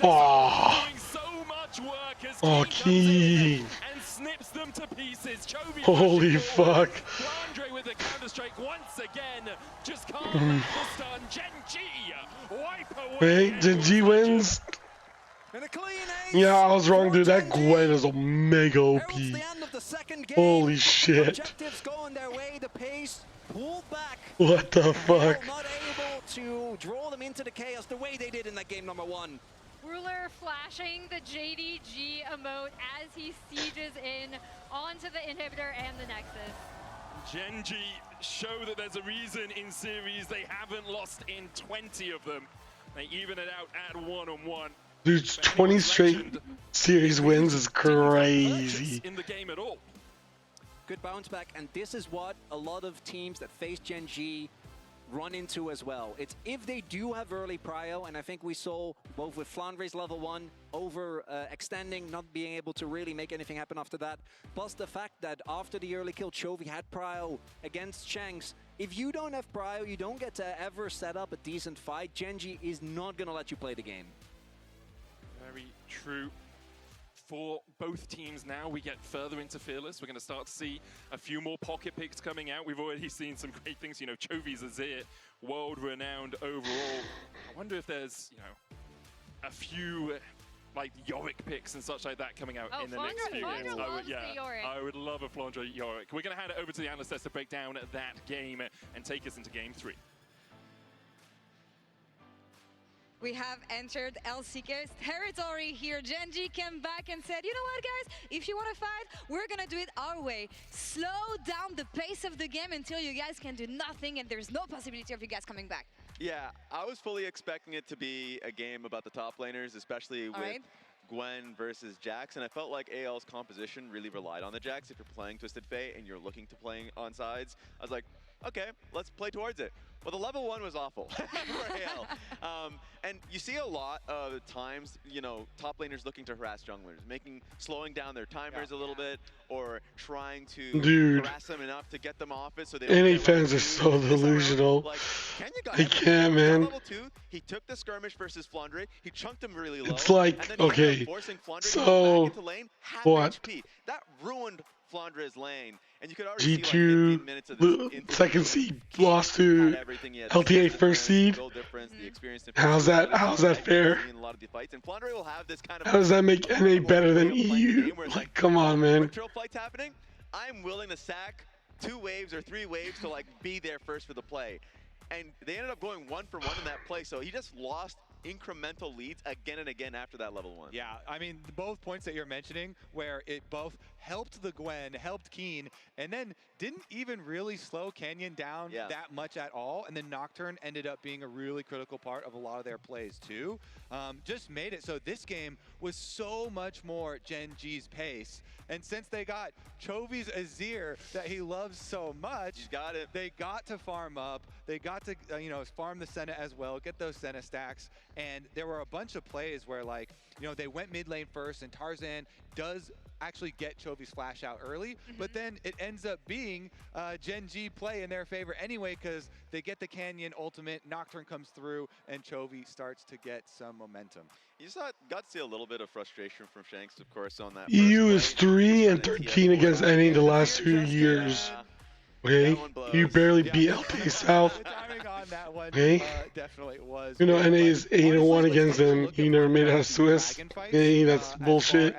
Oh, doing so much work as Keen. and snips them to pieces. Chovy Holy fuck. Flandre with the counter strike once again. Just can't land the stun. Genji wipe away. Wait, Genji wins. Yeah, I was wrong, dude. That Gwen is a mega OP. Holy shit. Objectives going their way, the pace pulled back. What the fuck? Not able to draw them into the chaos the way they did in that game number 1. Ruler flashing the JDG emote as he sieges in onto the inhibitor and the Nexus. Genji show that there's a reason in series they haven't lost in 20 of them. They even it out at 1-on-1. Dude, 20 straight series wins is crazy. In the game at all. Good bounce back, and this is what a lot of teams that face Genji run into as well. It's if they do have early prio, and I think we saw both with Flandre's level 1 over extending, not being able to really make anything happen after that, plus the fact that after the early kill, Chovy had prio against Shanks. If you don't have prio, you don't get to ever set up a decent fight. Genji is not gonna let you play the game. Very true. For both teams now, we get further into Fearless. We're going to start to see a few more pocket picks coming out. We've already seen some great things. You know, Chovy's Azir, world-renowned overall. I wonder if there's, you know, a few like Yorick picks and such like that coming out in the next few games. I would love a Flandre Yorick. We're going to hand it over to the analysts to break down that game and take us into Game 3. We have entered LCK's territory here. Genji came back and said, you know what, guys? If you want to fight, we're going to do it our way. Slow down the pace of the game until you guys can do nothing and there's no possibility of you guys coming back. Yeah, I was fully expecting it to be a game about the top laners, especially with Gwen versus Jax, and I felt like AL's composition really relied on the Jax. If you're playing Twisted Fate and you're looking to play on sides, I was like, okay, let's play towards it. Well, the level 1 was awful for AL. And you see a lot of times, you know, top laners looking to harass junglers, slowing down their timers a little bit, or trying to harass them enough to get them off it so they don't NA fans are so delusional. Like, I can't, man. Level 2, he took the skirmish versus Flandre, he chunked him really low. It's like, and then okay, forcing Flandre so to go back into lane, half what? HP. That ruined Flandre's lane, and you could already see like 15 minutes of this second seed lost to LTA first seed. How's that fair? How does that make NA better than EU? Like, come on, man. Trail fights happening, I'm willing to sack 2 waves or 3 waves to like be there first for the play. And they ended up going 1 for 1 in that play, so he just lost incremental leads again and again after that level 1. Yeah, I mean, both points that you're mentioning, where it both helped the Gwen, helped Keen, and then didn't even really slow Canyon down that much at all. And then Nocturne ended up being a really critical part of a lot of their plays too. Just made it so this game was so much more Genji's pace. And since they got Chovy's Azir that he loves so much, they got to farm up. They got to, you know, farm the Senna as well, get those Senna stacks. And there were a bunch of plays where, like, you know, they went mid lane first, and Tarzan does actually get Chovy's flash out early, but then it ends up being Genji play in their favor anyway, because they get the Canyon ultimate, Nocturne comes through, and Chovy starts to get some momentum. You got to see a little bit of frustration from Shanks, of course, on that. EU is 3-13 against NA the last 2 years. Okay, you barely beat LTA South. Okay, you know NA is 8-1 against them. You never made it out of Swiss. Okay, that's bullshit.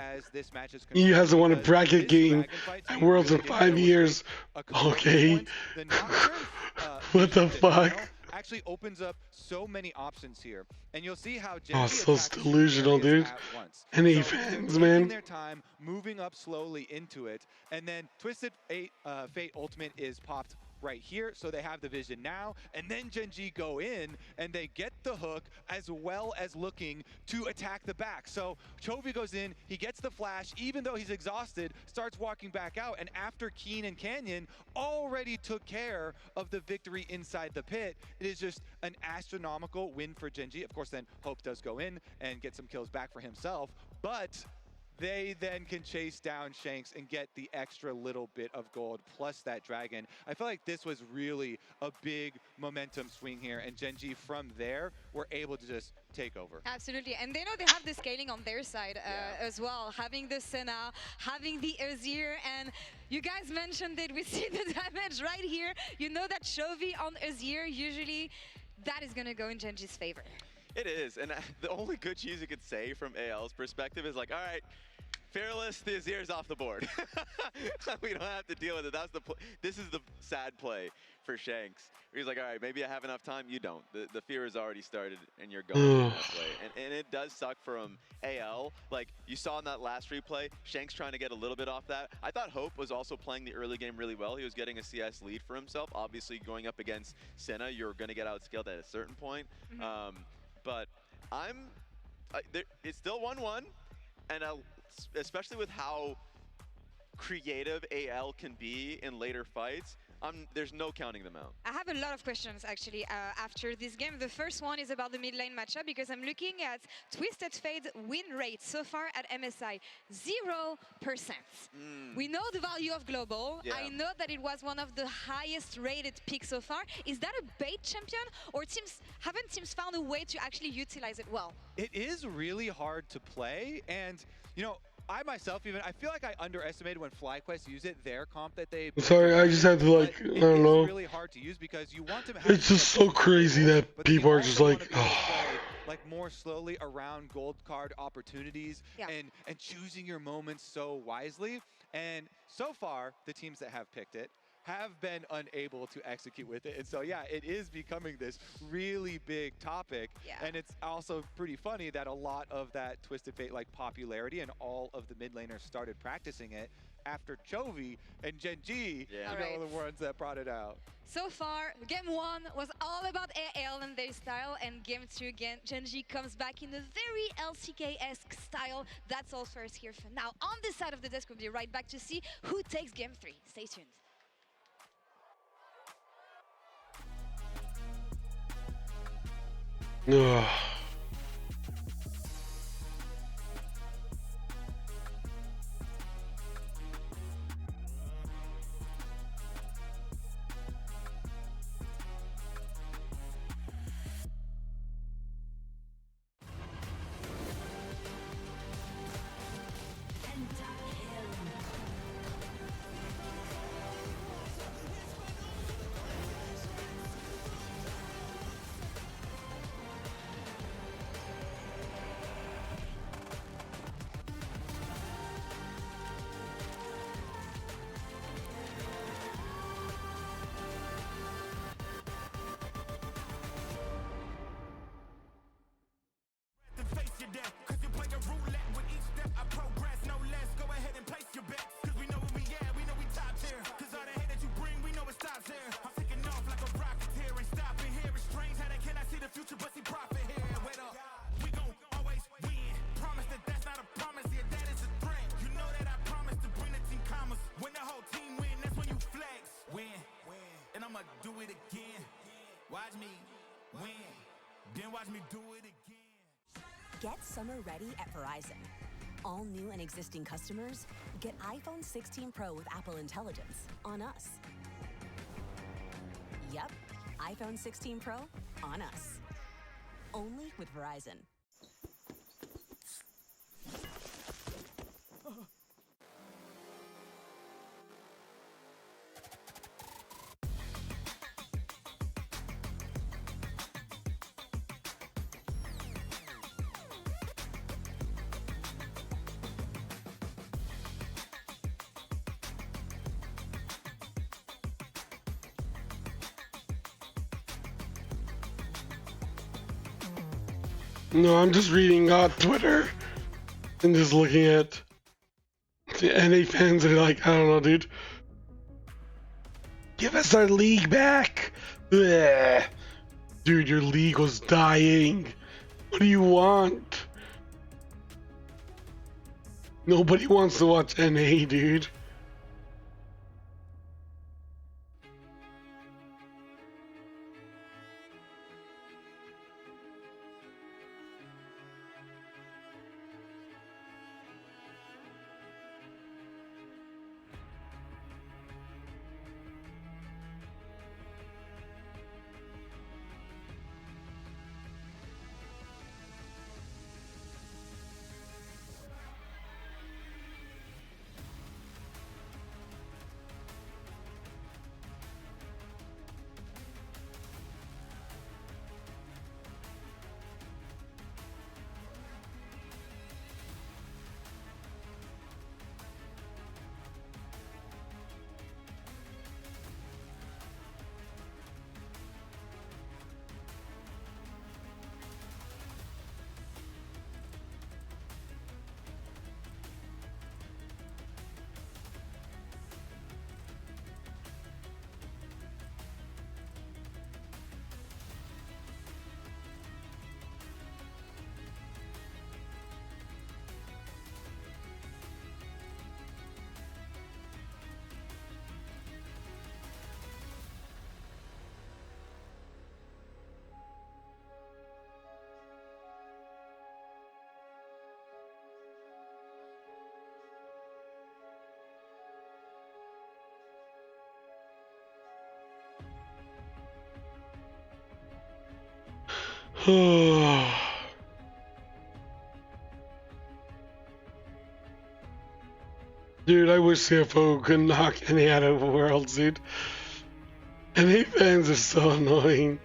EU hasn't won a bracket game at Worlds in 5 years. Okay, what the fuck? Actually opens up so many options here, and you'll see how Genji so delusional, dude. NA fans, man. Their time moving up slowly into it, and then Twisted Fate Ultimate is popped right here, so they have the vision now. And then Gen G go in, and they get the hook as well as looking to attack the back. So Chovy goes in, he gets the flash, even though he's exhausted, starts walking back out, and after Keen and Canyon already took care of the victory inside the pit, it is just an astronomical win for Gen G. Of course, then Hope does go in and get some kills back for himself, but they then can chase down Shanks and get the extra little bit of gold plus that dragon. I feel like this was really a big momentum swing here, and Gen G from there were able to just take over. Absolutely, and they know they have the scaling on their side as well, having the Senna, having the Azir, and you guys mentioned it, we see the damage right here. You know that Chovy on Azir, usually that is gonna go in Gen G's favor. It is, and the only good cheese you could say from AL's perspective is like, all right, Fearless, the Azir's off the board. We don't have to deal with it. That's the this is the sad play for Shanks. He's like, all right, maybe I have enough time. You don't. The fear has already started, and you're going that way. And it does suck from AL. Like, you saw in that last replay, Shanks trying to get a little bit off that. I thought Hope was also playing the early game really well. He was getting a CS lead for himself. Obviously, going up against Senna, you're going to get outscaled at a certain point. But it's still 1-1, and especially with how creative AL can be in later fights, there's no counting them out. I have a lot of questions actually after this game. The first one is about the mid lane matchup, because I'm looking at Twisted Fate's win rate so far at MSI, 0%. We know the value of Global. Yeah. I know that it was one of the highest rated picks so far. Is that a bait champion, or haven't teams found a way to actually utilize it well? It is really hard to play, and you know, I myself I feel like I underestimated when FlyQuest used it, their comp that they... Sorry, I just had to like, I don't know. It's really hard to use because you want to have... It's just so crazy that people are just like, like more slowly around gold card opportunities and choosing your moments so wisely. And so far, the teams that have picked it have been unable to execute with it. And so, yeah, it is becoming this really big topic. And it's also pretty funny that a lot of that Twisted Fate like popularity and all of the mid laners started practicing it after Chovy and Gen G, were the ones that brought it out. So far, game 1 was all about AL and their style, and game 2 again, Gen G comes back in a very LCK-esque style. That's all first here for now. On this side of the desk, we'll be right back to see who takes game 3. Stay tuned. Do it again. Watch me win. Then watch me do it again. Get summer ready at Verizon. All new and existing customers get iPhone 16 Pro with Apple Intelligence on us. Yep, iPhone 16 Pro on us. Only with Verizon. No, I'm just reading Twitter and just looking at the NA fans are like, I don't know, dude. Give us our league back. Bleh. Dude, your league was dying. What do you want? Nobody wants to watch NA, dude. Dude, I wish CFO could knock any out of Worlds, dude. NA fans are so annoying.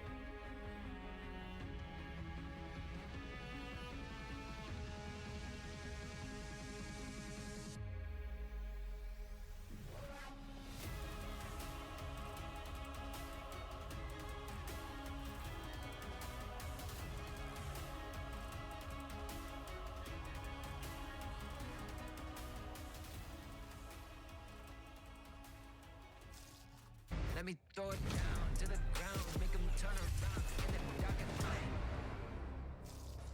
Let me throw it down to the ground, make them turn around in the dark and light.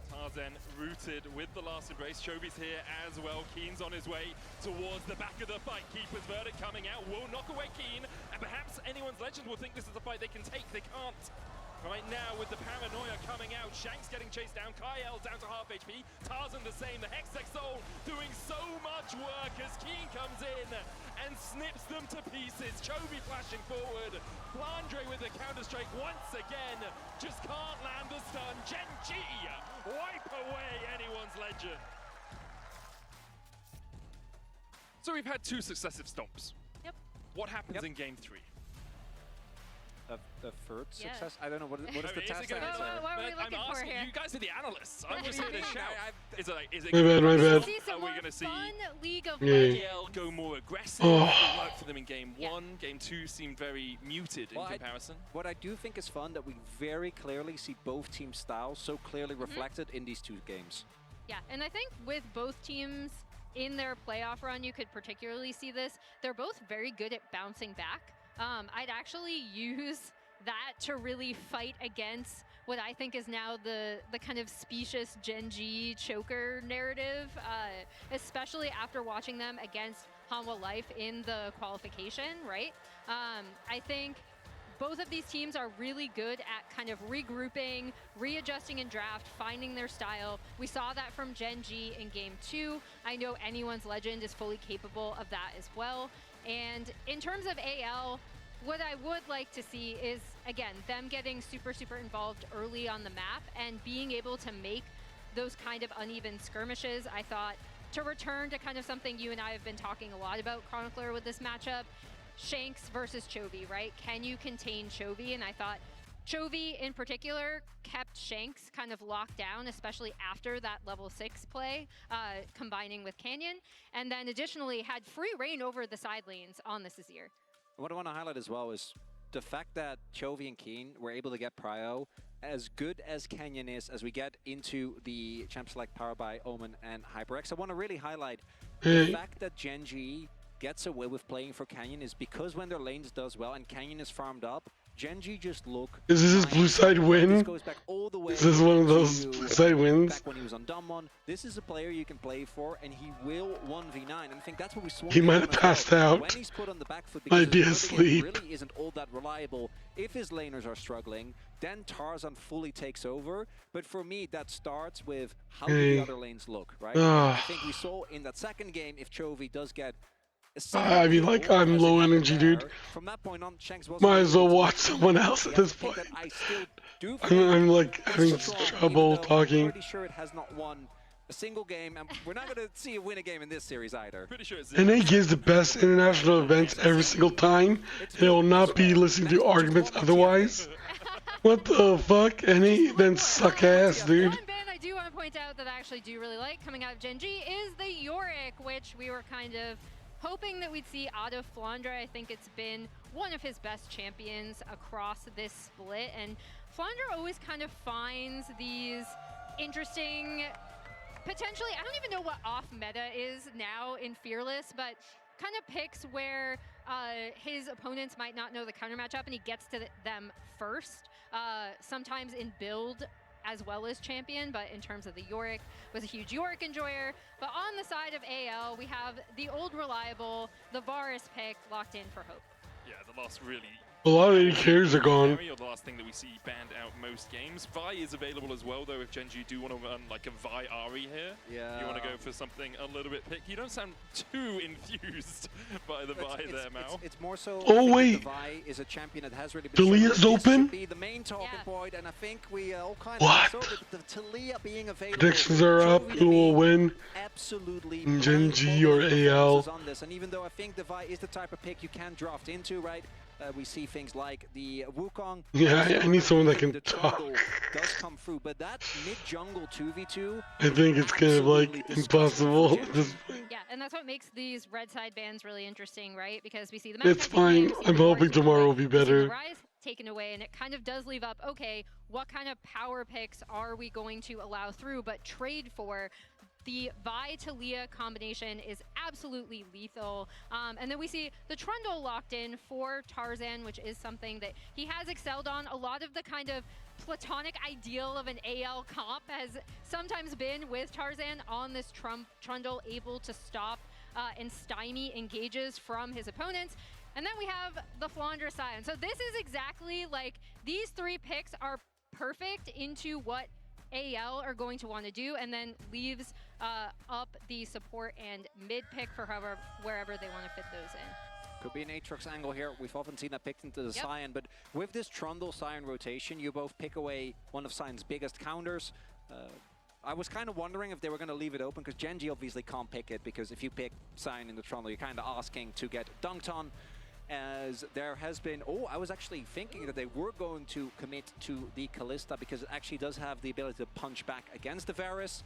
Tarzan rooted with the last embrace. Chovy's here as well. Keen's on his way towards the back of the fight. Keeper's verdict coming out will knock away Keen, and perhaps anyone's legend will think this is a fight they can take. They can't. Right now, with the paranoia coming out, Shanks getting chased down, Kyle down to half HP, Tarzan the same, the Hextech Soul doing so much work as Keen comes in and snips them to pieces. Chovy flashing forward, Flandre with the counter-strike once again, just can't land the stun. Gen G wipe away anyone's legend. So we've had 2 successive stomps. Yep. What happens in game 3? The third success? I don't know, what is the task? What are we looking for here? You guys are the analysts. I'm just here to shout. Is it My bad. Are we going to see League of KL go more aggressive? It worked for them in game 1. Game 2 seemed very muted in comparison. What I do think is fun that we very clearly see both team styles so clearly reflected in these 2 games. Yeah, and I think with both teams in their playoff run, you could particularly see this. They're both very good at bouncing back. I'd actually use that to really fight against what I think is now the kind of specious Gen G choker narrative, especially after watching them against Hanwha Life in the qualification, right? I think both of these teams are really good at kind of regrouping, readjusting in draft, finding their style. We saw that from Gen G in game 2. I know anyone's legend is fully capable of that as well. And in terms of AL, what I would like to see is, again, them getting super, super involved early on the map and being able to make those kind of uneven skirmishes. I thought to return to kind of something you and I have been talking a lot about, Chronicler, with this matchup, Shanks versus Chovy, right? Can you contain Chovy? And I thought Chovy in particular kept Shanks kind of locked down, especially after that level 6 play, combining with Canyon. And then additionally had free reign over the side lanes on this Azir. What I want to highlight as well is the fact that Chovy and Keen were able to get Prio, as good as Canyon is, as we get into the Champ Select powered by Omen and HyperX. I want to really highlight the fact that Gen G gets away with playing for Canyon is because when their lanes does well and Canyon is farmed up, Gen.G just look. Is this his blue side win? This goes back all the way. Is this one of those blue side wins? Back when he was on Dumbmon. This is a player you can play for, and he will 1v9. And I think that's what we saw. He might have passed out. When he's put on the back foot, Might be because asleep. really isn't all that reliable. If his laners are struggling, then Tarzan fully takes over. But for me, that starts with how do the other lanes look, right? I think we saw in that second game, if Chovy does get I mean, like, I'm low energy, dude. From that point on, Shanks was Might as well watch someone else at this point. I'm like having trouble talking. Pretty sure it has not won a single game, and we're not going to see it win a game in this series either. Pretty sure it's NA gives the best international events every single time. They will not be listening to arguments otherwise. What the fuck? NA events suck ass, dude. One band I do want to point out that I actually do really like coming out of Gen.G is the Yorick, which we were kind of hoping that we'd see out of Flandre. I think it's been one of his best champions across this split, and Flandre always kind of finds these interesting, potentially, I don't even know what off meta is now in Fearless, but kind of picks where his opponents might not know the counter matchup and he gets to them first, sometimes in build as well as champion, but in terms of the Yorick, was a huge Yorick enjoyer. But on the side of AL, we have the old reliable, the Varus pick locked in for Hope. Yeah, the last really... A lot of AD carries are gone. The last thing that we see banned out most games. Vi is available as well, though, if Gen.G do want to run like a Vi Ari here. Yeah. You want to go for something a little bit picky. You don't sound too infused by the Vi there, Mal. It's more so. Oh, wait. The Vi is a champion that has really been. Talia's open? Be the main talking point, and I think we all kind what? of saw the Talia being available. Predictions are up. Who will win? Absolutely. Gen.G or AL? On this. And even though I think the Vi is the type of pick you can draft into, right? We see things like the Wukong. Yeah, I need someone that can talk. Does come through, but that mid-jungle 2v2. I think it's kind of like impossible at this point. Yeah, and that's what makes these red side bans really interesting, right? Because we see the It's fine. I'm hoping tomorrow will be better. Rise taken away, and it kind of does leave up, okay, what kind of power picks are we going to allow through, but trade for? The Vi Talia combination is absolutely lethal. And then we see the Trundle locked in for Tarzan, which is something that he has excelled on. A lot of the kind of platonic ideal of an AL comp has sometimes been with Tarzan on this Trundle, able to stop and stymie engages from his opponents. And then we have the Flandre Scion. So this is exactly like, these three picks are perfect into what AL are going to want to do, and then leaves up the support and mid pick for wherever they want to fit those in. Could be an Aatrox angle here. We've often seen that picked into the Scion, but with this Trundle Scion rotation, you both pick away one of Scion's biggest counters. I was kind of wondering if they were going to leave it open, because Gen.G obviously can't pick it, because if you pick Scion in the Trundle, you're kind of asking to get dunked on. As there has been, I was actually thinking that they were going to commit to the Callista, because it actually does have the ability to punch back against the Varus.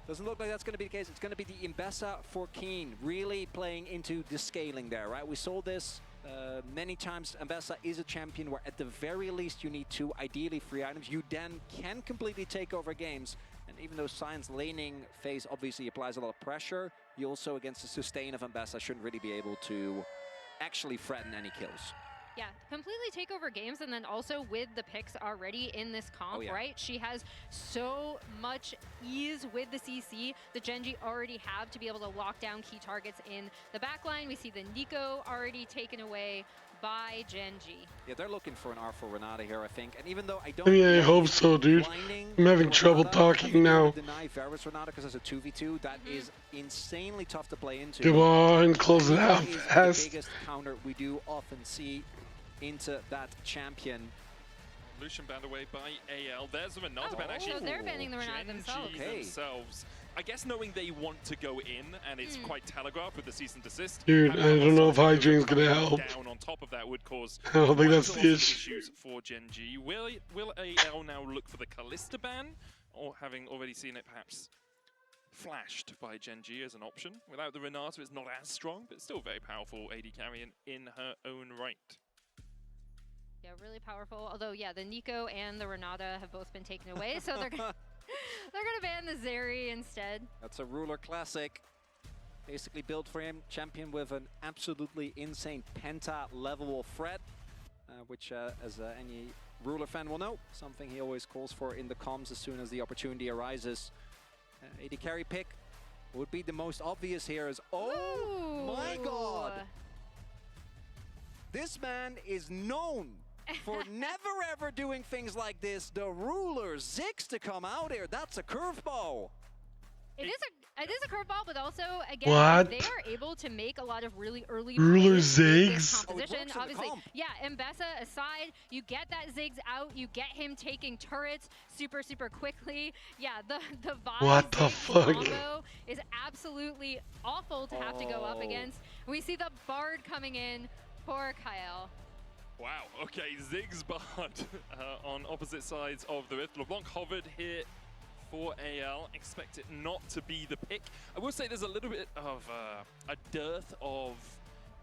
Doesn't look like that's going to be the case. It's going to be the Imbessa for Keen, really playing into the scaling there, right? We saw this many times. Imbessa is a champion where at the very least you need 2, ideally 3 items. You then can completely take over games. And even though Scion's laning phase obviously applies a lot of pressure, you also, against the sustain of Imbessa, shouldn't really be able to actually threaten any kills. Yeah, completely take over games, and then also with the picks already in this comp, right? She has so much ease with the CC that Gen.G already have to be able to lock down key targets in the backline. We see the Nico already taken away by Gen.G. Yeah, they're looking for an R4 Renata here, I think. And even though I don't... I hope so, dude. I'm having trouble talking now. Deny Varus Renata because it's a 2v2. That is insanely tough to play into. Come on, close it out fast. The biggest counter we do often see into that champion. Lucian banned away by AL. There's the Renata ban, actually. So they're banning the Renata themselves. I guess knowing they want to go in, and it's quite telegraphed with the cease and desist. Dude, I don't know if Hydrang's gonna help. Down on top of that would cause I don't think that's the issue. Issues for Gen.G. Will AL now look for the Callista ban, or having already seen it perhaps flashed by Gen.G as an option? Without the Renata, it's not as strong, but still very powerful AD carry in her own right. Yeah, really powerful. Although, yeah, the Nico and the Renata have both been taken away, so they're gonna ban the Zeri instead. That's a ruler classic. basically built for him. Champion with an absolutely insane penta level of threat, which as any Ruler fan will know, something he always calls for in the comms as soon as the opportunity arises. AD carry pick would be the most obvious here as, oh my god! This man is known for never ever doing things like this. The Ruler Ziggs to come out here, that's a curveball. It is a curveball, but also again they are able to make a lot of really early Ruler plays with this Ziggs. composition. Obviously, yeah, Mbessa aside, you get that Ziggs out, you get him taking turrets super quickly. Yeah, the What the fuck? combo is absolutely awful to have to go up against. We see the Bard coming in for Kyle. Wow, okay, Ziggs Bard on opposite sides of the Rift. LeBlanc hovered here for AL. Expect it not to be the pick. I will say there's a little bit of a dearth of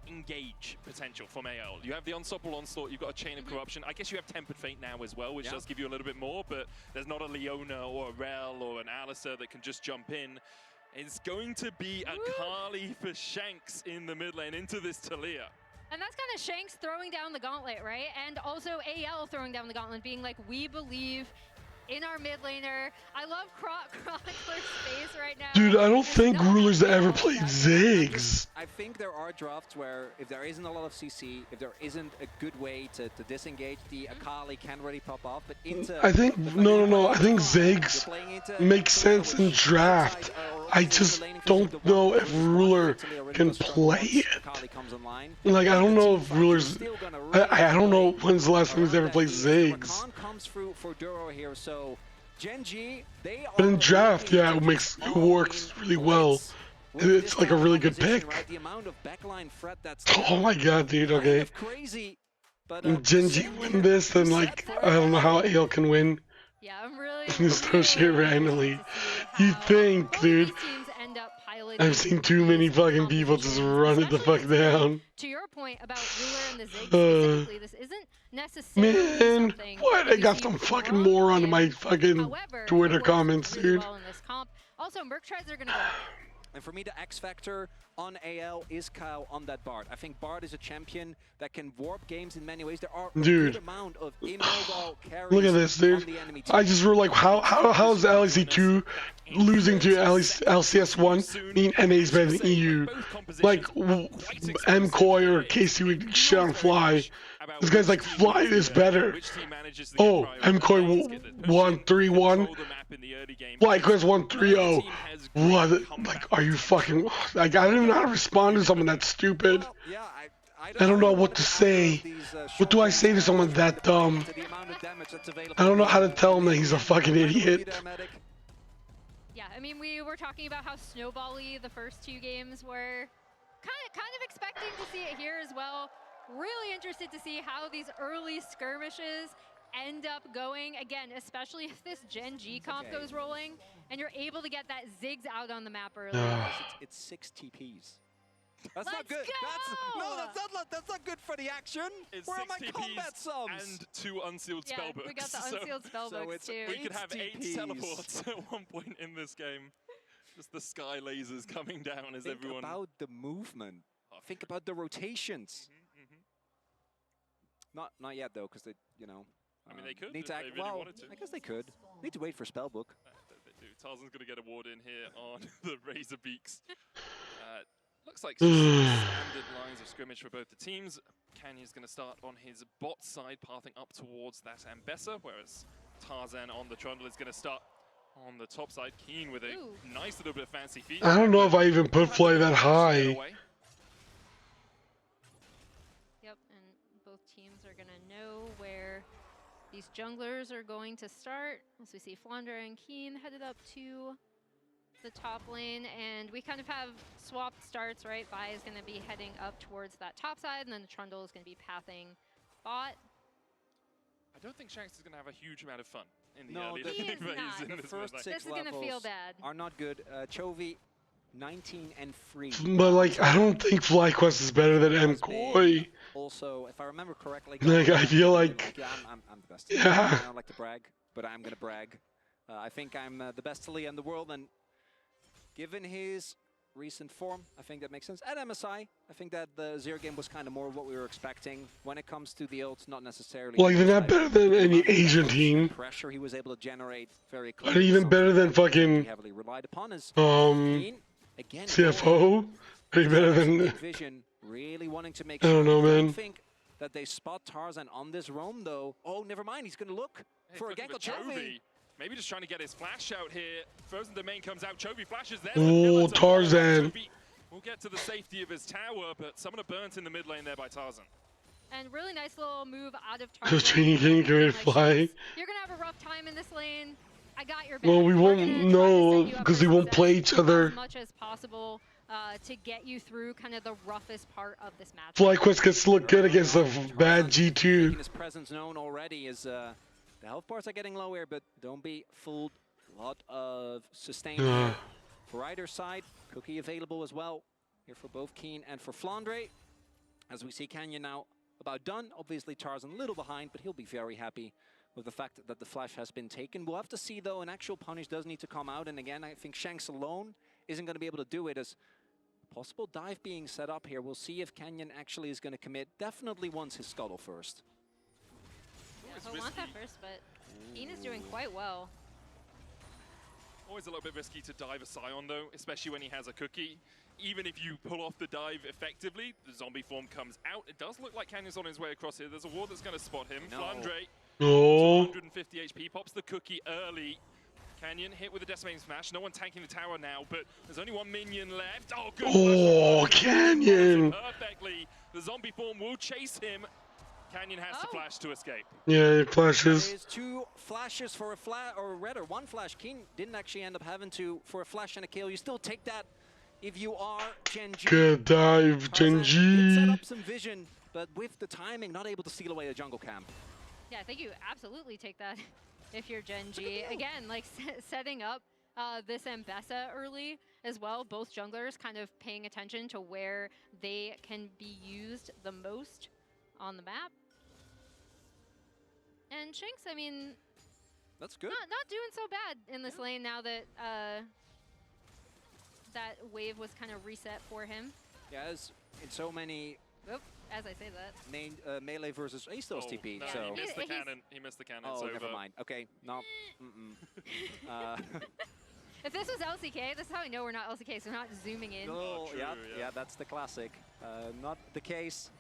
engage potential from AL. You have the Unstoppable Onslaught, you've got a Chain of Corruption. I guess you have Tempered Fate now as well, which does give you a little bit more, but there's not a Leona or a Rel or an Alistar that can just jump in. It's going to be a Kali for Shanks in the mid lane into this Talia. And that's kind of Shanks throwing down the gauntlet, right? And also AL throwing down the gauntlet, being like, we believe in our mid laner. I love Chronicler's face right now. Dude, I don't think Rulers ever played Ziggs. I think there are drafts where if there isn't a lot of CC, if there isn't a good way to disengage, the Akali can really pop off. But into I think, no. I think Ziggs makes sense in draft. I just don't know if Ruler can play it. Like, I don't know if Rulers... I don't know when's the last time he's ever played Ziggs. But in draft, yeah, it works really well. It's like a really good pick. Oh my god, dude, okay. If Gen G win this, then like, I don't know how AL can win. Yeah, I'm really Just throw shit randomly. You think, dude? I've seen too many fucking people just run it the fuck down. To your point about Ruler and the Ziggs specifically, this isn't necessarily Man, what? I got some fucking moron in my fucking Twitter comments, dude. Also, Merc tries are gonna go. And for me, the X factor on AL is Kyle on that Bard. I think Bard is a champion that can warp games in many ways. There are a good amount of immobile carries. Look at this, dude. I just wrote like, how is LEC2 losing to LCS1 mean NA's better than EU? Like, MCoy or KC would shit on Fly. This guy's like, Fly is better. Oh, MCoy won 3-1. Fly Quest won 3-0. What? Like, are you fucking... Like, I don't even know how to respond to someone that stupid. I don't know what to say. What do I say to someone that dumb? I don't know how to tell him that he's a fucking idiot. Yeah, I mean, we were talking about how snowball-y the first two games were. Kind of expecting to see it here as well. Really interested to see how these early skirmishes end up going. Again, especially if this Gen G comp goes rolling and you're able to get that Ziggs out on the map early. It's 6 TPs. That's not good. That's not good for the action. It's Where are 6 my TPs combat sums? and 2 unsealed spellbooks. We got the unsealed spellbooks too. We could have 8 teleports at one point in this game. Just the sky lasers coming down as everyone... Think about the movement. Think about the rotations. Not yet though, because they, you know. I mean, they could. Need to act, well, I guess they could. Need to wait for spellbook. They do. Tarzan's going to get a ward in here on the Razor Beaks. Looks like standard lines of scrimmage for both the teams. Kanye's going to start on his bot side, pathing up towards that Ambessa, whereas Tarzan on the Trundle is going to start on the top side. Keen with a nice little bit of fancy feet. I don't know if I even put Fly that high. Yep, and both teams are going to know where these junglers are going to start. As we see Flounder and Keen headed up to the top lane, and we kind of have swapped starts, right? Vi is going to be heading up towards that top side, and then the Trundle is going to be pathing bot. I don't think Shanks is going to have a huge amount of fun in the No, early he phase. is not. The first 6 levels are not good. Chovy, 19 and 3. But like, I don't think FlyQuest is better than MCoy. Also, if I remember correctly, Like, I feel like... Yeah, I'm the best. Yeah. I don't like to brag, but I'm going to brag. I think I'm the best Talia in the world, and given his recent form. I think that makes sense. At MSI, I think that the Zero game was kind of more of what we were expecting. When it comes to the ults, not necessarily. Like, they're not better than any Asian team. Pressure he was able to generate very Not even better than fucking heavily relied upon his again, CFO. Pretty better than. Vision, really wanting to make I don't know, man. I think that they spot Tarzan on this roam though. Oh, never mind. He's gonna look for a gank of Chovy. Maybe just trying to get his flash out here. Frozen Domain comes out. Chovy flashes there. Oh, Tarzan. We'll get to the safety of his tower, but someone burnt in the mid lane there by Tarzan. And really nice little move out of Just Tarzan. changing, going to fly. You're gonna have a rough time in this lane. I got your back. Well, we won't know because we won't play each other. As much as possible to get you through kind of the roughest part of this match. FlyQuest gets to look good against a bad G2. His presence known already is the health bars are getting lower, but don't be fooled. A lot of sustain here. For either side, Cookie available as well here for both Keen and for Flandre. As we see Canyon now about done. Obviously Tarzan a little behind, but he'll be very happy with the fact that the flash has been taken. We'll have to see though, an actual punish does need to come out. And again, I think Shanks alone isn't going to be able to do it as possible dive being set up here. We'll see if Canyon actually is going to commit. Definitely wants his scuttle first. Yeah, he'll want that first, but Keen is doing quite well. Always a little bit risky to dive a Scion though, especially when he has a cookie. Even if you pull off the dive effectively, the zombie form comes out. It does look like Canyon's on his way across here. There's a ward that's going to spot him. Flandre, 150 HP, pops the cookie early. Canyon hit with a decimating smash. No one tanking the tower now, but there's only one minion left. Oh, good. Oh, Canyon! Perfectly. The zombie form will chase him. Canyon has to flash to escape. Yeah, it flashes. There's two flashes for a flash, or rather one flash. Keen didn't actually end up having to for a flash and a kill. You still take that if you are Gen G. Good dive, Gen G. Set up some vision, but with the timing, not able to steal away the jungle camp. Yeah, I think you absolutely take that if you're Gen G. Again, like setting up this Mbessa early as well. Both junglers kind of paying attention to where they can be used the most on the map. And Shanks, I mean, that's good. Not doing so bad in this lane now that that wave was kind of reset for him. Yeah, as in so many. Oop, as I say that. Melee versus he's still TP. No, so he missed the cannon. He missed the cannon. Oh, it's never over. mind. Okay, no. If this was LCK, this is how I know we're not LCK, so we're not zooming in. Oh, yeah, that's the classic. Not the case.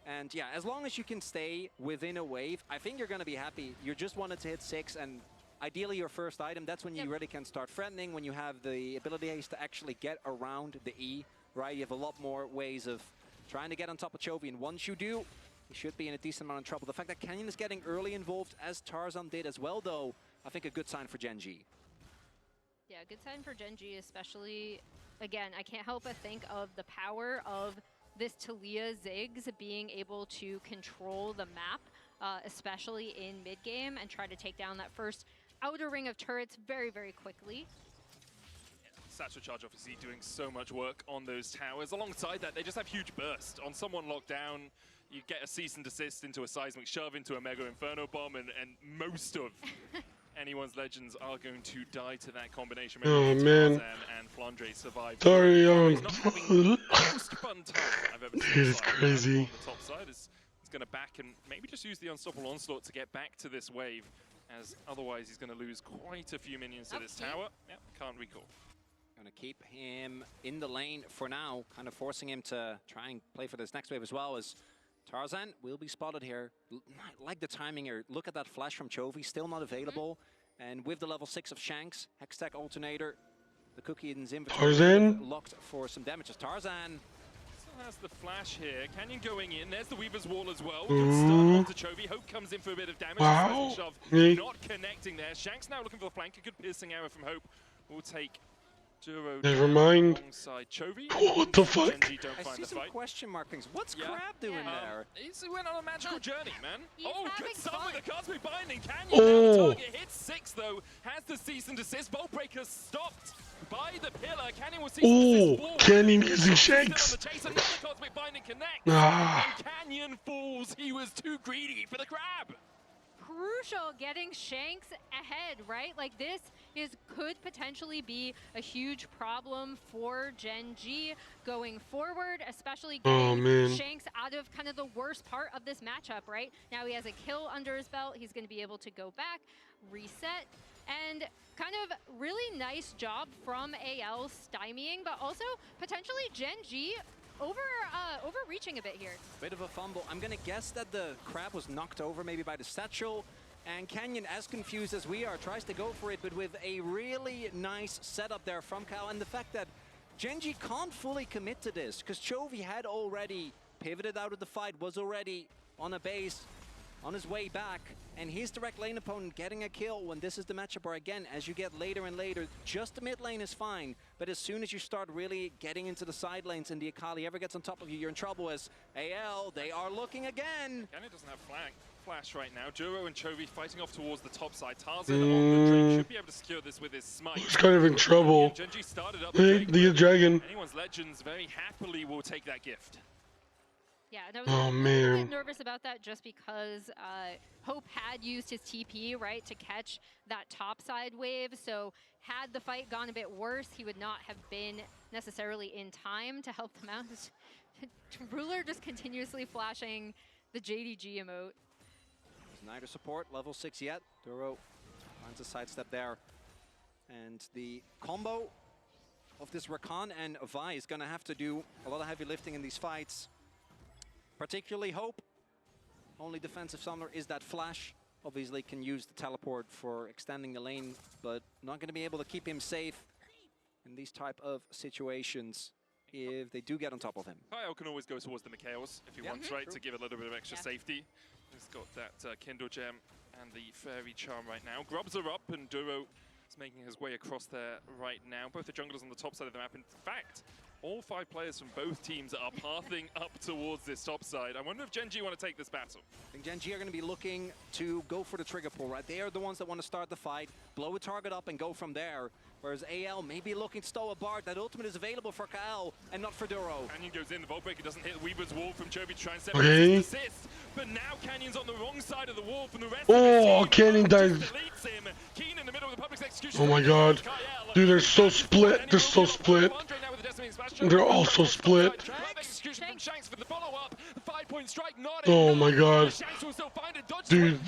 And yeah, as long as you can stay within a wave, I think you're going to be happy. You just wanted to hit 6, and ideally your first item, that's when you really can start threatening, when you have the abilities to actually get around the E, right? You have a lot more ways of trying to get on top of Chovy, and once you do, you should be in a decent amount of trouble. The fact that Canyon is getting early involved, as Tarzan did as well, though, I think a good sign for Gen G. Yeah, good sign for Gen G, especially, again, I can't help but think of the power of this Talia Ziggs being able to control the map, especially in mid-game, and try to take down that first outer ring of turrets very, very quickly. Satchel Charge obviously doing so much work on those towers. Alongside that, they just have huge burst. On someone locked down, you get a cease and desist into a seismic shove, into a Mega Inferno Bomb, and most of anyone's legends are going to die to that combination. Oh, man. And Flandre survived. Sorry, Most fun time I've ever seen. It is crazy. On the top side is going to back and maybe just use the Unstoppable Onslaught to get back to this wave, as otherwise he's going to lose quite a few minions to this tower. Yep, can't recall. Going to keep him in the lane for now, kind of forcing him to try and play for this next wave as well, as Tarzan will be spotted here. Like the timing here. Look at that flash from Chovy, still not available. And with the level 6 of Shanks, Hextech Alternator, the cookie in his inventory. Tarzan locked for some damage. Tarzan still has the flash here. Canyon going in. There's the Weaver's Wall as well. Good stun onto Chovy. Hope comes in for a bit of damage. Wow. Shove, not connecting there. Shanks now looking for the flank. A good piercing arrow from Hope will take Duro. Never mind. Alongside Chovy. What the fuck? I see some question markings. What's Crab doing there? He went on a magical journey, man. He's good stun with the Cosmic Binding. Canyon Oh. now the target hits 6 though. Has the cease and desist. Bolt Breaker stopped by the pillar. Canyon will cease and desist forward. Canyon using Still on Shanks. the chase. Another Cosmic Binding connects. Ah. And Canyon falls. He was too greedy for the Crab. crucial getting Shanks ahead, right? Like this could potentially be a huge problem for Gen G going forward, especially getting Shanks out of kind of the worst part of this matchup, right? Now he has a kill under his belt. He's going to be able to go back, reset, and kind of really nice job from AL stymieing, but also potentially Gen G overreaching a bit here. Bit of a fumble. I'm gonna guess that the crab was knocked over maybe by the satchel, and Canyon, as confused as we are, tries to go for it, but with a really nice setup there from Kyle, and the fact that Gen G can't fully commit to this, because Chovy had already pivoted out of the fight, was already on a base, on his way back, and his direct lane opponent getting a kill when this is the matchup where, again, as you get later and later, just the mid lane is fine, but as soon as you start really getting into the side lanes and the Akali ever gets on top of you, you're in trouble. As AL, they are looking again. Canyon doesn't have flash right now. Duro and Chovy fighting off towards the top side. Tarzan on the Drake should be able to secure this with his smite. He's kind of in trouble. Gen G started up The dragon. Anyone's Legends very happily will take that gift. Yeah, and I was a little bit nervous about that just because Hope had used his TP, right, to catch that top side wave. So had the fight gone a bit worse, he would not have been necessarily in time to help them out. Ruler just continuously flashing the JDG emote. There's neither support, level 6 yet. Duro finds a sidestep there. And the combo of this Rakan and Vi is going to have to do a lot of heavy lifting in these fights. Particularly Hope. Only defensive summoner is that flash. Obviously can use the teleport for extending the lane, but not going to be able to keep him safe in these type of situations if they do get on top of him. Kyle can always go towards the Mikhails if he wants, right, to give a little bit of extra safety. He's got that Kindle Gem and the Fairy Charm right now. Grubs are up and Duro is making his way across there right now. Both the junglers on the top side of the map. In fact, all 5 players from both teams are pathing up towards this top side. I wonder if Gen G want to take this battle. I think Gen G are going to be looking to go for the trigger pull, right? They are the ones that want to start the fight, blow a target up and go from there. Whereas AL may be looking to stow a Bard. That ultimate is available for Kyle and not for Duro. Canyon goes in, the Vault Breaker doesn't hit Weaver's wall from Chovy to try and separate his assist. But now Canyon's on the wrong side of the wall from the rest of the team. Canyon dies. Keen in the middle of the public execution. Oh my god. Dude, they're so split. They're so split. They're all so split. Oh my god. Dude.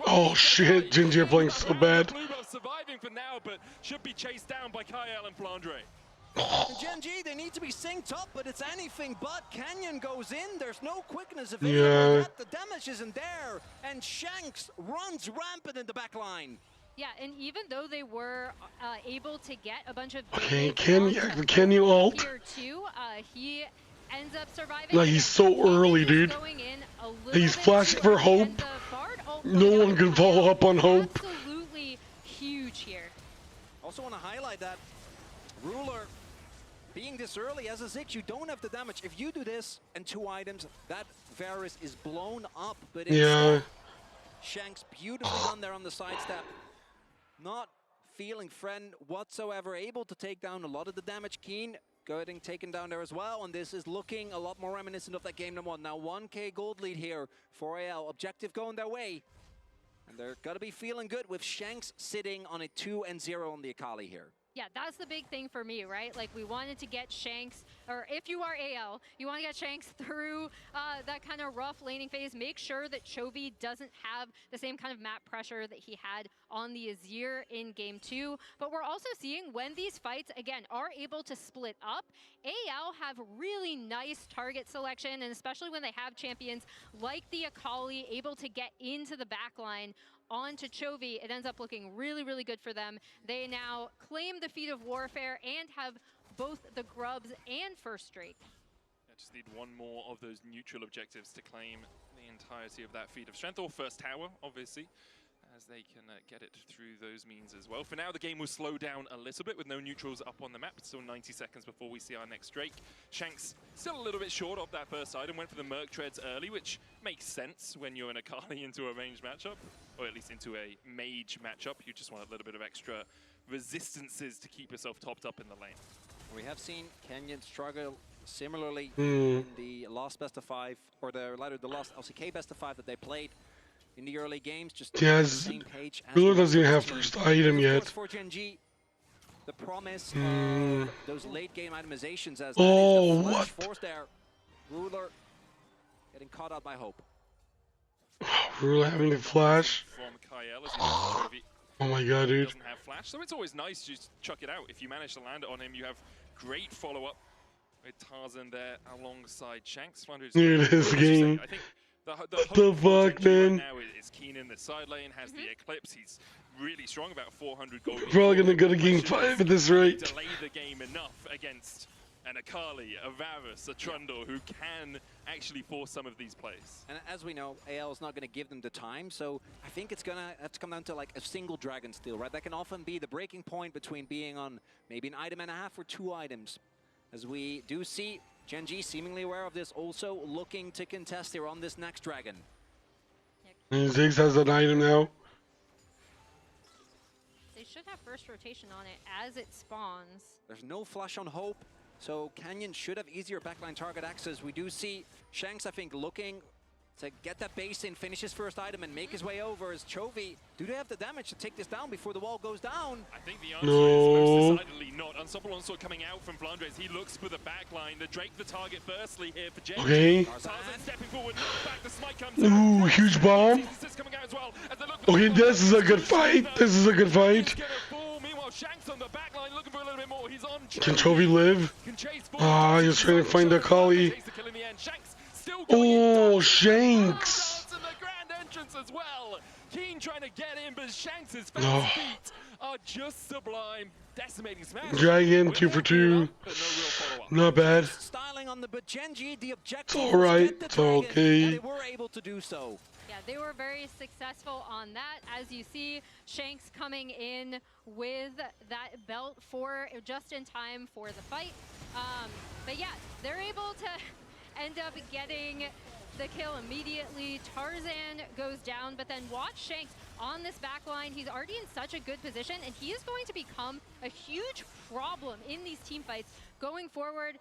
Oh shit. Gen G are playing so bad. Surviving for now, but should be chased down by Kyle and Flandre. Gen G, they need to be synced up, but it's anything but. Canyon goes in, there's no quickness available yet, the damage isn't there, and Shanks runs rampant in the back line. Yeah, and even though they were able to get a bunch of can you ult? Here too, he ends up surviving. Like, he's so early, dude. He's flashing for Hope. No one can follow up on Hope. Absolutely huge here. Also want to highlight that Ruler being this early as a Ziggs, you don't have the damage. If you do this and 2 items, that Varus is blown up. But instead, Shanks beautifully done there on the sidestep. Not feeling friend whatsoever, able to take down a lot of the damage. Keen getting taken down there as well, and this is looking a lot more reminiscent of that game number 1. Now 1k gold lead here for AL. Objective going their way. And they're gonna be feeling good with Shanks sitting on a 2-0 on the Akali here. Yeah, that's the big thing for me, right? Like, we wanted to get Shanks, or if you are AL, you want to get Shanks through that kind of rough laning phase. Make sure that Chovy doesn't have the same kind of map pressure that he had on the Azir in Game 2. But we're also seeing when these fights, again, are able to split up, AL have really nice target selection, and especially when they have champions like the Akali able to get into the backline onto Chovy, it ends up looking really, really good for them. They now claim the Feat of Warfare and have both the Grubs and First Drake. I just need one more of those neutral objectives to claim the entirety of that Feat of Strength, or First Tower, obviously, as they can get it through those means as well. For now, the game will slow down a little bit with no neutrals up on the map. It's still 90 seconds before we see our next Drake. Shanks still a little bit short of that first item, went for the Merc Treads early, which makes sense when you're an Akali into a ranged matchup, or at least into a mage matchup. You just want a little bit of extra resistances to keep yourself topped up in the lane. We have seen Canyon struggle similarly in the last best of 5, or the last LCK best of 5 that they played. in the early games, just He on the has, same page as Ruler the doesn't even have team. first item yet. For Gen G, the promise of those late game itemizations as that Oh, is the flash what? force there. Ruler getting caught out by Hope. Ruler having a flash. From Kyle as he loses Chovy. Oh my god, dude. Doesn't have flash, so it's always nice to just chuck it out. If you manage to land it on him, you have great follow-up with Tarzan there alongside Shanks. Dude, this game. I think What the fuck, man? right now is Keen in the side lane, has the Eclipse. He's really strong, about 400 gold. We're probably gonna go to game 5 at this rate. Delay the game enough against an Akali, a Varus, a Trundle, who can actually force some of these plays. And as we know, AL is not going to give them the time, so I think it's going to have to come down to like a single Dragon Steal, right? That can often be the breaking point between being on maybe an item and a half or 2 items. As we do see Gen G seemingly aware of this, also looking to contest here on this next Dragon. And Ziggs has an item now. They should have first rotation on it as it spawns. There's no flash on Hope, so Canyon should have easier backline target access. We do see Shanks, I think, looking to get that base in, finish his first item, and make his way over as Chovy. Do they have the damage to take this down before the wall goes down? I think the answer is most decidedly not. Unstoppable Onslaught coming out from Flandres. He looks for the backline. The Drake the target firstly here for Gen. Okay. Tarzan stepping forward, back, the smite comes Ooh, huge bomb. Okay, this is a good fight. This is a good fight. Meanwhile, Shanks on the backline looking for a little bit more. He's on. Can Chovy live? Ah, he's trying to find the Kali. Oh, Shanks. And the grand entrance as well. Keen trying to get in, but Shanks' fast feet are just sublime. Decimating smash. Dragon, 2 for 2. Not bad. Styling on the but Gen G, the objective It's alright. It's okay. and they were able to do so. Yeah, they were very successful on that. As you see, Shanks coming in with that belt for just in time for the fight. But yeah, they're able to end up getting the kill immediately. Tarzan goes down, but then watch Shanks on this back line. He's already in such a good position, and he is going to become a huge problem in these team fights going forward.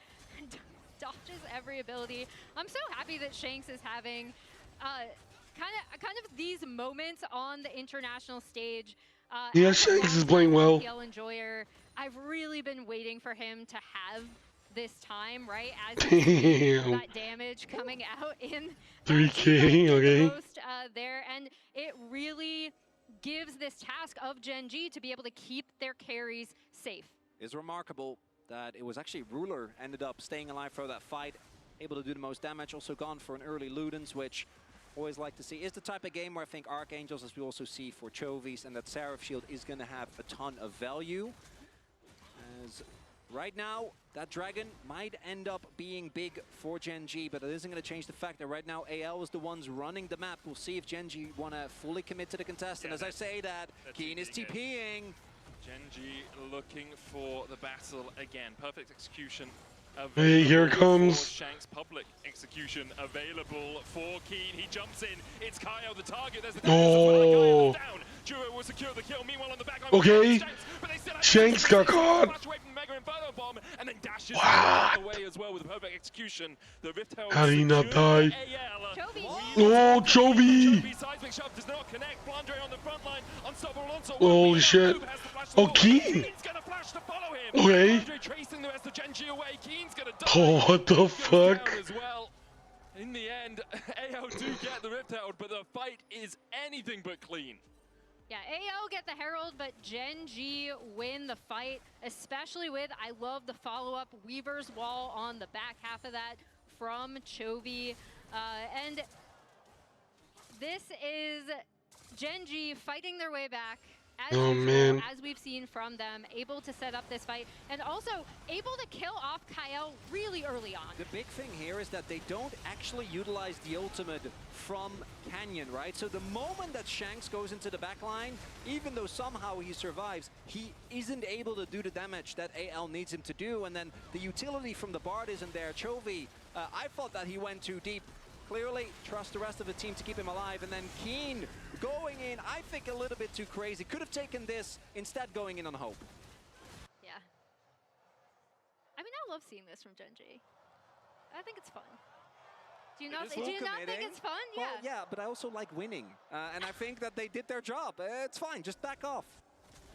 Dodges every ability. I'm so happy that Shanks is having kind of these moments on the international stage. Yeah, Shanks is playing well. PL enjoyer. I've really been waiting for him to have this time, right? As that damage coming out in 3K, okay. There, and it really gives this task of Gen G to be able to keep their carries safe. It's remarkable that it was actually Ruler ended up staying alive for that fight, able to do the most damage, also gone for an early Ludens, which always like to see. Is the type of game where I think Archangels, as we also see for Chovies, and that Seraph Shield is going to have a ton of value. As right now, that Dragon might end up being big for Gen G, but it isn't going to change the fact that right now AL is the ones running the map. We'll see if Gen G want to fully commit to the contest. And as I say that, Keen is TPing. Gen G looking for the battle again. Perfect execution. Hey, here it comes. Shanks, public execution available for Keen. He jumps in. It's Kyle the target. There's the Oh. down. Juro will secure the kill. Meanwhile on the back Okay. Shanks got caught. And then dashes What? away as well with a perfect execution. The Rift Herald. How did he not die? Chovy. Oh, Chovy. Seismic shove does not connect. Flandre on the front line. Unstoppable Onslaught. Holy shit. Oh, Keen. Okay. Tracing the rest of Gen G away. Keen's gonna die. Oh, what the fuck? As well. In the end, AO do get the Rift Herald, but the fight is anything but clean. Yeah, AO get the Herald, but Gen G win the fight, especially with, I love the follow-up Weaver's Wall on the back half of that from Chovy. And this is Gen G fighting their way back. As usual, as we've seen from them, able to set up this fight, and also able to kill off Kyle really early on. The big thing here is that they don't actually utilize the ultimate from Canyon, right? So the moment that Shanks goes into the backline, even though somehow he survives, he isn't able to do the damage that AL needs him to do, and then the utility from the Bard isn't there. Chovy, I thought that he went too deep. Clearly, trust the rest of the team to keep him alive, and then Keen going in, I think a little bit too crazy. Could have taken this, instead going in on Hope. Yeah. I mean, I love seeing this from Gen G. I think it's fun. Do you not think it's fun? Yeah. Well, yeah, but I also like winning. And I think that they did their job. It's fine, just back off.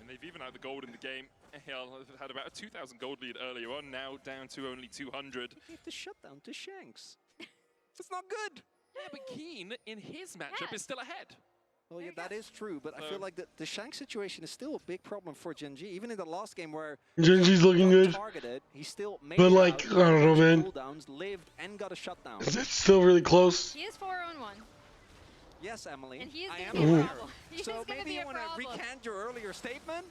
And they've even had the gold in the game. Hell, had about a 2,000 gold lead earlier on, now down to only 200. They gave the shutdown to Shanks. It's not good. Yeah, but Keen in his matchup is still ahead. Well, yeah, that is true, but I feel like the Shanks situation is still a big problem for Gen G. Even in the last game where Gen G's looking good, targeted, he still made but like I don't know, man. cooldowns, lived and got a shutdown. It's still really close. He is 4-on-1. Yes, Emily. And he is I going am to be a aware. problem. So maybe you want to recant your earlier statement?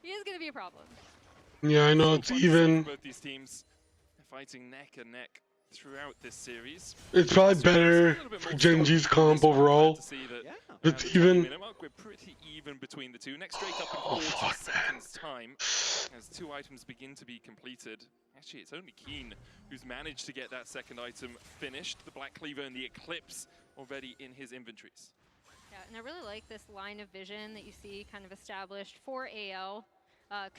He is going to be a problem. Yeah, I know it's even. Both these teams are fighting neck and neck throughout this series. It's probably better for Gen G's comp overall. It's even. We're pretty even between the two. Next Drake up in 40 seconds time as 2 items begin to be completed. Actually, it's only Keen who's managed to get that second item finished. The Black Cleaver and the Eclipse already in his inventories. Yeah, and I really like this line of vision that you see kind of established for AL,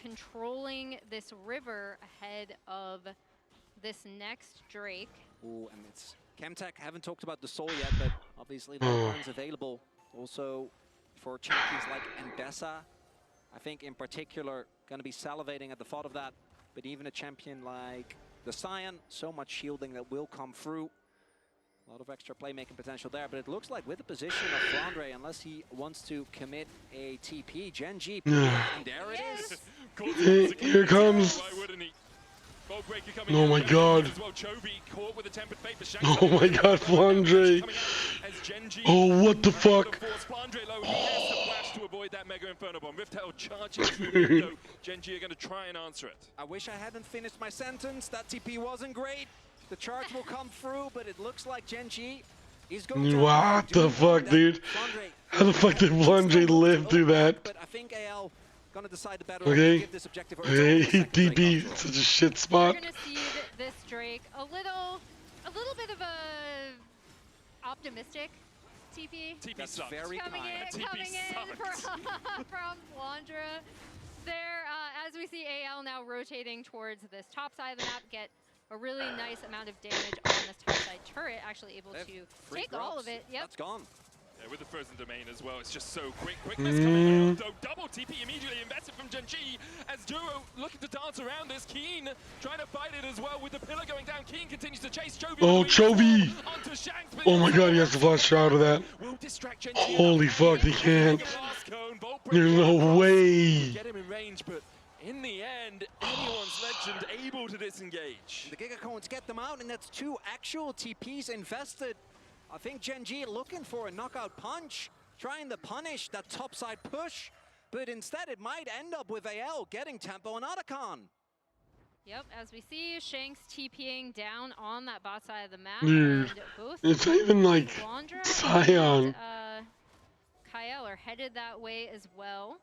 controlling this river ahead of this next Drake. Ooh, and it's KMTech haven't talked about the Soul yet, but obviously the lines available also for champions like Endesa. I think in particular going to be salivating at the thought of that, but even a champion like the Scion, so much shielding that will come through. A lot of extra playmaking potential there, but it looks like with the position of Flandre, unless he wants to commit a TP, Gen G, and there it is. Here it comes. Oh my god. Oh my god, Flandre. Oh, what the fuck? To avoid that Mega Inferno Bomb. Riftail charging through the window. Gen G are going to try and answer it. I wish I hadn't finished my sentence. That TP wasn't great. The charge will come through, but it looks like Gen G is going to... What the fuck, dude? How the fuck did Flandre live through that? But I think AL gonna decide the better okay. give this objective. Okay, DP, such a shit spot. We're gonna see this Drake a little bit of a optimistic TP. TP sucks. Very coming in from Flandre. There, as we see AL now rotating towards this top side of the map, get a really nice amount of damage on this top side turret, actually able to take all of it. Yep. That's gone. Yeah, with the frozen domain as well, it's just so quick. Quickness coming out, though. Double TP immediately invested from Gen G as Duro looking to dance around this. Keen trying to fight it as well with the pillar going down. Keen continues to chase Chovy. Oh, Chovy! Oh my god, he has to flash out of that. Holy fuck, he can't. There's no way. Get him in range, but in the end, anyone's legend able to disengage. The Gigacones get them out, and that's 2 actual TPs invested. I think Gen G looking for a knockout punch, trying to punish that topside push, but instead it might end up with AL getting tempo and Otacon. Yep, as we see Shanks TPing down on that bot side of the map. Dude, and both it's not even like Scion. And, Kyle are headed that way as well.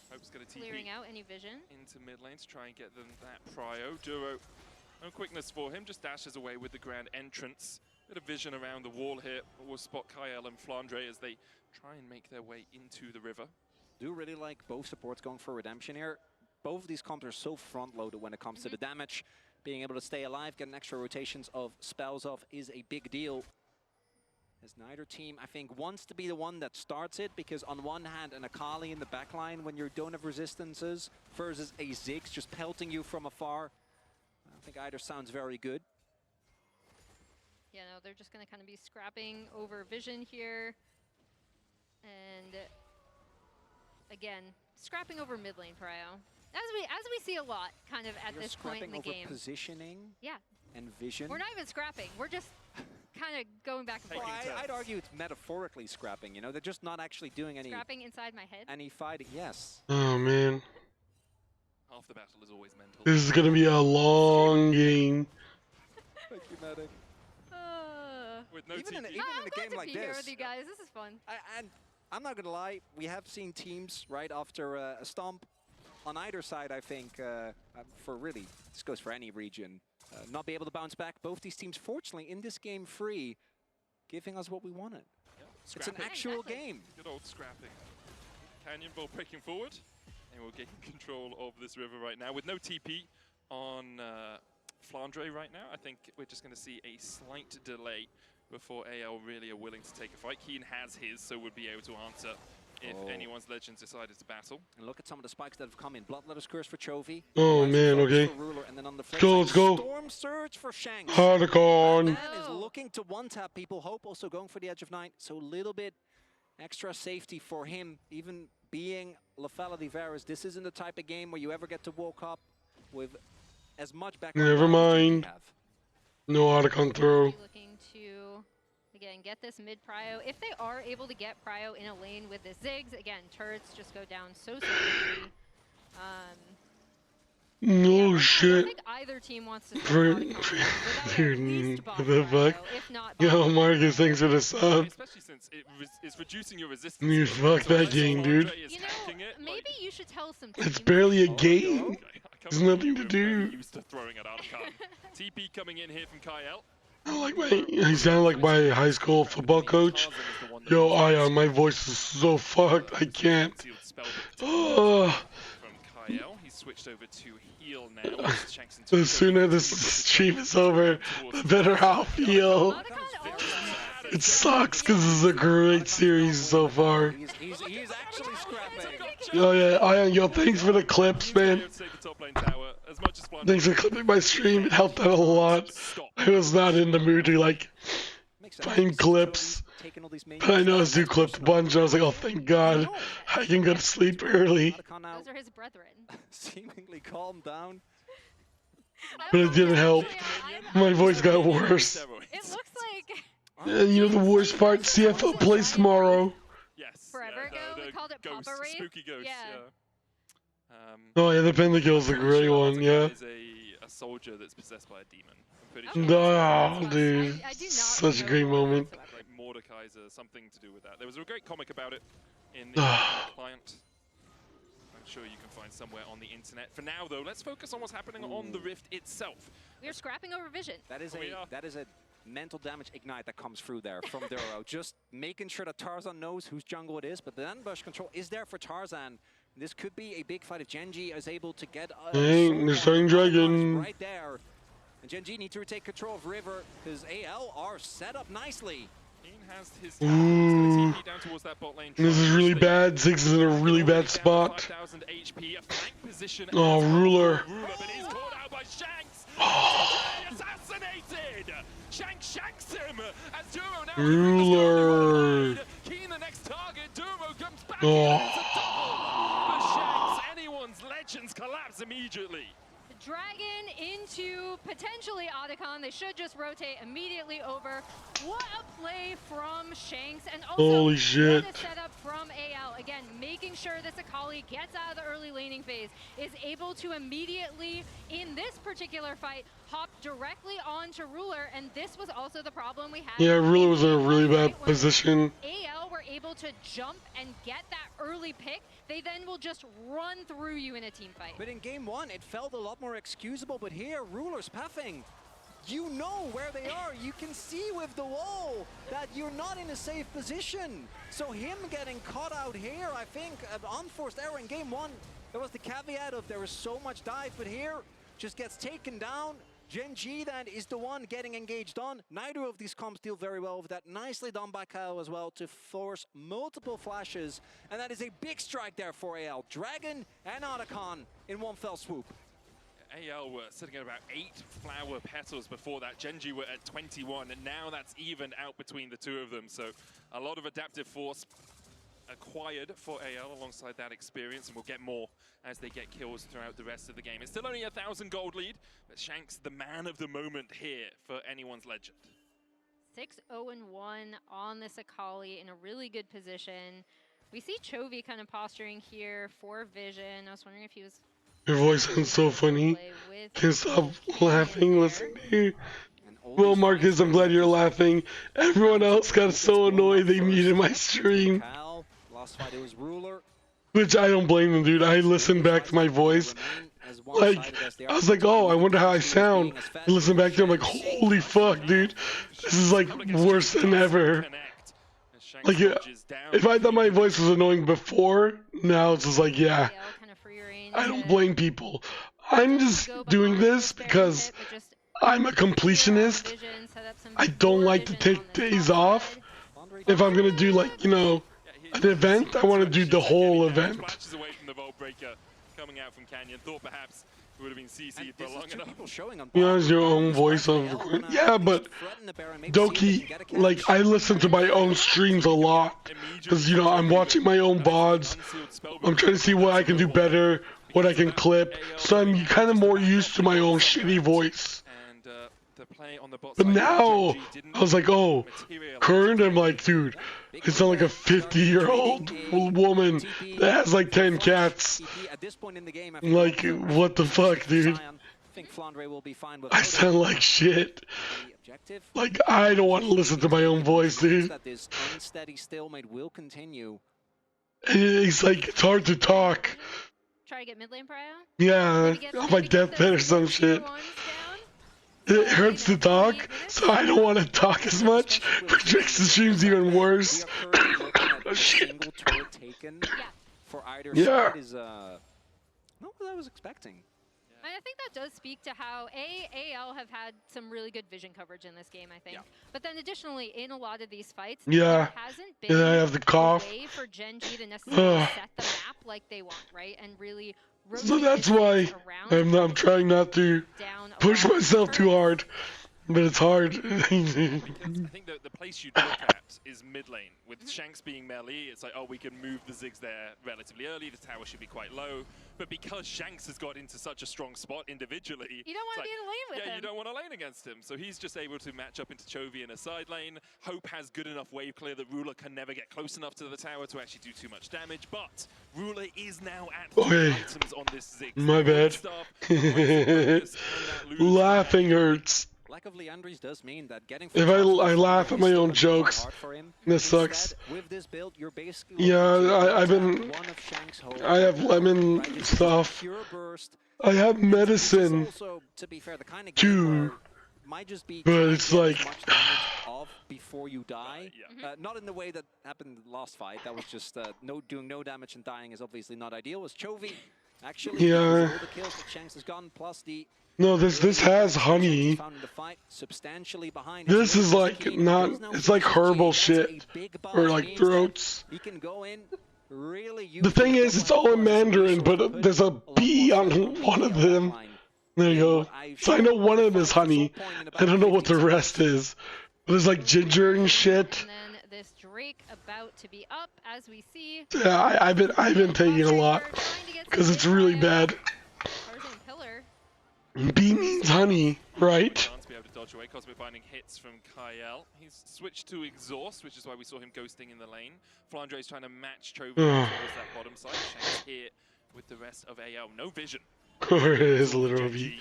Hope's going to TP clearing out any vision into mid lane to try and get them that prio. Duro, no quickness for him, just dashes away with the grand entrance. Bit of vision around the wall here. We'll spot Kyle and Flandre as they try and make their way into the river. Do really like both supports going for redemption here. Both of these comps are so front-loaded when it comes to the damage. Being able to stay alive, getting extra rotations of spells off is a big deal. As neither team, I think, wants to be the one that starts it, because on one hand, an Akali in the backline when you don't have resistances versus a Ziggs just pelting you from afar. I don't think either sounds very good. Yeah, no, they're just going to kind of be scrapping over vision here. And again, scrapping over mid lane prio. As we see a lot kind of at this point in the game. Positioning yeah. and vision. We're not even scrapping. We're just kind of going back and forth. Well, I'd argue it's metaphorically scrapping, you know? They're just not actually doing any... Scrapping inside my head? Any fighting, yes. Oh, man. Half the battle is always mental. This is going to be a long game. Thank you, Medic. With no even in a I'm game glad to like be this, here with you guys. This is fun. And I'm not gonna lie, we have seen teams right after a stomp on either side. I think for really, this goes for any region, not be able to bounce back. Both these teams, fortunately, in this game free, giving us what we wanted. Yep. It's an actual game. Good old scrapping. Canyon Ball breaking forward, and we're getting control of this river right now with no TP on Flandre right now. I think we're just going to see a slight delay before AL really are willing to take a fight. Keen has his, so would be able to answer if anyone's Legends decided to battle. And look at some of the spikes that have come in. Bloodletter's Curse for Chovy. Oh man, okay. And then on the Let's go, let's go. Storm Surge for Shanks. Hardacon. Man is looking to one-tap people. Hope also going for the Edge of Night. So a little bit extra safety for him, even being Lafella Varus. This isn't the type of game where you ever get to walk up with as much background. Never mind. No Hardacon throw. Looking to, again, get this mid-prio. If they are able to get prio in a lane with this Ziggs, again, turrets just go down so easily. No shit. I think either team wants to Dude, what the fuck? Yo, Marcus, thanks for the sub. Especially since it's reducing your resistance. Dude, fuck that game, dude. You know, maybe you should tell some It's barely a game. There's nothing to do. Used to throwing at Arcan. TP coming in here from Kyle. He sounded like my high school football coach. Yo, Ion, my voice is so fucked. I can't. Oh. From Kyle, he's switched over to heal now. The sooner this stream is over, the better I'll feel. It sucks because this is a great series so far. He's actually scrapping. Oh yeah, Ion, yo, thanks for the clips, man. Thanks for clipping my stream. It helped out a lot. I was not in the mood to like find clips, but I know Zoo clipped a bunch. I was like, oh, thank God, I can go to sleep early. Those are his brethren. Seemingly calmed down. But it didn't help. My voice got worse. It looks like. And you know the worst part? CFO plays tomorrow. Yes. Forever ago, we called it Ghost, Papa Race. Spooky Ghost, yeah. Oh yeah, the Pentacle's a great one, yeah. Is a soldier that's possessed by a demon. I'm pretty sure. Oh, dude, such a great moment. Like Mordekaiser, something to do with that. There was a great comic about it in the client. I'm sure you can find somewhere on the internet. For now, though, let's focus on what's happening on the Rift itself. We're scrapping over Vision. That is a mental damage ignite that comes through there from Duro. Just making sure that Tarzan knows whose jungle it is, but the ambush control is there for Tarzan. This could be a big fight if Genji is able to get they're starting Dragon right there. And Genji need to retake control of River because AL are set up nicely. Has his Ooh. down towards that bot lane. This is really bad. Ziggs is in a really bad spot. 5,000 HP, a flank position. Oh, Ruler. But he's caught out by Shanks. Assassinated. Shanks him as Duro now. Ruler. Keen the next target. Duro comes back. Oh. But Shanks, anyone's Legends collapse immediately. Dragon into potentially Otacon. They should just rotate immediately over. What a play from Shanks, and also holy shit. What a setup from AL. Again, making sure this Akali gets out of the early laning phase, is able to immediately, in this particular fight, hop directly onto Ruler, and this was also the problem we had. Yeah, Ruler was in a really bad position. AL were able to jump and get that early pick. They then will just run through you in a team fight. But in game one, it felt a lot more excusable, but here, Ruler's pathing. You know where they are. You can see with the wall that you're not in a safe position. So him getting caught out here, I think, an unforced error in game one. There was the caveat of there was so much dive, but here, just gets taken down. Genji then is the one getting engaged on. Neither of these comps deal very well with that. Nicely done by Kyle as well to force multiple flashes. And that is a big strike there for AL. Dragon and Otacon in one fell swoop. AL were sitting at about 8 flower petals before that. Genji were at 21, and now that's evened out between the two of them. So a lot of adaptive force acquired for AL alongside that experience, and we'll get more as they get kills throughout the rest of the game. It's still only a 1,000 gold lead, but Shanks the man of the moment here for anyone's Legend. 6-0-1 on this Akali in a really good position. We see Chovy kind of posturing here for Vision. I was wondering if he was... Your voice sounds so funny. Can't stop laughing listening to you. Well, Marcus, I'm glad you're laughing. Everyone else got so annoyed they muted my stream. Last fight it was Ruler. Which I don't blame them, dude. I listened back to my voice. Like, I was like, oh, I wonder how I sound. I listened back to it, I'm like, holy fuck, dude. This is like worse than ever. Like, if I thought my voice was annoying before, now it's just like, yeah. I don't blame people. I'm just doing this because I'm a completionist. I don't like to take days off. If I'm gonna do like, you know, an event, I want to do the whole event. Coming out from Canyon, thought perhaps it would have been CC'd for long enough. You know, your own voice of recording. Yeah, but Doki, like, I listen to my own streams a lot. Because, you know, I'm watching my own VODs. I'm trying to see what I can do better, what I can clip. So I'm kind of more used to my own shitty voice. But now, I was like, oh, current? I'm like, dude, I sound like a 50-year-old woman that has like 10 cats. Like, what the fuck, dude? I sound like shit. Like, I don't want to listen to my own voice, dude. It's like, it's hard to talk. Try to get mid lane prio? Yeah, on my deathbed or some shit. It hurts to talk, so I don't want to talk as much, which makes the streams even worse. Oh, shit. Yeah. Not what I was expecting. I think that does speak to how AL have had some really good vision coverage in this game, I think. But then additionally, in a lot of these fights, there hasn't been I have the cough. a way for Gen G to necessarily set the map like they want, right? And really So that's why I'm trying not to push myself too hard, but it's hard. I think the place you'd look at is mid lane. With Shanks being melee, it's like, oh, we can move the Ziggs there relatively early. The tower should be quite low. But because Shanks has got into such a strong spot individually, you don't want to be in a lane with him. Yeah, you don't want to lane against him. So he's just able to match up into Chovy in a side lane. Hope has good enough wave clear that Ruler can never get close enough to the tower to actually do too much damage. But Ruler is now at 3 items on this Ziggs. My bad. Laughing hurts. Lack of Leandries does mean that getting if I laugh at my own jokes, this sucks. With this build, you're basically yeah, I have lemon stuff. I have medicine too, but it's like before you die. Not in the way that happened in the last fight. That was just doing no damage and dying is obviously not ideal. Was Chovy actually all the kills that Shanks has gotten plus the no, this has honey. This is like not, it's like herbal shit, or like throats. The thing is, it's all in Mandarin, but there's a B on one of them. There you go. So I know one of them is honey. I don't know what the rest is. There's like ginger and shit. And then this Drake about to be up, as we see. Yeah, I've been taking a lot, because it's really bad. B means honey, right? To be able to dodge away, Cosmic finding hits from Kyle. He's switched to exhaust, which is why we saw him ghosting in the lane. Flandre is trying to match Chovy towards that bottom side. Shanks here with the rest of AL. No vision. Or it is literally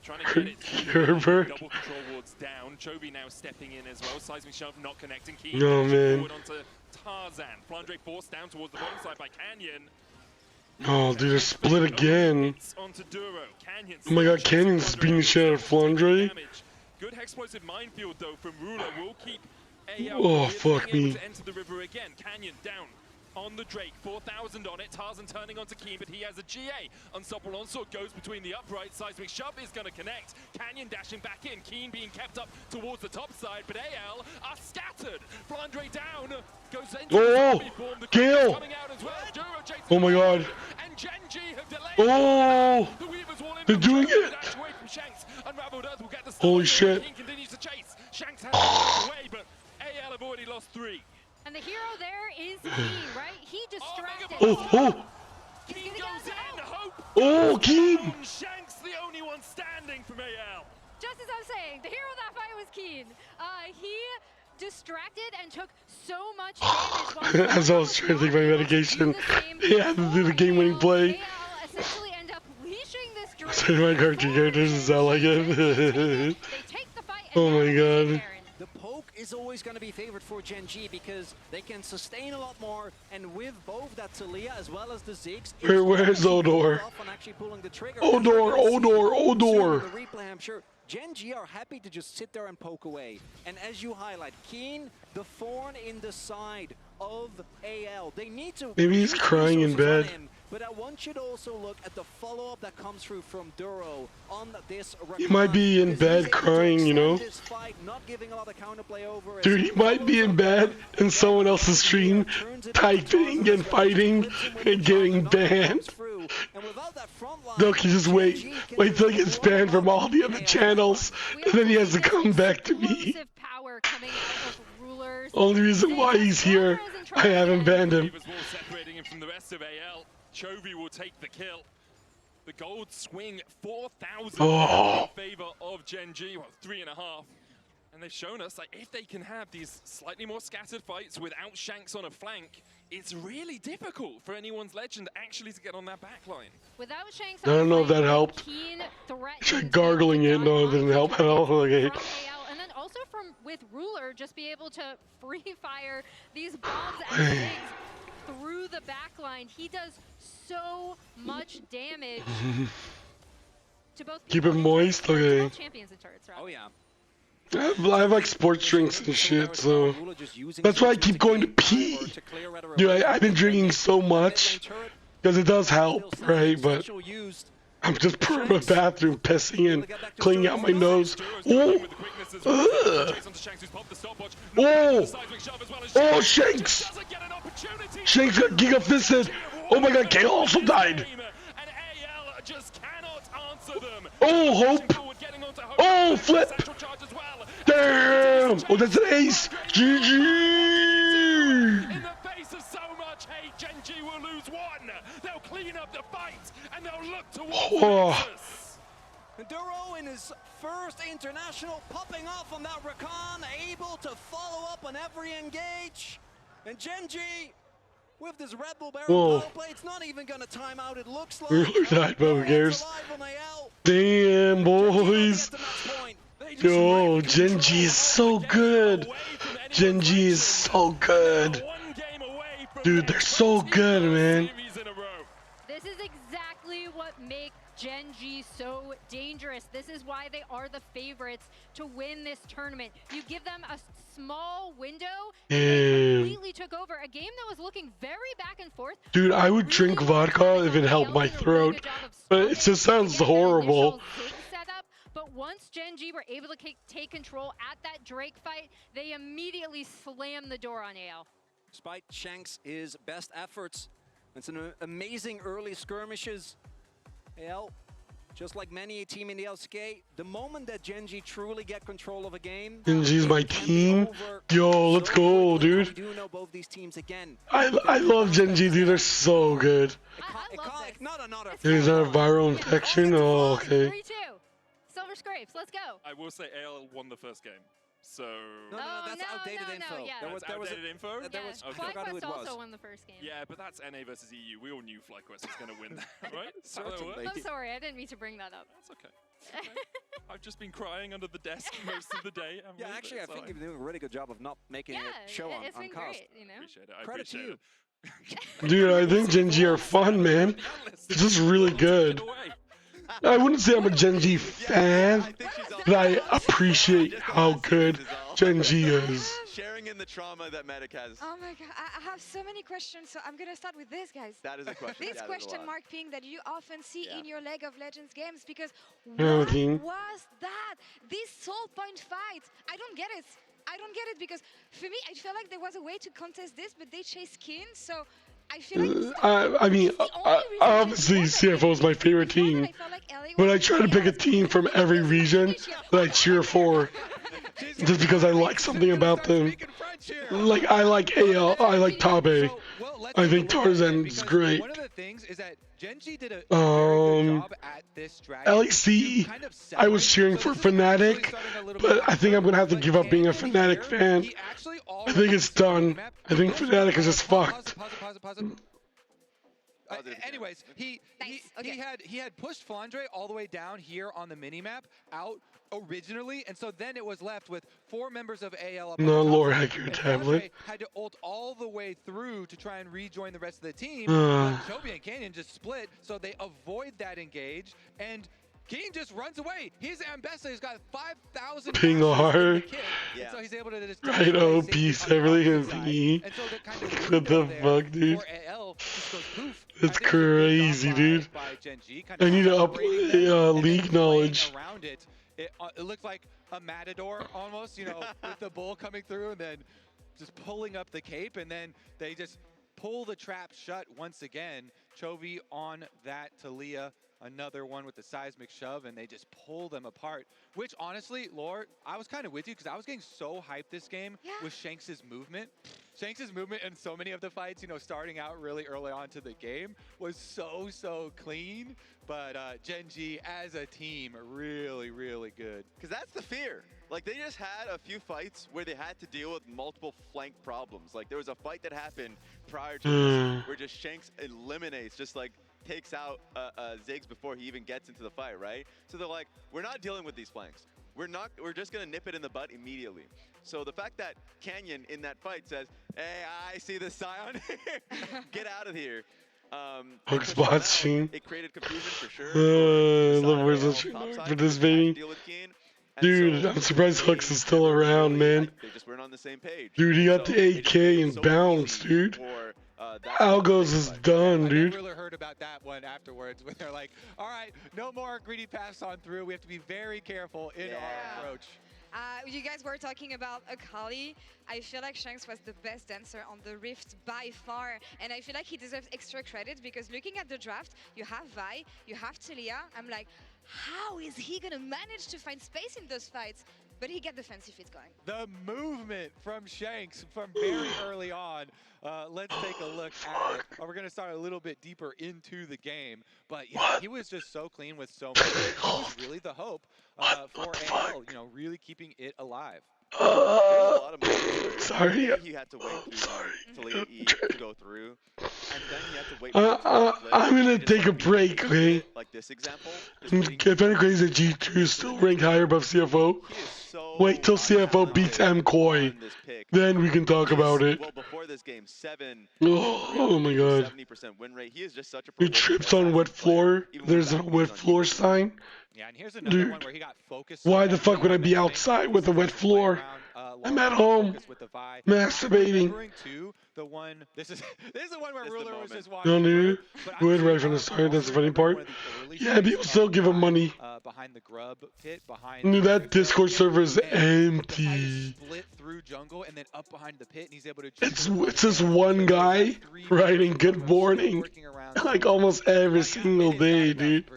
trying to get it. Herbert. Double control wards down. Chovy now stepping in as well. Seismic shove not connecting. Key oh man. Forward onto Tarzan. Flandre forced down towards the bottom side by Canyon. Oh, dude, they're split again. Oh my god, Canyon's beating the shit out of Flandre. Good explosive minefield though from Ruler will keep AL fuck me. to enter the river again. Canyon down on the Drake, 4,000 on it. Tarzan turning onto Keen, but he has a GA. Unstoppable onslaught goes between the upright. Seismic shove is going to connect. Canyon dashing back in. Keen being kept up towards the top side, but AL are scattered. Flandre down. Goes into the form. The Gale! coming out as well. Oh my god. And Gen G have delayed. Oh! The Weavers will They're doing it! away from Shanks. Unraveled Earth will get the holy shit. Keen continues to chase. Shanks has away, but AL have already lost 3. And the hero there is Keen, right? He distracted. Keen goes in, Hope. Oh, Keen. Shanks the only one standing from AL. Just as I'm saying, the hero of that fight was Keen. He distracted and took so much damage. As I was trying to take my medication, he had to do the game-winning play. Essentially end up leashing this Drake. So my characters is that like it? Oh my god. The poke is always going to be favored for Gen G because they can sustain a lot more, and with both that Talia as well as the Ziggs. Where's Odor? Odor! The replay, I'm sure Gen G are happy to just sit there and poke away. And as you highlight, Keen, the thorn in the side of AL. They need to. Maybe he's crying in bed. But I want you to also look at the follow-up that comes through from Duro on this. He might be in bed crying, you know? Dude, he might be in bed in someone else's stream, typing and fighting and getting banned. Look, he just wait till he gets banned from all the other channels, and then he has to come back to me. Only reason why he's here, I haven't banned him. Separating him from the rest of AL. Chovy will take the kill. The gold swing 4,000 in favor of Gen G, well, 3.5. And they've shown us that if they can have these slightly more scattered fights without Shanks on a flank, it's really difficult for anyone's legend actually to get on that back line. Without Shanks I don't know if that helped. Tried gargling it, no, it didn't help at all. Okay. And then also with Ruler, just be able to free fire these bombs and things through the back line. He does so much damage to both Keep it moist, okay. champions and turrets, Oh yeah. I have like sports drinks and shit, so that's why I keep going to pee. Dude, I've been drinking so much because it does help, right? But I'm just putting in the bathroom, pissing and cleaning out my nose. Oh, oh, Shanks! Shanks got Giga Fisted. Oh my God, Kale also died. Oh, Hope. Oh, flip. Damn. Oh, that's an ace. GG. In the face of so much hate, Gen G will lose one. They'll clean up the fight and they'll look towards Nexus. Duro in his first international, popping off on that Rakan, able to follow up on every engage. And Gen G, with this Red Bull barrel power play, it's not even gonna time out, it looks like. Ruler died, but who cares? Damn, boys. Yo, Gen G is so good. Gen G is so good. Dude, they're so good, man. This is exactly what makes Gen G so dangerous. This is why they are the favorites to win this tournament. You give them a small window, and they completely took over a game that was looking very back and forth. Dude, I would drink vodka if it helped my throat, but it just sounds horrible. But once Gen G were able to take control at that Drake fight, they immediately slammed the door on AL. Despite Shanks' best efforts, it's an amazing early skirmishes. AL, just like many a team in the LCK, the moment that Gen G truly get control of a game, Gen G's my team. Yo, let's go, dude. We do know both these teams again. I love Gen G, dude. They're so good. Is that a viral infection? Oh, okay. 3-2. Silver Scrapes, let's go. I will say AL won the first game, so... No, that's outdated info. Yeah. That's outdated info? FlyQuest also won the first game. Yeah, but that's NA versus EU. We all knew FlyQuest was going to win that, right? Certainly. I'm sorry, I didn't mean to bring that up. That's okay. I've just been crying under the desk most of the day. Yeah, actually, I think you're doing a really good job of not making it show on been cast. Great, you know? Appreciate it. Credit to you. Dude, I think Gen G are fun, man. It's just really good. I wouldn't say I'm a Gen G fan, but I appreciate how good Gen G is. Sharing in the trauma that Medic has. Oh my God, I have so many questions, so I'm gonna start with this, guys. That is a question. This question mark ping that you often see in your League of Legends games, because what was that? This soul point fight, I don't get it. I don't get it, because for me, I feel like there was a way to contest this, but they chase Kin, so I feel like I mean, obviously CFO is my favorite team, but I try to pick a team from every region that I cheer for, just because I like something about them. Like, I like AL, I like Tabe. I think Tarzan's great. One of the things is that Gen G did a very good job at this strategy. LEC, I was cheering for Fnatic, but I think I'm going to have to give up being a Fnatic fan. I think it's done. I think Fnatic is just fucked. Anyways, he had pushed Flandre all the way down here on the minimap out originally, and so then it was left with 4 members of AL up on No, the Lord, hack your tablet. had to ult all the way through to try and rejoin the rest of the team. Chovy and Canyon just split, so they avoid that engage, and Keen just runs away. He's Ambessa. He's got 5,000 Ping in the hard. kit, and so he's able to just Right, OP, everything in PE. And so the kind of What the window fuck, dude? for AL just goes poof. That's crazy, dude. I need to upload league knowledge. Around it, it looks like a matador almost, you know, with the bull coming through and then just pulling up the cape, and then they just pull the trap shut once again. Chovy on that Talia. Another one with the seismic shove, and they just pull them apart. Which, honestly, Lore, I was kind of with you because I was getting so hyped this game with Shanks' movement. Shanks' movement in so many of the fights, you know, starting out really early on to the game was so clean. But Gen G, as a team, really good. Because that's the fear. Like, they just had a few fights where they had to deal with multiple flank problems. Like, there was a fight that happened prior to this where just Shanks eliminates, just like, takes out Ziggs before he even gets into the fight, right? So they're like, we're not dealing with these flanks. We're just gonna nip it in the butt immediately. So the fact that Canyon in that fight says, hey, I see the Scion here, get out of here. Hook spot Sheen. It created confusion for sure. Love where's the Sheen participating. Dude, I'm surprised Hooks is still around, man. They just weren't on the same page. Dude, he got the AK and bounce, dude. Algos is done, dude. I really heard about that one afterwards when they're like, all right, no more greedy pass on through. We have to be very careful in our approach. You guys were talking about Akali. I feel like Shanks was the best dancer on the Rift by far, and I feel like he deserves extra credit because looking at the draft, you have Vi, you have Talia. I'm like, how is he gonna manage to find space in those fights? But he get the fancy feet going. The movement from Shanks from very early on. Let's take a look at it. We're going to start a little bit deeper into the game. But yeah, he was just so clean with so much. He was really the hope for AL, you know, really keeping it alive. There's a lot of sorry. He had to wait for Talia E to go through. And then he had to wait I'm gonna take a break, okay? Like this example. It's kind of crazy that G2 is still ranked higher above CFO. Wait till CFO beats MKoi. Then we can talk about it. Well, before this game, 7. Oh my god. 70% win rate. He is just such a He trips on wet floor. There's a wet floor sign. Yeah, and here's another one where he got focused. Why the fuck would I be outside with a wet floor? I'm at home masturbating. The one, this is the one where Ruler was just No, dude. Good right from the start. That's the funny part. Yeah, people still give him money. Behind the grub pit, Dude, that Discord server is empty. Split through jungle and then up behind the pit, and he's able to. It's just one guy writing "Good morning" like almost every single day, dude.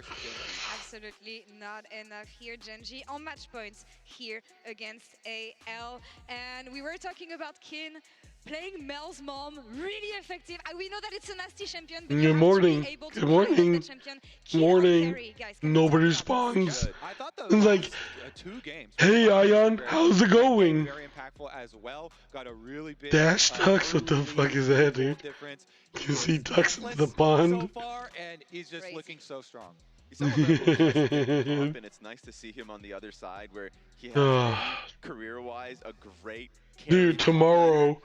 Absolutely not enough here. Gen G on match points here against AL. And we were talking about Kin playing Mel's mom, really effective. We know that it's a nasty champion, but Good morning. Good morning. Morning. Nobody responds. It's like, hey Ion, how's it going? Very impactful as well. Got a really big Dash ducks? What the fuck is that, dude? You can see ducks in the pond. So far, and he's just looking so strong. And it's nice to see him on the other side where he has career-wise a great dude. Tomorrow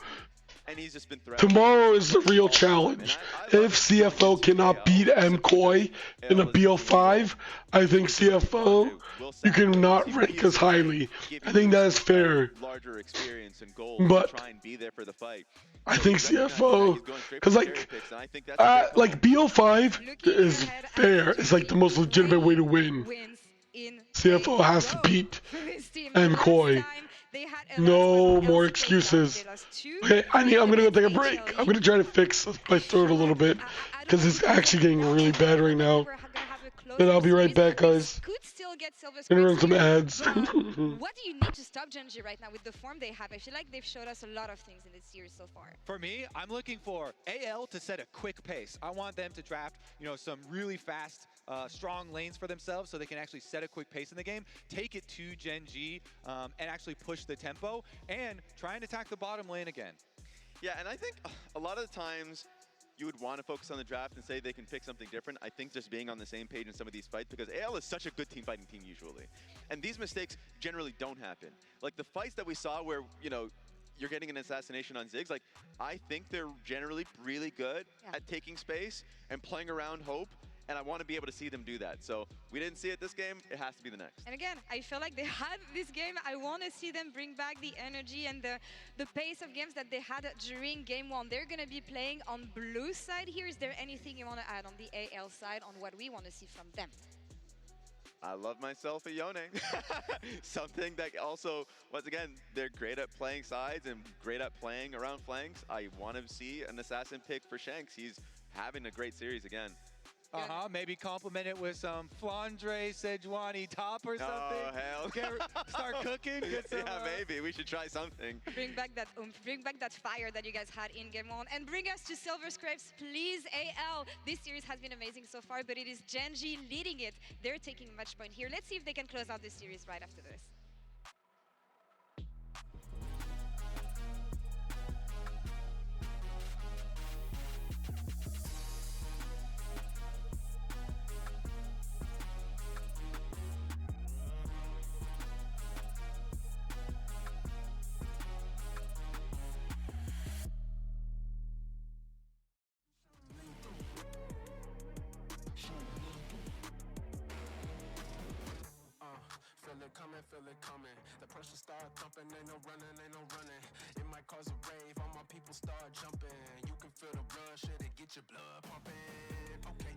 he's just been tomorrow is the real challenge. If CFO cannot beat MKoi in a BO5, I think CFO you cannot rank as highly. I think that is fair. Larger experience and goals but to try and be there for the fight. I think CFO, because like BO5 is fair. It's like the most legitimate way to win. CFO has to beat MKoi. No more excuses. Okay, I'm gonna go take a break. I'm gonna try to fix my throat a little bit because it's actually getting really bad right now. Then I'll be right back, guys. Gonna run some ads. What do you need to stop Gen G right now with the form they have? I feel like they've showed us a lot of things in this series so far. For me, I'm looking for AL to set a quick pace. I want them to draft, you know, some really fast, strong lanes for themselves so they can actually set a quick pace in the game, take it to Gen G, and actually push the tempo and try and attack the bottom lane again. Yeah, and I think a lot of the times you would want to focus on the draft and say they can pick something different. I think just being on the same page in some of these fights, because AL is such a good team fighting team usually. And these mistakes generally don't happen. Like the fights that we saw where, you know, you're getting an assassination on Ziggs, like I think they're generally really good at taking space and playing around Hope and I want to be able to see them do that. So we didn't see it this game, it has to be the next. And again, I feel like they had this game. I want to see them bring back the energy and the pace of games that they had during game one. They're going to be playing on blue side here. Is there anything you want to add on the AL side on what we want to see from them? I love myself a Yone. Something that also, once again, they're great at playing sides and great at playing around flanks. I want to see an assassin pick for Shanks. He's having a great series again. Maybe complement it with some Flandre, Sejuani top or something. Oh, hell. Start cooking. Get some, yeah, maybe. We should try something. Bring back that bring back that fire that you guys had in game one. And bring us to Silver Scrapes, please, AL. This series has been amazing so far, but it is Gen.G leading it. They're taking match point here. Let's see if they can close out this series right after this. Feel it coming. The pressure start thumping, ain't no running, ain't no running. It might cause a rave, all my people start jumping. You can feel the rush, it'll get your blood pumping. Okay,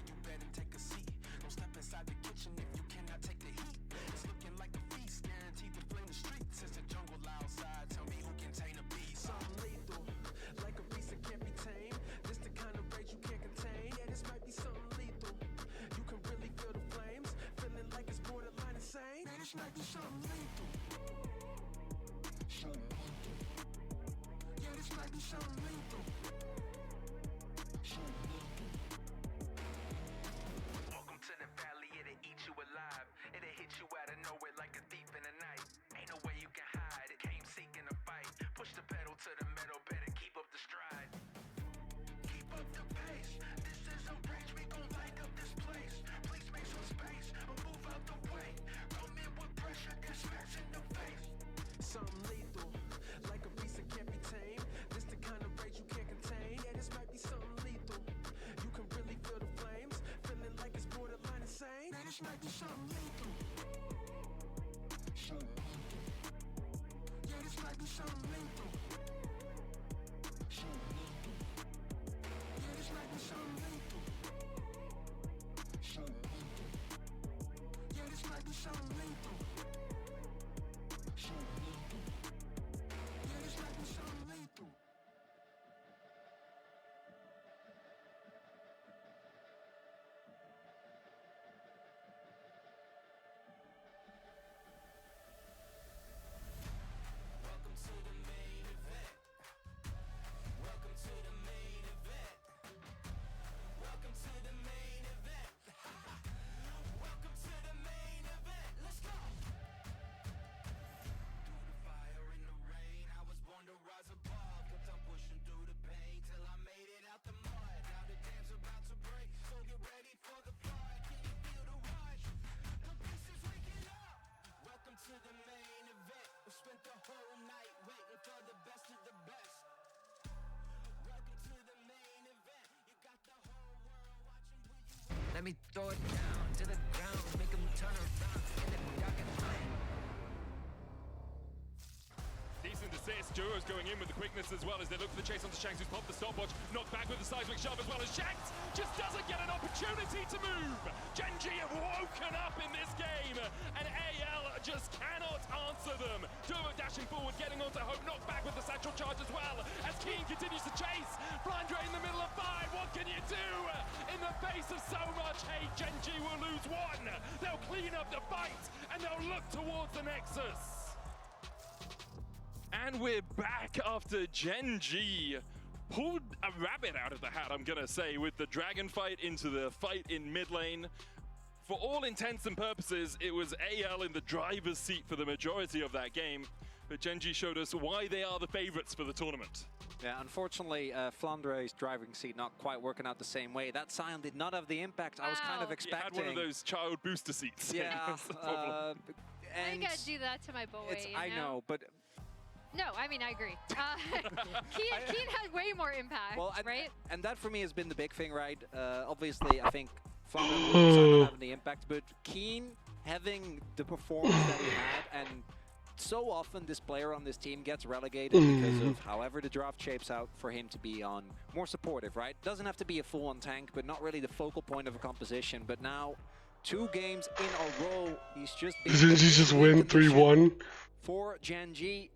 you better take a seat. Don't step inside the kitchen if you cannot take the heat. It's looking like a feast, guaranteed to flame the streets. It's a jungle outside, tell me who can tame a beast. Something lethal, like a beast that can't be tamed. This the kind of rage you can't contain. Yeah, this might be something lethal. You can really feel the flames, feeling like it's borderline insane. Man, this might be something lethal. Yeah, this might be something lethal. Welcome to the valley, it'll eat you alive. It'll hit you out of nowhere like a thief in the night. Ain't no way you can hide, it came seeking a fight. Push the pedal to the metal, better keep up the stride. Keep up the pace, this is a rage, we gon' light up this place. Please make some space, or move out the way. Come in with pressure, get smacks in the face. Something lethal, like a beast that can't be tamed. This the kind of rage you can't contain. Yeah, this might be something lethal. You can really feel the flames, feeling like it's borderline insane. Man, this might be something lethal. Yeah, this might be something lethal. Yeah, this might be something lethal. Yeah, this might be something lethal. Yeah, this might be something lethal. Welcome to the main event. Welcome to the main event. Welcome to the main event. Welcome to the main event. Let's go. Through the fire and the rain, I was born to rise above. Kept on pushing through the pain till I made it out the mud. Now the dam's about to break, so get ready for the flood. Can you feel the rush? The beast is waking up. Welcome to the main event. We spent the whole night waiting for the best of the best. Welcome to the main event. You got the whole world watching with you. Let me throw it down to the ground, make them turn around in the dark and light. Decent assist. Duro's going in with the quickness as well as they look for the chase onto Shanks, who's popped the stopwatch. Knocked back with the seismic shove as well as Shanks just doesn't get an opportunity to move. Gen.G have woken up in this game and AL just cannot answer them. Duro dashing forward, getting onto Hope, knocked back with the satchel charge as well as Keen continues to chase. Flandre in the middle of 5. What can you do in the face of so much hate? Gen.G will lose one. They'll clean up the fight and they'll look towards the Nexus. And we're back after Gen.G pulled a rabbit out of the hat, I'm gonna say, with the dragon fight into the fight in mid lane. For all intents and purposes, it was AL in the driver's seat for the majority of that game, but Gen.G showed us why they are the favorites for the tournament. Yeah, unfortunately, Flandre's driving seat not quite working out the same way. That Scion did not have the impact I was kind of expecting. He had one of those child booster seats. Yeah. That's the problem. Why you gotta do that to my boy? I know, but no, I mean, I agree. Keen had way more impact, well, right? And that for me has been the big thing, right? Obviously, I think Flandre having the impact, but Keen having the performance that he had, and so often this player on this team gets relegated because of however the draft shapes out for him to be on more supportive, right? Doesn't have to be a full-on tank, but not really the focal point of a composition. But now, 2 games in a row, he's just been Didn't he just win 3-1? For Gen G,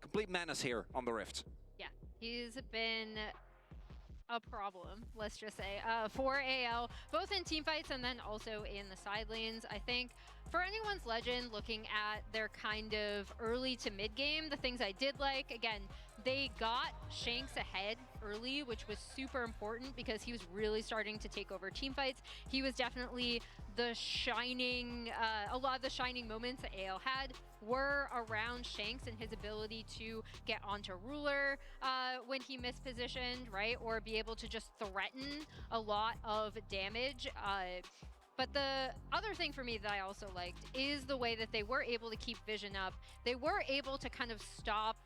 complete menace here on the Rift. Yeah, he's been a problem, let's just say, for AL, both in team fights and then also in the side lanes. I think for anyone's Legend, looking at their kind of early to mid game, the things I did like, again, they got Shanks ahead early, which was super important because he was really starting to take over team fights. He was definitely the shining, a lot of the shining moments that AL had were around Shanks and his ability to get onto Ruler when he mispositioned, right? Or be able to just threaten a lot of damage. But the other thing for me that I also liked is the way that they were able to keep vision up. They were able to kind of stop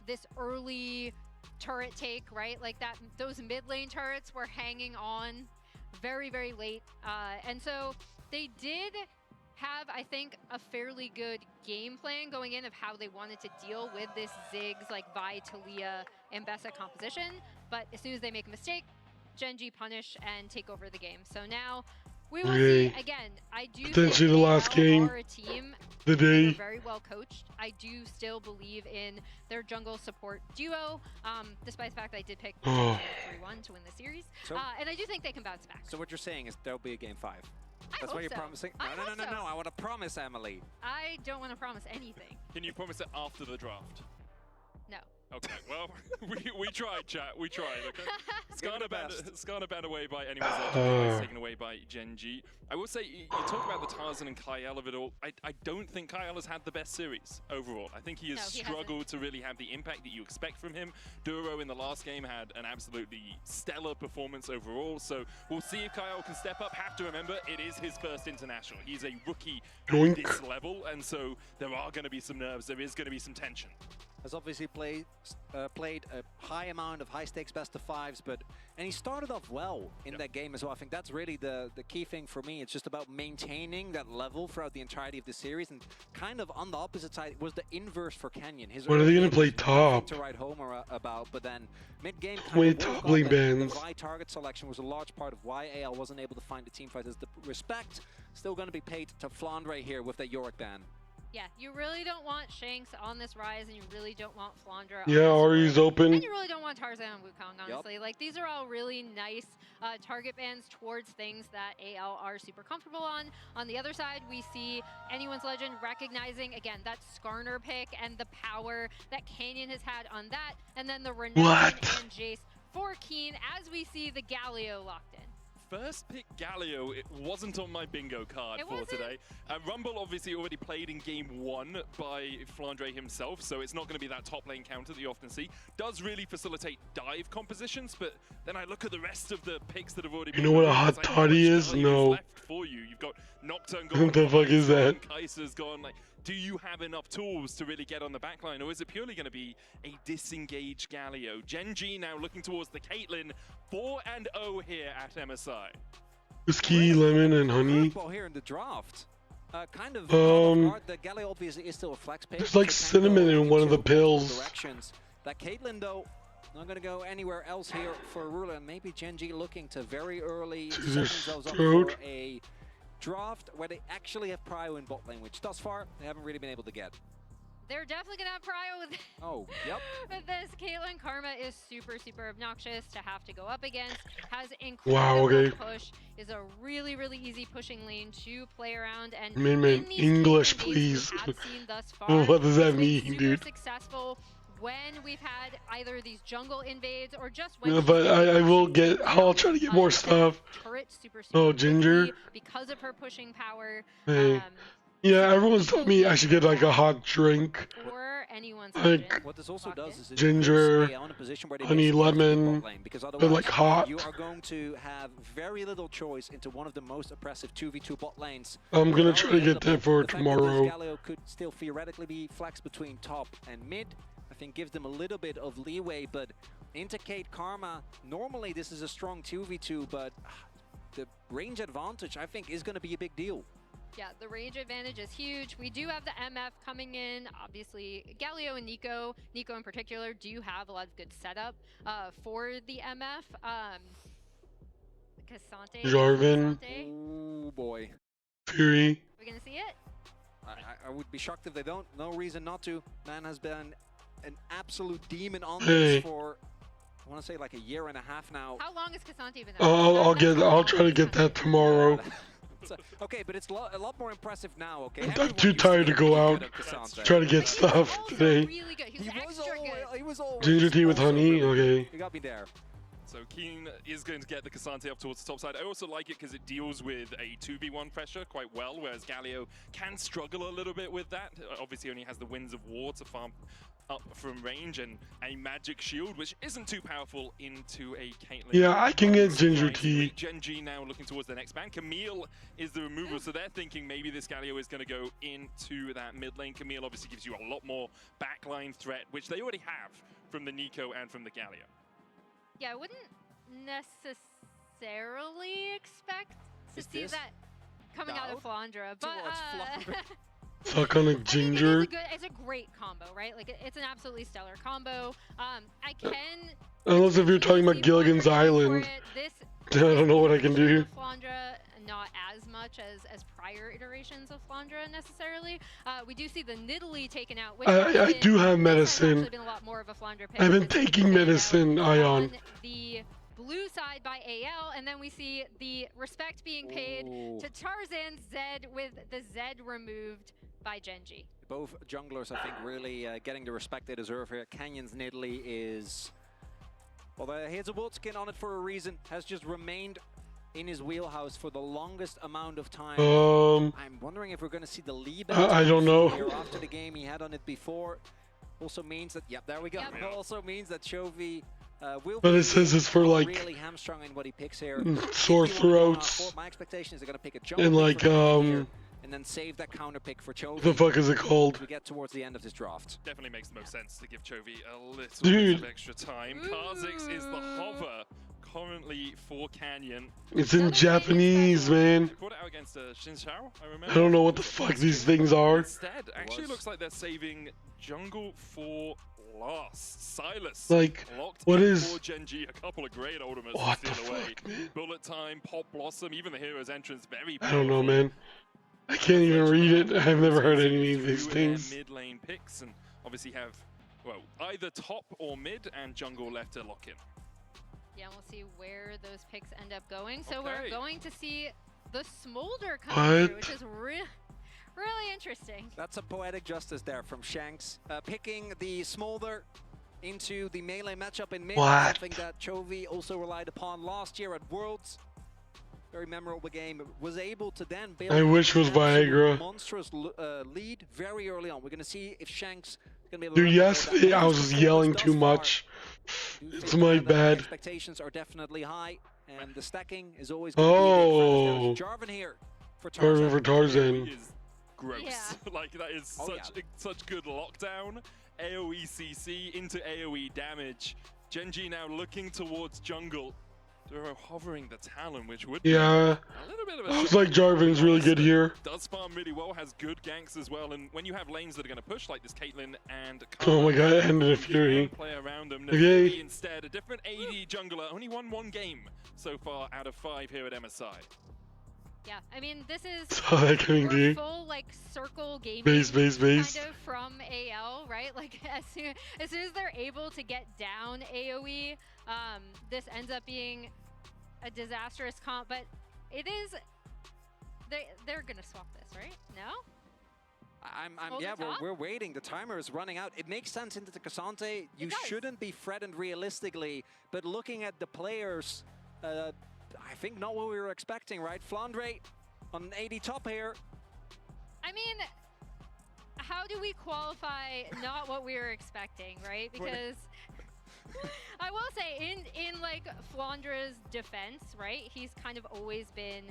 this early turret take, right? Like that, those mid lane turrets were hanging on very, very late. And so they did have, I think, a fairly good game plan going in of how they wanted to deal with this Ziggs, like Vi, Talia, and Bessa composition. But as soon as they make a mistake, Gen G punish and take over the game. So now we will see. Again, I do Potentially think the last game. are a team. The day. They're very well coached. I do still believe in their jungle support duo, despite the fact that I did pick 3-1 to win the series. So, and I do think they can bounce back. So what you're saying is there'll be a game 5. That's hope what you're so. promising? No. I want to promise, Emily. I don't want to promise anything. Can you promise it after the draft? No. Okay, well, we tried, chat. We tried, okay? Skarner banned away by anyone's taken away by Gen G. I will say, you talk about the Tarzan and Kyle of it all. I don't think Kyle has had the best series overall. I think he has struggled to really have the impact that you expect from him. Duro in the last game had an absolutely stellar performance overall, so we'll see if Kyle can step up. Have to remember, it is his first international. He's a rookie at this level, and so there are going to be some nerves. There is going to be some tension. Has obviously played a high amount of high-stakes best-of-5s, and he started off well in that game as well. I think that's really the key thing for me. It's just about maintaining that level throughout the entirety of the series, and kind of on the opposite side was the inverse for Kenyon. When are they gonna play top? To write home about, but then mid-game top lane bans. The right target selection was a large part of why AL wasn't able to find the team fighters. The respect still going to be paid to Flandre here with the Yorick ban. Yeah, you really don't want Shanks on this Rise, and you really don't want Flandre. Yeah, Ari's open. And you really don't want Tarzan on Wukong, honestly. Like, these are all really nice target bans towards things that AL are super comfortable on. On the other side, we see anyone's Legend recognizing, again, that Skarner pick and the power that Canyon has had on that, and then the Renekton and Jace for Keen as we see the Galio locked in. First pick Galio, it wasn't on my bingo card for today. Rumble obviously already played in game 1 by Flandre himself, so it's not going to be that top lane counter that you often see. Does really facilitate dive compositions, but then I look at the rest of the picks that have already been. You know what a hot toddy is? No. Left for you. You've got Nocturne gone. What the fuck is that? Kaiser's gone. Like, do you have enough tools to really get on the backline, or is it purely going to be a disengaged Galio? Gen G now looking towards the Caitlyn, 4-0 here at MSI. Whiskey, lemon, and honey. Here in the draft. Kind of the Galio obviously is still a flex pick. There's like cinnamon in one of the pills. Directions. That Caitlyn though, not going to go anywhere else here for Ruler, and maybe Gen G looking to very early set themselves up for a draft where they actually have prio in bot lane, which thus far they haven't really been able to get. They're definitely gonna have prio with with this. Caitlyn Karma is super, super obnoxious to have to go up against. Has incredible push, is a really, really easy pushing lane to play around. And English, please. What does that mean, dude? Successful when we've had either these jungle invades or just when but I'll try to get more stuff. Super Ginger. Because of her pushing power. Yeah, everyone's told me I should get like a hot drink. Or anyone's like what this also does is ginger, honey, lemon, but like hot. You are going to have very little choice into one of the most oppressive 2v2 bot lanes. I'm gonna try to get that for tomorrow. Galio could still theoretically be flexed between top and mid. I think gives them a little bit of leeway, but into Kate Karma, normally this is a strong 2v2, but the range advantage, I think, is going to be a big deal. Yeah, the range advantage is huge. We do have the MF coming in. Obviously, Galio and Nico in particular, do have a lot of good setup for the MF. Cassante. Jarvan. Oh boy. Fury. We're gonna see it. I would be shocked if they don't. No reason not to. Man has been an absolute demon on Hey. this for, I want to say, like a year and a half now. How long has Cassante been out? I'll try to get that tomorrow. Okay, but it's a lot more impressive now. Okay. I'm too tired to go out. Try to get stuff today. Really good. He was extra good. He was always Ginger tea with honey. Okay. You got me there. So Keen is going to get the Cassante up towards the top side. I also like it because it deals with a 2v1 pressure quite well, whereas Galio can struggle a little bit with that. Obviously only has the Winds of War to farm up from range and a magic shield, which isn't too powerful into a Caitlyn. Yeah, I can get Ginger tea. Genji now looking towards the next ban. Camille is the removal, so they're thinking maybe this Galio is going to go into that mid lane. Camille obviously gives you a lot more backline threat, which they already have from the Nico and from the Galio. Yeah, I wouldn't necessarily expect to see that coming out of Flandra, but Fuck on a Ginger. it's a great combo, right? Like it's an absolutely stellar combo. I can. Unless if you're talking about Gilligan's Island, I don't know what I can do. Flandra, not as much as prior iterations of Flandra necessarily. We do see the Nidalee taken out. Which I do have medicine. Been a lot more of a Flandra pick. I've been taking medicine, Ion. The blue side by AL, and then we see the respect being paid to Tarzan Zed with the Zed removed by Genji. Both junglers, I think, really getting the respect they deserve here. Canyon's Nidalee is... Well, he has a wood skin on it for a reason. Has just remained in his wheelhouse for the longest amount of time. I'm wondering if we're going to see the lead. I don't know. Here after the game, he had on it before. Also means that, yep, there we go. Yep. Also means that Chovy will But it says it's for like really hamstrung in what he picks here. Sore throats. My expectation is they're going to pick a jungle and like and then save that counter pick for Chovy. The fuck is it called? We get towards the end of this draft. Definitely makes the most sense to give Chovy a little bit of extra time. Kha'Zix is the hover currently for Canyon. It's in Japanese, man. They brought it out against Shinshao, I remember. I don't know what the fuck these things are. Instead, actually looks like they're saving jungle for last. Silas like locked what in is for Genji, a couple of great ultimates what to the steal away. fuck, man? Bullet time, Pop Blossom, even the hero's entrance, very I don't know, man. I can't even read it. I've never heard any of these things. Mid lane picks and obviously have, well, either top or mid and jungle left to lock in. Yeah, we'll see where those picks end up going. So we're going to see the Smolder come through, which is really interesting. That's a poetic justice there from Shanks. Picking the Smolder into the melee matchup in mid. Something that Chovy also relied upon last year at Worlds. Very memorable game. Was able to then build I wish it was Viagra. Monstrous lead very early on. We're going to see if Shanks is going to be able Dude, yesterday I was yelling too much. It's my bad. Expectations are definitely high, and the stacking is always going to be Jarvan here for Tarzan. Jarvan for Tarzan. Is gross. Like that is such good lockdown. AoE CC into AoE damage. Genji now looking towards jungle. They're hovering the Talon, which would be a little bit of a I was like, Jarvan's really good here. Does farm really well, has good ganks as well, and when you have lanes that are going to push like this Caitlyn and Oh my god, it ended a Fury. Play around them. Okay. Instead, a different AD jungler, only won one game so far out of 5 here at MSI. Yeah, I mean, this is full like circle gaming base. kind of from AL, right? Like as soon as they're able to get down AoE, this ends up being a disastrous comp. But it is, they're gonna swap this, right? No? Yeah, we're waiting. The timer is running out. It makes sense into the Cassante. You shouldn't be threatened realistically, but looking at the players, I think not what we were expecting, right? Flandre on an 80 top here. I mean, how do we qualify not what we were expecting, right? Because I will say, in like Flandra's defense, right? He's kind of always been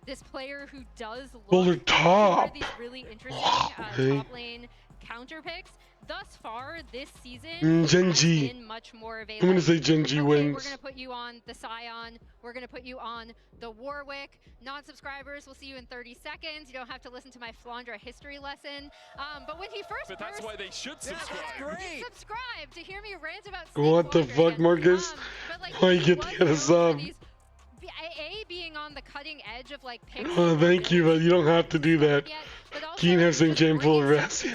this player who does look for these really interesting top lane counter picks, thus far this season Gen has G. been much more of a, I'm gonna say Gen G okay, wins. we're gonna put you on the Scion, we're gonna put you on the Warwick. Non-subscribers, we'll see you in 30 seconds. You don't have to listen to my Flandra history lesson. But when he first But that's why they should subscribe. subscribe to hear me rant about What the fuck, Marcus? Why you get to get a sub? being on the cutting edge of like picks. Oh, thank you, but you don't have to do that. Keen has St. James full of rest.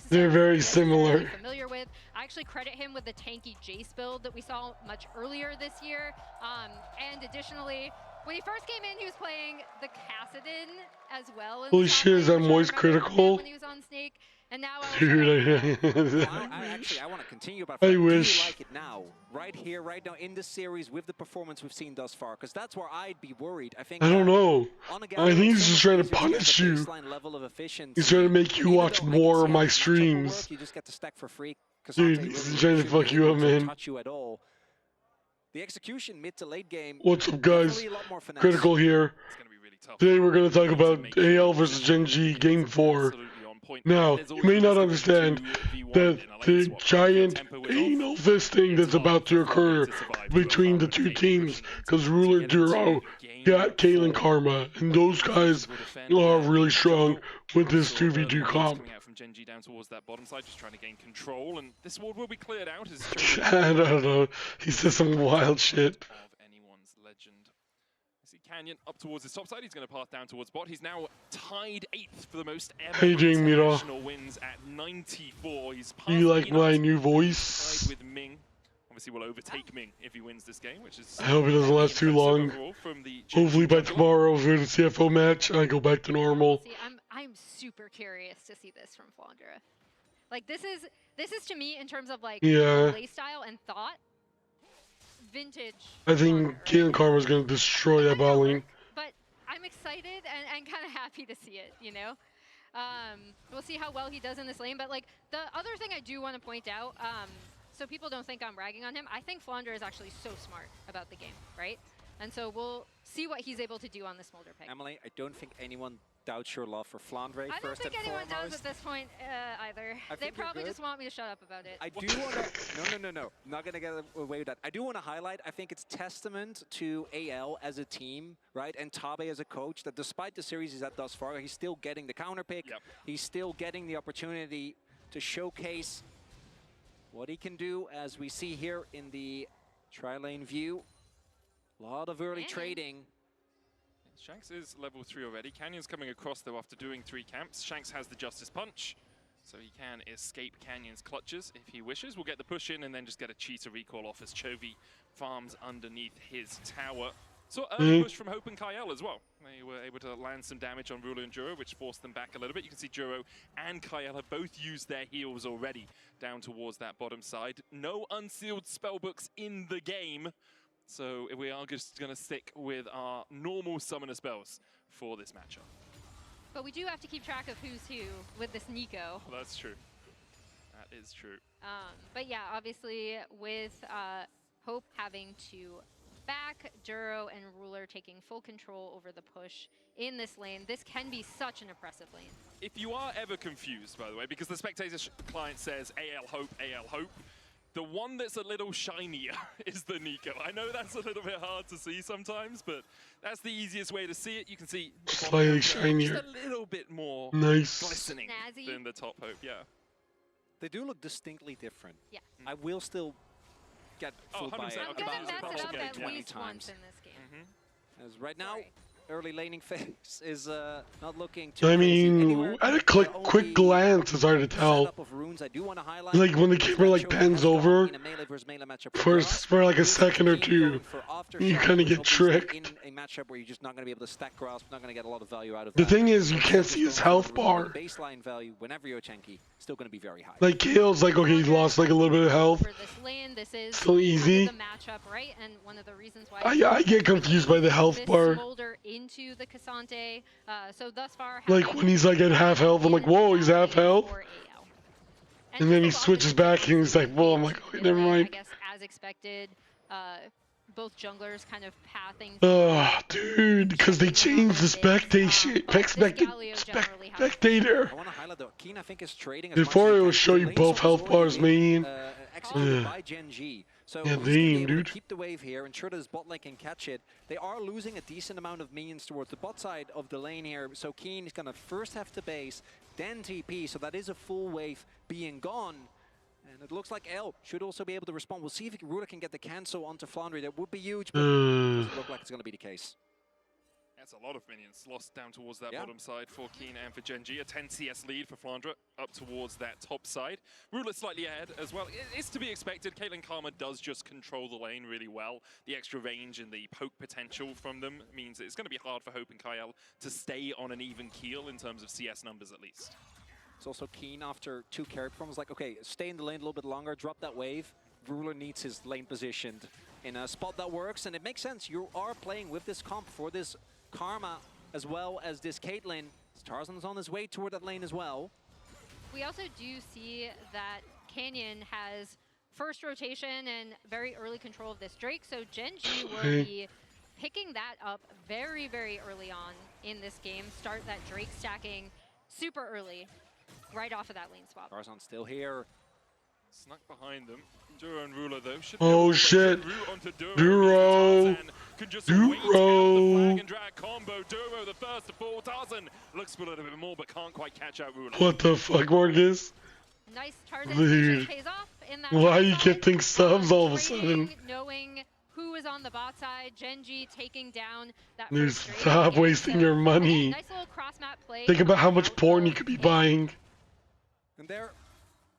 They're very similar. Familiar with. I actually credit him with the tanky Jace build that we saw much earlier this year. And additionally, when he first came in, he was playing the Kassadin as well. Holy shit, is that Moist critical? When he was on Snake. And now Dude, I want to continue, but I do wish. you like it now? Right here, right now, in this series, with the performance we've seen thus far? Because that's where I'd be worried. I think. I don't know. I think he's just trying to punish punish you. He's trying to make you watch more of my streams. You just get the stack for free. Dude, he's trying to fuck you up, man. Touch you at all. The execution mid to late game. What's up, guys? Critical here. Today we're going to talk about AL versus Gen G Game 4. Now, you may not understand that the giant anal fisting that's about to occur between the two teams, because Ruler Duro got Kalen Karma, and those guys are really strong with this 2v2 comp. Gen G down towards that bottom side, just trying to gain control, and this ward will be cleared out as I don't know. He says some wild shit. Of anyone's legend. See Canyon up towards his top side. He's going to pass down towards bot. He's now tied 8th for the most ever How you doing, Mira? international wins at 94. He's Do you like my new voice? tied with Ming. Obviously, will overtake Ming if he wins this game, which is. I hope it doesn't last too long. Hopefully by tomorrow, for the CFO match, I go back to normal. See, I'm super curious to see this from Flandra. Like this is to me in terms of like play style and thought. Vintage. I think Kalen Karma's gonna destroy that bot lane. But I'm excited and kind of happy to see it, you know? We'll see how well he does in this lane, but like the other thing I do want to point out, so people don't think I'm ragging on him, I think Flandra is actually so smart about the game, right? And so we'll see what he's able to do on the Smolder pick. Emily, I don't think anyone doubts your love for Flandre. I don't think anyone does at this point either. They probably just want me to shut up about it. I do want to... No. I'm not going to get away with that. I do want to highlight, I think it's testament to AL as a team, right? And Tabe as a coach, that despite the series he's at thus far, he's still getting the counter pick. Yep. He's still getting the opportunity to showcase what he can do, as we see here in the tri-lane view. A lot of early trading. Shanks is level 3 already. Canyon's coming across though after doing 3 camps. Shanks has the Justice Punch, so he can escape Canyon's clutches if he wishes. We'll get the push in and then just get a cheater recall off as Chovy farms underneath his tower. So early push from Hope and Kyle as well. They were able to land some damage on Ruler and Juro, which forced them back a little bit. You can see Juro and Kyle have both used their heals already down towards that bottom side. No unsealed spellbooks in the game. So we are just going to stick with our normal summoner spells for this matchup. But we do have to keep track of who's who with this Nico. Oh, that's true. That is true. But yeah, obviously with Hope having to back, Juro and Ruler taking full control over the push in this lane, this can be such an oppressive lane. If you are ever confused, by the way, because the spectator client says AL Hope, the one that's a little shinier is the Nico. I know that's a little bit hard to see sometimes, but that's the easiest way to see it. You can see slightly shinier, just a little bit more glistening than the top Hope. Yeah, they do look distinctly different. Yeah, I will still get fooled by it. I'm gonna mess it up at least once in this game. As right now, early laning phase is not looking too I mean, at a quick glance, it's hard to tell. Like when the camera like pans over for like a second or two, you kind of get tricked. In a matchup where you're just not going to be able to stack grasp, not going to get a lot of value out of the thing is, you can't see his health bar. Baseline value, whenever you're Chenki, still going to be very high. Like Kale's like, okay, he's lost like a little bit of health. This is still easy. The matchup, right? And one of the reasons why I get confused by the health bar. Into the Cassante, so thus far. Like when he's like at half health, I'm like, whoa, he's half health. And then he switches back and he's like, whoa, I'm like, okay, never mind. I guess as expected, both junglers kind of pathing. Oh, dude, because they changed the spectator. I want to highlight though, Keen I think is trading as Before much it as will show you both health bars, man. executed by Gen G. So Yeah, he's gonna be able dude. to keep the wave here, ensure that his bot lane can catch it. They are losing a decent amount of minions towards the bot side of the lane here, so Keen is gonna first have to base, then TP, so that is a full wave being gone. And it looks like L should also be able to respond. We'll see if Ruler can get the cancel onto Flandre. That would be huge, but it doesn't look like it's gonna be the case. That's a lot of minions lost down towards that bottom side for Keen and for Gen G. A 10 CS lead for Flandre up towards that top side. Ruler slightly ahead as well. It's to be expected. Caitlyn Karma does just control the lane really well. The extra range and the poke potential from them means it's going to be hard for Hope and Kyle to stay on an even keel in terms of CS numbers at least. It's also Keen after 2 carry performances, like, okay, stay in the lane a little bit longer, drop that wave. Ruler needs his lane positioned in a spot that works, and it makes sense. You are playing with this comp for this Karma as well as this Caitlyn. Tarzan's on his way toward that lane as well. We also do see that Canyon has first rotation and very early control of this Drake, so Gen G will be picking that up very, very early on in this game. Start that Drake stacking super early, right off of that lane swap. Tarzan still here. Snuck behind them. Duro and Ruler though. Oh shit. Duro. Flag and drag combo. Duro the first to fall. Tarzan looks for a little bit more but can't quite catch out Ruler. What the fuck, Marcus? Nice Tarzan Dude. pays off in that. Why are you getting subs all of a sudden? Knowing who is on the bot side, Gen G taking down that Dude, first Drake. stop wasting your money. Nice little cross map play. Think about how much porn you could be buying. And there,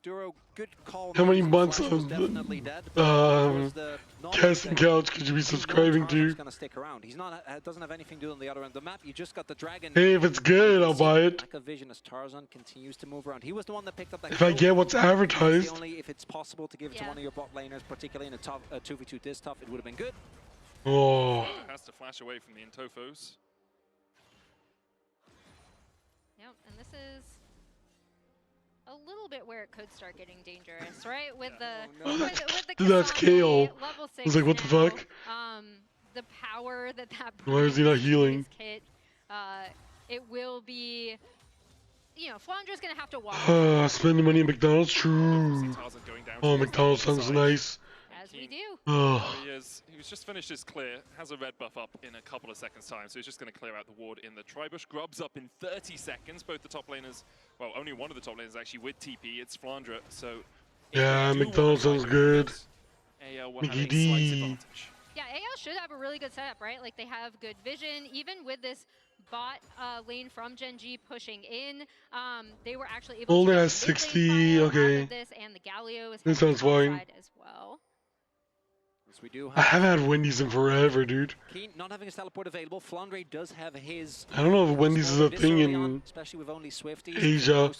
Duro, good call. How many months of casting couch could you be subscribing to? He's gonna stick around. He's not doesn't have anything to do on the other end of the map. You just got the dragon. Hey, if it's good, I'll buy it. Lack of vision as Tarzan continues to move around. He was the one that picked up that. If I get what's advertised. Only if it's possible to give it to one of your bot laners, particularly in a tough 2v2 this tough, it would have been good. Oh. Has to flash away from the Intofos. Yep, and this is a little bit where it could start getting dangerous, right? With the with the That's Kale. level 6 I was like, what the fuck? The power that Why is he not healing? Kit, it will be, you know, Flandre's gonna have to walk. Spending money at McDonald's, true. Oh, McDonald's sounds nice. As we do. Oh. He was just finished his clear, has a red buff up in a couple of seconds time, so he's just going to clear out the ward in the Tribush. Grub's up in 30 seconds, both the top laners, well, only one of the top laners actually with TP, it's Flandre, so... Yeah, McDonald's sounds good. Mickey D. Yeah, AL should have a really good setup, right? Like, they have good vision, even with this bot lane from Gen G pushing in, they were actually able Only to has 60, okay. this, and the Galio is that sounds fine. as well. We do I haven't had Wendy's in forever, dude. Keen not having his teleport available. Flandre does have his. I don't know if Wendy's is a thing in especially with only Swifties, Asia.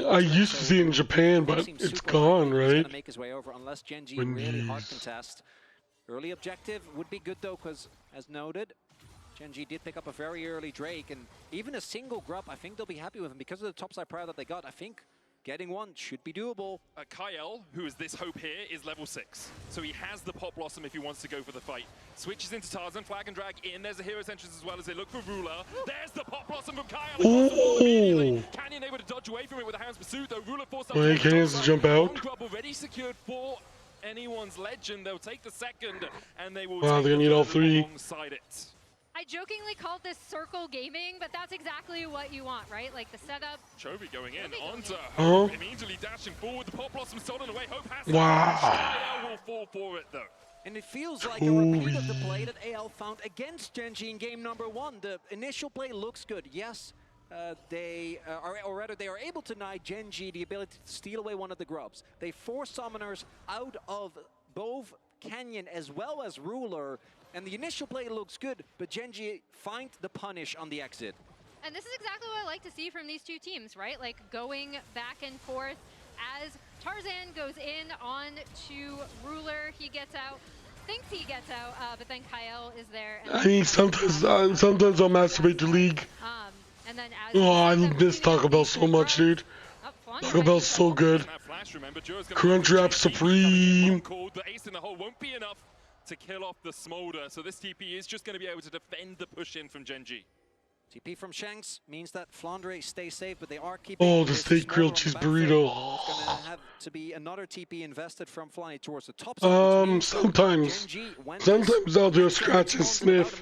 I used to see it in Japan, but it's gone, right? Make his way over unless Gen G really hard contest. Early objective would be good though, because as noted, Gen G did pick up a very early Drake, and even a single grub, I think they'll be happy with him because of the topside prior that they got. I think getting one should be doable. Kyle, who is this hope here, is level 6. So he has the Pop Blossom if he wants to go for the fight. Switches into Tarzan, flag and drag in. There's a hero's entrance as well as they look for Ruler. There's the Pop Blossom from Kyle. Ooh. Canyon able to dodge away from it with a Hound's Pursuit, though. Ruler forced up. Wait, Canyon has to jump out. One grub already secured for anyone's legend. They'll take the second, and they will wow, take they're gonna need all 3. alongside it. I jokingly called this circle gaming, but that's exactly what you want, right? Like the setup. Chovy going in onto Hope, immediately dashing forward. The Pop Blossom stolen away. Hope has AL will fall for it though. And it feels like a repeat of the play that AL found against Gen G in game number 1. The initial play looks good. Yes, they are able to deny Gen G the ability to steal away one of the grubs. They force summoners out of both Canyon as well as Ruler. And the initial play looks good, but Gen G find the punish on the exit. And this is exactly what I like to see from these two teams, right? Like going back and forth as Tarzan goes in on to Ruler. He gets out, thinks he gets out, but then Kyle is there. And I mean, sometimes I'll masturbate to League. And then as I miss Taco Bell so much, dude. Taco Bell's so good. Crunchwrap Supreme. The ace in the hole won't be enough to kill off the Smolder. So this TP is just going to be able to defend the push-in from Gen.G. TP from Shanks means that Flandre stays safe, but they are keeping. Oh, the steak grilled cheese burrito. It's gonna have to be another TP invested from Flandre towards the top side. Sometimes I'll do a scratch and sniff.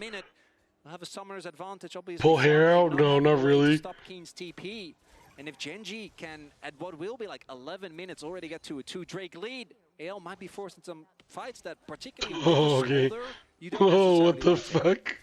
I'll have a summoner's advantage, obviously. Pull hair out? No, not really. Stop Keen's TP. And if Gen.G can, at what will be like 11 minutes, already get to a 2 Drake lead, AL might be forced in some fights that particularly. Oh, okay. Oh, what the fuck?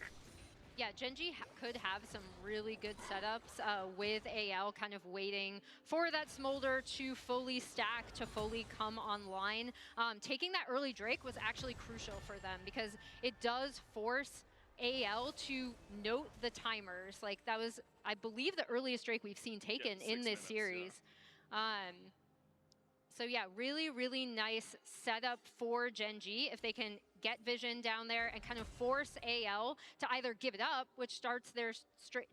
Yeah, Gen.G could have some really good setups with AL kind of waiting for that Smolder to fully stack, to fully come online. Taking that early Drake was actually crucial for them because it does force AL to note the timers. Like that was, I believe, the earliest Drake we've seen taken in this series. So yeah, really, really nice setup for Gen.G if they can get vision down there and kind of force AL to either give it up, which starts their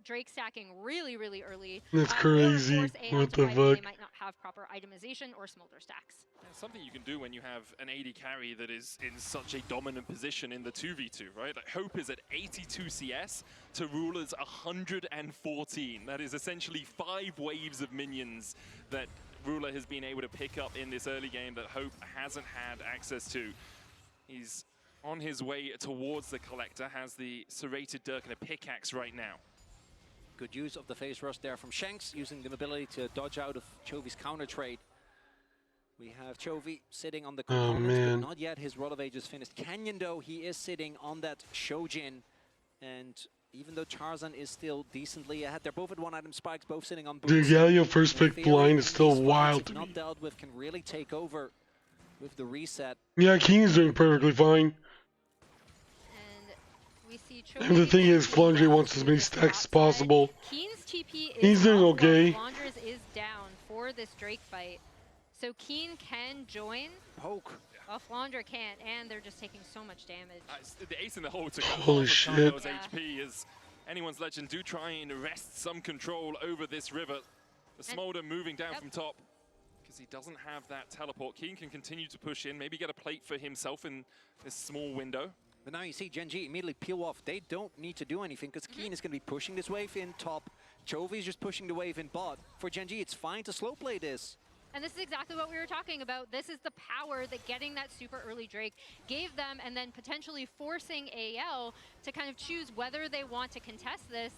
Drake stacking really, really early. That's crazy. What the fuck? They might not have proper itemization or Smolder stacks. Yeah, something you can do when you have an AD carry that is in such a dominant position in the 2v2, right? Like Hope is at 82 CS to Ruler's 114. That is essentially 5 waves of minions that Ruler has been able to pick up in this early game that Hope hasn't had access to. He's on his way towards the Collector, has the serrated Dirk and a pickaxe right now. Good use of the phase rush there from Shanks, using the ability to dodge out of Chovy's counter trade. We have Chovy sitting on the components, but not yet his Rod of Ages finished. Canyon, though, he is sitting on that Shojin, and even though Tarzan is still decently ahead, they're both at 1 item spikes, both sitting on boots. Dude, Galio first pick blind is still wild to me. Not dealt with, can really take over with the reset. Yeah, King's doing perfectly fine. And the thing is, Flandre wants as many stacks as possible. Keen's TP is He's doing okay. Flandre's is down for this Drake fight. So Keen can join. Poke. Well, Flandre can't, and they're just taking so much damage. The ace in the hole took Holy shit. HP as anyone's legend do try and wrest some control over this river. The Smolder moving down from top because he doesn't have that teleport. Keen can continue to push in, maybe get a plate for himself in this small window. But now you see Gen.G immediately peel off. They don't need to do anything because Keen is going to be pushing this wave in top. Chovy is just pushing the wave in bot. For Gen.G, it's fine to slow play this. And this is exactly what we were talking about. This is the power that getting that super early Drake gave them, and then potentially forcing AL to kind of choose whether they want to contest this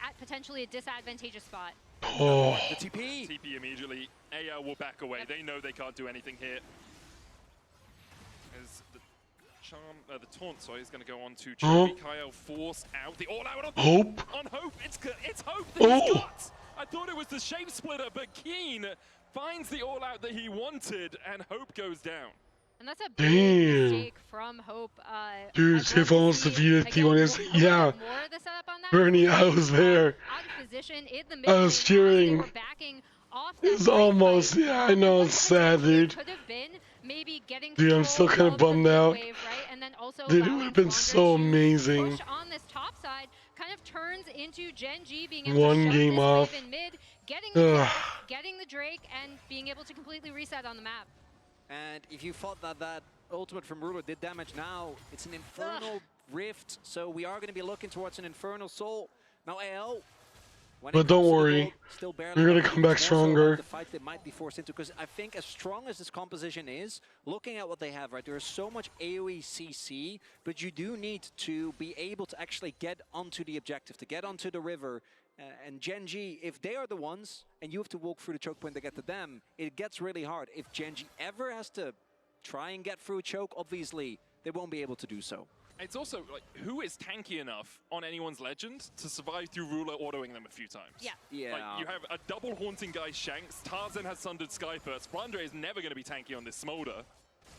at potentially a disadvantageous spot. Oh. The TP. TP immediately. AL will back away. They know they can't do anything here. As the taunt, sorry, is going to go on to Chovy. Kyle forced out the all-out on Hope. On Hope. It's Hope that he's got. I thought it was the shape splitter, but Keen finds the all-out that he wanted, and Hope goes down. And that's a big mistake from Hope. Dude, if almost defeated T1S. Yeah. Bernie, I was there. I was cheering. It's almost, yeah, I know, it's sad, dude. Dude, I'm still kind of bummed out. Dude, it would have been so amazing. On this top side kind of turns into Gen.G being one game off. Getting the Drake and being able to completely reset on the map. And if you thought that ultimate from Ruler did damage, now it's an Infernal Rift, so we are going to be looking towards an Infernal Soul. Now AL, but don't worry, we're going to come back stronger. The fight they might be forced into, because I think as strong as this composition is, looking at what they have, right, there's so much AoE CC, but you do need to be able to actually get onto the objective, to get onto the river. And Gen.G, if they are the ones, and you have to walk through the choke point to get to them, it gets really hard. If Gen.G ever has to try and get through a choke, obviously, they won't be able to do so. It's also, like, who is tanky enough on anyone's legend to survive through Ruler autoing them a few times? Yeah. Like, you have a double haunting guy, Shanks. Tarzan has Sundered Skyburst. Flandre is never going to be tanky on this Smolder.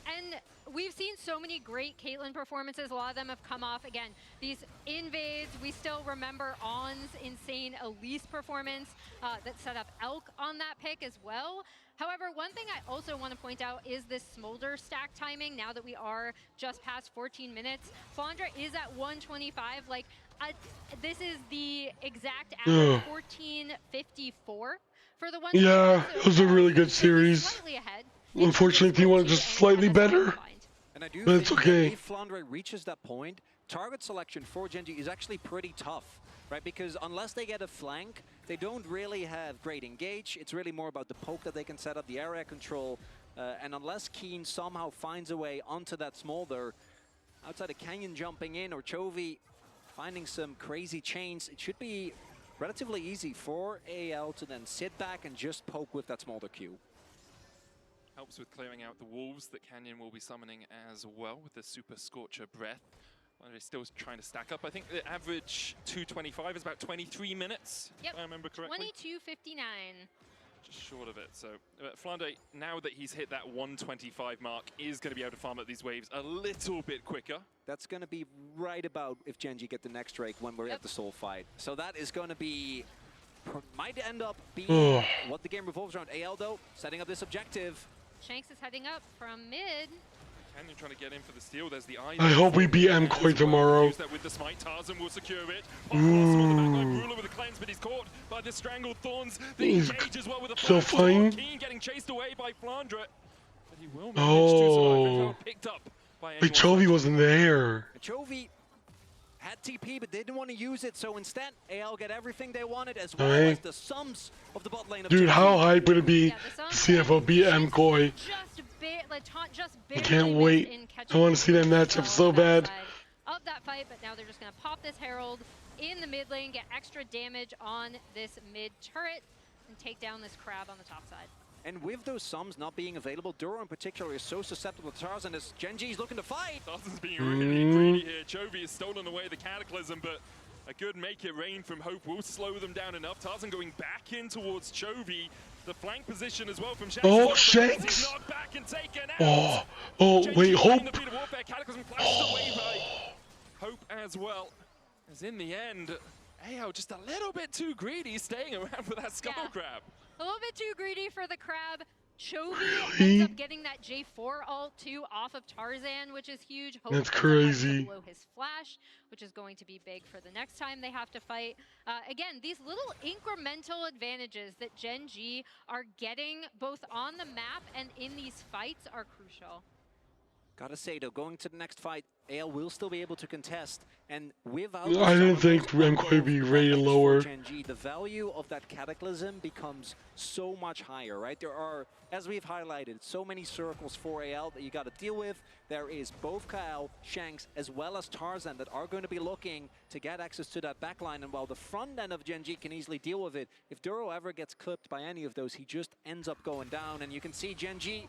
And we've seen so many great Caitlyn performances. A lot of them have come off, again, these invades. We still remember On's insane Elise performance that set up Elk on that pick as well. However, one thing I also want to point out is this Smolder stack timing. Now that we are just past 14 minutes, Flandre is at 125. Like, this is the exact average 14:54 for the one. Yeah, it was a really good series. Slightly ahead. Unfortunately, T1 just slightly better. And I do But it's think okay. that if Flandre reaches that point, target selection for Gen G is actually pretty tough, right? Because unless they get a flank, they don't really have great engage. It's really more about the poke that they can set up, the area control. And unless Keen somehow finds a way onto that smolder, outside of Canyon jumping in or Chovy finding some crazy chains, it should be relatively easy for AL to then sit back and just poke with that smolder Q. Helps with clearing out the wolves that Canyon will be summoning as well with the Super Scorcher Breath. They're still trying to stack up. I think the average 225 is about 23 minutes, if I remember correctly. 22:59. Just short of it. So Flandre, now that he's hit that 125 mark, is going to be able to farm up these waves a little bit quicker. That's going to be right about if Gen G get the next Drake when we're at the soul fight. So that is going to be, might end up being what the game revolves around. AL though, setting up this objective. Shanks is heading up from mid. Canyon trying to get in for the steal. There's the eye. I hope we beat MKoi tomorrow. Use that with the smite. Tarzan will secure it. Ruler with a cleanse, but he's caught by the strangled thorns. The engage as well with a still fine. Keen getting chased away by Flandre. But he will manage to survive. Picked up by Wait, Chovy wasn't there. Chovy had TP but didn't want to use it, so instead AL get everything they wanted as well as the sums of the bot lane. Dude, how hype would it be CFO beat MKoi? I can't wait. I want to see that matchup so bad. Of that fight, but now they're just going to pop this Herald in the mid lane, get extra damage on this mid turret, and take down this crab on the top side. And with those sums not being available, Duro in particular is so susceptible to Tarzan as Gen G is looking to fight. Tarzan's being really greedy here. Chovy has stolen away the Cataclysm, but a good make it rain from Hope will slow them down enough. Tarzan going back in towards Chovy. The flank position as well from Shanks. Oh, Shanks! Back and taken out. Wait, Hope. Cataclysm flashed away by Hope as well. As in the end, AO just a little bit too greedy staying around for that skull crab. A little bit too greedy for the crab. Chovy ends up getting that J4 ult too off of Tarzan, which is huge. Hope That's crazy. To blow his flash, which is going to be big for the next time they have to fight. Again, these little incremental advantages that Gen G are getting both on the map and in these fights are crucial. Gotta say though, going to the next fight, AL will still be able to contest, and without I didn't think MKoi would be rated lower. Gen G, the value of that Cataclysm becomes so much higher, right? There are, as we've highlighted, so many circles for AL that you gotta deal with. There is both Kyle, Shanks, as well as Tarzan that are going to be looking to get access to that backline, and while the front end of Gen G can easily deal with it, if Duro ever gets clipped by any of those, he just ends up going down, and you can see Gen G,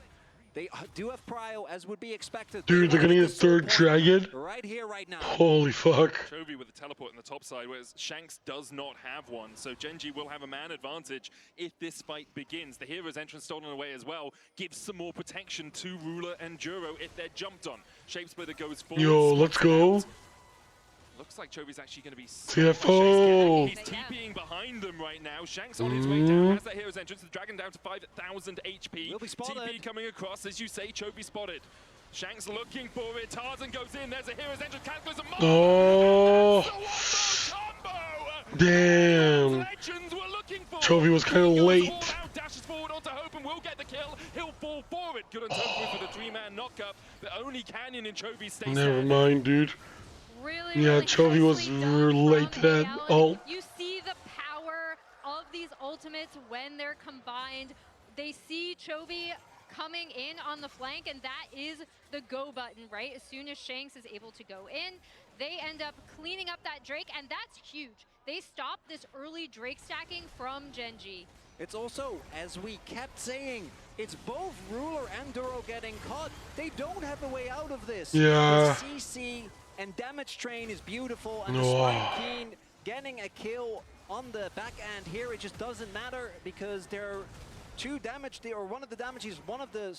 they do have prio, as would be expected. Dude, they're gonna get a third dragon? Right here, right now. Holy fuck. Chovy with a teleport in the top side, whereas Shanks does not have one. So Gen G will have a man advantage if this fight begins. The hero's entrance stolen away as well gives some more protection to Ruler and Duro if they're jumped on. Shapesplitter goes forward. Yo, let's go. Looks like Chovy's actually going to be CFO. He's TPing behind them right now. Shanks on his way down, has that hero's entrance. The dragon down to 5,000 HP. Will be spotted. TP coming across, as you say, Chovy spotted. Shanks looking for it. Tarzan goes in. There's a hero's entrance. Cataclysm. Damn. Chovy was kind of late. Dashes forward onto Hope and will get the kill. He'll fall for it. Good on Token for the 3-man knockup. But only Canyon and Chovy stay Never mind, dude. Really Chovy was late to that ult. You see the power of these ultimates when they're combined. They see Chovy coming in on the flank, and that is the go button, right? As soon as Shanks is able to go in, they end up cleaning up that Drake, and that's huge. They stop this early Drake stacking from Gen G. It's also, as we kept saying, it's both Ruler and Duro getting caught. They don't have a way out of this. Yeah. The CC and damage train is beautiful, and despite Keen getting a kill on the back end here, it just doesn't matter because they're two damage, or one of the damages, one of the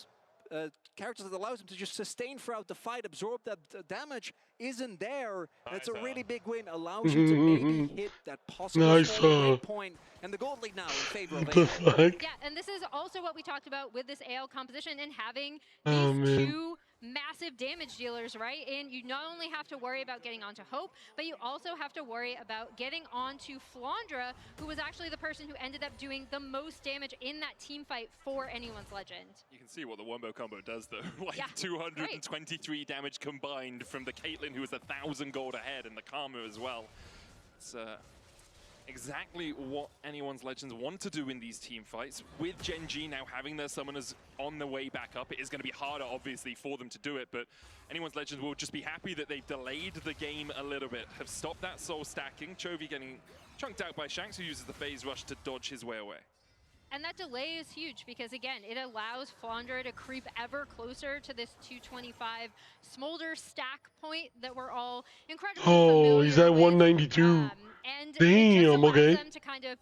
characters that allows him to just sustain throughout the fight, absorb that damage, isn't there. That's a really big win, allows you to maybe hit that possible point, And the gold lead now in favor of What the AL. fuck? Yeah, and this is also what we talked about with this AL composition and having Oh, these man. two massive damage dealers, right? And you not only have to worry about getting onto Hope, but you also have to worry about getting onto Flandra, who was actually the person who ended up doing the most damage in that team fight for anyone's Legend. You can see what the Wombo combo does, though. Like Yeah, 223 damage combined from the Caitlyn, who was 1,000 gold ahead, and the Karma as well. It's exactly what anyone's Legends want to do in these team fights. With Gen G now having their summoners on the way back up, it is going to be harder, obviously, for them to do it, but anyone's Legends will just be happy that they've delayed the game a little bit, have stopped that soul stacking. Chovy getting chunked out by Shanks, who uses the phase rush to dodge his way away. And that delay is huge because, again, it allows Flandra to creep ever closer to this 225 smolder stack point that we're all incredibly familiar He's at with. 192. And Damn, it just allows okay. them to kind of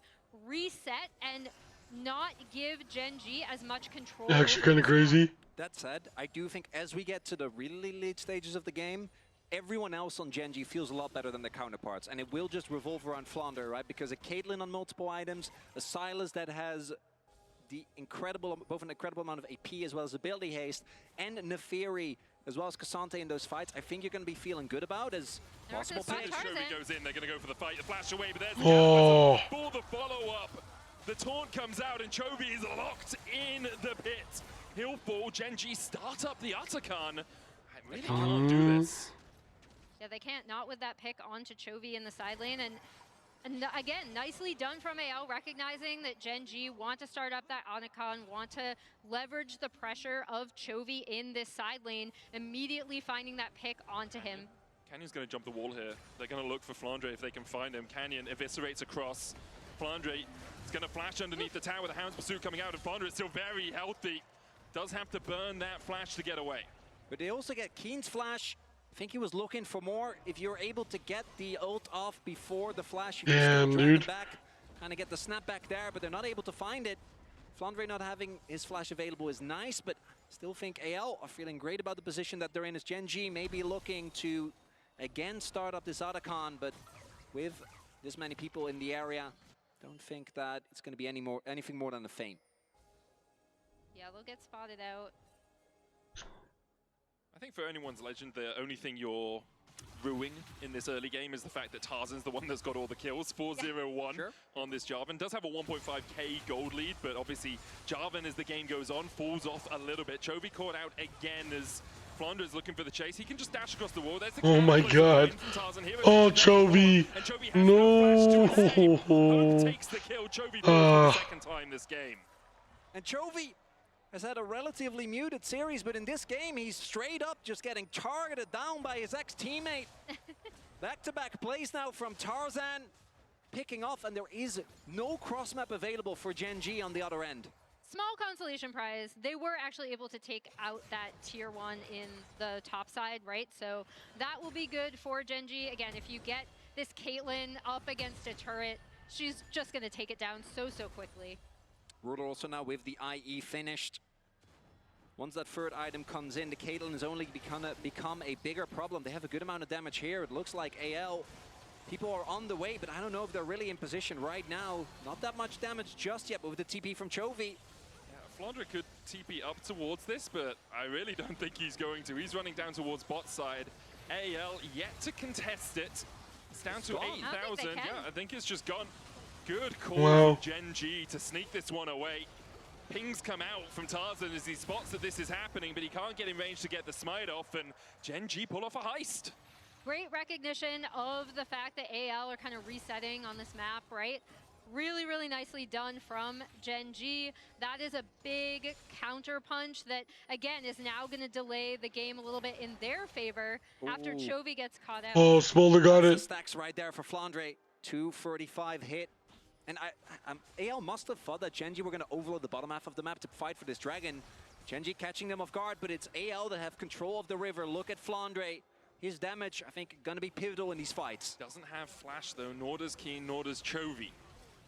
reset and not give Gen G as much control. Actually kind of crazy. That said, I do think as we get to the really late stages of the game, everyone else on Gen G feels a lot better than their counterparts, and it will just revolve around Flandre, right? Because a Caitlyn on multiple items, a Sylas that has the both an incredible amount of AP as well as ability haste, and Neferi as well as Cassante in those fights, I think you're going to be feeling good about as possible As Chovy goes in, they're going to go for the fight, the flash away, but there's the for the follow-up. The taunt comes out, and Chovy is locked in the pit. He'll fall. Gen G start up the Uttercon. I really can't do this. Yeah, they can't, not with that pick onto Chovy in the side lane. And again, nicely done from AL, recognizing that Gen G want to start up that Otacon, want to leverage the pressure of Chovy in this side lane, immediately finding that pick onto him. Canyon's going to jump the wall here. They're going to look for Flandre if they can find him. Canyon eviscerates across. Flandre is going to flash underneath the tower. The Hound's Pursuit coming out, and Flandre is still very healthy. Does have to burn that flash to get away. But they also get Keen's flash. I think he was looking for more. If you're able to get the ult off before the flash, you can still drag them back. Kind of get the snap back there, but they're not able to find it. Flandre not having his flash available is nice, but still think AL are feeling great about the position that they're in as Gen G may be looking to again start up this Otacon, but with this many people in the area, don't think that it's going to be anything more than a feint. Yeah, they'll get spotted out. I think for anyone's Legend, the only thing you're ruining in this early game is the fact that Tarzan's the one that's got all the kills. 4-0-1 on this Jarvan. Does have a 1.5k gold lead, but obviously Jarvan, as the game goes on, falls off a little bit. Chovy caught out again as Flandre is looking for the chase. He can just dash across the wall. There's the my god. Oh, Chovy. No. Hope takes the kill. Chovy for the second time this game. And Chovy has had a relatively muted series, but in this game, he's straight up just getting targeted down by his ex-teammate. Back-to-back plays now from Tarzan, picking off, and there is no cross-map available for Gen G on the other end. Small consolation prize. They were actually able to take out that tier 1 in the top side, right? So that will be good for Gen G. Again, if you get this Caitlyn up against a turret, she's just going to take it down so quickly. Ruler also now with the IE finished. Once that third item comes in, the Caitlyn is only become a bigger problem. They have a good amount of damage here. It looks like AL, people are on the way, but I don't know if they're really in position right now. Not that much damage just yet, but with the TP from Chovy. Flandre could TP up towards this, but I really don't think he's going to. He's running down towards bot side. AL yet to contest it. It's down to 8,000. Yeah, I think it's just gone. Good call from Gen G to sneak this one away. Pings come out from Tarzan as he spots that this is happening, but he can't get in range to get the smite off, and Gen G pull off a heist. Great recognition of the fact that AL are kind of resetting on this map, right? Really, really nicely done from Gen G. That is a big counter punch that, again, is now going to delay the game a little bit in their favor after Chovy gets caught out. Oh, Smolder got it. Stacks right there for Flandre. 235 hit. And AL must have thought that Gen G were going to overload the bottom half of the map to fight for this dragon. Gen G catching them off guard, but it's AL that have control of the river. Look at Flandre. His damage, I think, going to be pivotal in these fights. Doesn't have flash, though, nor does Keen, nor does Chovy.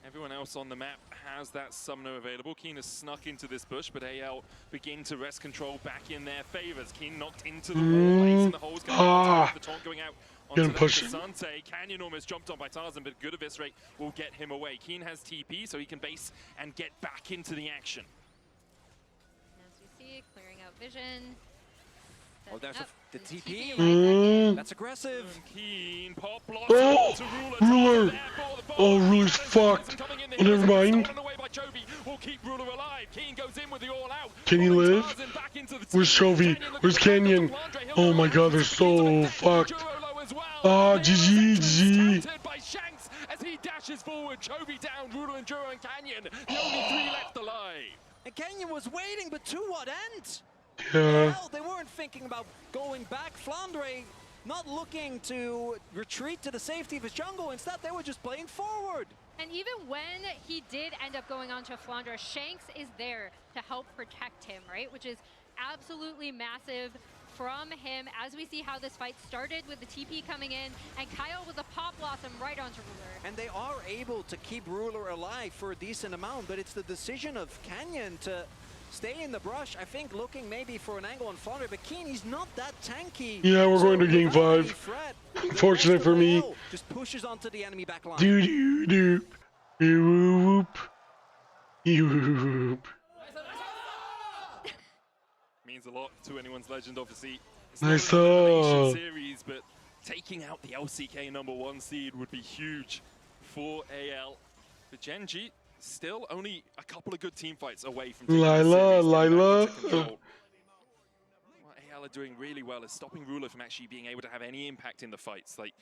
Everyone else on the map has that summoner available. Keen has snuck into this bush, but AL begin to wrest control back in their favors. Keen knocked into the wall, Ace in the hole's going to the taunt going out Gonna push it. Sante. Canyon almost jumped on by Tarzan, but good eviscerate will get him away. Keen has TP, so he can base and get back into the action. As we see, clearing out vision. Oh, there's the TP. That's aggressive. Keen pop blossom Oh, to Ruler. Oh, Ruler's fucked. Oh, never mind. Will keep Ruler alive. Keen goes in with the all out. Can he live? Where's Chovy? Where's Canyon? Oh my god, they're so fucked. Ah, GG. By Shanks as he dashes forward. Chovy down, Ruler and Juro and Canyon. The only 3 left alive. And Canyon was waiting, but to what end? Yeah. Hell, they weren't thinking about going back. Flandre not looking to retreat to the safety of his jungle. Instead, they were just playing forward. And even when he did end up going on to Flandre, Shanks is there to help protect him, right? Which is absolutely massive from him as we see how this fight started with the TP coming in and Kyle with a pop blossom right onto Ruler. And they are able to keep Ruler alive for a decent amount, but it's the decision of Canyon to stay in the brush. I think looking maybe for an angle on Flandre, but Keen, he's not that tanky. Yeah, we're going to game 5. Unfortunate for me. Just pushes onto the enemy back line. Doop. Whoop. Whoop. Means a lot to anyone's legend, obviously. It's Nice. not an elimination series, but taking out the LCK #1 seed would be huge for AL. But Gen.G still only a couple of good team fights away from taking the series. What AL are doing really well is stopping Ruler from actually being able to have any impact in the fights. Like,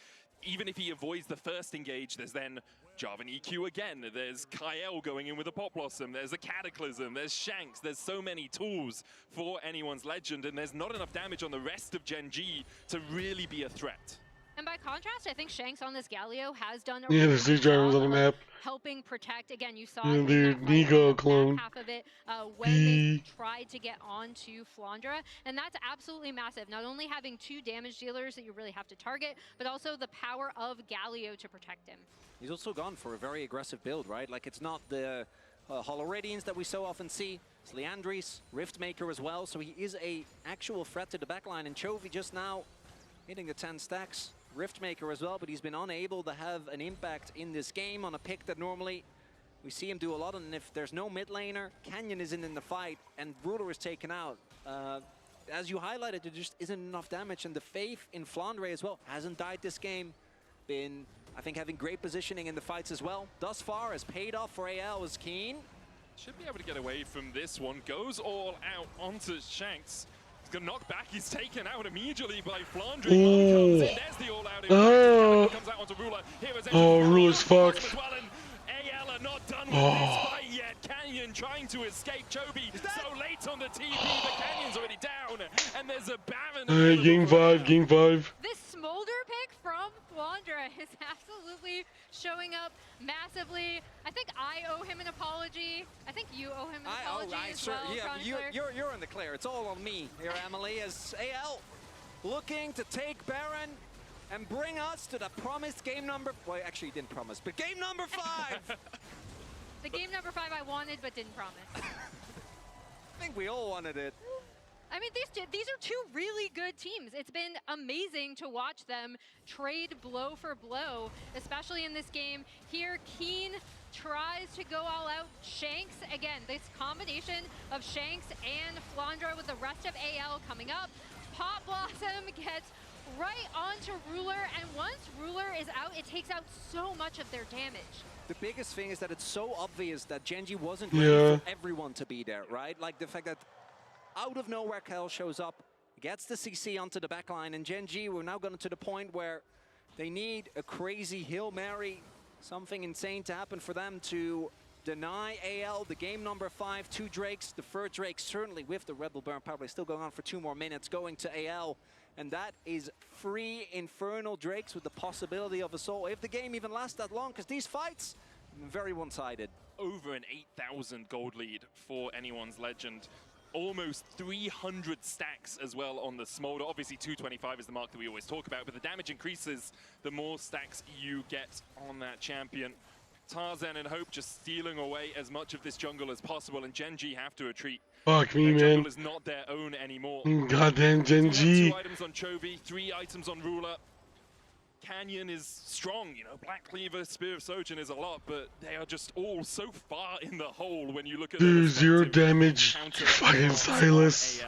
even if he avoids the first engage, there's then Jarvan EQ again, there's Kyle going in with a Pop Blossom, there's a Cataclysm, there's Shanks, there's so many tools for anyone's legend, and there's not enough damage on the rest of Gen.G to really be a threat. And by contrast, I think Shanks on this Galio has done a Yeah, really the sea good drivers job on the of map. helping protect. Again, you saw Yeah, in dude, that fight, Nigo the back clone. half of it when they tried to get onto Flandre, and that's absolutely massive. Not only having 2 damage dealers that you really have to target, but also the power of Galio to protect him. He's also gone for a very aggressive build, right? Like, it's not the Hollow Radiance that we so often see. It's Leandris, Riftmaker as well, so he is a actual threat to the backline, and Chovy just now hitting the 10 stacks. Riftmaker as well, but he's been unable to have an impact in this game on a pick that normally we see him do a lot. And if there's no mid laner, Canyon isn't in the fight, and Ruler is taken out. As you highlighted, there just isn't enough damage, and the faith in Flandre as well hasn't died this game. Been, I think, having great positioning in the fights as well. Thus far has paid off for AL as Keen. Should be able to get away from this one. Goes all out onto Shanks. He's gonna knock back. He's taken out immediately by Flandre. Ooh. There's the all out. Oh. Comes out onto Ruler. Oh, Ruler's fucked. AL are not done with this fight yet. Canyon trying to escape. Chovy so late on the TP, but Canyon's already down. And there's a Baron. Game 5. This Smolder pick from Flandre is absolutely showing up massively. I think I owe him an apology. I think you owe him an apology as well. Yeah, you're in the clear. It's all on me here, Emily, as AL looking to take Baron and bring us to the promised game number... Well, actually, he didn't promise, but game number 5! The game number 5 I wanted, but didn't promise. I think we all wanted it. I mean, these are 2 really good teams. It's been amazing to watch them trade blow for blow, especially in this game. Here, Keen tries to go all out. Shanks, again, this combination of Shanks and Flandre with the rest of AL coming up. Pop Blossom gets right onto Ruler, and once Ruler is out, it takes out so much of their damage. The biggest thing is that it's so obvious that Gen.G wasn't ready for everyone to be there, right? Like the fact that out of nowhere, Kyle shows up, gets the CC onto the backline, and Gen.G, we're now gotten to the point where they need a crazy Hail Mary, something insane to happen for them to deny AL the game number 5, 2 Drakes. The third Drake certainly with the Rebel Burn probably still going on for 2 more minutes, going to AL. And that is 3 Infernal Drakes with the possibility of a soul. If the game even lasts that long, because these fights are very one-sided. Over an 8,000 gold lead for anyone's legend. Almost 300 stacks as well on the Smolder. Obviously 225 is the mark that we always talk about, but the damage increases the more stacks you get on that champion. Tarzan and Hope just stealing away as much of this jungle as possible, and Gen.G have to retreat. Fuck me, Their man. jungle is not their own anymore. Goddamn Gen.G. 2 items on Chovy, 3 items on Ruler. Canyon is strong, you know, Black Cleaver, Spear of Sojin is a lot, but they are just all so far in the hole when you look at Dude, 0 damage. Fucking Silas.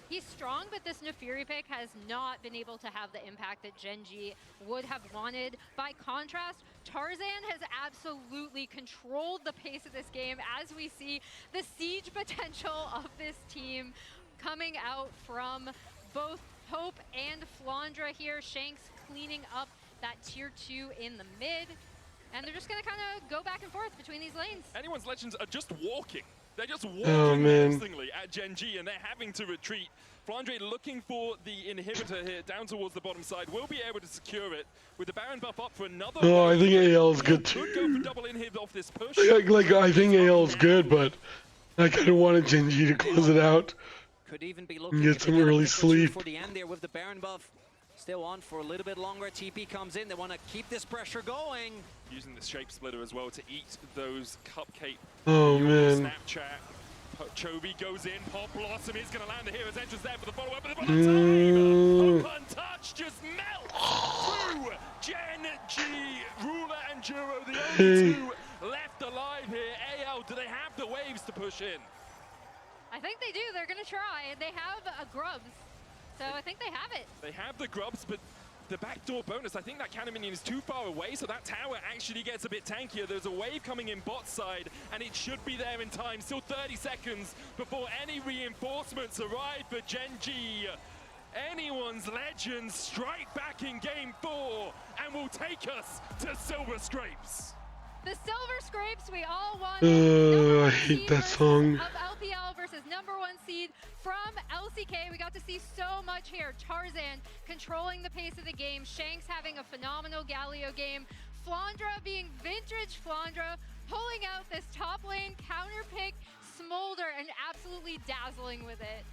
He's strong, but this Nefiri pick has not been able to have the impact that Gen.G would have wanted. By contrast, Tarzan has absolutely controlled the pace of this game as we see the siege potential of this team coming out from both Hope and Flandra here. Shanks cleaning up that tier 2 in the mid. And they're just going to kind of go back and forth between these lanes. Anyone's Legends are just walking. They're just walking menacingly at Gen.G, and they're having to retreat. Flandre looking for the inhibitor here down towards the bottom side. Will be able to secure it with the Baron buff up for another. Oh, I think AL is good too. Could go for double inhib off this push. Like I think AL is good, but I kind of wanted Gen.G to close it out. Could even be And looking get some early sleep. for the end there with the Baron buff. Still on for a little bit longer. TP comes in. They want to keep this pressure going. Using the shape splitter as well to eat those cupcake. Oh man. Snapchat. Chovy goes in. Pop Blossom is going to land the hero's entrance there for the follow-up. But the time, Untouched just melts through Gen.G. Ruler and Juro, the only two left alive here. AL, do they have the waves to push in? I think they do. They're going to try. They have a Grubs. So I think they have it. They have the Grubs, but the backdoor bonus, I think that cannon minion is too far away, so that tower actually gets a bit tankier. There's a wave coming in bot side, and it should be there in time. Still 30 seconds before any reinforcements arrive for Gen.G. Anyone's Legends strike back in game 4 and will take us to Silver Scrapes. The Silver Scrapes, we all want. I hate that song. Of LPL versus #1 seed from LCK. We got to see so much here. Tarzan controlling the pace of the game. Shanks having a phenomenal Galio game. Flandra being vintage Flandra, pulling out this top lane counter pick, Smolder, and absolutely dazzling with it.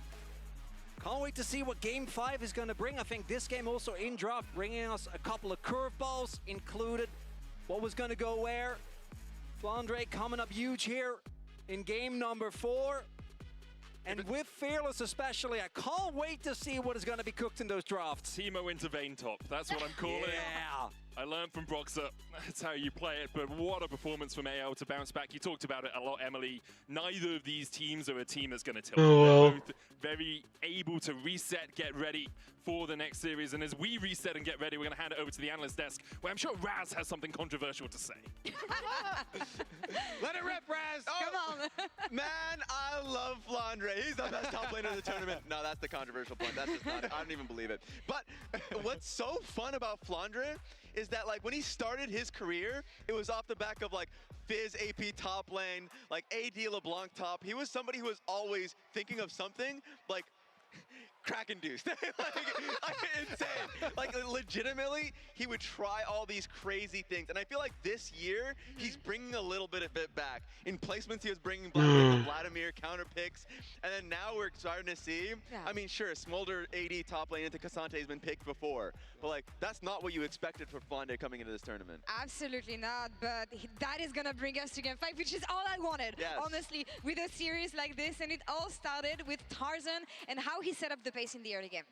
Can't wait to see what Game 5 is going to bring. I think this game also in draft bringing us a couple of curveballs included. What was going to go where? Flandre coming up huge here in game number 4. And with Fearless especially, I can't wait to see what is going to be cooked in those drafts. Teemo into Vayne top, that's what I'm calling it. Yeah. I learned from Broxer, that's how you play it, but what a performance from AL to bounce back. You talked about it a lot, Emily. Neither of these teams are a team that's going to tilt. They're both very able to reset, get ready for the next series, and as we reset and get ready, we're going to hand it over to the analyst desk, where I'm sure Raz has something controversial to say. Let it rip, Raz! Come on! Man, I love Flandre. He's the best top laner of the tournament. No, that's the controversial point. That's just not it. I don't even believe it. But what's so fun about Flandre is that, like, when he started his career, it was off the back of, like, Fizz AP top lane, like AD LeBlanc top. He was somebody who was always thinking of something, like, crack-induced. Insane. Like, legitimately, he would try all these crazy things. And I feel like this year, he's bringing a little bit of it back. In placements, he was bringing back like, the Vladimir counter picks. And then now we're starting to see, I mean, sure, Smolder AD top lane into Cassante has been picked before. But, like, that's not what you expected for Flandre coming into this tournament. Absolutely not, but that is going to bring us to Game 5, which is all I wanted, honestly, with a series like this. And it all started with Tarzan and how he set up the pace in the early game.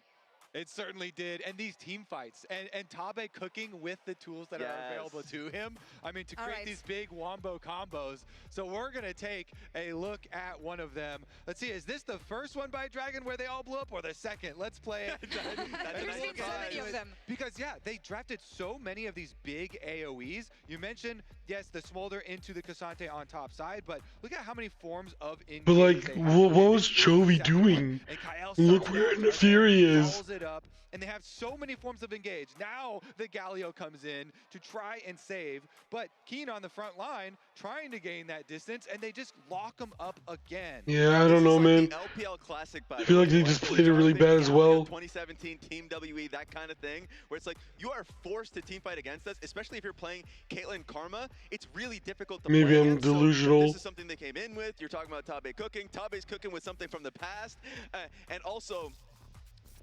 It certainly did, and these team fights, and Tabe cooking with the tools that are available to him. I mean, to create these big wombo combos. So we're gonna take a look at one of them. Let's see, is this the first one by Dragon where they all blew up, or the second? Let's play it. There's been so many of them. Because yeah, they drafted so many of these big AoEs. You mentioned, yes, the Smolder into the Cassante on top side, but look at how many forms of engage. But like, what was Chovy doing? Look where Nefiri is. Up, and they have so many forms of engage. Now the Galio comes in to try and save, but Keen on the front line trying to gain that distance, and they just lock him up again. Yeah, I don't know, man. LPL Classic, by I feel like they just played it really bad as well. 2017 Team WE, that kind of thing, where it's like, you are forced to team fight against us, especially if you're playing Caitlyn Karma. It's really difficult to play Maybe I'm against. delusional. So this is something they came in with. You're talking about Tabe cooking. Tabe's cooking with something from the past, and also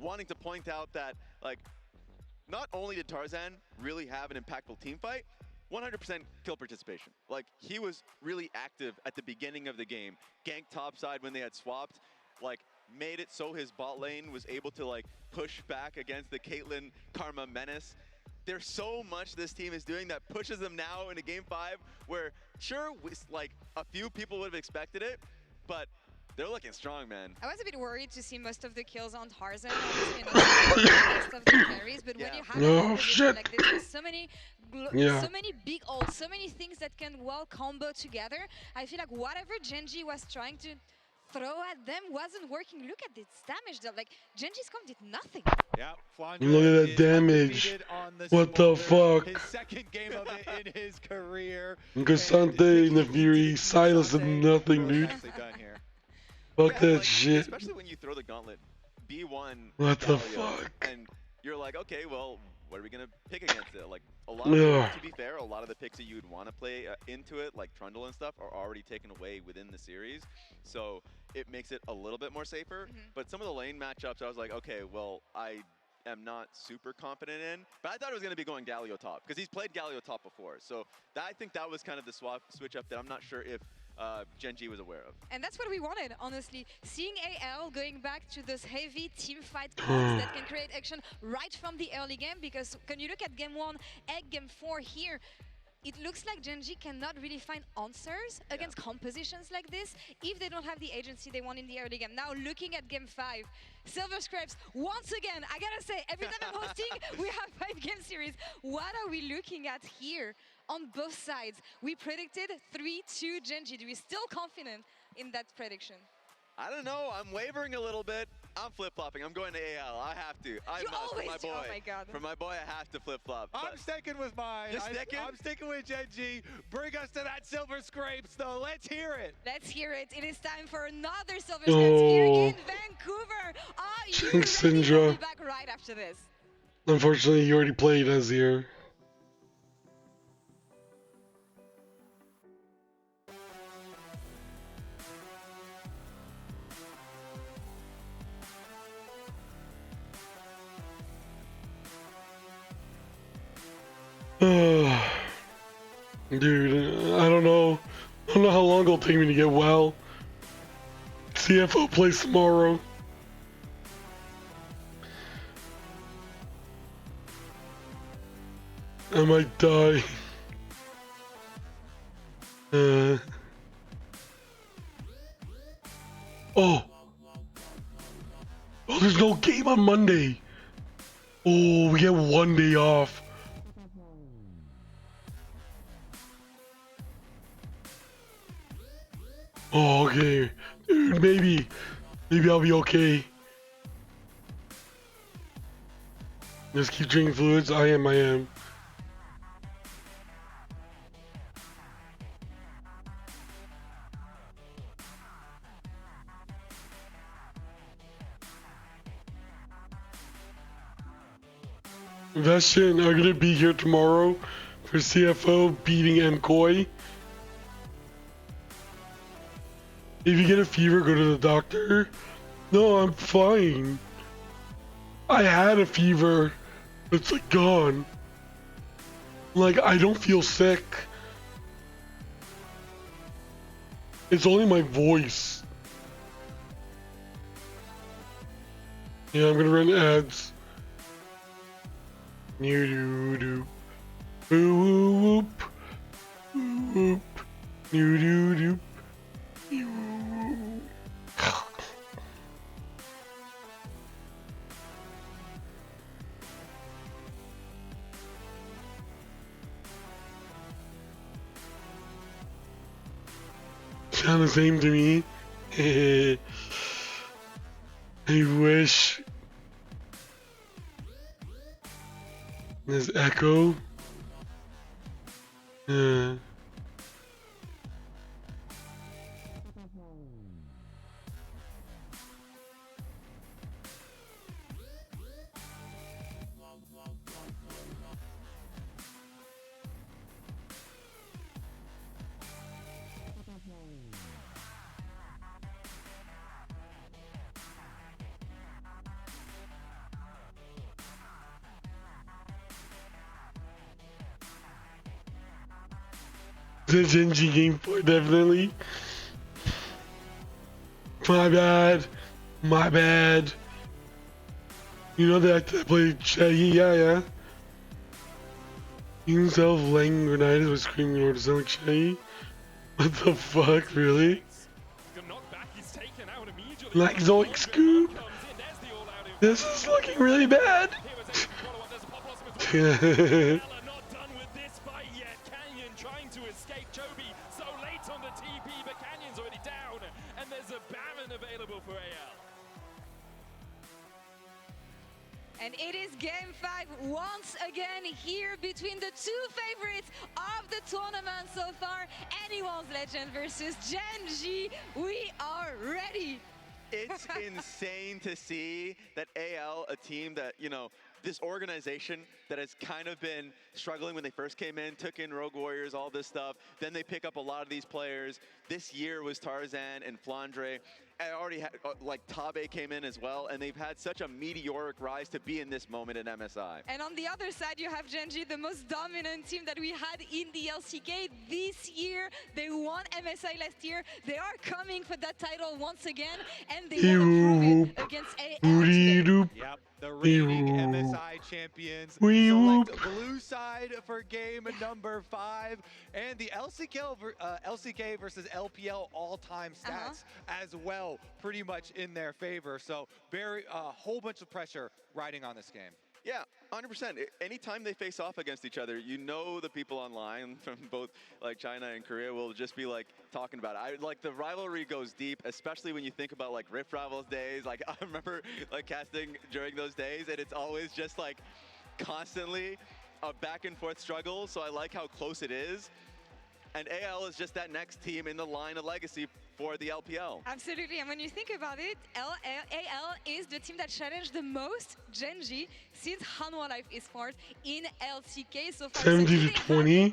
wanting to point out that, like, not only did Tarzan really have an impactful team fight, 100% kill participation. Like, he was really active at the beginning of the game. Ganked topside when they had swapped, like, made it so his bot lane was able to, like, push back against the Caitlyn Karma menace. there's so much this team is doing that pushes them now into Game 5, where sure, like a few people would have expected it, but they're looking strong, man. I was a bit worried to see most of the kills on Tarzan, obviously not the rest of the carries, but when you have a composition like this, there's so many big ults, so many things that can well combo together. I feel like whatever Genji was trying to throw at them wasn't working. Look at this damage though, like Genji's comp did nothing. Yeah, Look at that damage. What the fuck? His second game of it in his career. Gasante, Naviri, Silas of nothing, dude. Fuck that shit. Especially when you throw the gauntlet B1. What the Galio, fuck? And you're like, okay, well, what are we gonna pick against it? Like a lot of, to be fair, a lot of the picks that you'd want to play into it, like Trundle and stuff, are already taken away within the series. So it makes it a little bit more safer. But some of the lane matchups, I was like, okay, well, I am not super confident in, but I thought it was going to be going Galio top because he's played Galio top before. So I think that was kind of the switch up that I'm not sure if Genji was aware of. And that's what we wanted, honestly. Seeing AL going back to those heavy team fight cards that can create action right from the early game, because when you look at game 1 and game 4 here, it looks like Genji cannot really find answers against compositions like this if they don't have the agency they want in the early game. Now looking at game 5, Silver Scrapes, once again, I gotta say, every time I'm hosting, we have 5-game series. What are we looking at here on both sides? We predicted 3-2 Genji. Do we still confident in that prediction? I don't know. I'm wavering a little bit. I'm flip-flopping. I'm going to AL. I have to. I must. For my boy. Oh my God. For my boy, I have to flip-flop. I'm sticking with mine. I'm sticking with Genji. Bring us to that Silver Scrapes, though. Let's hear it. Let's hear it. It is time for another Silver Scrapes here in Vancouver. Are you ready? We'll be back right after this. Unfortunately, you already played Azir. Dude, I don't know. I don't know how long it'll take me to get well. CFO plays tomorrow. I might die. Oh, there's no game on Monday. Oh, we get 1 day off. Oh, okay. Dude, maybe I'll be okay. Just keep drinking fluids. I am. Vestion are gonna be here tomorrow for CFO beating MCoy. If you get a fever, go to the doctor. No, I'm fine. I had a fever. It's like gone. Like, I don't feel sick. It's only my voice. Yeah, I'm gonna run ads. New doo doo. Whoop. Whoop. New doo doo. Sound the same to me. I wish. There's echo. The Genji game 4, definitely. My bad. You know that I played Shaggy, yeah. Himself Langonitis was screaming orders so shiny. What the fuck, really? Like Zoink Scoop! This is looking really bad! Trying to escape Chobi so late on the TP, but Canyon's already down, and there's a Baron available for AL. And it is game 5 once again here between the two favorites of the tournament so far, Anyone's Legend versus Gen G. We are ready. It's insane to see that AL, a team that, you know, this organization that has kind of been struggling when they first came in, took in Rogue Warriors, all this stuff. Then they pick up a lot of these players. This year was Tarzan and Flandre. I already had, like, Tabe came in as well, and they've had such a meteoric rise to be in this moment in MSI. And on the other side, you have Gen G, the most dominant team that we had in the LCK this year. They won MSI last year. They are coming for that title once again, and they want to prove it against AL today. Yep, the reigning MSI champions. Select blue side for game number 5, and the LCK versus LPL all-time stats as well, pretty much in their favor. So very whole bunch of pressure riding on this game. Yeah, 100%. Anytime they face off against each other, you know the people online from both like China and Korea will just be like talking about it. Like the rivalry goes deep, especially when you think about like Rift Rivals days. Like I remember like casting during those days, and it's always just like constantly a back and forth struggle. So I like how close it is. And AL is just that next team in the line of legacy for the LPL. Absolutely, and when you think about it, AL is the team that challenged the most Gen G since Hanwha Life Esports in LCK so far. 70 to 20?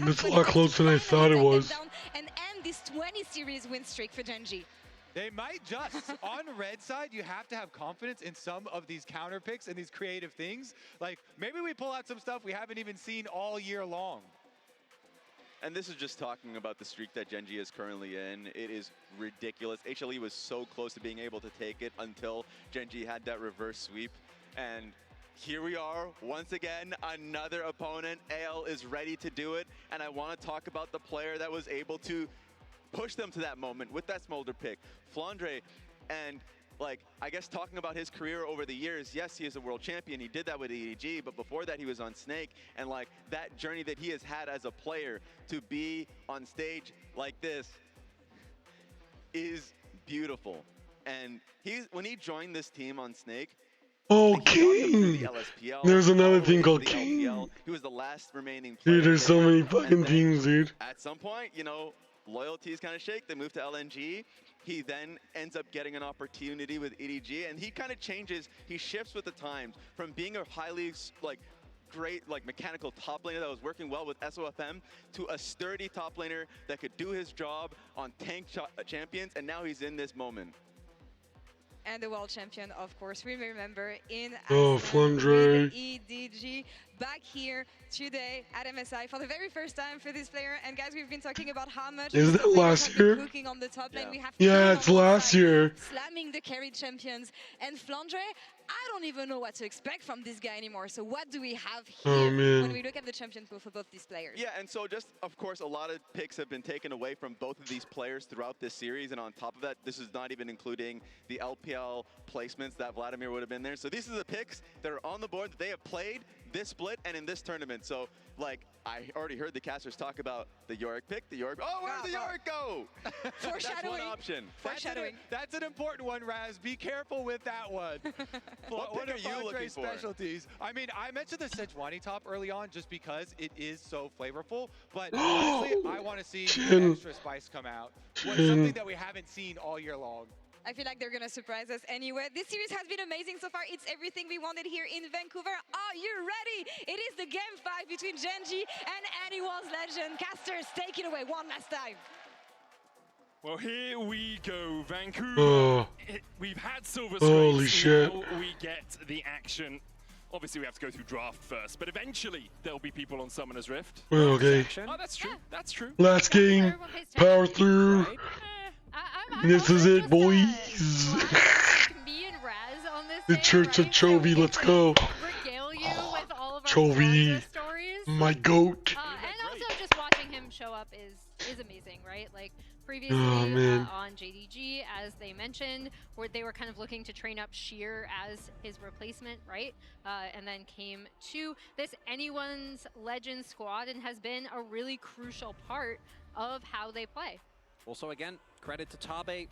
That's a lot closer than I thought it was. And end this 20 series win streak for Gen G. They might just. On red side, you have to have confidence in some of these counter picks and these creative things. Like, maybe we pull out some stuff we haven't even seen all year long. And this is just talking about the streak that Gen G is currently in. It is ridiculous. HLE was so close to being able to take it until Gen G had that reverse sweep. And here we are, once again, another opponent. AL is ready to do it. And I want to talk about the player that was able to push them to that moment with that Smolder pick. Flandre, and like, I guess talking about his career over the years, yes, he is a world champion. He did that with EDG, but before that he was on Snake. And like that journey that he has had as a player to be on stage like this is beautiful. And when he joined this team on Snake, oh, King! There's another thing called King. He was the last remaining player. Dude, there's so many fucking teams, dude. At some point, you know, loyalties kind of shake. They move to LNG. He then ends up getting an opportunity with EDG, and he kind of changes. He shifts with the times from being a highly like great like mechanical top laner that was working well with SOFM to a sturdy top laner that could do his job on tank champions, and now he's in this moment. And the world champion, of course, we remember in Flandre. EDG back here today at MSI for the very first time for this player. And guys, we've been talking about how much is that last year? Cooking on the top lane. We have it's last year. Slamming the carry champions. And Flandre, I don't even know what to expect from this guy anymore. So what do we have here when we look at the champion pool for both these players? Yeah, and so just, of course, a lot of picks have been taken away from both of these players throughout this series. And on top of that, this is not even including the LPL placements that Vladimir would have been there. So these are the picks that are on the board that they have played this split and in this tournament. So, like, I already heard the casters talk about the Yorick pick, the Yorick. Oh, where did the Yorick go? That's one option. That's an important one, Raz. Be careful with that one. What pick are you looking for? Specialties. I mean, I mentioned the Sejuani top early on just because it is so flavorful. But honestly, I want to see extra spice come out. Something that we haven't seen all year long. I feel like they're going to surprise us anyway. This series has been amazing so far. It's everything we wanted here in Vancouver. Are you ready? It is the game 5 between Gen G and Anyone's Legend. Casters, take it away one last time. Well, here we go, Vancouver. We've had Silver Scrapes. Holy shit. Now we get the action. Obviously, we have to go through draft first, but eventually there'll be people on Summoner's Rift. Well, okay. Oh, that's true. That's true. Last game. Power through. Right? This is it, boys. Me and Raz on this the Church of Chovy, let's go. Regale you with all of our Chovy. stories. My goat. And also just watching him show up is amazing, right? Like previously on JDG, as they mentioned, where they were kind of looking to train up Sheer as his replacement, right? And then came to this Anyone's Legend squad and has been a really crucial part of how they play. Also, again, credit to Tabe.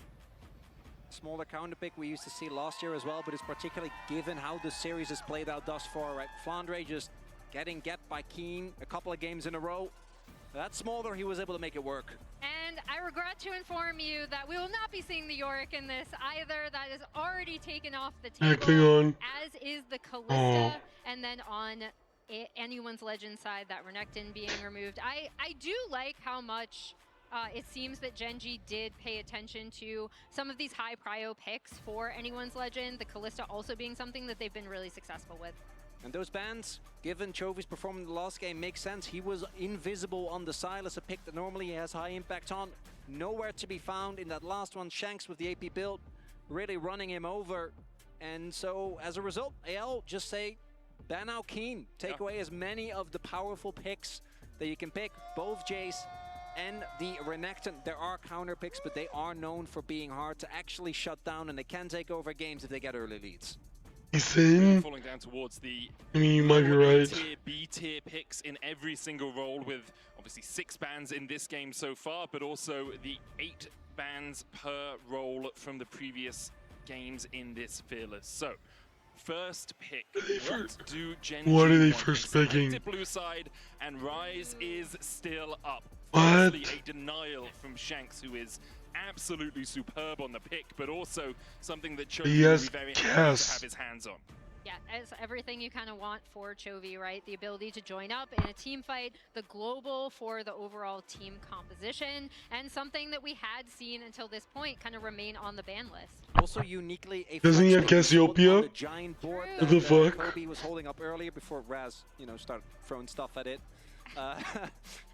Smaller counter pick we used to see last year as well, but it's particularly given how the series has played out thus far, right? Flandre just getting get by Keen a couple of games in a row. That Smolder, he was able to make it work. And I regret to inform you that we will not be seeing the Yorick in this either. That is already taken off the table, as is the Callista, and then on Anyone's Legend side, that Renekton being removed. I do like how much it seems that Gen G did pay attention to some of these high prio picks for Anyone's Legend, the Callista also being something that they've been really successful with. And those bans, given Chovy's performance in the last game, makes sense. He was invisible on the Silas, a pick that normally he has high impact on. Nowhere to be found in that last one. Shanks with the AP build, really running him over. And so, as a result, AL just say, ban out Keen. Take away as many of the powerful picks that you can pick. Both Jace and the Renekton. There are counter picks, but they are known for being hard to actually shut down, and they can take over games if they get early leads. Falling down towards the you might be right. B-tier picks in every single role, with obviously 6 bans in this game so far, but also the 8 bans per role from the previous games in this Fearless. So, first pick. What do Gen G What are they want? first picking? Blue side, and Rise is still up. What? Firstly, a denial from Shanks, who is absolutely superb on the pick, but also something that Chovy will be very happy to have his hands on. Yeah, it's everything you kind of want for Chovy, right? The ability to join up in a team fight, the global for the overall team composition, and something that we had seen until this point kind of remain on the ban list. Also uniquely a Doesn't he have Cassiopeia? Giant board What the fuck? Kobe was holding up earlier before Raz, started throwing stuff at it.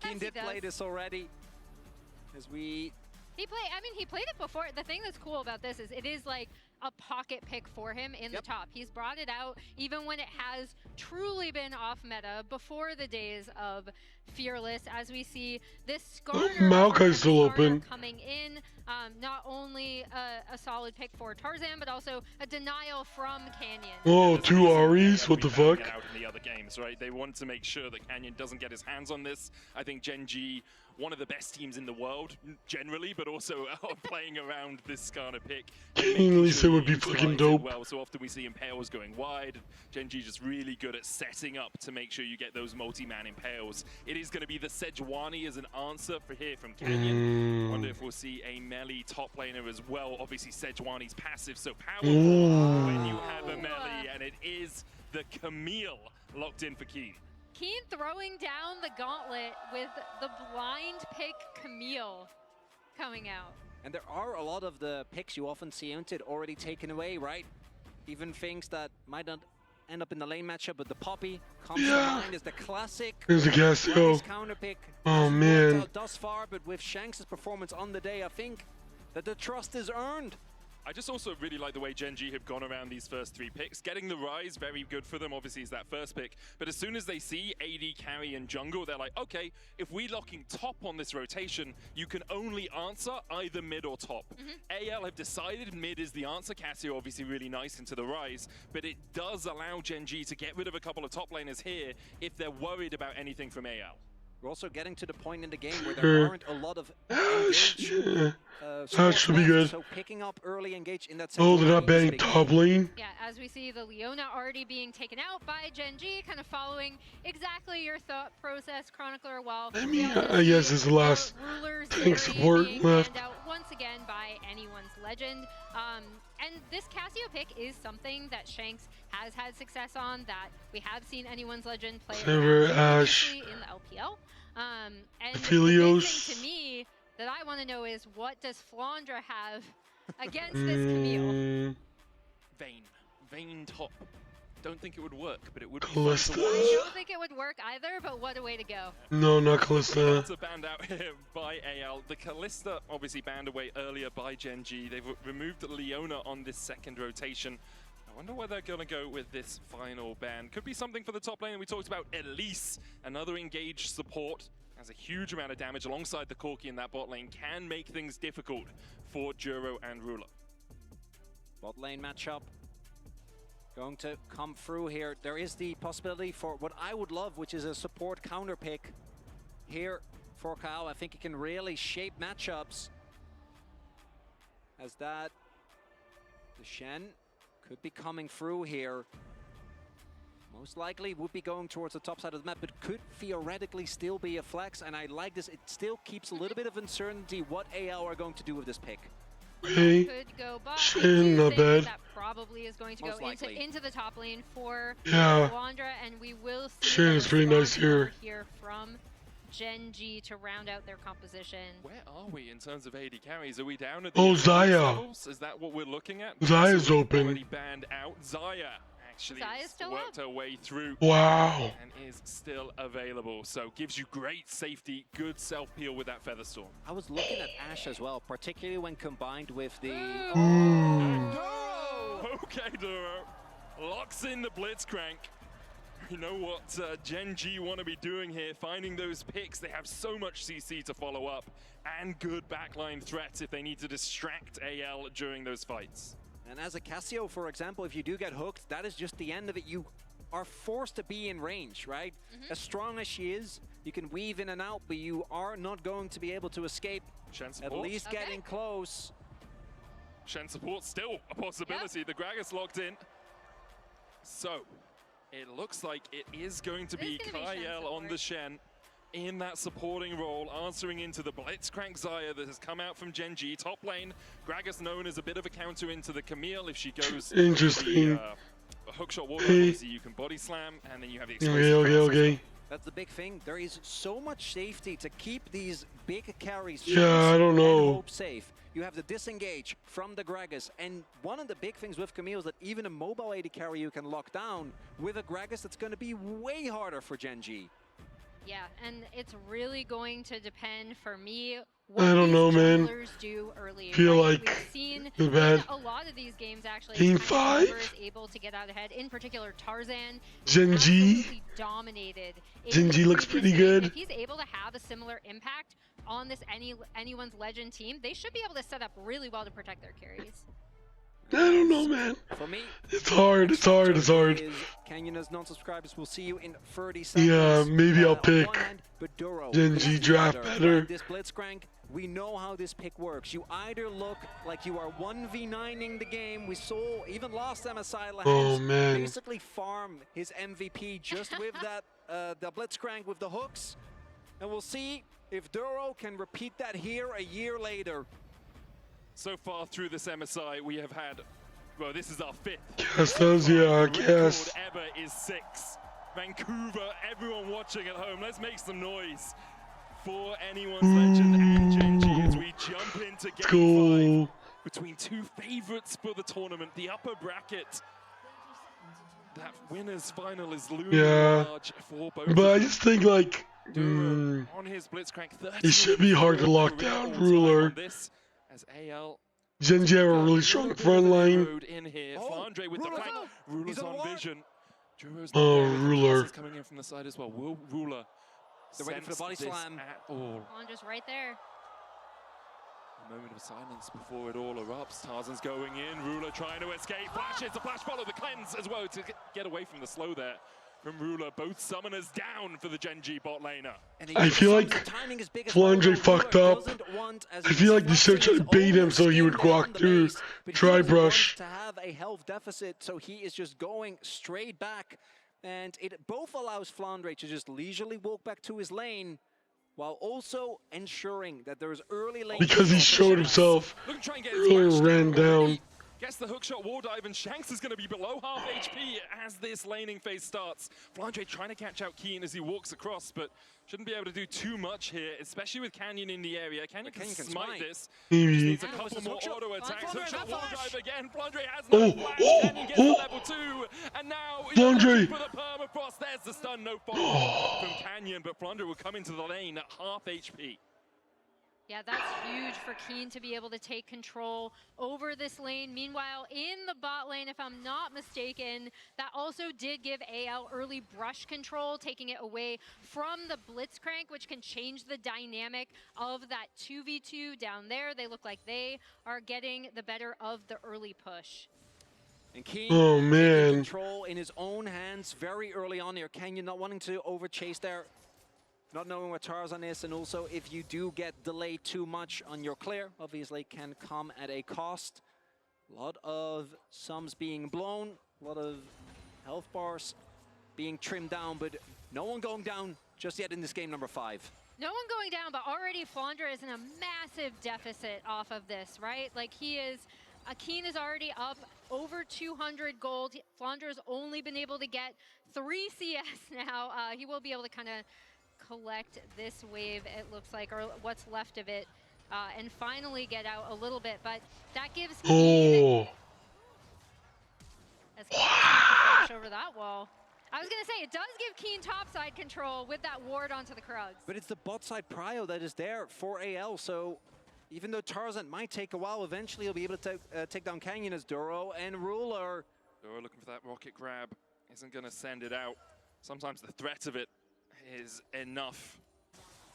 Keen did play this already. As we... He played it before. The thing that's cool about this is it is like a pocket pick for him in the top. He's brought it out even when it has truly been off meta before the days of Fearless, as we see this Maokai's still open. Coming in, not only a solid pick for Tarzan, but also a denial from Canyon. Oh, 2 Aries? What the fuck? Out in the other games, right? They want to make sure that Canyon doesn't get his hands on this. I think Gen G, one of the best teams in the world, generally, but also playing around this kind of pick. English would be fucking dope. Well, so often we see Impales going wide. Gen G just really good at setting up to make sure you get those multi-man Impales. It is going to be the Sejuani as an answer for here from Canyon. Wonder if we'll see a melee top laner as well. Obviously, Sejuani's passive so powerful when you have a melee, and it is the Camille locked in for Keen. Keen throwing down the gauntlet with the blind pick Camille coming out. And there are a lot of the picks you often see entered already taken away, right? Even things that might not end up in the lane matchup, but the Poppy comes to mind as the classic. Here's the Cassio. Counter pick. Oh man. Thus far, but with Shanks' performance on the day, I think that the trust is earned. I just also really like the way Gen G have gone around these first 3 picks. Getting the Rise, very good for them, obviously, is that first pick. But as soon as they see AD, carry, and jungle, they're like, okay, if we're locking top on this rotation, you can only answer either mid or top. AL have decided mid is the answer. Cassio obviously really nice into the Rise, but it does allow Gen G to get rid of a couple of top laners here if they're worried about anything from AL. We're also getting to the point in the game where there aren't a lot of engage. That should be good. So picking up early engage in that. Oh, they're not banning top lane? Yeah, as we see the Leona already being taken out by Gen G, kind of following exactly your thought process, Chronicler. While I mean, I guess it's the last tank support left. Out once again by Anyone's Legend. And this Cassio pick is something that Shanks has had success on, that we have seen Anyone's Legend play Ash in the LPL. And the Helios. big thing to me that I want to know is, what does Flandre have against this Camille? Vayne top. Don't think it would work, but it would Callista. be fun to I watch. don't think it would work either, but what a way to go. No, not Callista. That's banned out here by AL. The Callista obviously banned away earlier by Gen G. They've removed Leona on this second rotation. I wonder where they're going to go with this final ban. Could be something for the top lane. We talked about Elise, another engaged support. Has a huge amount of damage alongside the Corki in that bot lane. Can make things difficult for Juro and Ruler. Bot lane matchup going to come through here. There is the possibility for what I would love, which is a support counter pick here for Kyle. I think he can really shape matchups. As that, the Shen could be coming through here. Most likely would be going towards the top side of the map, but could theoretically still be a flex. And I like this. It still keeps a little bit of uncertainty what AL are going to do with this pick. Could go, but Shen, not bad. that probably is going to Most go into the top lane for Yeah. Flandra, and we will see Shen is pretty nice here. from Gen G to round out their composition. Where are we in terms of AD carries? Are we down at Oh, the Xayah. levels? Is that what we're looking at? Xayah's open. Already banned out. Xayah actually Xayah's still worked her way through. Wow. And is still available. So gives you great safety, good self-peel with that Featherstorm. I was looking at Ashe as well, particularly when combined with the... Okay, Duro. Locks in the Blitzcrank. You know what Gen G want to be doing here, finding those picks. They have so much CC to follow up and good backline threats if they need to distract AL during those fights. And as a Cassio, for example, if you do get hooked, that is just the end of it. You are forced to be in range, right? As strong as she is, you can weave in and out, but you are not going to be able to escape. Shen At support. least getting close. Shen support still a possibility. The Gragas locked in. So it looks like it is going to be Kyle on the Shen in that supporting role, answering into the Blitzcrank Xayah that has come out from Gen G. Top lane, Gragas known as a bit of a counter into the Camille if she goes Interesting. a hookshot wall. Obviously you can body slam, and then you have the explosive. Okay. That's the big thing. There is so much safety to keep these big carries Yeah, I don't know. hope safe. You have the disengage from the Gragas, and one of the big things with Camille is that even a mobile AD carry you can lock down. With a Gragas, that's going to be way harder for Gen G. Yeah, and it's really going to depend for me I don't know, man. do early. Feel We've like seen it's bad. in a lot of these games actually. Game Kind of 5? is able to get out ahead. In particular, Tarzan. Gen G. absolutely dominated. in Gen the G looks previous pretty game. good. If he's able to have a similar impact on this anyone's legend team, they should be able to set up really well to protect their carries. I don't know, man. For me, It's hard. It's hard. It's hard. Canyona's non-subscribers will see you in 30 seconds. Yeah, maybe I'll on pick one hand, but Duro Gen is G the draft other. better. This Blitzcrank, we know how this pick works. You either look like you are 1v9ing the game. We saw even last MSI Lahans Oh, man. basically farm his MVP just with that the Blitzcrank with the hooks. And we'll see if Duro can repeat that here a year later. So far through this MSI, we have had, well, this is our 5th. Guess those, yeah, I guess. Record ever is 6. Vancouver, everyone watching at home, let's make some noise for anyone's legend and Gen G as we jump into game 5 between two favorites for the tournament, the upper bracket. That winner's final is looming large for both. But I just think like on his Blitzcrank, it should be hard to lock down Ruler. This as AL Gen G have a really strong front line. in here. Flandre with the flank. Ruler's on vision. Oh, Ruler. Coming in from the side as well. Will Ruler They're waiting for the body sense this slam. at all? Flandra's right there. A moment of silence before it all erupts. Tarzan's going in. Ruler trying to escape. Flashes. The flash follow. The cleanse as well to get away from the slow there. From Ruler, both summoners down for the Gen G bot laner. I feel like Flandre fucked up. I feel like they should try to bait him so he would walk through Tri-Brush. To have a health deficit, so he is just going straight back. And it both allows Flandre to just leisurely walk back to his lane, while also ensuring that there is early lane. Because he showed himself, Ruler ran down. Gets the hookshot wall dive, and Shanks is going to be below half HP as this laning phase starts. Flandre trying to catch out Keen as he walks across, but shouldn't be able to do too much here, especially with Canyon in the area. Canyon can smite this. Maybe. Just needs a couple more auto attacks. Hookshot wall dive again. Flandre has no flash. Canyon gets to level 2, and now he's Flandre. for the permafrost. There's the stun, no follow from Canyon, but Flandre will come into the lane at half HP. Yeah, that's huge for Keen to be able to take control over this lane. Meanwhile, in the bot lane, if I'm not mistaken, that also did give AL early brush control, taking it away from the Blitzcrank, which can change the dynamic of that 2v2 down there. They look like they are getting the better of the early push. And Keen taking control in his own hands very early on here. Canyon not wanting to overchase there. Not knowing where Tarzan is, and also if you do get delayed too much on your clear, obviously can come at a cost. A lot of sums being blown, a lot of health bars being trimmed down, but no one going down just yet in this game number 5. No one going down, but already Flandre is in a massive deficit off of this, right? Like he is, Keen is already up over 200 gold. Flandre's only been able to get 3 CS now. He will be able to kind of collect this wave, it looks like, or what's left of it, and finally get out a little bit. But that gives Keen as Keen to flash over that wall. I was gonna say, it does give Keen topside control with that ward onto the Krugs. But it's the bot side prio that is there for AL, so even though Tarzan might take a while, eventually he'll be able to take down Canyon as Duro and Ruler. Duro looking for that rocket grab, isn't gonna send it out. Sometimes the threat of it is enough,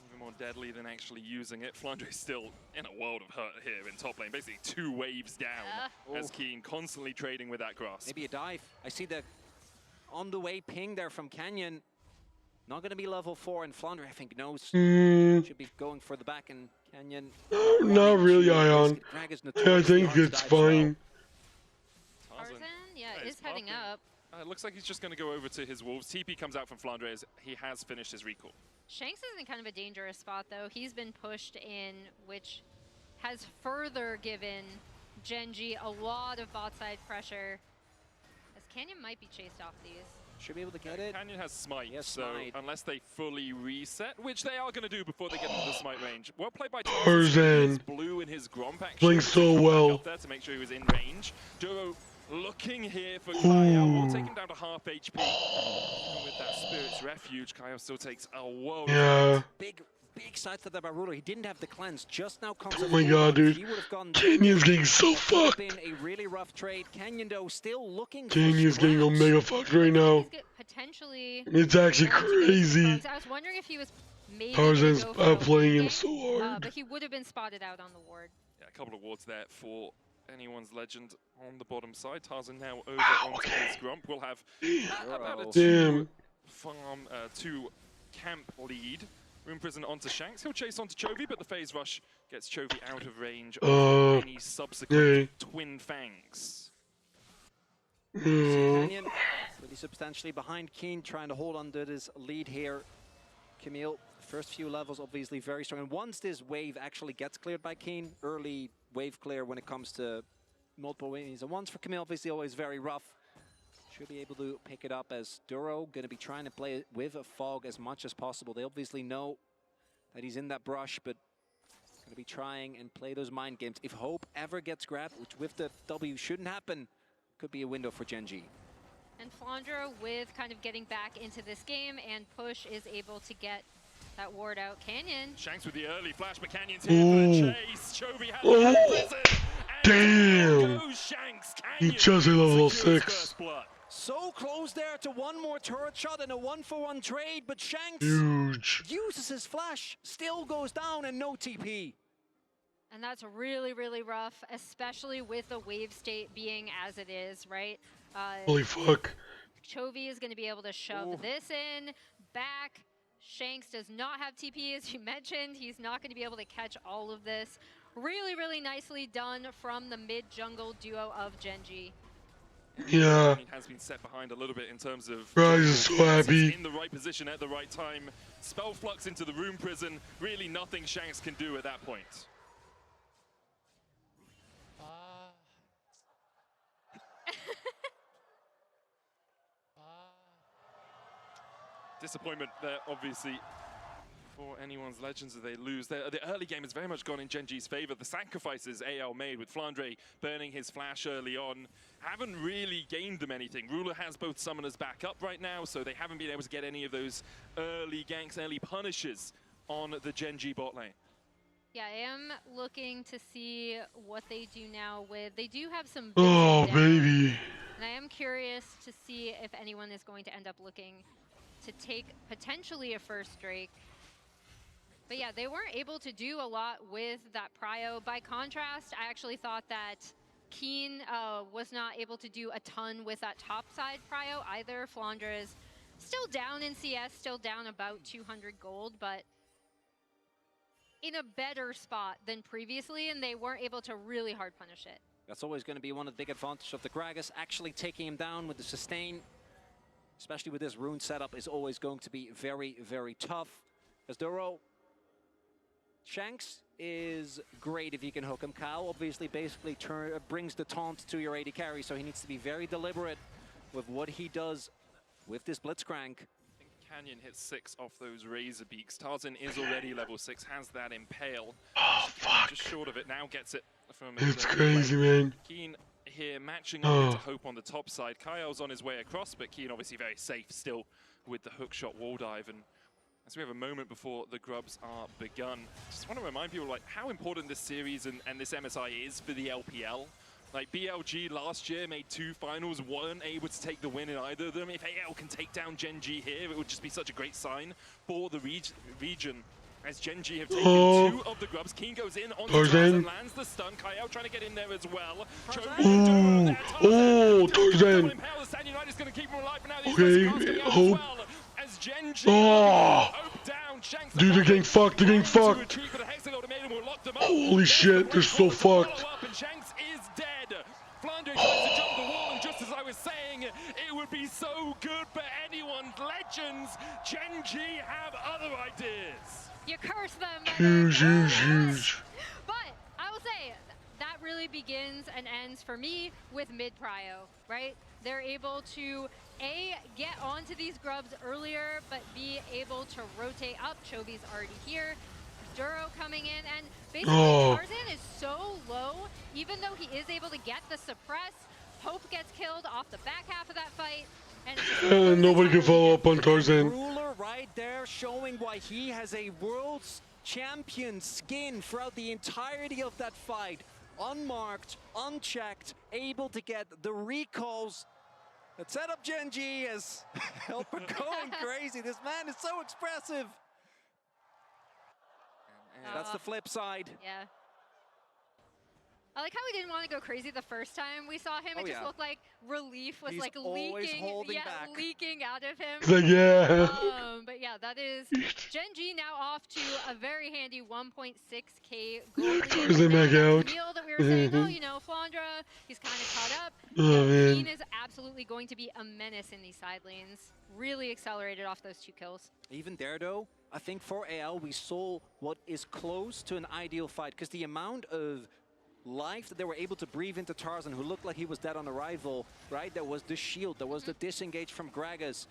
even more deadly than actually using it. Flandre is still in a world of hurt here in top lane, basically 2 waves down as Keen constantly trading with that grass. Maybe a dive. I see the on the way ping there from Canyon. Not going to be level 4, and Flandre I think knows should be going for the back, and Canyon not really Ion. I think it's fine. Tarzan, yeah, is heading up. It looks like he's just going to go over to his wolves. TP comes out from Flandre as he has finished his recall. Shanks is in kind of a dangerous spot, though. He's been pushed in, which has further given Genji a lot of bot side pressure, as Canyon might be chased off these. Should be able to get it. Canyon has smite, yes, so smite. Unless they fully reset, which they are going to do before they get into the smite range. Well played by Tarzan. Blue in his Gromp actually. Playing so well. Up there to make sure he was in range. Duro looking here for Kyle. We'll take him down to half HP. And with that Spirit's Refuge, Kyle still takes a world. Yeah. Big side to that by Ruler. He didn't have the cleanse. Just now comes. Oh my god, dude. Canyon's getting so fucked. Been a really rough trade. Canyon though still looking. Canyon's getting omega fucked right now. Potentially. It's actually crazy. I was wondering if he was maybe Tarzan's playing him so hard. but he would have been spotted out on the ward. Yeah, a couple of wards there for anyone's legend on the bottom side. Tarzan now over onto his Grump. We'll have about a 2 camp lead. Room Prison onto Shanks. He'll chase onto Chovy, but the phase rush gets Chovy out of range of any subsequent twin fangs. Canyon really substantially behind Keen, trying to hold on to this lead here. Camille, first few levels obviously very strong. And once this wave actually gets cleared by Keen, early wave clear when it comes to multiple waves. And once for Camille, obviously always very rough. Should be able to pick it up as Duro going to be trying to play with a fog as much as possible. They obviously know that he's in that brush, but going to be trying and play those mind games. If Hope ever gets grabbed, which with the W shouldn't happen, could be a window for Genji. And Flandre, with kind of getting back into this game, and Push is able to get that ward out. Canyon. Shanks with the early flash, but Canyon's here for the chase. Chovy has the prison. Damn! Shanks. He just hit level 6. So close there to one more turret shot and a 1-for-1 trade, but Shanks uses his flash, still goes down, and no TP. And that's really, really rough, especially with the wave state being as it is, right? Holy fuck. Chovy is going to be able to shove this in, back. Shanks does not have TP, as you mentioned. He's not going to be able to catch all of this. Really, really nicely done from the mid-jungle duo of Genji. Yeah. He has been set behind a little bit in terms of Rise is so happy. In the right position at the right time. Spell flux into the Room Prison. Really nothing Shanks can do at that point. Disappointment there, obviously, for anyone's legends as they lose. The early game has very much gone in Genji's favor. The sacrifices AL made with Flandre burning his flash early on haven't really gained them anything. Ruler has both summoners back up right now, so they haven't been able to get any of those early ganks, early punishes on the Genji bot lane. Yeah, I am looking to see what they do now with. They do have some. Oh, baby. And I am curious to see if anyone is going to end up looking to take potentially a first Drake. But yeah, they weren't able to do a lot with that prio. By contrast, I actually thought that Keen was not able to do a ton with that top side prio either. Flandre is still down in CS, still down about 200 gold, but in a better spot than previously, and they weren't able to really hard punish it. That's always going to be one of the big advantages of the Gragas. Actually taking him down with the sustain, especially with this rune setup, is always going to be very, very tough. As Duro, Shanks is great if you can hook him. Kyle obviously basically brings the taunt to your AD carry, so he needs to be very deliberate with what he does with this Blitzcrank. Canyon hits 6 off those Razor Beaks. Tarzan is already level 6, has that Impale. Oh, fuck. Just short of it, now gets it from... It's crazy, man. Keen here matching up into Hope on the top side. Kyle's on his way across, but Keen obviously very safe still with the hookshot wall dive. And as we have a moment before the grubs are begun, just want to remind people like how important this series and this MSI is for the LPL. Like BLG last year made 2 finals, weren't able to take the win in either of them. If AL can take down Gen G here, it would just be such a great sign for the region. As Gen G have taken 2 of the grubs, Keen goes in on Tarzan, lands the stun. Kyle trying to get in there as well. Tarzan. Okay, Hope. As Gen G dude, they're getting fucked. They're getting fucked. Holy shit, they're so fucked. Flandre tries to jump the wall, and just as I was saying, it would be so good for anyone. Legends, Gen G have other ideas. You curse them. Huge. But I will say, that really begins and ends for me with mid-prio, right? They're able to, A, get onto these grubs earlier, but B, able to rotate up. Chovy's already here. Duro coming in, and basically Tarzan is so low, even though he is able to get the suppress, Hope gets killed off the back half of that fight. And nobody can follow up on Tarzan. Ruler right there showing why he has a world's champion skin throughout the entirety of that fight. Unmarked, unchecked, able to get the recalls. That set up Gen G as Helper going crazy. This man is so expressive. That's the flip side. Yeah. I like how he didn't want to go crazy the first time we saw him. It just looked like relief was like leaking out of him. It's like, yeah. But yeah, that is Gen G now off to a very handy 1.6k gold. Tarzan back out. Camille that we were saying, oh, you know, Flandre, he's kind of caught up. Oh, man. Keen is absolutely going to be a menace in these side lanes. Really accelerated off those 2 kills. Even there, though, I think for AL, we saw what is close to an ideal fight, because the amount of life that they were able to breathe into Tarzan, who looked like he was dead on arrival, right? There was the shield, there was the disengage from Gragas.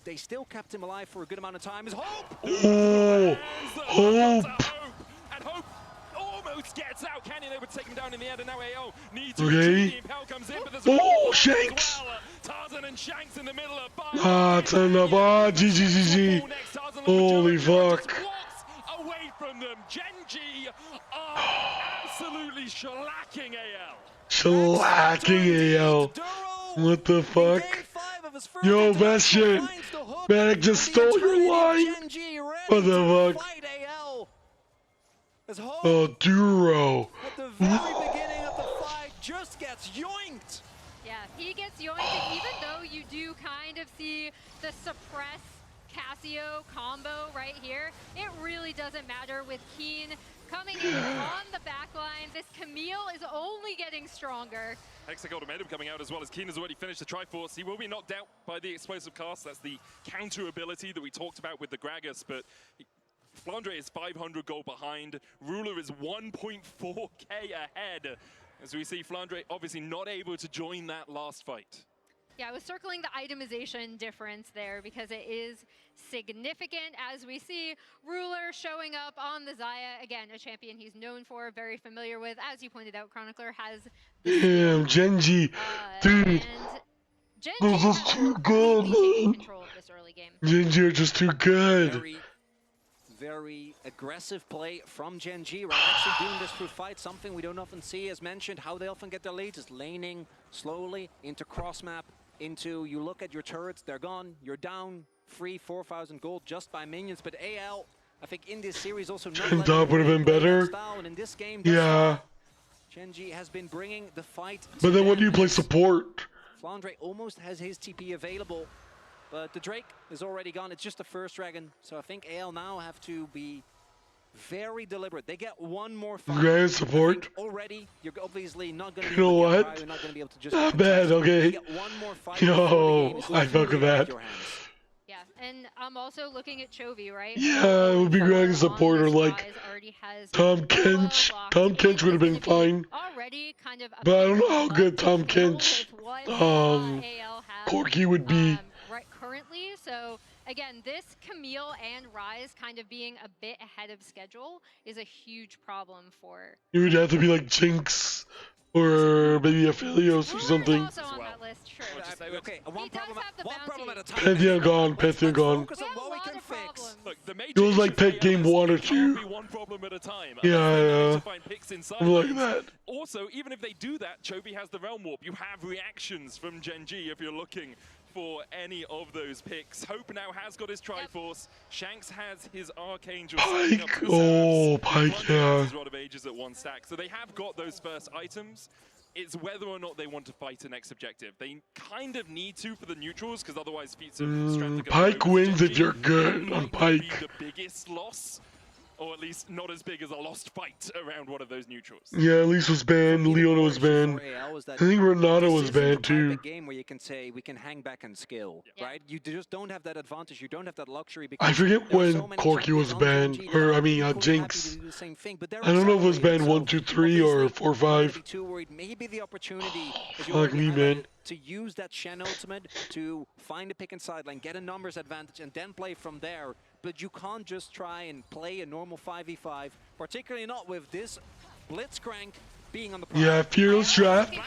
They still kept him alive for a good amount of time. Is Hope! Oh, Hope! And Hope almost gets out. Canyon able to take him down in the end, and now AO needs to. The Impel comes in, but there's Shanks! Tarzan and Shanks in the middle of turn up. GG. Holy fuck. Away from them. Gen G are absolutely shellacking AL. Shellacking AL. What the fuck? Yo, Bastion. Manic just stole your line. What the fuck? Oh, Duro. At the very beginning of the fight, just gets yoinked. Yeah, he gets yoinked, and even though you do kind of see the suppress Cassio combo right here, it really doesn't matter with Keen coming in on the back line. This Camille is only getting stronger. Hexagold momentum coming out as well as Keen has already finished the Triforce. He will be knocked out by the explosive cast. That's the counter ability that we talked about with the Gragas, but Flandre is 500 gold behind. Ruler is 1.4k ahead. As we see Flandre obviously not able to join that last fight. Yeah, I was circling the itemization difference there because it is significant, as we see Ruler showing up on the Xayah. Again, a champion he's known for, very familiar with. As you pointed out, Chronicler has... Damn, Gen G. Dude. They're just too good, man. Gen G are just too good. very aggressive play from Gen G, right? Actually doing this through fight, something we don't often see. As mentioned, how they often get their leads is laning slowly into cross map, into you look at your turrets, they're gone, you're down 4,000 gold just by minions. But AL, I think in this series also not letting Top would have been better. style, and in this game, Yeah. Gen G has been bringing the fight. But then what do you play support? Flandre almost has his TP available, but the Drake is already gone. It's just the first dragon, so I think AL now have to be very deliberate. They get one more fight. Okay, support. Already, you're obviously not going to You know what? you're not going to be able to just Not bad, okay. get one more fight. Yo, I fuck with that. Yeah, and I'm also looking at Chovy, right? Yeah, it would be great as a supporter like Tom Kench. Tom Kench would have been fine. Kind of but I don't know how good Tom Kench, Corky would be. Right currently, so again, this Camille and Rise kind of being a bit ahead of schedule is a huge problem for. You would have to be like Jinx or maybe Aphelios or something. Also on that list, true. Okay, one problem at a time. Pantheon gone, Pantheon gone. It was like pick game 1 or 2. Yeah, I'm like that. Also, even if they do that, Chovy has the Realm Warp. You have reactions from Gen G if you're looking for any of those picks. Hope now has got his Triforce. Shanks has his Archangel. Pike, oh, Pike, yeah. His Rod of Ages at 1 stack. So they have got those first items. It's whether or not they want to fight the next objective. They kind of need to for the neutrals, because otherwise feats of strength are Pike wins if you're good on Pike. Be the biggest loss, or at least not as big as a lost fight around one of those neutrals. Yeah, Elise was banned, Leona was banned. I think Renata was banned too. Game where you can say we can hang back and skill, right? You just don't have that advantage. You don't have that luxury. Because I forget when Corky was banned, or I mean Jinx. I don't know if it was banned 1, 2, 3 or 4, 5. Maybe the opportunity Fuck me, man. To use that Shen ultimate to find a pick and sideline, get a numbers advantage, and then play from there. But you can't just try and play a normal 5v5, particularly not with this Blitzcrank being on the prime. Yeah, Fearless draft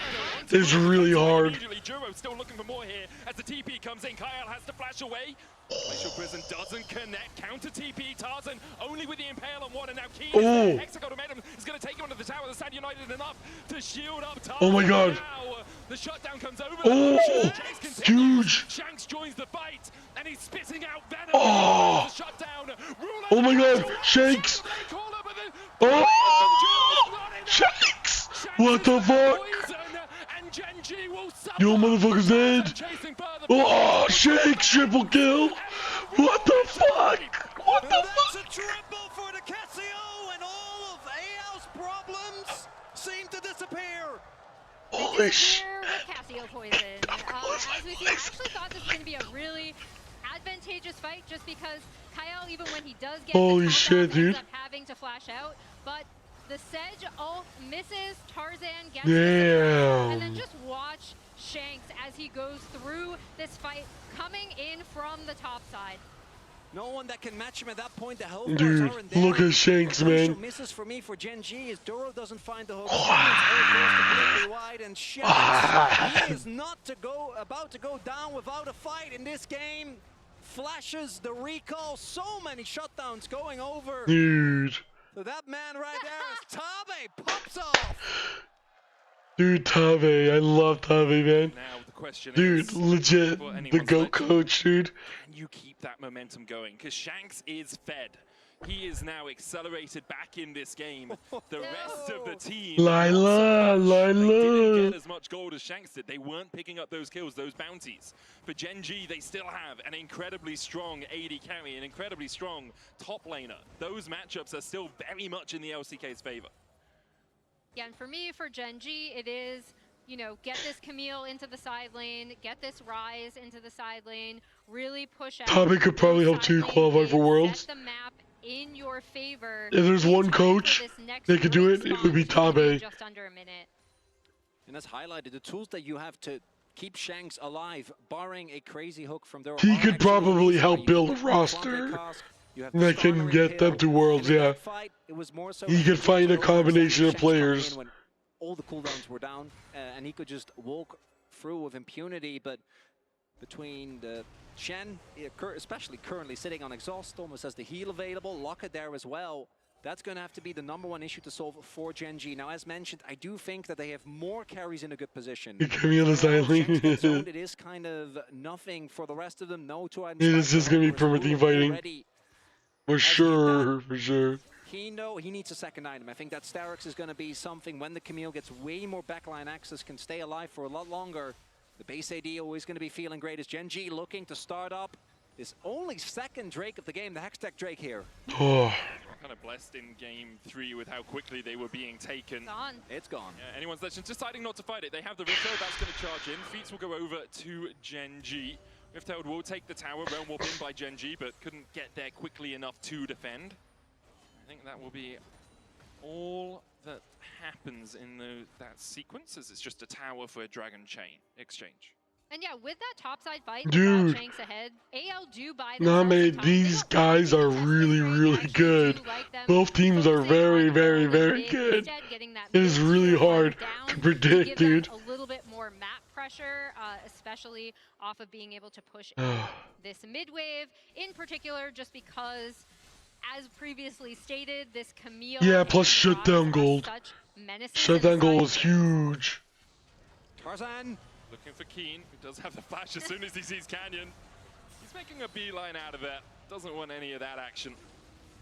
is really hard. Juro still looking for more here as the TP comes in. Kyle has to flash away. Glacial Prison doesn't connect. Counter TP. Tarzan only with the Impale on one, and now Keen is Hexagon momentum is going to take him onto the tower. The Sad United enough to shield up Tarzan. Oh my god. Now, the shutdown comes over. Oh, huge. Shanks joins the fight, and he's spitting out venom. Oh, oh my god, Shanks. Oh, Shanks. What the fuck? Yo, motherfucker's dead. Oh, Shanks, triple kill. What the fuck? What the fuck? That's a triple for the Casio, and all of AL's problems seem to disappear. Holy shit. Casio poison. As we see, I actually thought this was going to be a really advantageous fight just because Kyle, even when he does get holy shit, dude, ends up having to flash out, but the Sedge ult misses, Tarzan gets damn. and then just watch Shanks as he goes through this fight, coming in from the top side. No one that can match him at that point. The health dude, look at Shanks, man. Misses for me for Gen G is Doro doesn't find the hook. Wide, and Shanks, he is not about to go down without a fight in this game. Flashes the recall. So many shutdowns going over. Dude. So that man right there is Tabe pops off. Dude, Tabe, I love Tabe, man. Now the question dude, is, legit, the GOAT coach, dude. Can you keep that momentum going? Because Shanks is fed. He is now accelerated back in this game. The rest of the team, Lila. They didn't get as much gold as Shanks did. They weren't picking up those kills, those bounties. For Gen G, they still have an incredibly strong AD carry, an incredibly strong top laner. Those matchups are still very much in the LCK's favor. Yeah, and for me, for Gen G, it is, you know, get this Camille into the side lane, get this Rise into the side lane, really push out. Tabe could probably help too qualify for Worlds. Set the map in your favor. If there's one coach that could do it, it would be Tabe. Just under a minute. And as highlighted, the tools that you have to keep Shanks alive, barring a crazy hook from their. He could probably help build a roster that can get them to Worlds, yeah. He could find a combination of players. When all the cooldowns were down, and he could just walk through with impunity, but between the Shen, especially currently sitting on exhaust, almost has the heal available, Locket there as well. That's going to have to be the #1 issue to solve for Gen G. Now, as mentioned, I do think that they have more carries in a good position. It is kind of nothing for the rest of them. No two items. It's just going to be permateam fighting. For sure, for sure. He needs a second item. I think that Starix is going to be something when the Camille gets way more backline access, can stay alive for a lot longer. The base AD always going to be feeling great as Gen G looking to start up this only second Drake of the game, the Hextech Drake here. Oh. Kind of blessed in game 3 with how quickly they were being taken. Gone. It's gone. Yeah, anyone's Legends deciding not to fight it. They have the Rico, that's going to charge in. Feats will go over to Gen G. Riftailed will take the tower, Realm Warp in by Gen G, but couldn't get there quickly enough to defend. I think that will be all that happens in that sequence, as it's just a tower for a Dragon Chain exchange. And yeah, with that topside fight, dude, Shanks ahead, AL do buy these guys are really, really good. Both teams are very, very, very good. It is really hard to predict, dude. A little bit more map pressure, especially off of being able to push this mid wave, in particular, just because, as previously stated, this Camille. Yeah, plus shutdown gold. Shutdown gold is huge. Tarzan. Looking for Keen, who does have the flash as soon as he sees Canyon. He's making a beeline out of that. Doesn't want any of that action.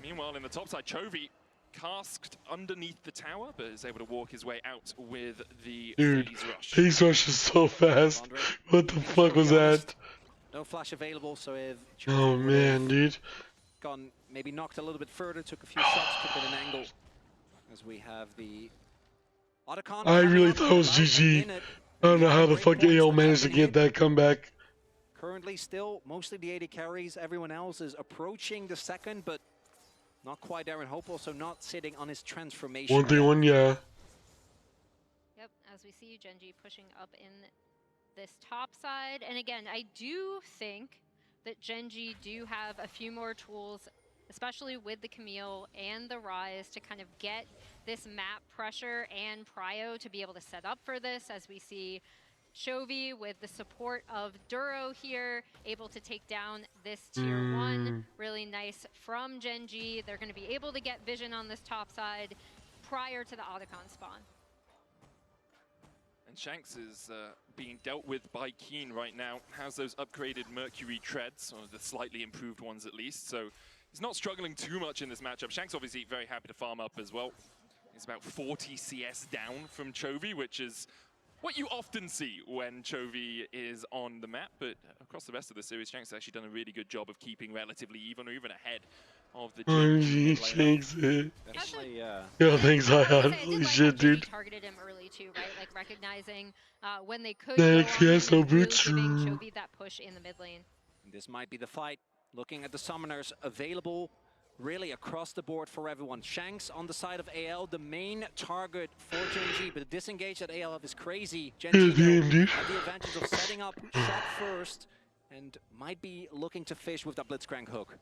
Meanwhile, in the top side, Chovy casked underneath the tower, but is able to walk his way out with the phase rush. Phase rush is so fast. What the fuck was that? No flash available, so if oh man, dude. Gone, maybe knocked a little bit further, took a few shots, could have been an angle. As we have the Otacon. I really thought it was GG. I don't know how the fuck AL managed to get that comeback. Currently still, mostly the AD carries. Everyone else is approaching the second, but not quite there. And Hope also not sitting on his transformation. 1v1, yeah. Yep, as we see Gen G pushing up in this top side. And again, I do think that Gen G do have a few more tools, especially with the Camille and the Rise, to kind of get this map pressure and prio to be able to set up for this, as we see Chovy with the support of Duro here, able to take down this tier 1. Really nice from Gen G. They're going to be able to get vision on this top side prior to the Otacon spawn. And Shanks is being dealt with by Keen right now. Has those upgraded Mercury treads, or the slightly improved ones at least, so he's not struggling too much in this matchup. Shanks obviously very happy to farm up as well. He's about 40 CS down from Chovy, which is what you often see when Chovy is on the map. But across the rest of the series, Shanks has actually done a really good job of keeping relatively even or even ahead of the GG Shanks. Yeah, thanks, holy shit, dude. Targeted him early too, right? Like recognizing when they could yes, no boots. giving Chovy that push in the mid lane. This might be the fight. Looking at the summoners available really across the board for everyone. Shanks on the side of AL, the main target for Gen G, but the disengage that AL have is crazy. Gen G have the advantage of setting up shot first and might be looking to fish with that Blitzcrank hook.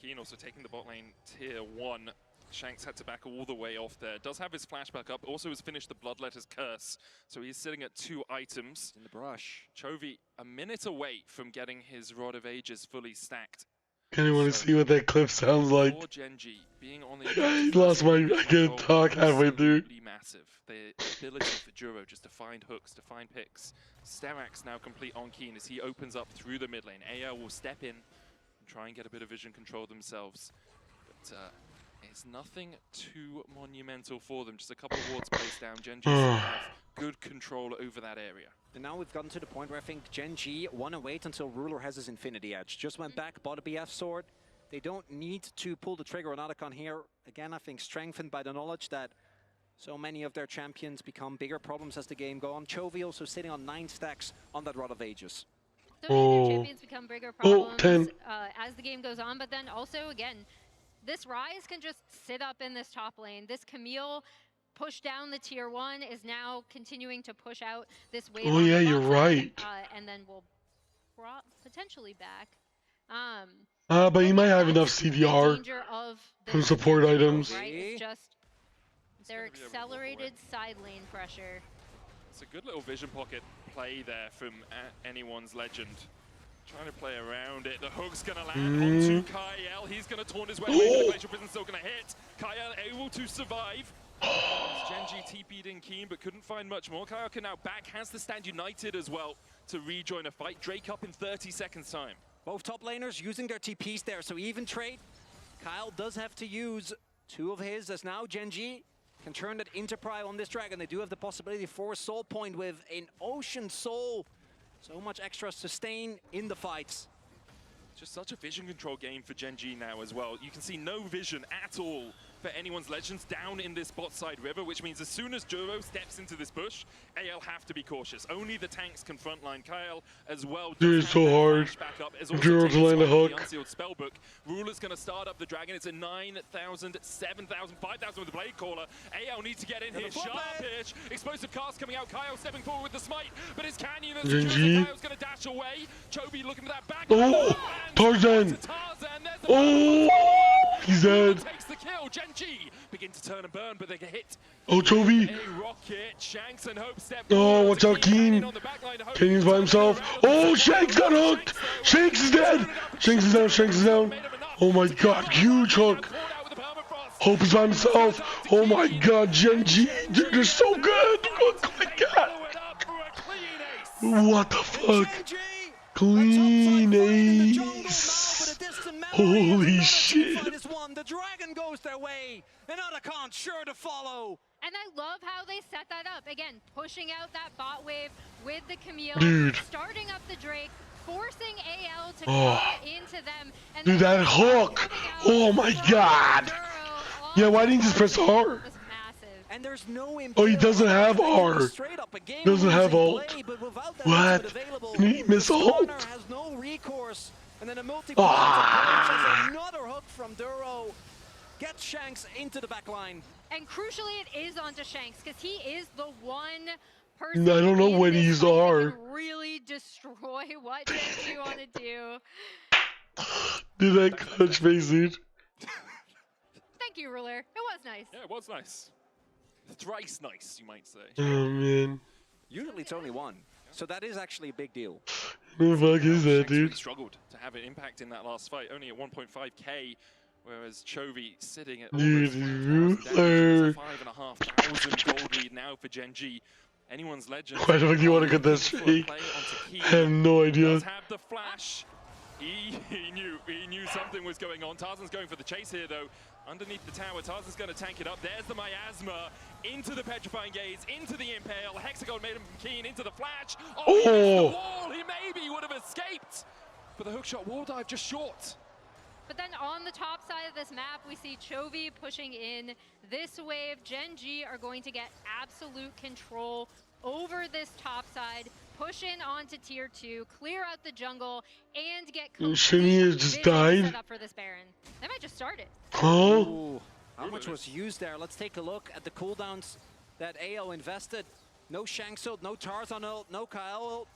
Keen also taking the bot lane tier 1. Shanks had to back all the way off there. Does have his flashback up, also has finished the Bloodletter's Curse, so he's sitting at 2 items. In the brush. Chovy a minute away from getting his Rod of Ages fully stacked. Kind of want to see what that clip sounds like. Gen G being on the I lost my. I can't talk halfway through. Massive. The ability for Duro just to find hooks, to find picks. Sterak's now complete on Keen as he opens up through the mid lane. AL will step in and try and get a bit of vision control themselves. But it's nothing too monumental for them. Just a couple of wards placed down. Gen G have good control over that area. And now we've gotten to the point where I think Gen G want to wait until Ruler has his Infinity Edge. Just went back, bought a BF sword. They don't need to pull the trigger on Otacon here. Again, I think strengthened by the knowledge that so many of their champions become bigger problems as the game goes on. Chovy also sitting on 9 stacks on that Rod of Ages. So many of their champions become bigger problems as the game goes on, but then also, again, this Rise can just sit up in this top lane. This Camille push down the tier 1 is now continuing to push out this wave. Oh yeah, you're right. And then we'll potentially back. But you might have enough CDR from support items. Right? It's just their accelerated side lane pressure. It's a good little vision pocket play there from anyone's Legend. Trying to play around it. The hook's going to land onto Kyle. He's going to taunt his way away. The Glacial Prison's still going to hit. Kyle able to survive. Gen.G TP'd in Keen, but couldn't find much more. Kyle can now back, has to stand united as well to rejoin a fight. Drake up in 30 seconds time. Both top laners using their TPs there, so even trade. Kyle does have to use 2 of his, as now Gen.G can turn that into Pry on this dragon. They do have the possibility for a soul point with an Ocean Soul. So much extra sustain in the fights. Just such a vision control game for Gen.G now as well. You can see no vision at all for anyone's Legends down in this bot side river, which means as soon as Duro steps into this bush, AL have to be cautious. Only the tanks can frontline. Kyle as well. Dude, it's so hard. Duro's laying the hook. Unsealed spellbook. Ruler's going to start up the dragon. It's a 9,000, 7,000, 5,000 with the Blade Caller. AL needs to get in here. Sharp pitch. Explosive cast coming out. Kyle stepping forward with the smite, but it's Canyon that's Gen.G. Kyle's going to dash away. Chovy looking for that back. Oh, Tarzan. Oh, he's dead. Takes the kill. Gen.G begin to turn and burn, but they get hit. Oh, Chovy. A rocket. Shanks and Hope step. Oh, watch out, Keen. Kene's by himself. Oh, Shanks got hooked. Shanks is dead. Shanks is down. Shanks is down. Oh my God, huge hook. Hope is by himself. Oh my God, Gen.G, they're so good. Oh my God. What the fuck? Clean ace. Holy shit. The dragon goes their way. Another con sure to follow. And I love how they set that up. Again, pushing out that bot wave with the Camille, starting up the Drake, forcing AL to come into them. And dude, that hook. Oh my God. Yeah, why didn't you just press R? And there's no he doesn't have R. Doesn't have ult. What? He missed ult. Has no recourse. And then a another hook from Duro. Gets Shanks into the back line. And crucially, it is onto Shanks, because he is the one person I don't know when he used R. Can really destroy what Gen.G want to do. Dude, that clutch face, dude. Thank you, Ruler. It was nice. Yeah, it was nice. Thrice nice, you might say. Oh, man. Usually it's only one. So that is actually a big deal. Who the fuck is that, dude? Really struggled to have an impact in that last fight, only at 1.5k, whereas Chovy sitting at almost 5,500 gold lead now for Gen.G. Anyone's Legend. Why the fuck do you want to get that streak? I have no idea. Does have the flash. He knew something was going on. Tarzan's going for the chase here, though. Underneath the tower, Tarzan's going to tank it up. There's the Miasma into the Petrifying Gaze, into the Impale. Hexagon made him keen into the flash. Oh, he missed the wall. He maybe would have escaped. But the hookshot wall dive just short. But then on the top side of this map, we see Chovy pushing in this wave. Gen.G are going to get absolute control over this top side, push in onto tier 2, clear out the jungle, and get Shiny has just died. Set up for this Baron. They might just start it. Huh? Ooh, how much was used there? Let's take a look at the cooldowns that AO invested. No Shanks ult, no Tarzan ult, no Kyle ult.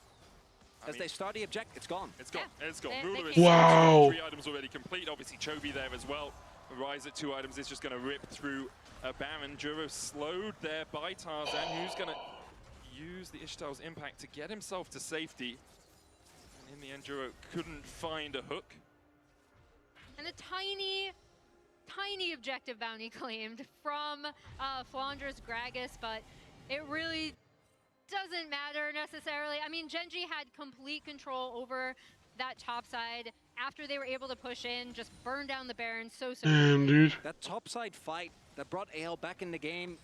As they start the object, it's gone. It's gone. Yeah. It's gone. Ruler is 3 items already complete. Obviously, Chovy there as well. Rise at 2 items is just going to rip through a Baron. Juro slowed there by Tarzan, who's going to use the Ishtal's impact to get himself to safety. And in the end, Juro couldn't find a hook. And a tiny objective bounty claimed from Flandre's Gragas, but it really doesn't matter necessarily. I mean, Gen.G had complete control over that top side after they were able to push in, just burn down the Baron so dude. That top side fight that brought AL back in the game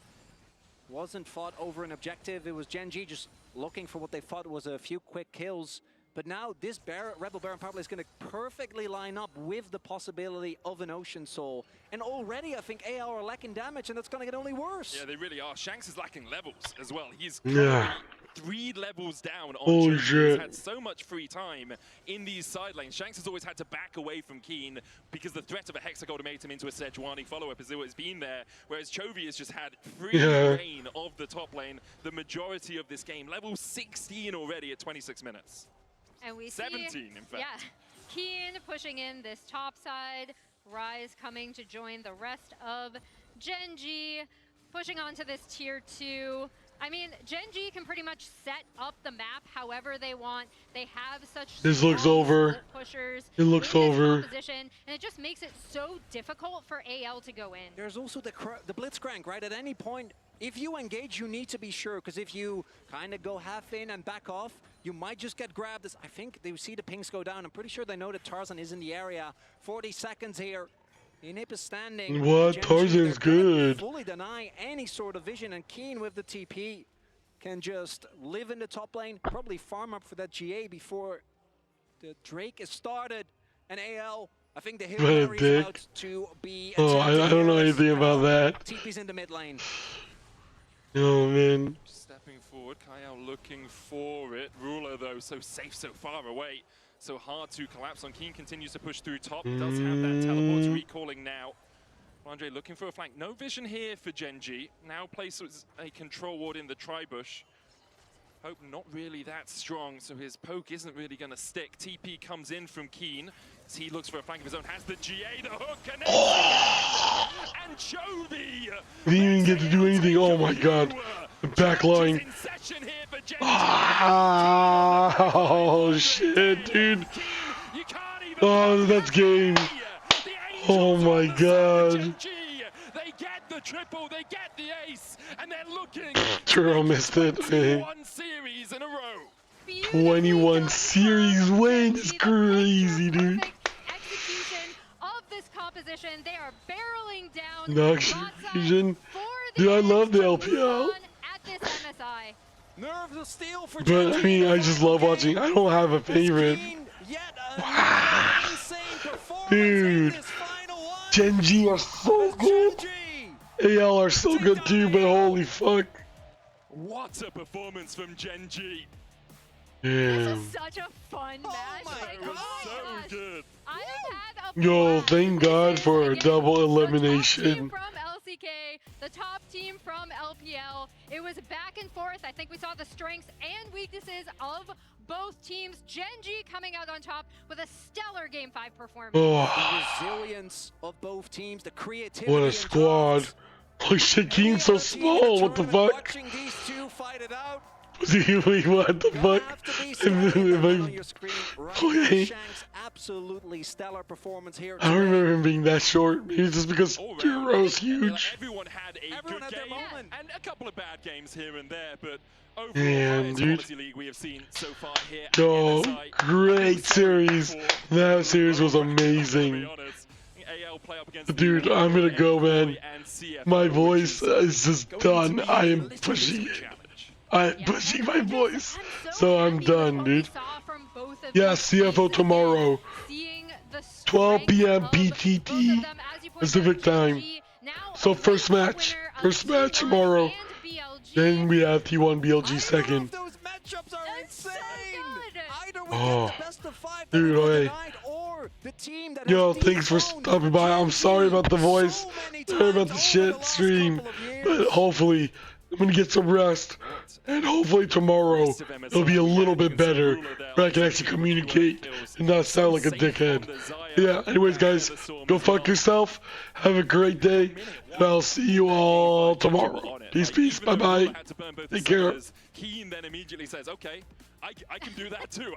wasn't fought over an objective. It was Gen.G just looking for what they thought was a few quick kills. But now this Rebel Baron Power Play is going to perfectly line up with the possibility of an Ocean Soul. And already I think AL are lacking damage, and that's going to get only worse. Yeah, they really are. Shanks is lacking levels as well. He's 3 levels down on Holy shit. He's had so much free time in these side lanes. Shanks has always had to back away from Keen because the threat of a Hexagon made him into a Sejuani follow-up has always been there, whereas Chovy has just had free reign of the top lane the majority of this game. Level 16 already at 26 minutes. And we 17, see, in fact. Yeah, Keen pushing in this top side, Rise coming to join the rest of Gen.G, pushing onto this tier 2. I mean, Gen G can pretty much set up the map however they want. They have such This looks strong over. split pushers It looks in this over. composition, and it just makes it so difficult for AL to go in. There's also the Blitzcrank, right? At any point, if you engage, you need to be sure, because if you kind of go half in and back off, you might just get grabbed. I think they see the pings go down. I'm pretty sure they know that Tarzan is in the area. 40 seconds here. Inip is standing. What? Tarzan's good. Fully deny any sort of vision, and Keen with the TP can just live in the top lane, probably farm up for that GA before the Drake is started. And AL, I think the hero is about to be. Oh, I don't know anything about that. TP's in the mid lane. Oh man. Stepping forward, Kyle looking for it. Ruler though, so safe, so far away. So hard to collapse on. Keen continues to push through top. Does have that teleport recalling now. Andre looking for a flank. No vision here for Gen G. Now places a control ward in the tri-bush. Hope not really that strong, so his poke isn't really going to stick. TP comes in from Keen. As he looks for a flank of his own. Has the GA, the hook, connects and Chovy! Didn't even get to do anything. Oh my god. The back line. Oh shit, dude. Oh, that's game. Oh my god. They get the triple, they get the ace, and they're looking. Turo missed it. 21 series in a row. 21 series wins. Crazy, dude. Execution of this composition. They are barreling down. Nox Fusion. Dude, I love the LPL. At this MSI. Nerves of steel for But I mean, I just love watching. I don't have a favorite. Wow. Dude. Gen G are so good. AL are so good too, but holy fuck. What a performance from Gen G. This is such a fun match. Like, so good. I have had a Yo, thank God for a double elimination. from LCK, the top team from LPL. It was back and forth. I think we saw the strengths and weaknesses of both teams. Gen G coming out on top with a stellar Game 5 performance. Oh. The resilience of both teams, the creativity. What a squad. Holy shit, Keen's so small. What the fuck? Watching these two fight it out. Wait, what the fuck? Shank's absolutely stellar performance here. I don't remember him being that short. Maybe it's just because Duro's huge. Everyone had a good game and a couple of bad games here and there, but overall, Damn, it's dude. quality league we have seen so far here. Yo, great series. That series was amazing. Dude, I'm gonna go, man. My voice is just done. I am pushing it. I'm pushing my voice. So I'm done, dude. Yeah, CFO tomorrow. 12 p.m. PTT Pacific time. So first match tomorrow. Then we have T1 BLG second. Oh, dude, hey. Yo, thanks for stopping by. I'm sorry about the voice. Sorry about the shit stream. But hopefully, I'm gonna get some rest. And hopefully tomorrow, it'll be a little bit better. Where I can actually communicate and not sound like a dickhead. Yeah, anyways, guys, go fuck yourself. Have a great day. And I'll see you all tomorrow. Peace, peace. Bye-bye. Take care. Keen then immediately says, okay, I can do that too.